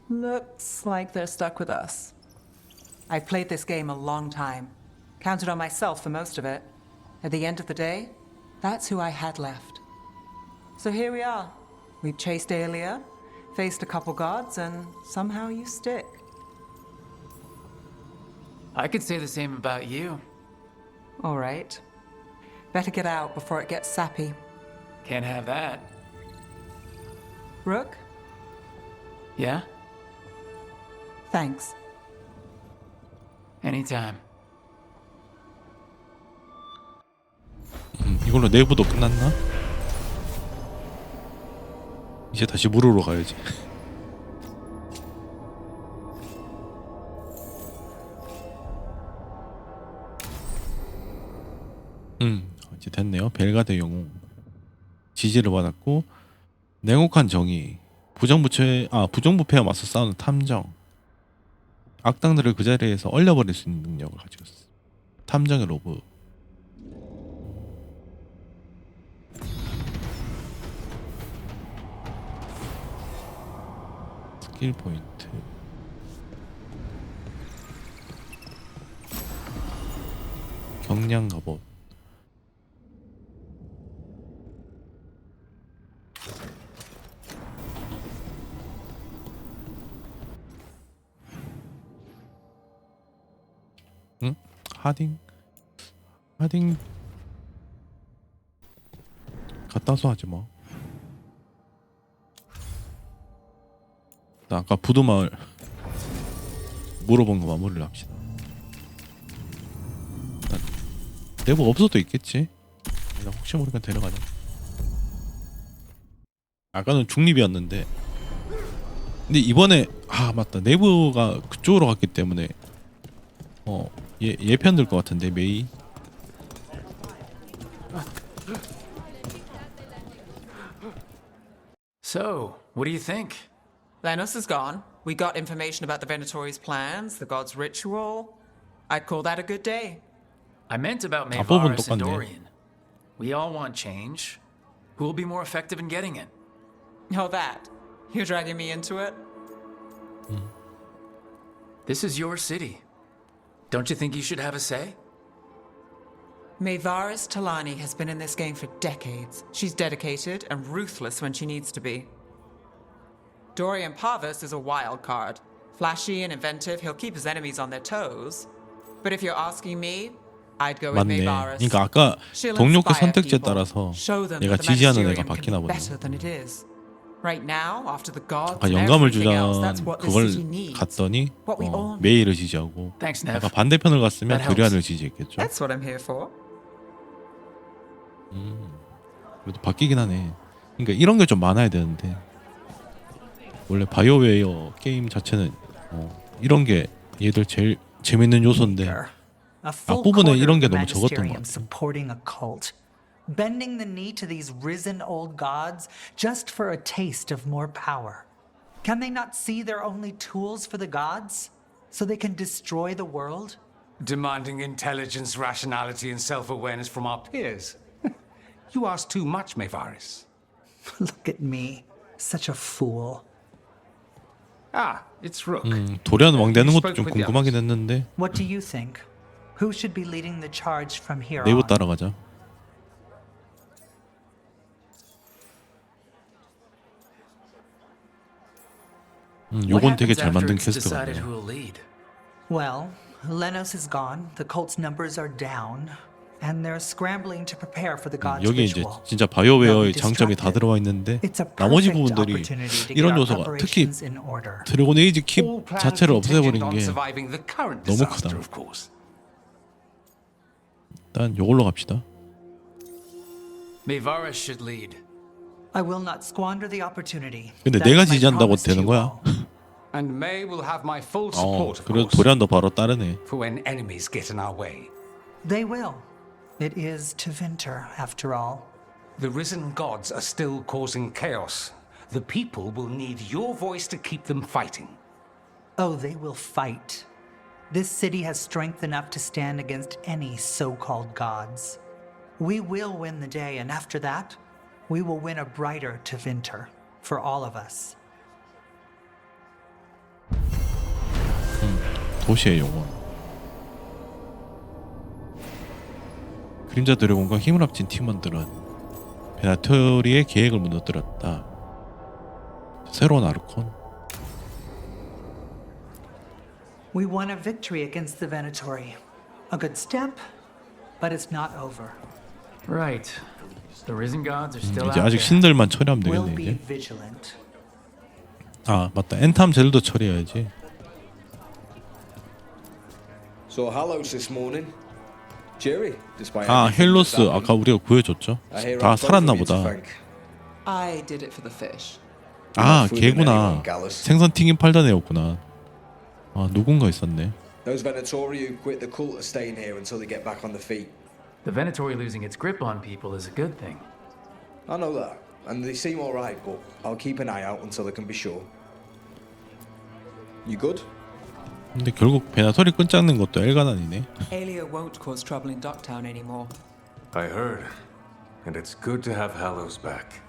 Looks like they're stuck with us. I've played this game a long time. Counted on myself for most of it. At the end of the day, that's who I had left. So here we are. We've chased Alia, faced a couple gods, and somehow you stick. I could say the same about you. All right. Better get out before it gets sappy. Can't have that. Rook? Yeah? Thanks. Anytime. 이걸로 내부도 끝났나? 이제 다시 물으러 가야지. 이제 됐네요. 베일가드 영웅 지지를 받았고, 냉혹한 정의, 부정부패와 맞서 싸우는 탐정, 악당들을 그 자리에서 얼려버릴 수 있는 능력을 가지고 있어. 탐정의 로브. 스킬 포인트. 경량 갑옷. 응? 하딩 갖다 와서 하지 뭐. 나 아까 부두마을 물어본 거 마무리를 합시다. 내부 없어도 있겠지. 그냥 혹시 모르니까 데려가자. 아까는 중립이었는데, 근데 이번에 맞다, 내부가 그쪽으로 갔기 때문에 얘 편 들 것 같은데. 메이. So, what do you think? Lenos is gone. We got information about the Venatori's plans, the god's ritual. I'd call that a good day. I meant about 앞부분 Mayvarus and 똑같네. Dorian. We all want change. Who will be more effective in getting it? Oh, that. You're dragging me into it? This is your city. Don't you think you should have a say? Mayvarus Talani has been in this game for decades. She's dedicated and ruthless when she needs to be. Dorian Parvis is a wild card. Flashy and inventive, he'll keep his enemies on their toes. But if you're asking me, I'd go with 맞네. Mayvarus. 그러니까 아까 She'll 동료캐 inspire 선택지에 people, 따라서 show them 얘가 that the 지지하는 애가 Magisterium can 바뀌나 be 보네. better than it is. Right now, after the gods 아까 and 영감을 everything else, 주자 that's what this 그걸 city needs. 갔더니 What we all need. 메이를 지지하고, Thanks, Nev. 아까 반대편을 갔으면 That helps. 드리안을 지지했겠죠. That's what I'm here for. 그래도 바뀌긴 하네. 그러니까 이런 게 좀 많아야 되는데, 원래 바이오웨어 게임 자체는 이런 게 얘들 제일 재밌는 요소인데 앞부분에 이런 게 너무 적었던 것 같아. supporting a cult, bending the knee to these risen old gods just for a taste of more power. Can they not see they're only tools for the gods, so they can destroy the world? Demanding intelligence, rationality, and self-awareness from our peers. You ask too much, Mayvarus. Look at me, such a fool. It's Rook. 도리안 왕 되는 것도 좀 궁금하긴 했는데. What do you think? Who should be leading the charge from here 내부 on? 따라가자. 요건 되게 잘 만든 퀘스트 같네요. Well, Lenos is gone, the cult's numbers are down, and they're scrambling to prepare for the god's 여기 이제 ritual. 진짜 바이오웨어의 장점이 다 들어와 있는데 나머지 부분들이 이런 요소가, 특히 드래곤 에이지 킵 자체를 없애버린 게 너무 크다. 일단 요걸로 갑시다. Mayvarus should lead. I will not squander the opportunity. 근데 That 내가 is my 지지한다고 promise to 되는 you 거야? all. And May will have my full support, of 그래도 course, 도리안도 바로 따르네. for when enemies get in our way. They will. It is to Vinter, after all. The risen gods are still causing chaos. The people will need your voice to keep them fighting. Oh, they will fight. This city has strength enough to stand against any so-called gods. We will win the day, and after that, we will win a brighter to Vinter for all of us. 도시의 영혼. 그림자 드래곤과 힘을 합친 팀원들은 베나토리의 계획을 무너뜨렸다. 새로운 아르콘. We won a victory against the Venatori. A good step, but it's not over. Right. The risen gods are still 이제 out 아직 there. 신들만 처리하면 We'll 되겠네 be 이제. vigilant. 아 맞다, 엔탐 젤도 처리해야지. So Hallows this morning. Cheery, despite 아 everything 헬로스 that's 아까 우리가 구해줬죠. I hear 다 I've both 살았나 of you to 보다. thank. I did it for the fish. 아 Food and 걔구나. anyone, Gallus. 생선 튀김 팔던 애였구나. 아 누군가 있었네. Those Venatori who quit the cult are staying here until they get back on their feet. The Venatori losing its grip on people is a good thing. I know that, and they seem alright, but I'll keep an eye out until I can be sure. You good? 근데 결국 베나토리 끈짝는 것도 엘가난이네. Alia won't cause trouble in Docktown anymore. I heard, and it's good to have Hallows back.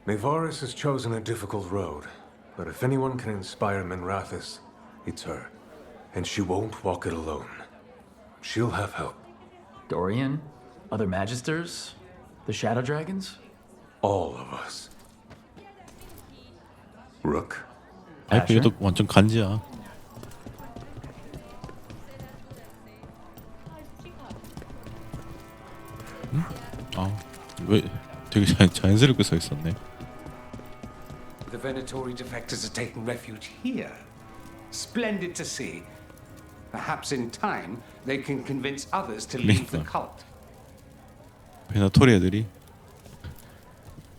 Mayvarus has chosen a difficult road, but if anyone can inspire Minrathis, it's her. And she won't walk it alone. She'll have help. Dorian? Other Magisters? The Shadow Dragons? All of us. Rook? 알프 얘도 완전 간지야. 응? 아, 왜 되게 자연스럽게 서 있었네. The Venatori defectors are taking refuge here. Splendid to see. Perhaps in time they can convince others to leave the cult. 베나토리 애들이.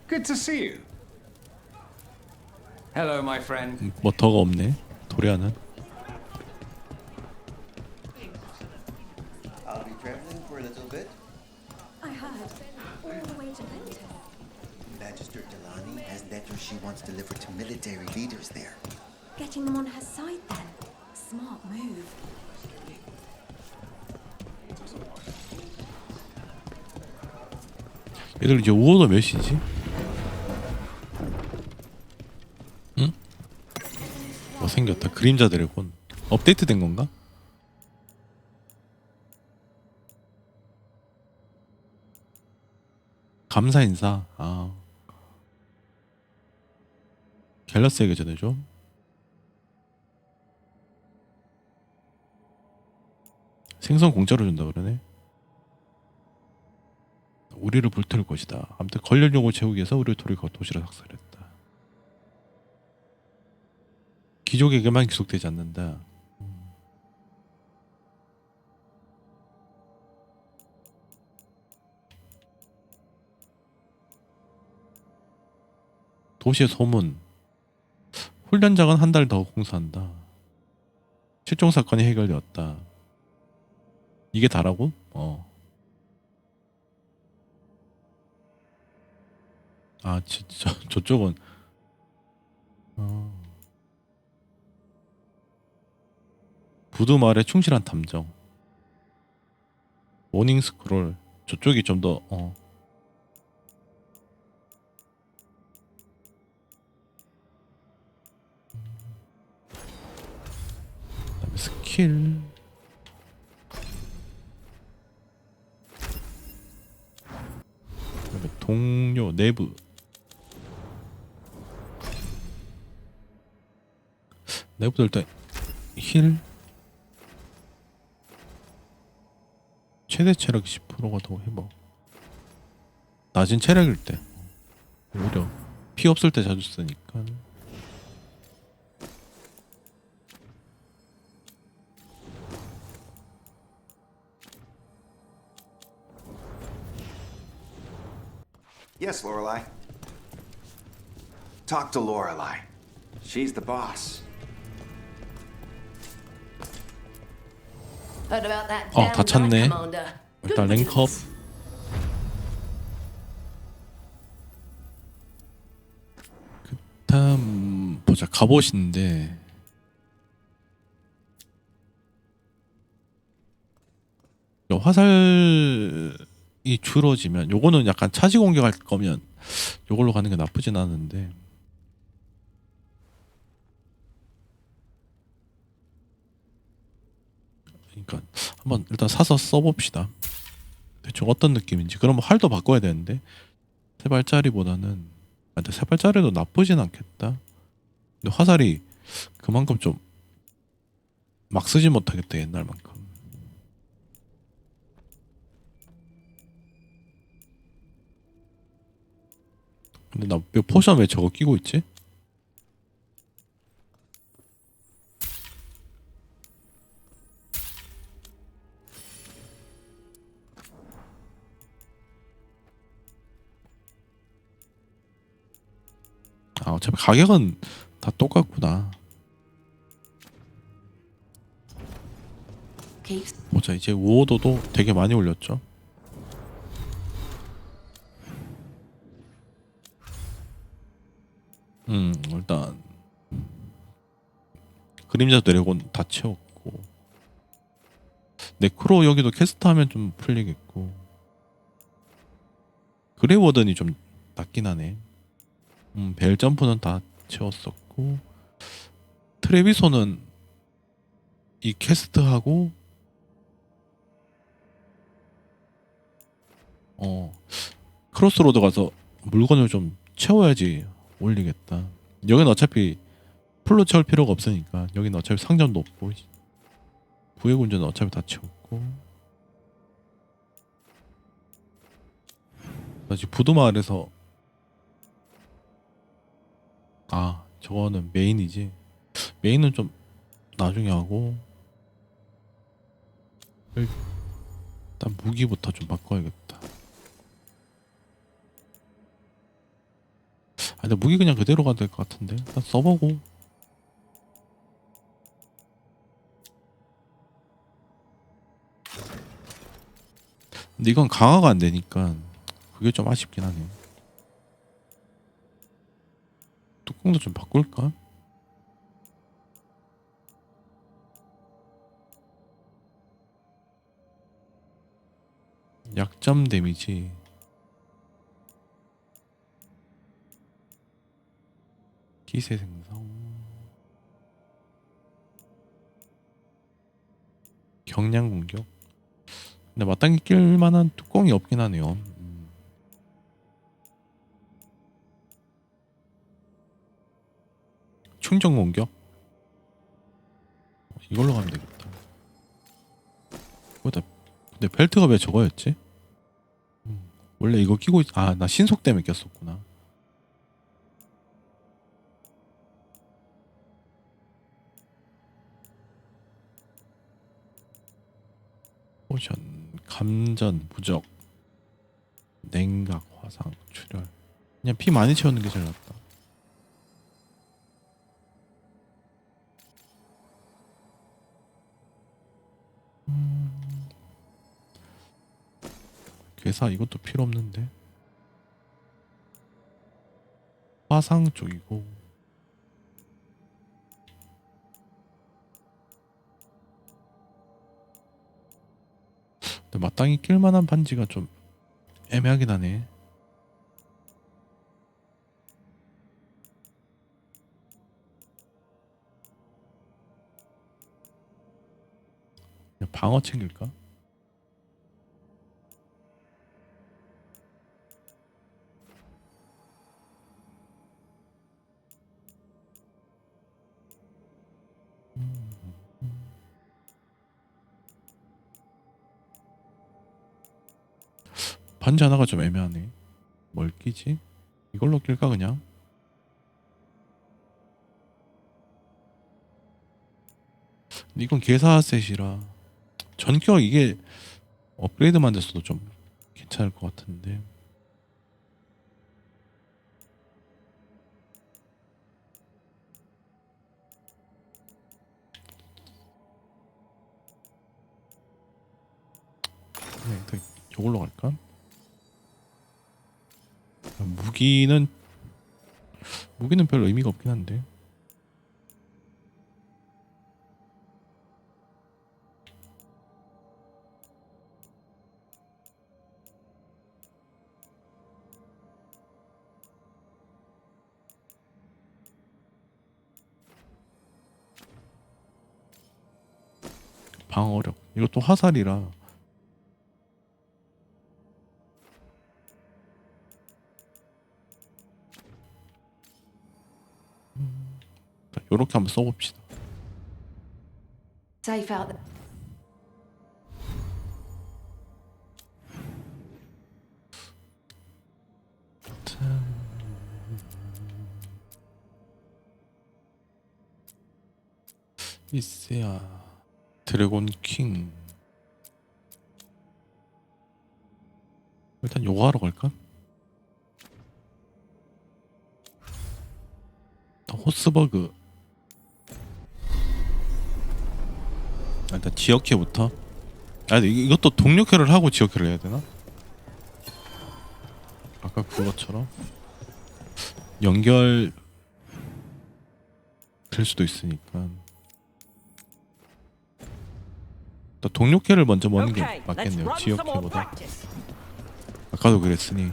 Good to see you. Hello, my friend. 뭐 더가 없네. 도리아는. I'll be traveling for a little bit. I heard. All the way to Winter. Magister Delani has letters she wants delivered to military leaders there. Getting them on her side then. Smart move. 얘들 이제 우오더 몇이지? 응? 뭐 생겼다. 그림자 드래곤. 업데이트 된 건가? 감사 인사. 아. 갤러스에게 전해줘. 생선 공짜로 준다 그러네. 우리를 불태울 것이다. 아무튼 걸려 요구 채우기 위해서 우리를 토리가 도시를 학살했다. 귀족에게만 귀속되지 않는다. 도시의 소문. 훈련장은 한 달 더 공사한다. 실종 사건이 해결되었다. 이게 다라고? 아, 진짜 저쪽은 부두마을의 충실한 탐정. 모닝 스크롤. 저쪽이 좀 더 그다음에 스킬. 그다음에 동료 내부. 내부도 일단 힐. 최대 체력 10%가 더 회복. 낮은 체력일 때 오히려 피 없을 때 자주 쓰니까. Yes, Lorelei. Talk to Lorelei. She's the boss. Heard about that 다 down 찼네. commander. 일단 랭크업. 그다음 보자. 갑옷인데 화살이 줄어지면 요거는 약간 차지 공격할 거면 요걸로 가는 게 나쁘진 않은데. 그러니까 한번 일단 사서 써봅시다. 대충 어떤 느낌인지. 그럼 활도 바꿔야 되는데 세 발짜리보다는 근데 세 발짜리도 나쁘진 않겠다. 근데 화살이 그만큼 좀 막 쓰지 못하겠다 옛날만큼. 근데 나 왜 포션 왜 저거 끼고 있지? 아, 어차피 가격은 다 똑같구나. 보자. 이제 우호도도 되게 많이 올렸죠. 일단 그림자 드래곤 다 채웠고, 네크로 여기도 캐스트 하면 좀 풀리겠고, 그레이워든이 좀 낫긴 하네. 벨 점프는 다 채웠었고, 트레비소는 이 캐스트하고 크로스로드 가서 물건을 좀 채워야지 올리겠다. 여기는 어차피 풀로 채울 필요가 없으니까. 여기는 어차피 상점도 없고 부의 군주는 어차피 다 채웠고. 아직 부두마을에서 저거는 메인이지. 메인은 좀 나중에 하고 일단 무기부터 좀 바꿔야겠다. 아, 근데 무기 그냥 그대로 가도 될 것 같은데. 일단 써보고. 근데 이건 강화가 안 되니까 그게 좀 아쉽긴 하네. 뚜껑도 좀 바꿀까? 약점 데미지 기세 생성 경량 공격. 근데 마땅히 낄 만한 뚜껑이 없긴 하네요. 충전 공격 이걸로 가면 되겠다. 근데 벨트가 왜 저거였지? 원래 이거 끼고 아, 나 신속 때문에 꼈었구나. 포션, 감전, 부적, 냉각, 화상, 출혈. 그냥 피 많이 채우는 게 제일 낫다. 괴사 이것도 필요 없는데. 화상 쪽이고. 근데 마땅히 낄만한 반지가 좀 애매하긴 하네. 그냥 방어 챙길까? 반지 하나가 좀 애매하네. 뭘 끼지? 이걸로 낄까 그냥? 근데 이건 괴사 셋이라 전격 이게 업그레이드만 됐어도 좀 괜찮을 것 같은데. 일단 이걸로 갈까? 무기는 별 의미가 없긴 한데. 방어력 이것도 화살이라 요렇게 한번 써봅시다. Safe out there. 이세야 드래곤 킹. 일단 요거 하러 갈까? 호스버그. 일단 지역회부터. 아, 근데 이것도 동료회를 하고 지역회를 해야 되나? 아까 그것처럼 연결 될 수도 있으니까. 일단 동료회를 먼저 모는 게 맞겠네요. 지역회보다. 아까도 그랬으니.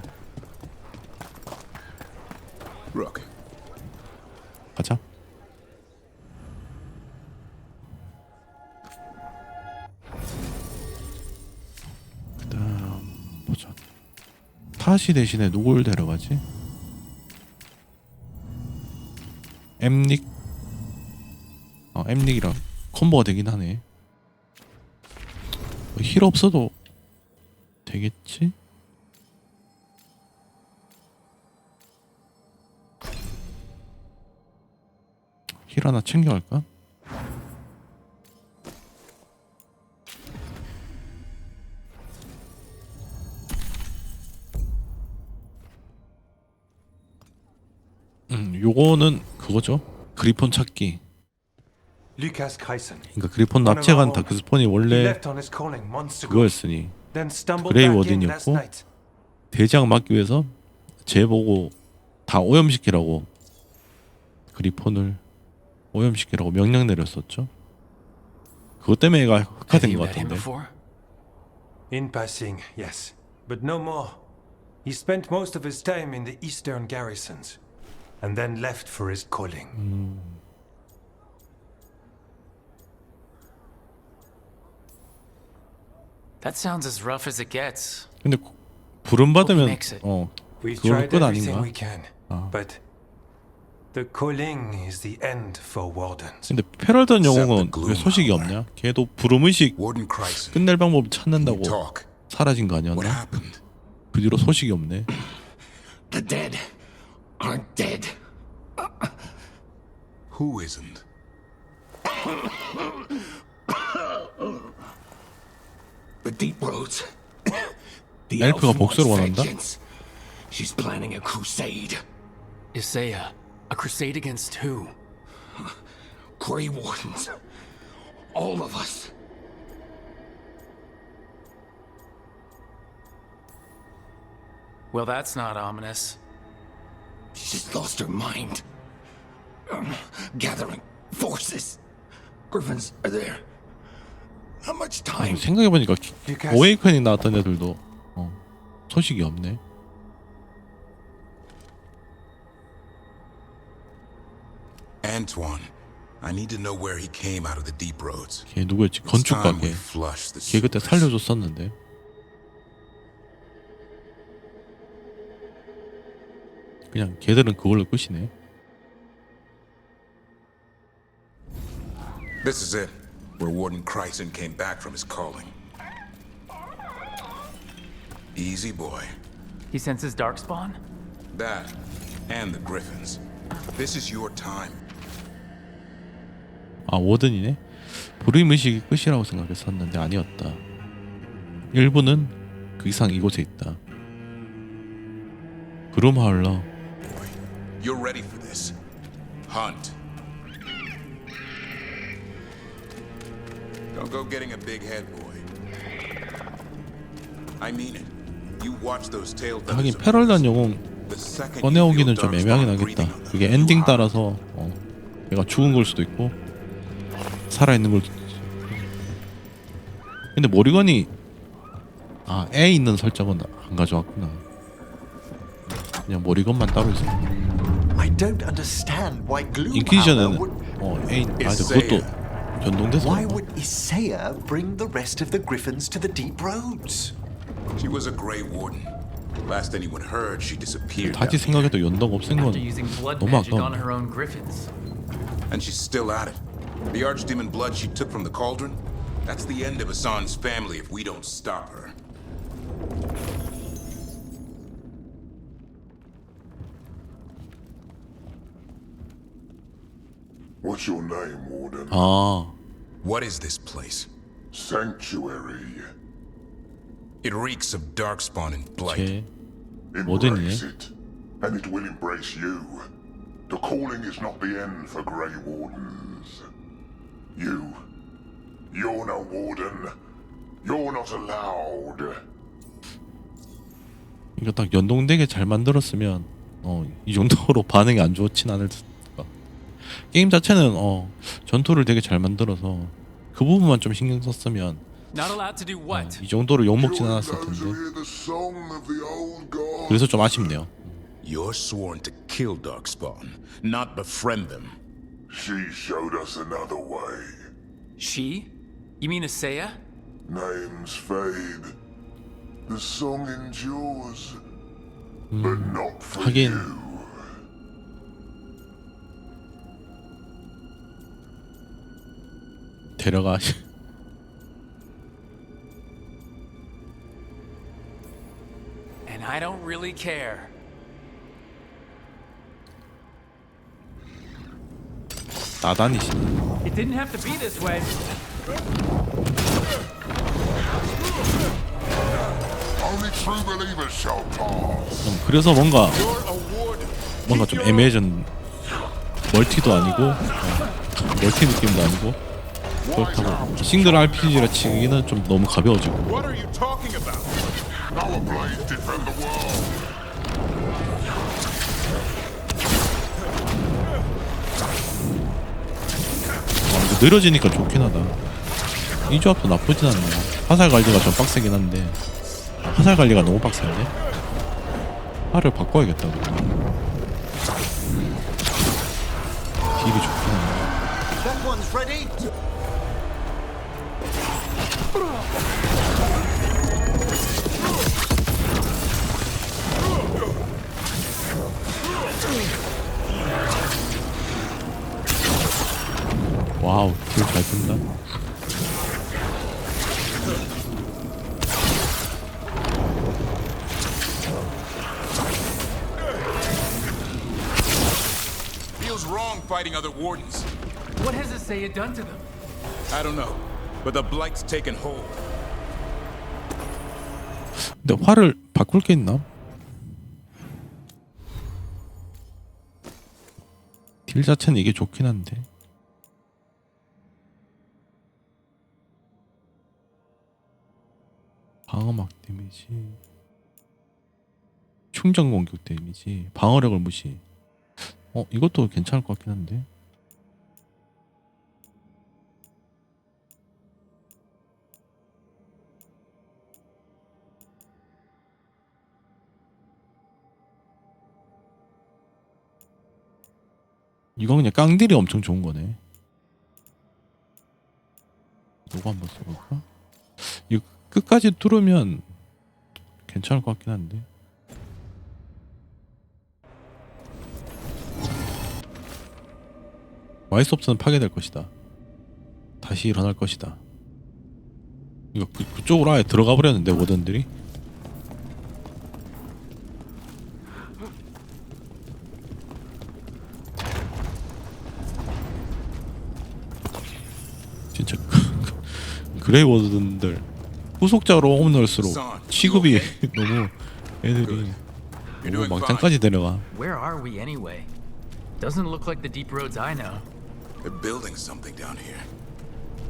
가자. 그다음 보자. 타시 대신에 누굴 데려가지? 엠닉. 엠닉이랑 콤보가 되긴 하네. 힐 없어도 되겠지? 길 하나 챙겨갈까? 요거는 그거죠. 그리폰 찾기. Lucas Kyson. 그러니까 그리폰 납치한 다크스폰이 원래 그거였으니 그레이 워든이었고 대장 막기 위해서 쟤 보고 다 오염시키라고 그리폰을 오염시키라고 명령 내렸었죠. 그것 때문에 얘가 흑화된 것 같은데. In passing, yes, but no more. He spent most of his time in the eastern garrisons, and then left for his calling. That sounds as rough as it gets. 근데 부름 받으면 We 그걸로 tried 끝 everything 아닌가? we can, but the calling is the end for wardens. 근데 페럴던 영웅은 왜 소식이 없냐? 걔도 부름의식 끝낼 방법 찾는다고 사라진 거 아니었나? 그 뒤로 소식이 없네. The dead aren't dead. Who isn't? The deep roads. The 엘프가 elf 복수를 wants 원한다? vengeance. She's planning a crusade. Isaiah, a crusade against who? Grey Wardens. All of us. Well, that's not ominous. She's lost her mind. Gathering forces. Griffins are there. How much time? 생각해보니까 오웨이컨이 나왔던 애들도 소식이 없네. Antoine, I need to know where he came out of the deep roads. 걔 누구였지? 건축가게. 걔 그때 살려줬었는데. 그냥 걔들은 그걸로 끝이네. This is it, where Warden Kryson came back from his calling. Easy boy. He senses darkspawn? That, and the Griffins. This is your time. 아, 워든이네. 불임의식이 끝이라고 생각했었는데 아니었다. 일부는 그 이상 이곳에 있다. 그루마을러. You're ready for this. Hunt. Don't go getting a big head, boy. I mean it. You watch those tail 하긴 페럴단 영웅 꺼내오기는 좀 애매하긴 하겠다. 그게 엔딩 따라서 얘가 죽은 걸 수도 있고 살아있는 걸 수도 있지. 근데 모리건이 애 있는 설정은 안 가져왔구나. 그냥 모리건만 따로 있어. 인퀴지션에는 그것도 연동돼서 Why would Isaiah bring the rest of the Griffins to the deep roads? She was a Grey Warden. Last anyone heard, she disappeared. 다시 생각해도 연동 없앤 건 너무 아까워. And she's still at it. The archdemon blood she took from the cauldron? That's the end of Hassan's family if we don't stop her. What's your name, Warden? What is this place? Sanctuary. It reeks of darkspawn and blight. Embrace it, and it will embrace you. The calling is not the end for Grey Wardens. You're no warden. You're not allowed. 이거 딱 연동되게 잘 만들었으면 이 정도로 반응이 안 좋진 않을 수가. 게임 자체는 전투를 되게 잘 만들어서 그 부분만 좀 신경 썼으면 이 정도로 욕먹진 않았을 텐데. 그래서 좀 아쉽네요. You're sworn to kill Darkspawn, not befriend them. She showed us another way. She? You mean Isaiah? Names fade. The song endures. But not for 하긴 you. 데려가. And I don't really care. 나단이시네. It didn't have to be this way. Only true believers shall pass. 그래서 뭔가 좀 애매해졌. 멀티도 아니고 멀티 느낌도 아니고 그렇다고 싱글 RPG라 치기는 좀 너무 가벼워지고. What are you talking about? Our blades defend the world. 이거 느려지니까 좋긴 하다. 이 조합도 나쁘진 않네. 화살 관리가 좀 빡세긴 한데 화살 관리가 너무 빡센데? 활을 바꿔야겠다. 딜이 좋긴 하네. That one's ready. 와우, 딜 잘 뜬다. Feels wrong fighting other wardens. What has Isaiah done to them? I don't know, but the blight's taken hold. 근데 활을 바꿀 게 있나? 딜 자체는 이게 좋긴 한데. 방어막 데미지, 충전 공격 데미지, 방어력을 무시. 이것도 괜찮을 것 같긴 한데. 이거 그냥 깡딜이 엄청 좋은 거네. 이거 한번 써볼까? 이거 끝까지 뚫으면 괜찮을 것 같긴 한데. 마이스옵스는 파괴될 것이다. 다시 일어날 것이다. 이거 그쪽으로 아예 들어가 버렸는데 워든들이. 진짜 그레이 워든들 후속작으로 오늘수록 취급이 너무 애들이 너무 막장까지 데려가. Where are we anyway? Doesn't look like the deep roads I know. They're building something down here.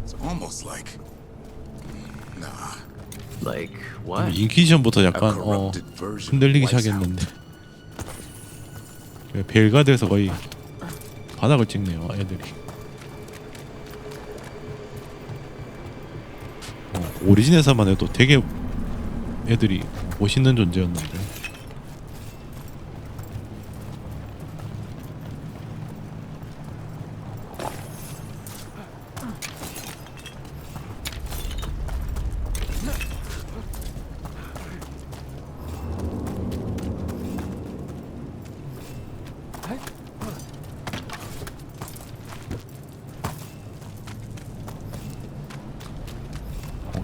It's almost like... Nah. Like what? 인퀴지션부터 약간 흔들리기 시작했는데 베일가드에서 거의 바닥을 찍네요 애들이. 오리진에서만 해도 되게 애들이 멋있는 존재였는데.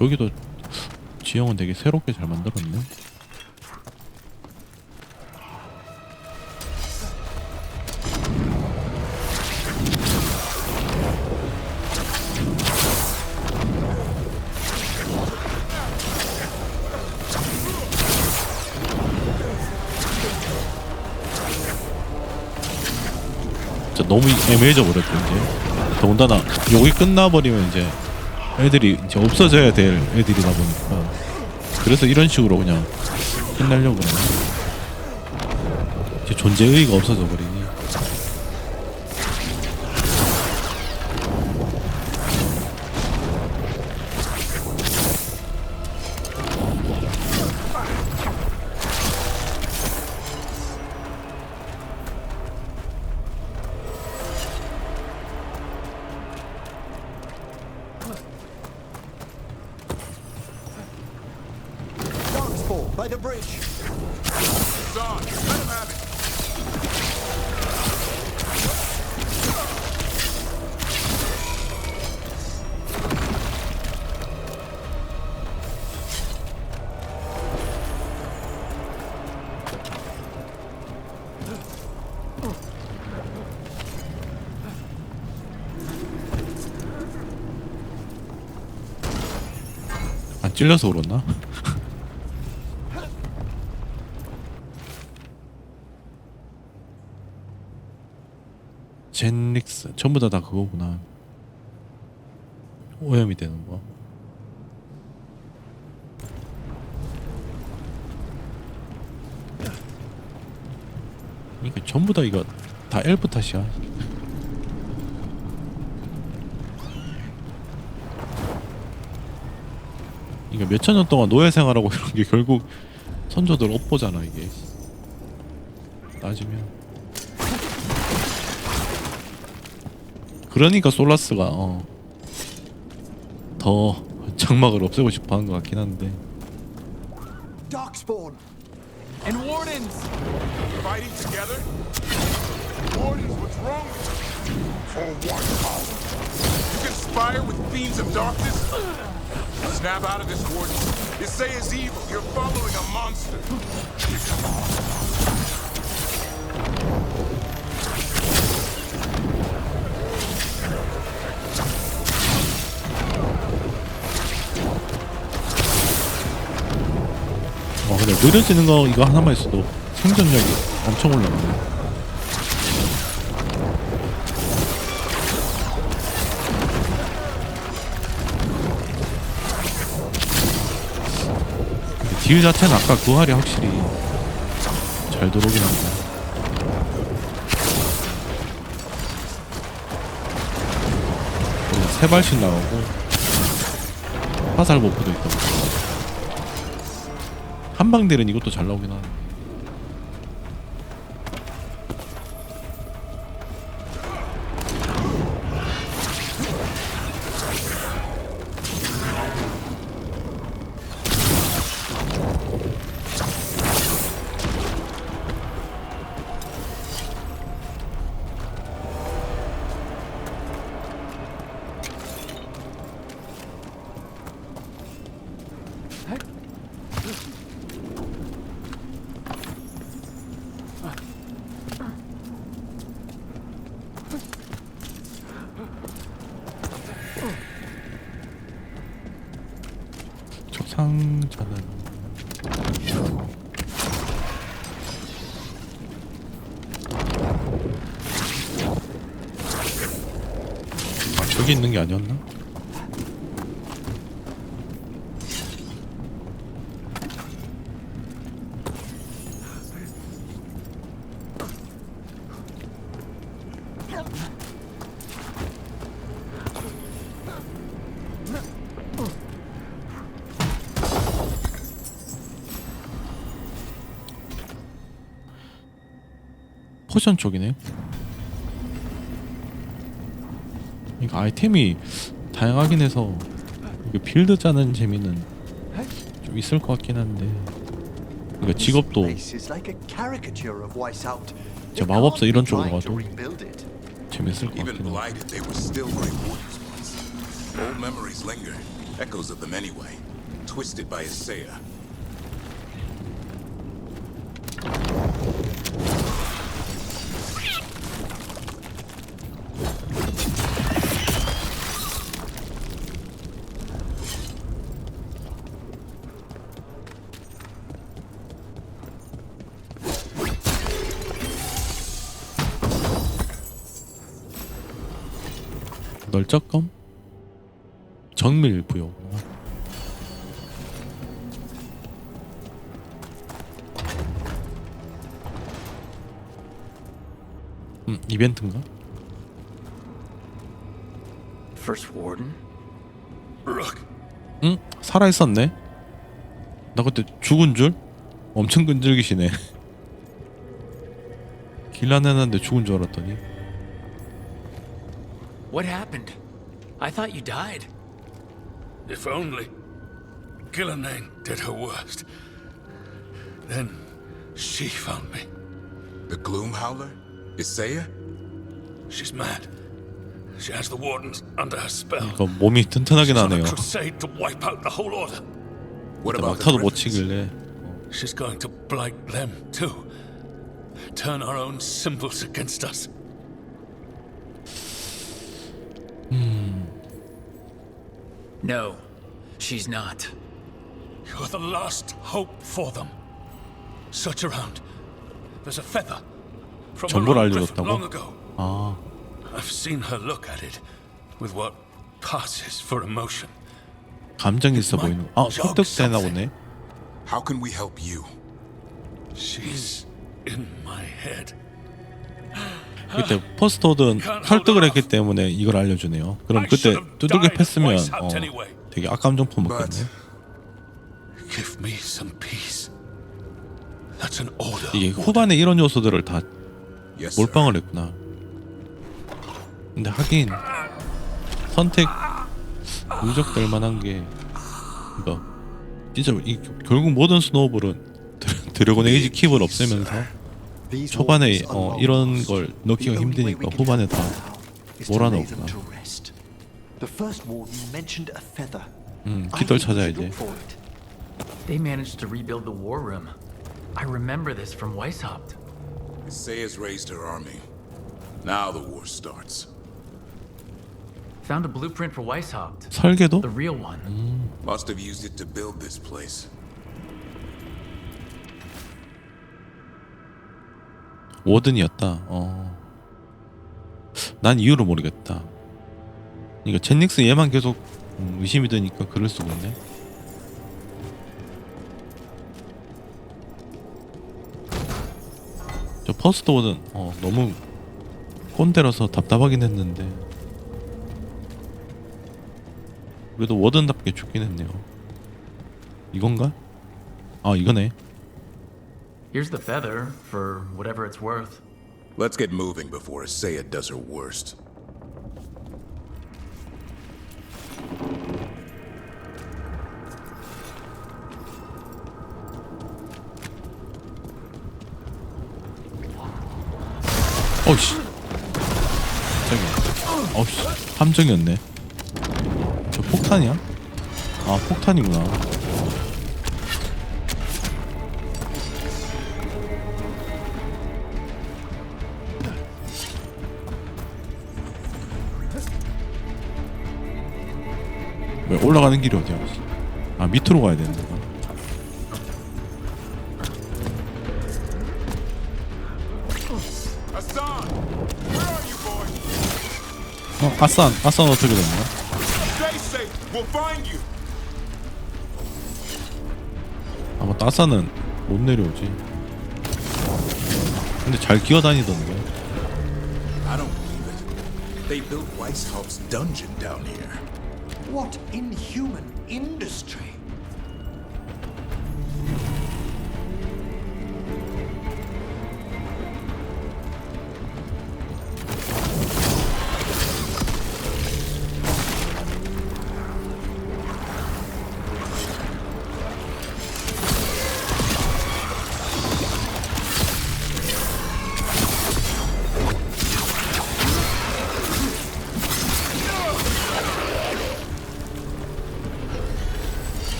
여기도 지형은 되게 새롭게 잘 만들었네. 진짜 너무 애매해져 버렸죠 이제. 더군다나 여기 끝나버리면 이제 애들이 이제 없어져야 될 애들이다 보니까 그래서 이런 식으로 그냥 끝내려고 그러네. 이제 존재 의의가 없어져 버리니. By the bridge. Zon, let him have it. 찔려서 그렇나? 젠릭스 전부 다 그거구나. 오염이 되는 거. 이게 전부 다 이거 다 엘프 탓이야. 이게 몇천 년 동안 노예 생활하고 이런 게 결국 선조들 업보잖아 이게. 따지면. 그러니까 솔라스가 더 장막을 없애고 싶어하는 것 같긴 한데. Darkspawn and wardens Fighting together? Wardens, what's wrong with you? For what cause? You conspire with fiends of darkness? Snap out of this, Warden. You say is evil. You're following a monster. 근데 느려지는 거 이거 하나만 있어도 생존력이 엄청 올라가네. 딜 자체는 아까 그 활이 확실히 잘 들어오긴 한다. 세 발씩 나오고 화살 버프도 있다고. 한방 딜은 이것도 잘 나오긴 하네. 상자는 저기 있는 게 아니었나? 포션 쪽이네. 그러니까 아이템이 다양하긴 해서 이게 빌드 짜는 재미는 좀 있을 것 같긴 한데. 그러니까 직업도 저 마법사 이런 쪽으로 가도 재밌을 것 같긴 한데. Old memories linger, echoes of them anyway, twisted by his saya. 널쩍검? 정밀 부여. 이벤트인가? First Warden? Rook. 응? 살아있었네? 나 그때 죽은 줄? 엄청 끈질기시네. 길라내는데 죽은 줄 알았더니. What happened? I thought you died. If only. Gillanane did her worst. Then she found me. The Gloom Howler? Isaiah? She's mad. She has the Wardens under her spell. 이거 몸이 튼튼하긴 하네요. Crusade to wipe out the whole order. What about 막타도 못 치길래. She's going to blight them too. Turn our own symbols against us. No, she's not. You're the last hope for them. Search around. There's a feather from a 정보를 lone griffin long 알려줬다고? ago. 아, I've seen her look at it with what passes for emotion. 감정이 있어 보이는. 아, 획득되나 보네. How can we help you? She's in my head. 그때 포스터든 설득을 했기 때문에 이걸 알려주네요. 그럼 그때 두들겨 팼으면 되게 악감정 품었겠네. Give me some peace. That's an order. 이게 후반에 이런 요소들을 다 Yes, 몰빵을 했구나. 근데 하긴 선택 누적될 만한 게 그러니까 진짜 이 결국 모든 스노우볼은 드래곤 에이지 킵을 없애면서 초반에 이런 걸 넣기가 힘드니까 후반에 다 몰아넣었구나. 깃털 찾아야지. They managed to rebuild the war room. I remember this from Weishaupt. Sayers raised her army. Now the war starts. Found a blueprint for Weishaupt. 설계도? The real one. Must have used it to build this place. 워든이었다. 난 이유를 모르겠다. 그러니까 젠닉스 얘만 계속 의심이 되니까 그럴 수가 있네. 저 퍼스트 워든 너무 꼰대라서 답답하긴 했는데 그래도 워든답게 죽긴 했네요. 이건가? 아, 이거네. Here's the feather for whatever it's worth. Let's get moving before Asaya does her worst. 어이씨. 저기. 어이씨. 함정이었네. 저 폭탄이야? 아, 폭탄이구나. 왜 올라가는 길이 어디야? 아, 밑으로 가야 되는 거야. 아산 어떻게 됐나? 아마 아산은 못 내려오지. 근데 잘 기어다니던데. I don't believe it. They built Weishaupt's dungeon down here. What inhuman industry!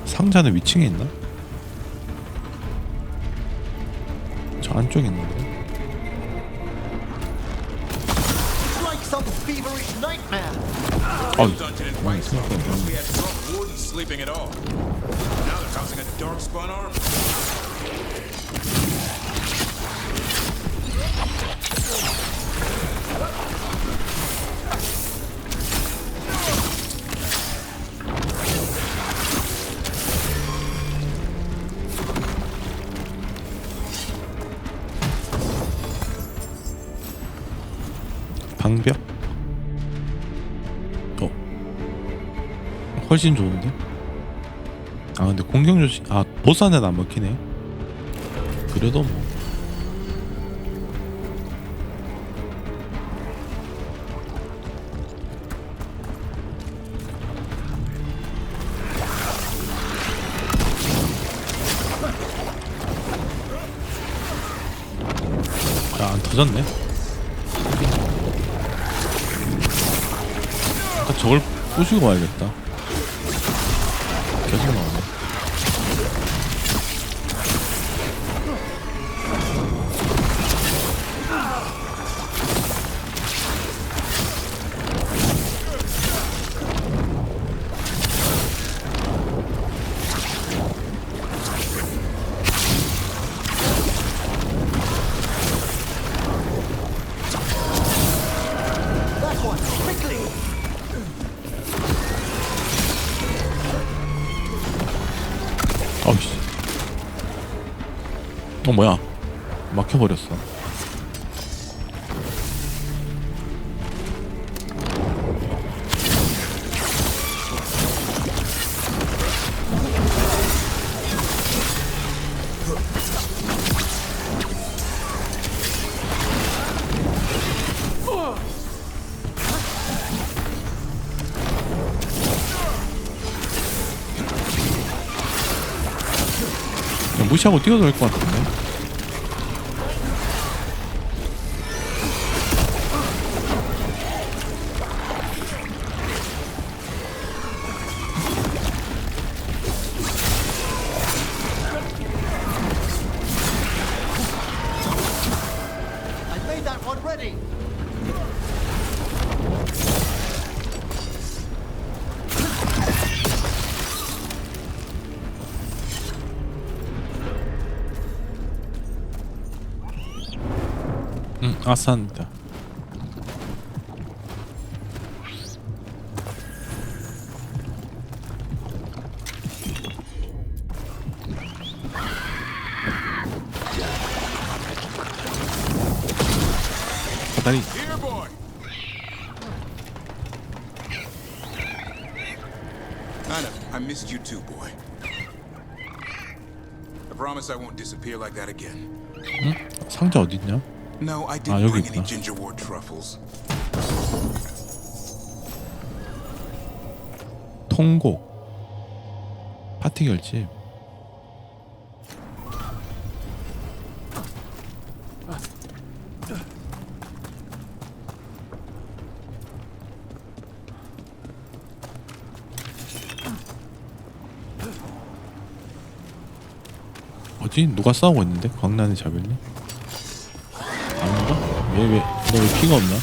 상자는 위층에 있나? 저 안쪽에 있는데. Like some feverish nightmare. 많이 생각보다. We had some wardens sleeping at all. Now they're housing a darkspawn army. 방벽? 훨씬 좋은데? 아, 근데 공격 조심. 아, 보스 안에는 안 먹히네. 그래도 뭐. 아, 안 터졌네. 아까 저걸 부수고 와야겠다. 계속 나오네. 어이씨. 뭐야? 막혀버렸어. 무시하고 뛰어도 될 것 같은데. I made that one ready. 아싸입니다. 다리. I missed you too, boy. I promise I won't disappear like that again. 응? 상자 어디 있냐? No, I didn't 여기 bring any 있다. gingerwort truffles. 통곡. 파티 결집. 뭐지? 누가 싸우고 있는데? 광란의 자별님? 아닌가? 너 왜 피가 없나?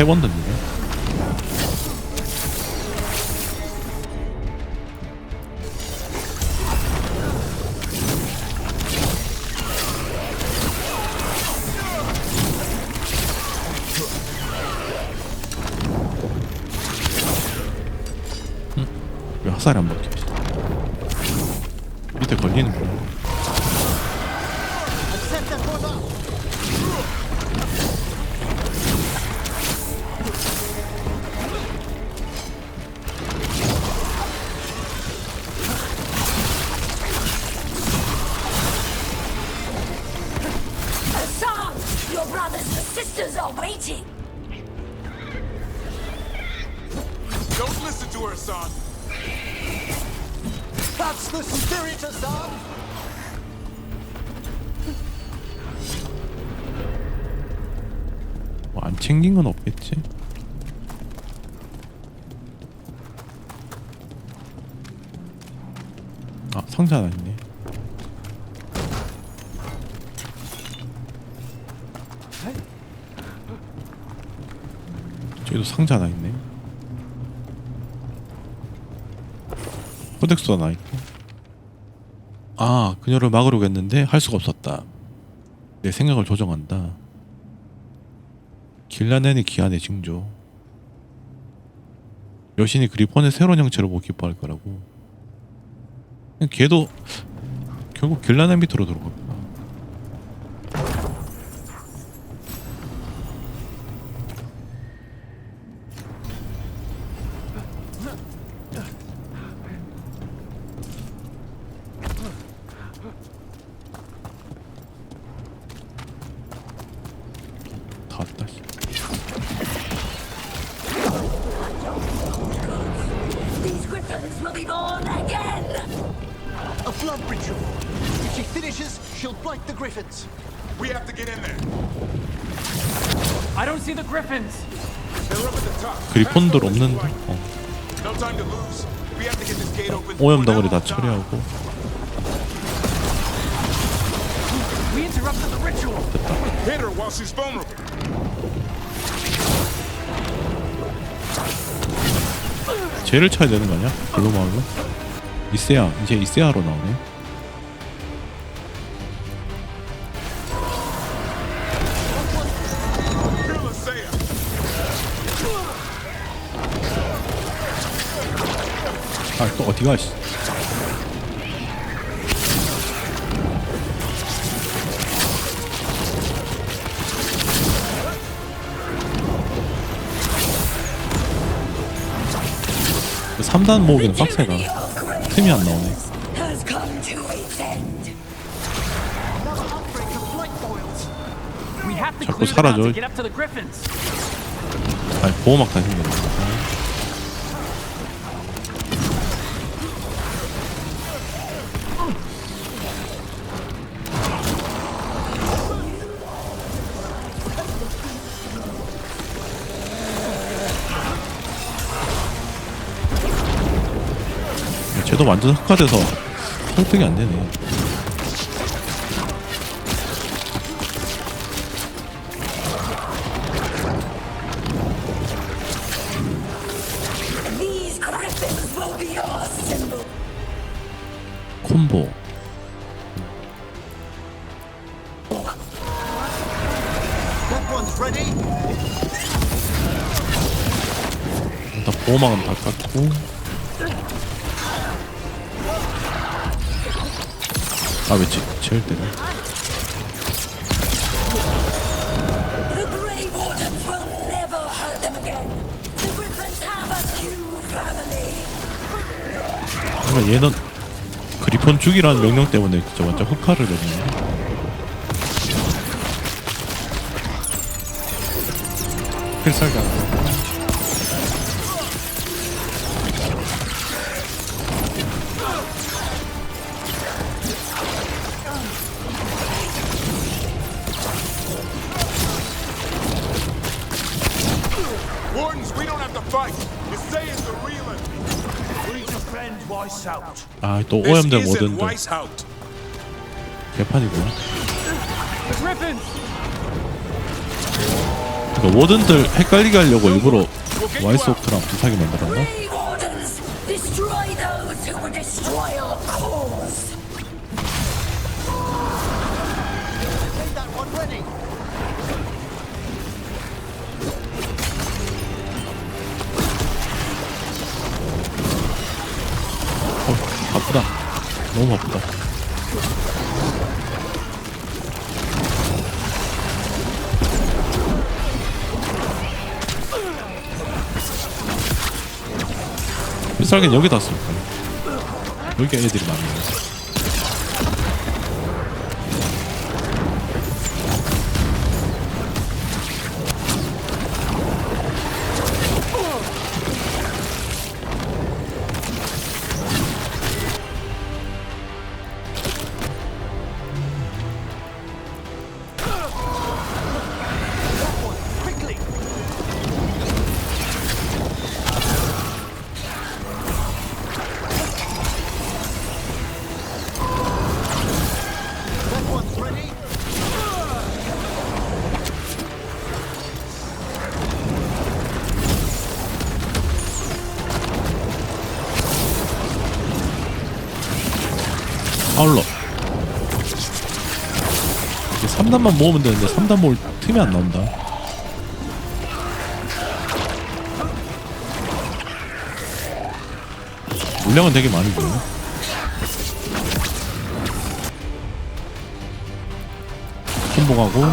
세 번 던지네. 왜 화살이 안 먹혀? 밑에 걸리는구나. Your brothers and sisters are waiting. Don't listen to her, son. That's the spirit, Hassan. 뭐 안 챙긴 건 없겠지? 아, 상자 하나 있네. 저기도 상자 하나 있네. 코덱스 하나 있고. 아, 그녀를 막으려고 했는데 할 수가 없었다. 내 생각을 조정한다. 길라넨의 기한의 징조. 여신이 그리폰의 새로운 형체를 보고 기뻐할 거라고. 걔도 결국 길라네 밑으로 들어갑니다. 다 왔다. These griffins will be born again! A blood ritual. If she finishes, she'll blight the griffins. We have to get in there. I don't see the griffins. They're up at the top. 그리폰들 없는데. No time to lose. We have to get this gate open. 오염 덩어리 다 처리하고. We interrupted the ritual. Hit her while she's vulnerable. 쟤를 쳐야 되는 거 아니야? 글로마을로? 이세아, 이제 이세아로 나오네. 아, 또 어디가? 그 3단 모으기는 빡세다. 틈이 안 나오네. Has come to its end. We have to 자꾸 clear them out 사라져. to get up to the griffins. 아니, 보호막 다 생겼네. 쟤도 완전 흑화돼서 설득이 안 되네. These griffins will be your symbol. 콤보. That one's ready. 일단 보호막은 다 깎고. 아, 왜 제일 때려? The Grey Wardens will never hurt them again. The griffins have a new family. 그러니까 얘는 그리폰 죽이라는 명령 때문에 진짜 완전 흑화를 내네. 필살기. Wardens, we don't have to fight. Issei is the real enemy. Lead your friend Weiss out. 아, 또 This 오염된 isn't 워든들. Weiss out. 개판이고요. The griffins. 그러니까 워든들 헷갈리게 하려고 일부러 와이스호크랑 비슷하게 만들었나? Grey Wardens, destroy those who would destroy our cause. Get that one ready. 바쁘다. 너무 바쁘다. 필살기는 여기다 쓸까? 여기 애들이 많네. 아울러 3단만 모으면 되는데 3단 모을 틈이 안 나온다. 물량은 되게 많이 보여. 항복하고.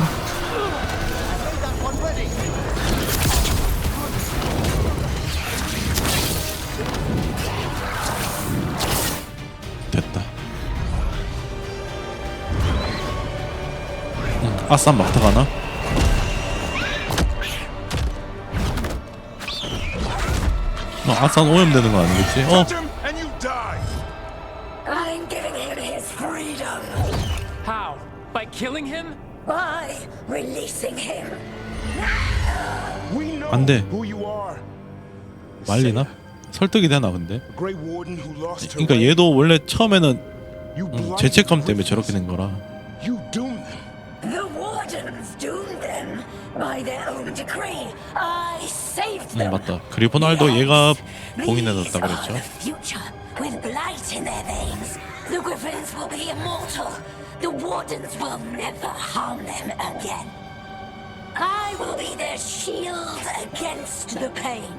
됐다. 아싼 막타 가나? 아싼 오염되는 거 아니겠지? I'm giving him his freedom. How? By killing him? By releasing him. 안 돼. 말리나? 설득이 되나 근데? 그러니까 얘도 원래 처음에는 죄책감 때문에 저렇게 된 거라. The wardens doomed them by their own decree. I saved them. 맞다. 그리폰알도 얘가 봉인해놨다 그랬죠. Future with blight in their veins. The griffins will be immortal. The wardens will never harm them again. I will be their shield against the pain.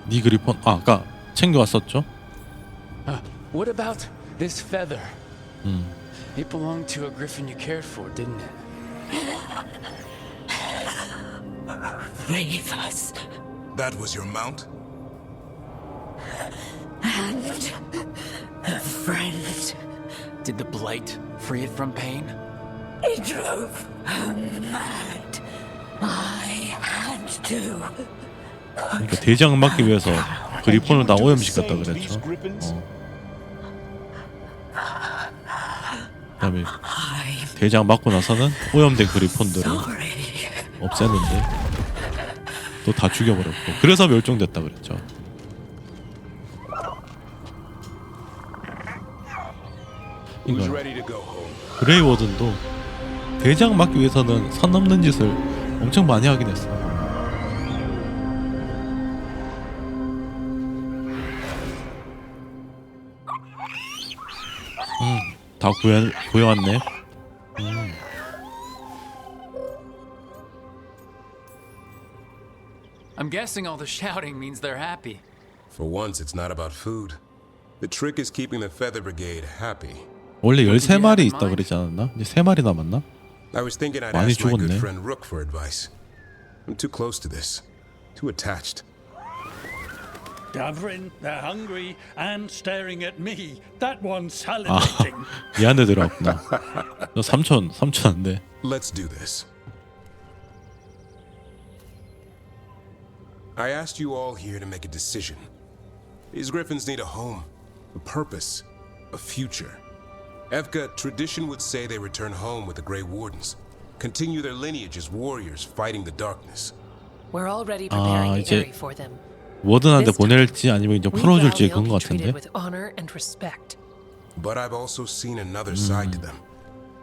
니 그리폰 아까 챙겨왔었죠? What about this feather? It belonged to a griffin you cared for, didn't it? Ravers. That was your mount? And a friend. Did the blight free it from pain? It drove her mad. I had to. 그러니까 대장을 막기 위해서 그리폰을 다 오염시켰다 그랬죠. 그다음에 대장 맞고 나서는 오염된 그리폰들을 없앴는데 또 다 죽여버렸고 그래서 멸종됐다 그랬죠. 그러니까 그레이 워든도 대장 막기 위해서는 선 넘는 짓을 엄청 많이 하긴 했어. 다 구해왔네. I'm guessing all the shouting means they're happy. For once, it's not about food. The trick is keeping the Feather Brigade happy. 원래 13마리 있다 그러지 않았나? 이제 3마리 남았나? I was thinking I'd 많이 ask my good 죽었네. friend Rook for advice. I'm too close to this. Too attached. Davrin, they're hungry and staring at me. That one's 아, salivating. 얘한테 들어왔구나. 너 3천 안 돼. Let's do this. I asked you all here to make a decision. These griffins need a home, a purpose, a future. Evka, tradition would say they return home with the Grey Wardens, continue their lineage as warriors fighting the darkness. We're already preparing the 이제 area for them. 워든한테 보낼지 아니면 이제 풀어줄지 그런 것 같은데. With honor and respect. But I've also seen another side to them,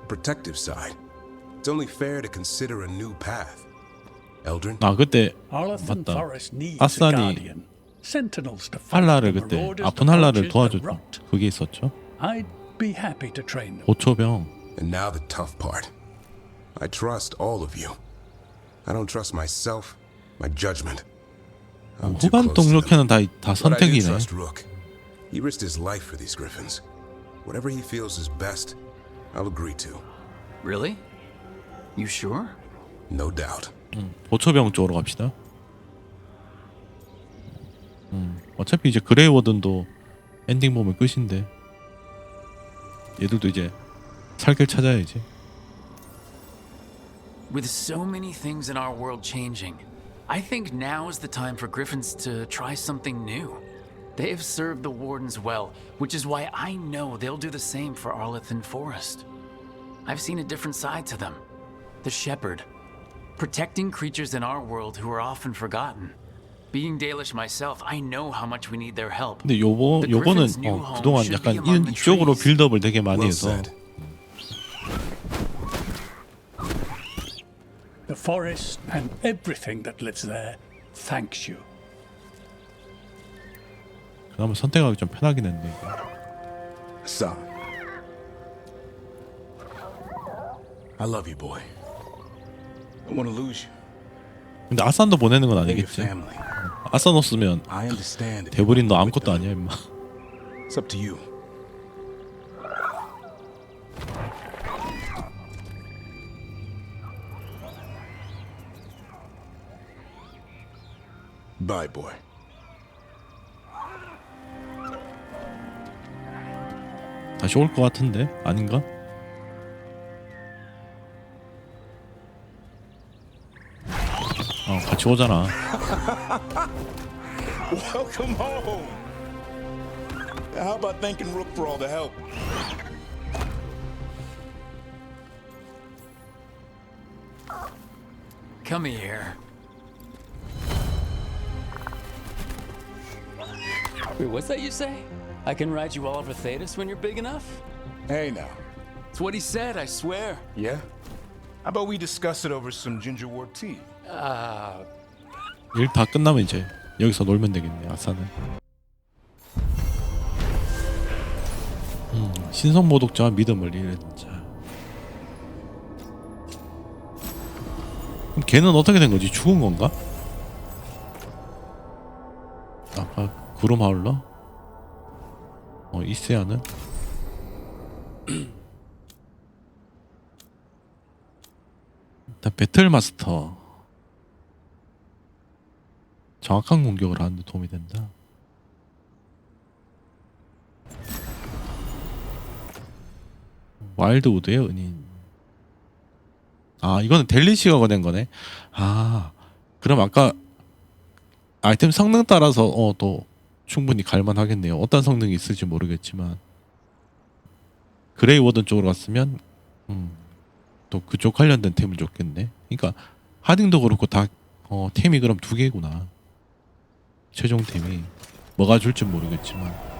a protective side. It's only fair to consider a new path. Eldrin? 아 그때 Arlathan 맞다. Forest needs a 아산이 guardian. Sentinels to fight 할라를 the 그때 marauders, 아픈 the 할라를 vultures, 도와줬죠. the rot. 그게 있었죠. I'd be happy to train them. 보초병. And now the tough part. I trust all of you. I don't trust myself, my judgment. I'm too 후반 close to them. 동료캐는 다 But I do 선택이네. trust Rook. He risked his life for these griffins. Whatever he feels is best, I'll agree to. Really? You sure? No doubt. 보초병 쪽으로 갑시다. 어차피 이제 그레이 워든도 엔딩 보면 끝인데 얘들도 이제 살 길 찾아야지. With so many things in our world changing, I think now is the time for griffins to try something new. They have served the wardens well, which is why I know they'll do the same for Arlathan Forest. I've seen a different side to them. The shepherd. Protecting creatures in our world who are often forgotten. Being Dalish myself, I know how much we need their help. 근데 요거는 그동안 약간 이쪽으로 빌드업을 되게 많이 해서 The forest and everything that lives there thanks you. 그나마 선택하기 좀 편하긴 했네. Son, I love you, boy. I don't want to lose you. 근데 아산도 보내는 건 아니겠지. 아산 없으면 I understand. 대부린 너 아무것도 아니야 임마. It's up to you. Bye, boy. 다시 올 것 같은데 아닌가? 같이 오잖아. Welcome home. How about thanking Rook for all the help? Come here. Wait, what's that you say? I can ride you all over Thetis when you're big enough? Hey now. It's what he said, I swear. Yeah? How about we discuss it over some ginger wort tea? 일 다 끝나면 이제 여기서 놀면 되겠네. 아싸는. 신성 모독자와 믿음을 잃은 자. 그럼 걔는 어떻게 된 거지? 죽은 건가? 아까 구름 하울러? 이세아는? 일단 배틀 마스터. 정확한 공격을 하는데 도움이 된다. 와일드우드의 은인. 이거는 델리시가 거낸 거네. 그럼 아까 아이템 성능 따라서 또 충분히 갈만 하겠네요. 어떤 성능이 있을지 모르겠지만 그레이 워든 쪽으로 갔으면 또 그쪽 관련된 템을 줬겠네. 그러니까 하딩도 그렇고 다 템이 그럼 2개구나. 최종 템이 뭐가 줄지 모르겠지만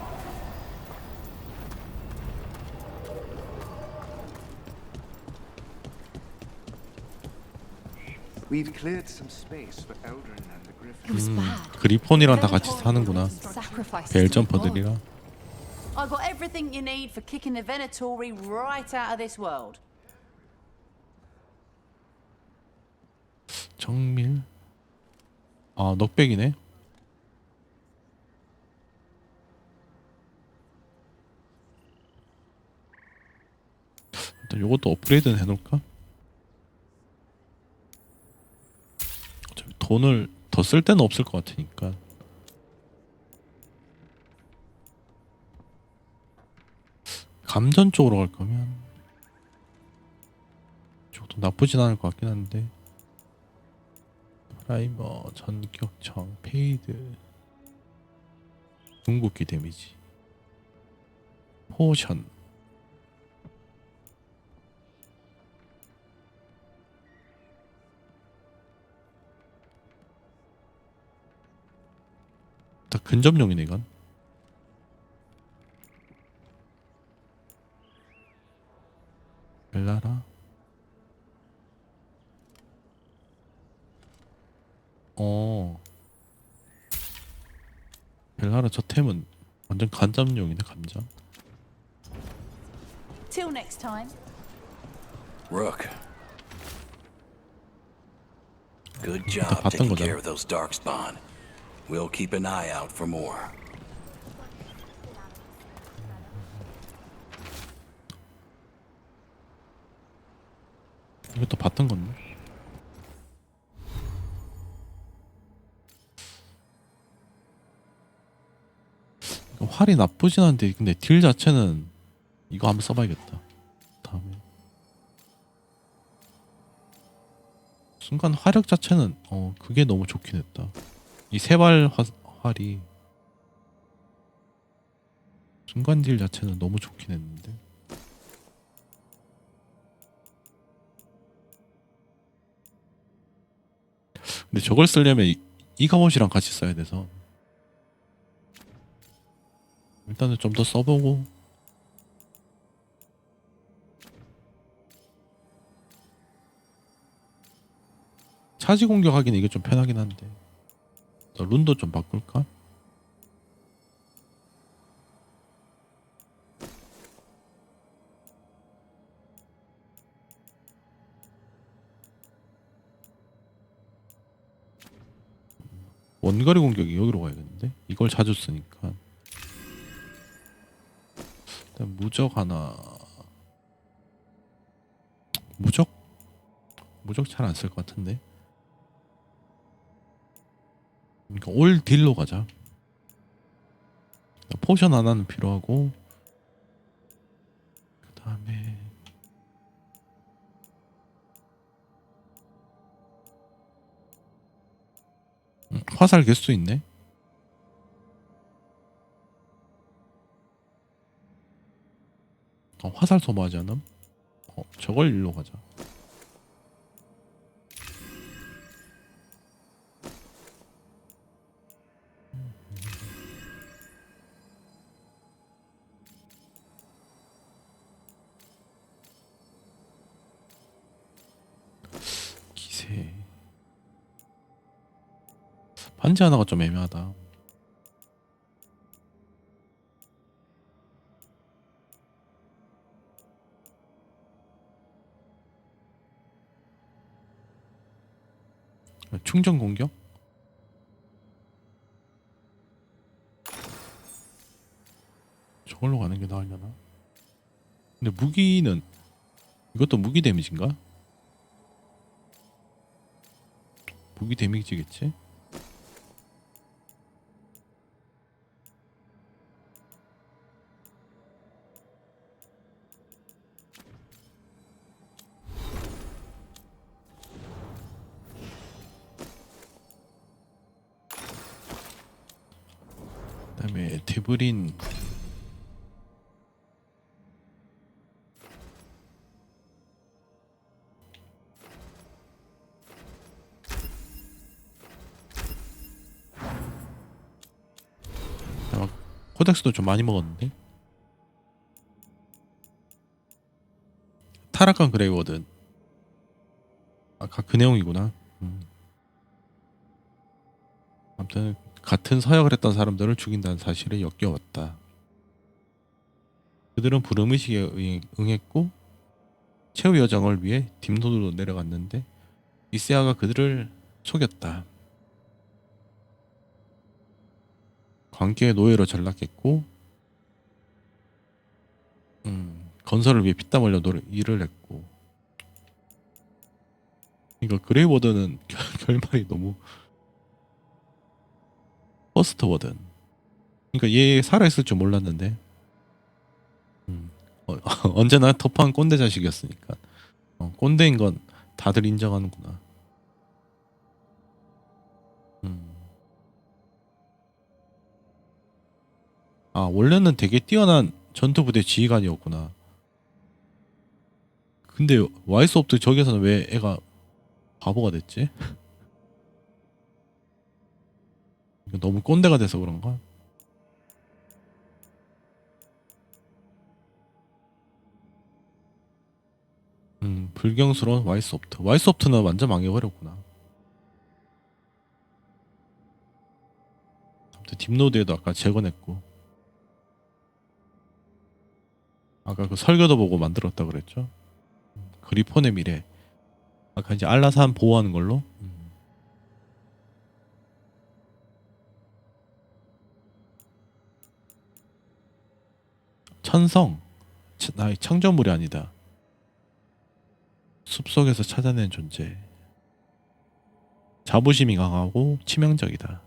We've cleared some space for Eldrin and the Griffins. 그리폰이랑 다 같이 사는구나. 벨 점퍼들이랑. I've got everything you need for kicking the Venatori right out of this world. 정밀. 넉백이네. 일단 요것도 업그레이드는 해놓을까? 돈을 더 쓸 데는 없을 것 같으니까. 감전 쪽으로 갈 거면 이쪽도 나쁘진 않을 것 같긴 한데. 프라이머, 전격청, 페이드, 궁극기 데미지, 포션. 다 근접용이네 이건. 벨라라. 벨라라 저 템은 완전 간접용이네. 감정. Till next time. Rook. Good job taking care of those darkspawn. We'll keep an eye out for more. 이것도 봤던 건데. 활이 나쁘진 않은데 근데 딜 자체는 이거 한번 써봐야겠다. 다음에 순간 화력 자체는 그게 너무 좋긴 했다. 이 세발 활이 순간 딜 자체는 너무 좋긴 했는데. 근데 저걸 쓰려면 이 갑옷이랑 같이 써야 돼서 일단은 좀 더 써보고. 차지 공격하기는 이게 좀 편하긴 한데 룬도 좀 바꿀까? 원거리 공격이 여기로 가야겠는데? 이걸 자주 쓰니까. 일단 무적 하나. 무적 잘 안 쓸 것 같은데. 그러니까 올 딜로 가자. 포션 하나는 필요하고, 그 다음에 화살 개수 있네. 화살 소모하지 않음? 저걸 일로 가자. 기세. 반지 하나가 좀 애매하다. 충전 공격? 저걸로 가는 게 나으려나? 근데 무기는 이것도 무기 데미지인가? 무기 데미지겠지? 그다음에 데브린 코덱스도 좀 많이 먹었는데. 타락한 그레이워든. 아까 그 내용이구나. 아무튼 같은 서약을 했던 사람들을 죽인다는 사실에 역겨웠다. 그들은 부름의식에 응했고 최후 여정을 위해 딥노드로 내려갔는데 이세아가 그들을 속였다. 관계의 노예로 전락했고 건설을 위해 피땀 흘려 일을 했고. 그러니까 그레이워드는 결말이 너무 퍼스트 워든. 그러니까 얘 살아있을 줄 몰랐는데 언제나 터프한 꼰대 자식이었으니까 꼰대인 건 다들 인정하는구나. 아 원래는 되게 뛰어난 전투부대 지휘관이었구나. 근데 와이스옵트 저기서는 왜 애가 바보가 됐지? 너무 꼰대가 돼서 그런가? 불경스러운 와이스옵트. 와이스옵트는 완전 망해버렸구나. 아무튼 딥노드에도 아까 재건했고, 아까 그 설계도 보고 만들었다 그랬죠. 그리폰의 미래. 아까 이제 알라산 보호하는 걸로. 천성. 나의 창조물이 아니다. 숲속에서 찾아낸 존재. 자부심이 강하고 치명적이다.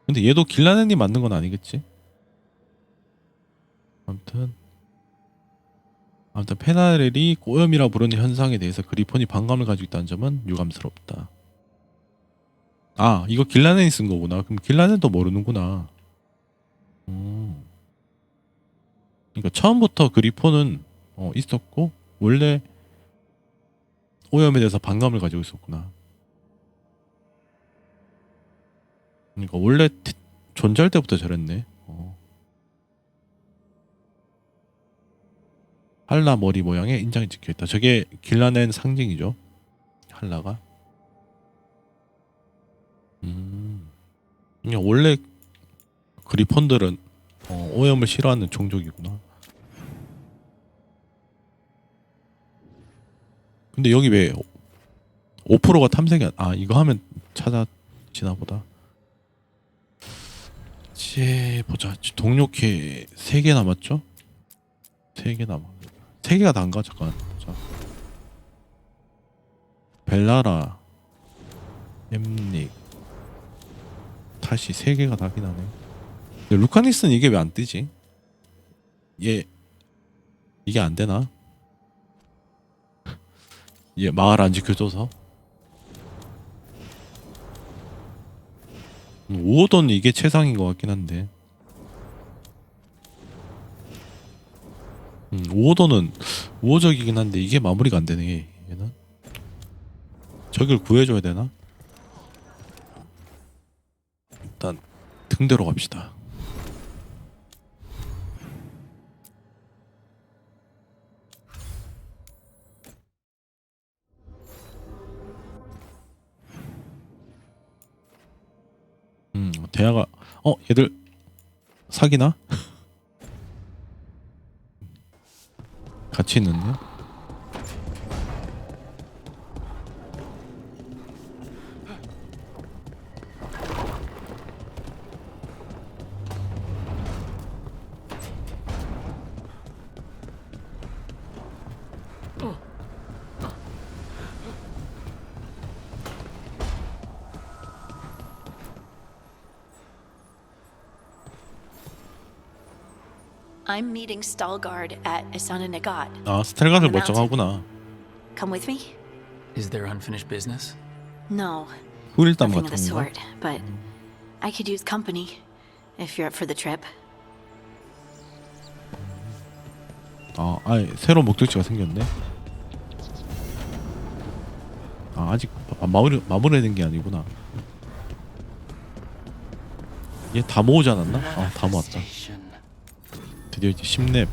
근데 얘도 길라넨이 만든 건 아니겠지? 아무튼 페나렐이 오염이라 부르는 현상에 대해서 그리폰이 반감을 가지고 있다는 점은 유감스럽다. 아 이거 길라넨이 쓴 거구나. 그럼 길라넨도 모르는구나. 그러니까 처음부터 그리폰은 있었고 원래 오염에 대해서 반감을 가지고 있었구나. 그러니까 원래 존재할 때부터 저랬네. 할라 머리 모양에 인장이 찍혀있다. 저게 길라넨 상징이죠. 할라가. 그러니까 원래 그리폰들은 오염을 싫어하는 종족이구나. 근데 여기 왜 5%가 탐색이 이거 하면 찾아지나 보다. 이제 보자. 동료캐 3개 남았죠? 3개 남아. 3개가 다인가? 잠깐 보자. 벨라라, 엠닉, 다시 3개가 답이 나네. 근데 루카니스는 이게 왜 안 뜨지? 얘 이게 안 되나? 얘 마을 안 지켜줘서. 5호던 이게 최상인 것 같긴 한데. 5호던은 5호적이긴 한데 이게 마무리가 안 되네. 얘는 저길 구해줘야 되나? 일단 등대로 갑시다. 대야가 얘들 사귀나? 같이 있는데? I'm meeting Stalgard at Isana Nagat. 아, 스텔가드 멀쩡하구나. Come with me? Is there unfinished business? No. 후일담 Nothing of 같은 the 건가? sort, but I could use company if you're up for the trip. 아, 아예 새로운 목적지가 생겼네. 아, 아직 마무리된 게 아니구나. 얘 다 모으지 않았나? 아, 다 모았다. 드디어 이제 10렙.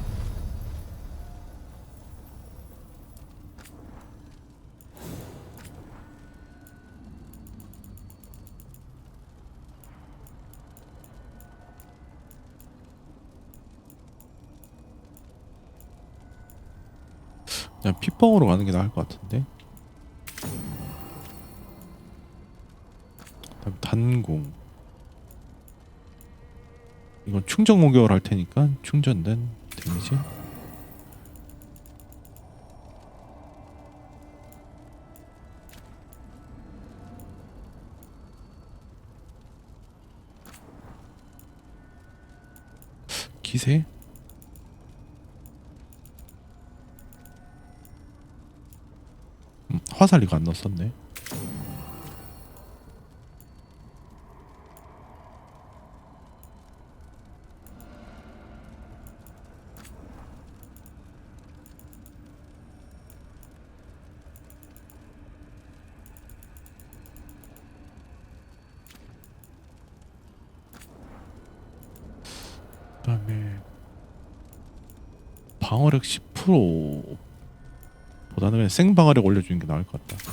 그냥 핏뻥으로 가는 게 나을 것 같은데. 그다음 단공. 이건 충전 공격을 할 테니까 충전된 데미지. 기세? 화살 이거 안 넣었었네. 그다음에 방어력 10% 보다는 그냥 생방어력 올려주는 게 나을 것 같다.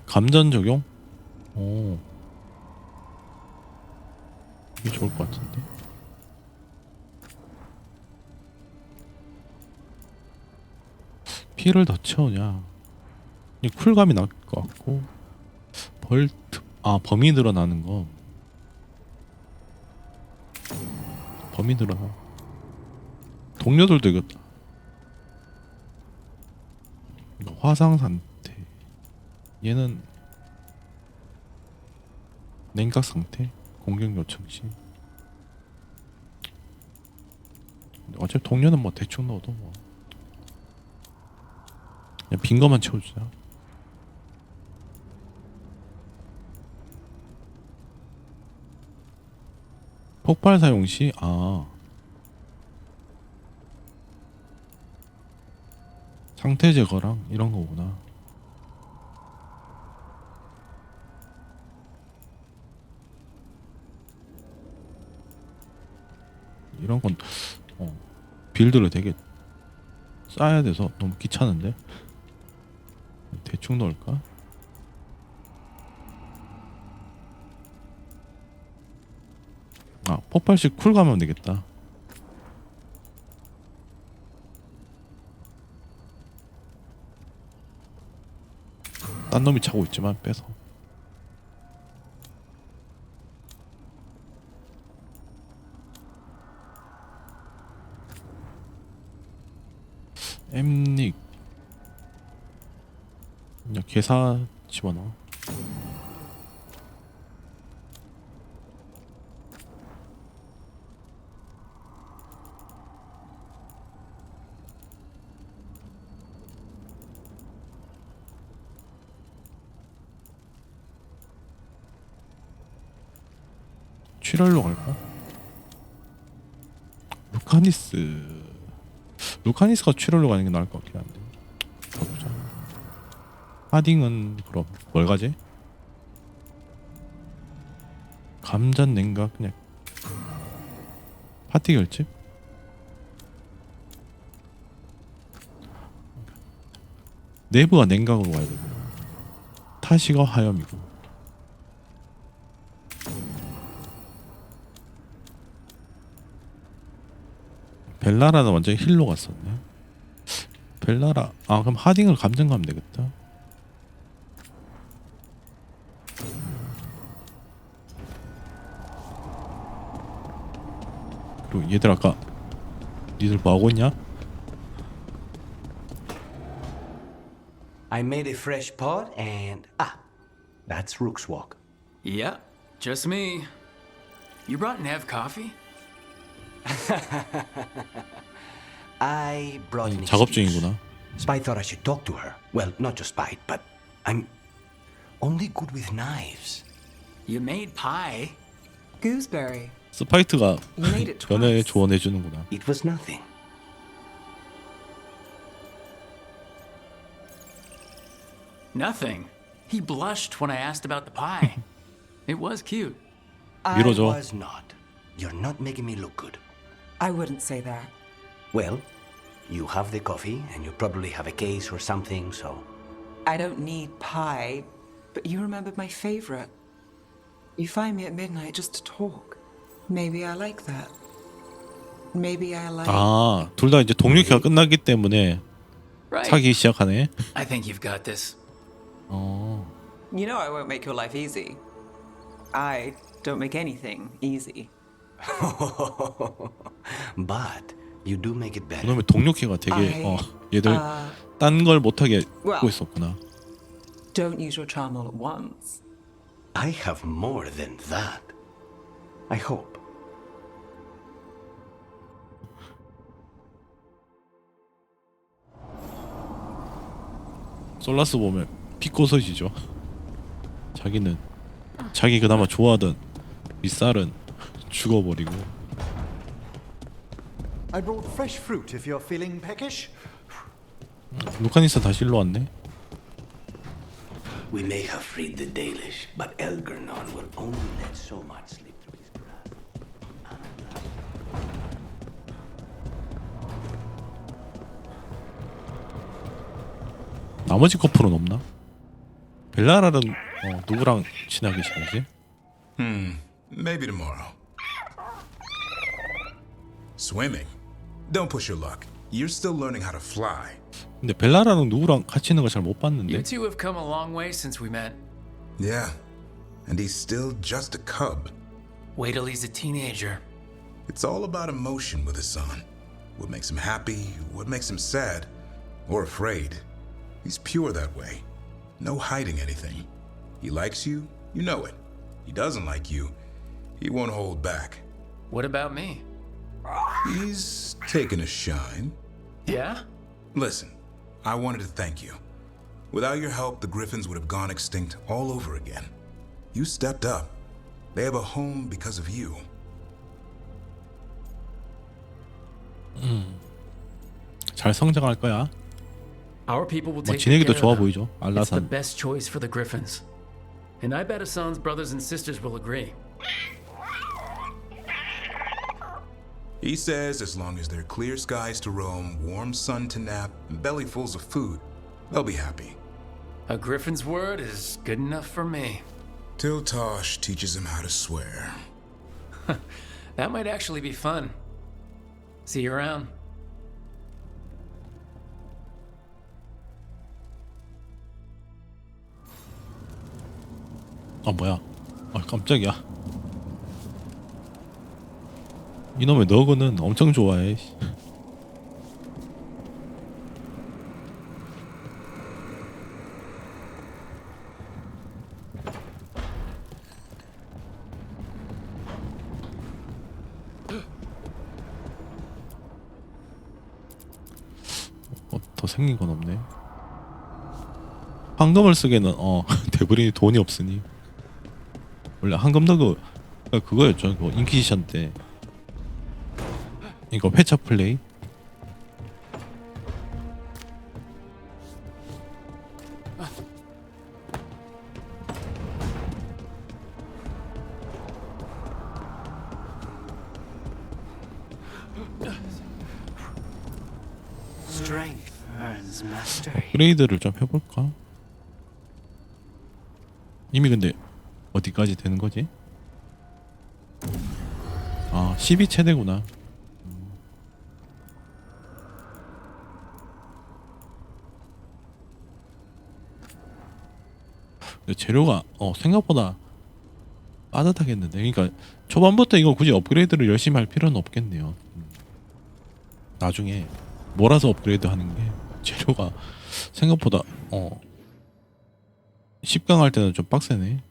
감전 적용? 오, 이게 좋을 것 같은데. 피를 더 채우냐? 이 쿨감이 나을 것 같고. 벌트, 범위 늘어나는 거. 범위 늘어나. 동료들도 이거 화상 상태. 얘는 냉각 상태. 공격 요청 시. 어차피 동료는 뭐 대충 넣어도 뭐 그냥 빈 거만 채워주자. 폭발 사용 시 상태 제거랑 이런 거구나. 이런 건 빌드를 되게 쌓아야 돼서 너무 귀찮은데. 대충 넣을까? 폭발식 쿨 가면 되겠다. 딴 놈이 차고 있지만 빼서. 엠닉. 그냥 개사 집어넣어. 출혈로 갈까? 루카니스가 출혈로 가는 게 나을 것 같긴 한데. 가보자. 하딩은 그럼 뭘 가지? 감전 냉각 그냥 파티 결집? 내부가 냉각으로 가야 되고 타시가 화염이고. 벨라라는 완전 힐로 갔었네. 벨라라 그럼 하딩을 감정 가면 되겠다. 그리고 얘들 아까 니들 뭐하고 있냐? I made a fresh pot and that's Rook's walk. Yeah, just me. You brought Nev coffee? I brought an 작업 excuse. 중이구나. Spy thought I should talk to her. Well, not just Spy, but I'm only good with knives. You made pie. Gooseberry. 스파이트가 You made it 연애 twice. 조언해 주는구나. It was nothing. Nothing. He blushed when I asked about the pie. It was cute. I 밀어줘. was not. You're not making me look good. I wouldn't say that. Well, you have the coffee, and you probably have a case or something, so... I don't need pie, but you remembered my favorite. You find me at midnight just to talk. Maybe I like that. Maybe I like... 둘 다 이제 동료회가 끝났기 때문에 Right. 사기 시작하네. I think you've got this. You know I won't make your life easy. I don't make anything easy. But you do make it better. 그놈의 동료회가 되게 얘들 딴 걸 못하게 well. 하고 있었구나. Don't use your charm all at once. I have more than that. I hope. 솔라스 보면 피꼬섯이죠. 자기는 자기 그나마 좋아하던 윗살은 죽어버리고. I brought fresh fruit if you're feeling peckish. 루카니스 다시 일로 왔네. We may have freed the Dalish, but Elgernon will only let so much slip through his grasp. 나머지 커플은 없나? 벨라라는 누구랑 친하게 지내지? Maybe tomorrow. Swimming? Don't push your luck. You're still learning how to fly. 근데 벨라라는 누구랑 같이 있는 거 잘 못 You 봤는데. two have come a long way since we met. Yeah, and he's still just a cub. Wait till he's a teenager. It's all about emotion with his son. What makes him happy, what makes him sad, or afraid. He's pure that way. No hiding anything. He likes you, you know it. He doesn't like you, he won't hold back. What about me? He's taken a shine. Yeah? Listen, I wanted to thank you. Without your help, the Griffins would have gone extinct all over again. You stepped up. They have a home because of you. 잘 성장할 거야. Our people will take 지내기도 good 좋아 care of 보이죠. them. It's the 알라산. best choice for the Griffins. And I bet Hassan's brothers and sisters will agree. He says as long as there are clear skies to roam, warm sun to nap, and bellyfuls of food, they'll be happy. A Griffin's word is good enough for me. Till Tosh teaches him how to swear. That might actually be fun. See you around. 뭐야? 깜짝이야. 이놈의 너그는 엄청 좋아해. 더 생긴 건 없네. 황금을 쓰기에는 데브린이 돈이 없으니. 원래 황금도 그거였죠. 그 인퀴지션 때 이거 회차 플레이. 업그레이드를 좀 해볼까? 이미 근데 어디까지 되는 거지? 아 12 최대구나. 근데 재료가 생각보다 빠듯하겠는데. 그러니까 초반부터 이거 굳이 업그레이드를 열심히 할 필요는 없겠네요. 나중에 몰아서 업그레이드 하는 게 재료가 생각보다 10강 할 때는 좀 빡세네.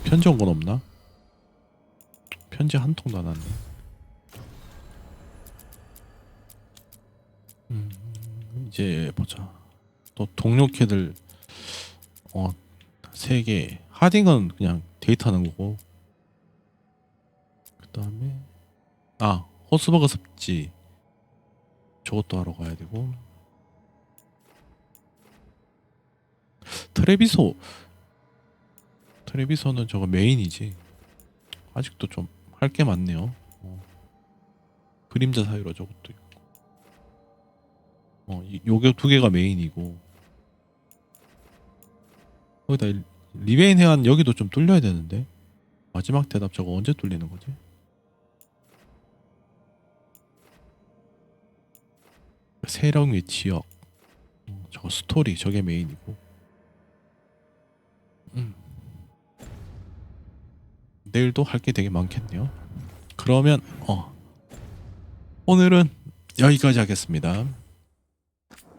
편지 온 건 없나? 편지 한 통도 안 왔네. 이제 보자. 또 동료캐들 3개. 하딩은 그냥 데이트하는 거고. 그 다음에 호스버그 습지 저것도 하러 가야 되고. 트레비소는 저거 메인이지. 아직도 좀 할 게 많네요. 그림자 사이로 저것도 있고. 요게 2개가 메인이고. 거기다 리베인 해안 여기도 좀 뚫려야 되는데. 마지막 대답 저거 언제 뚫리는 거지? 세력 및 지역. 저거 스토리 저게 메인이고. 내일도 할 게 되게 많겠네요. 그러면 오늘은 여기까지 하겠습니다.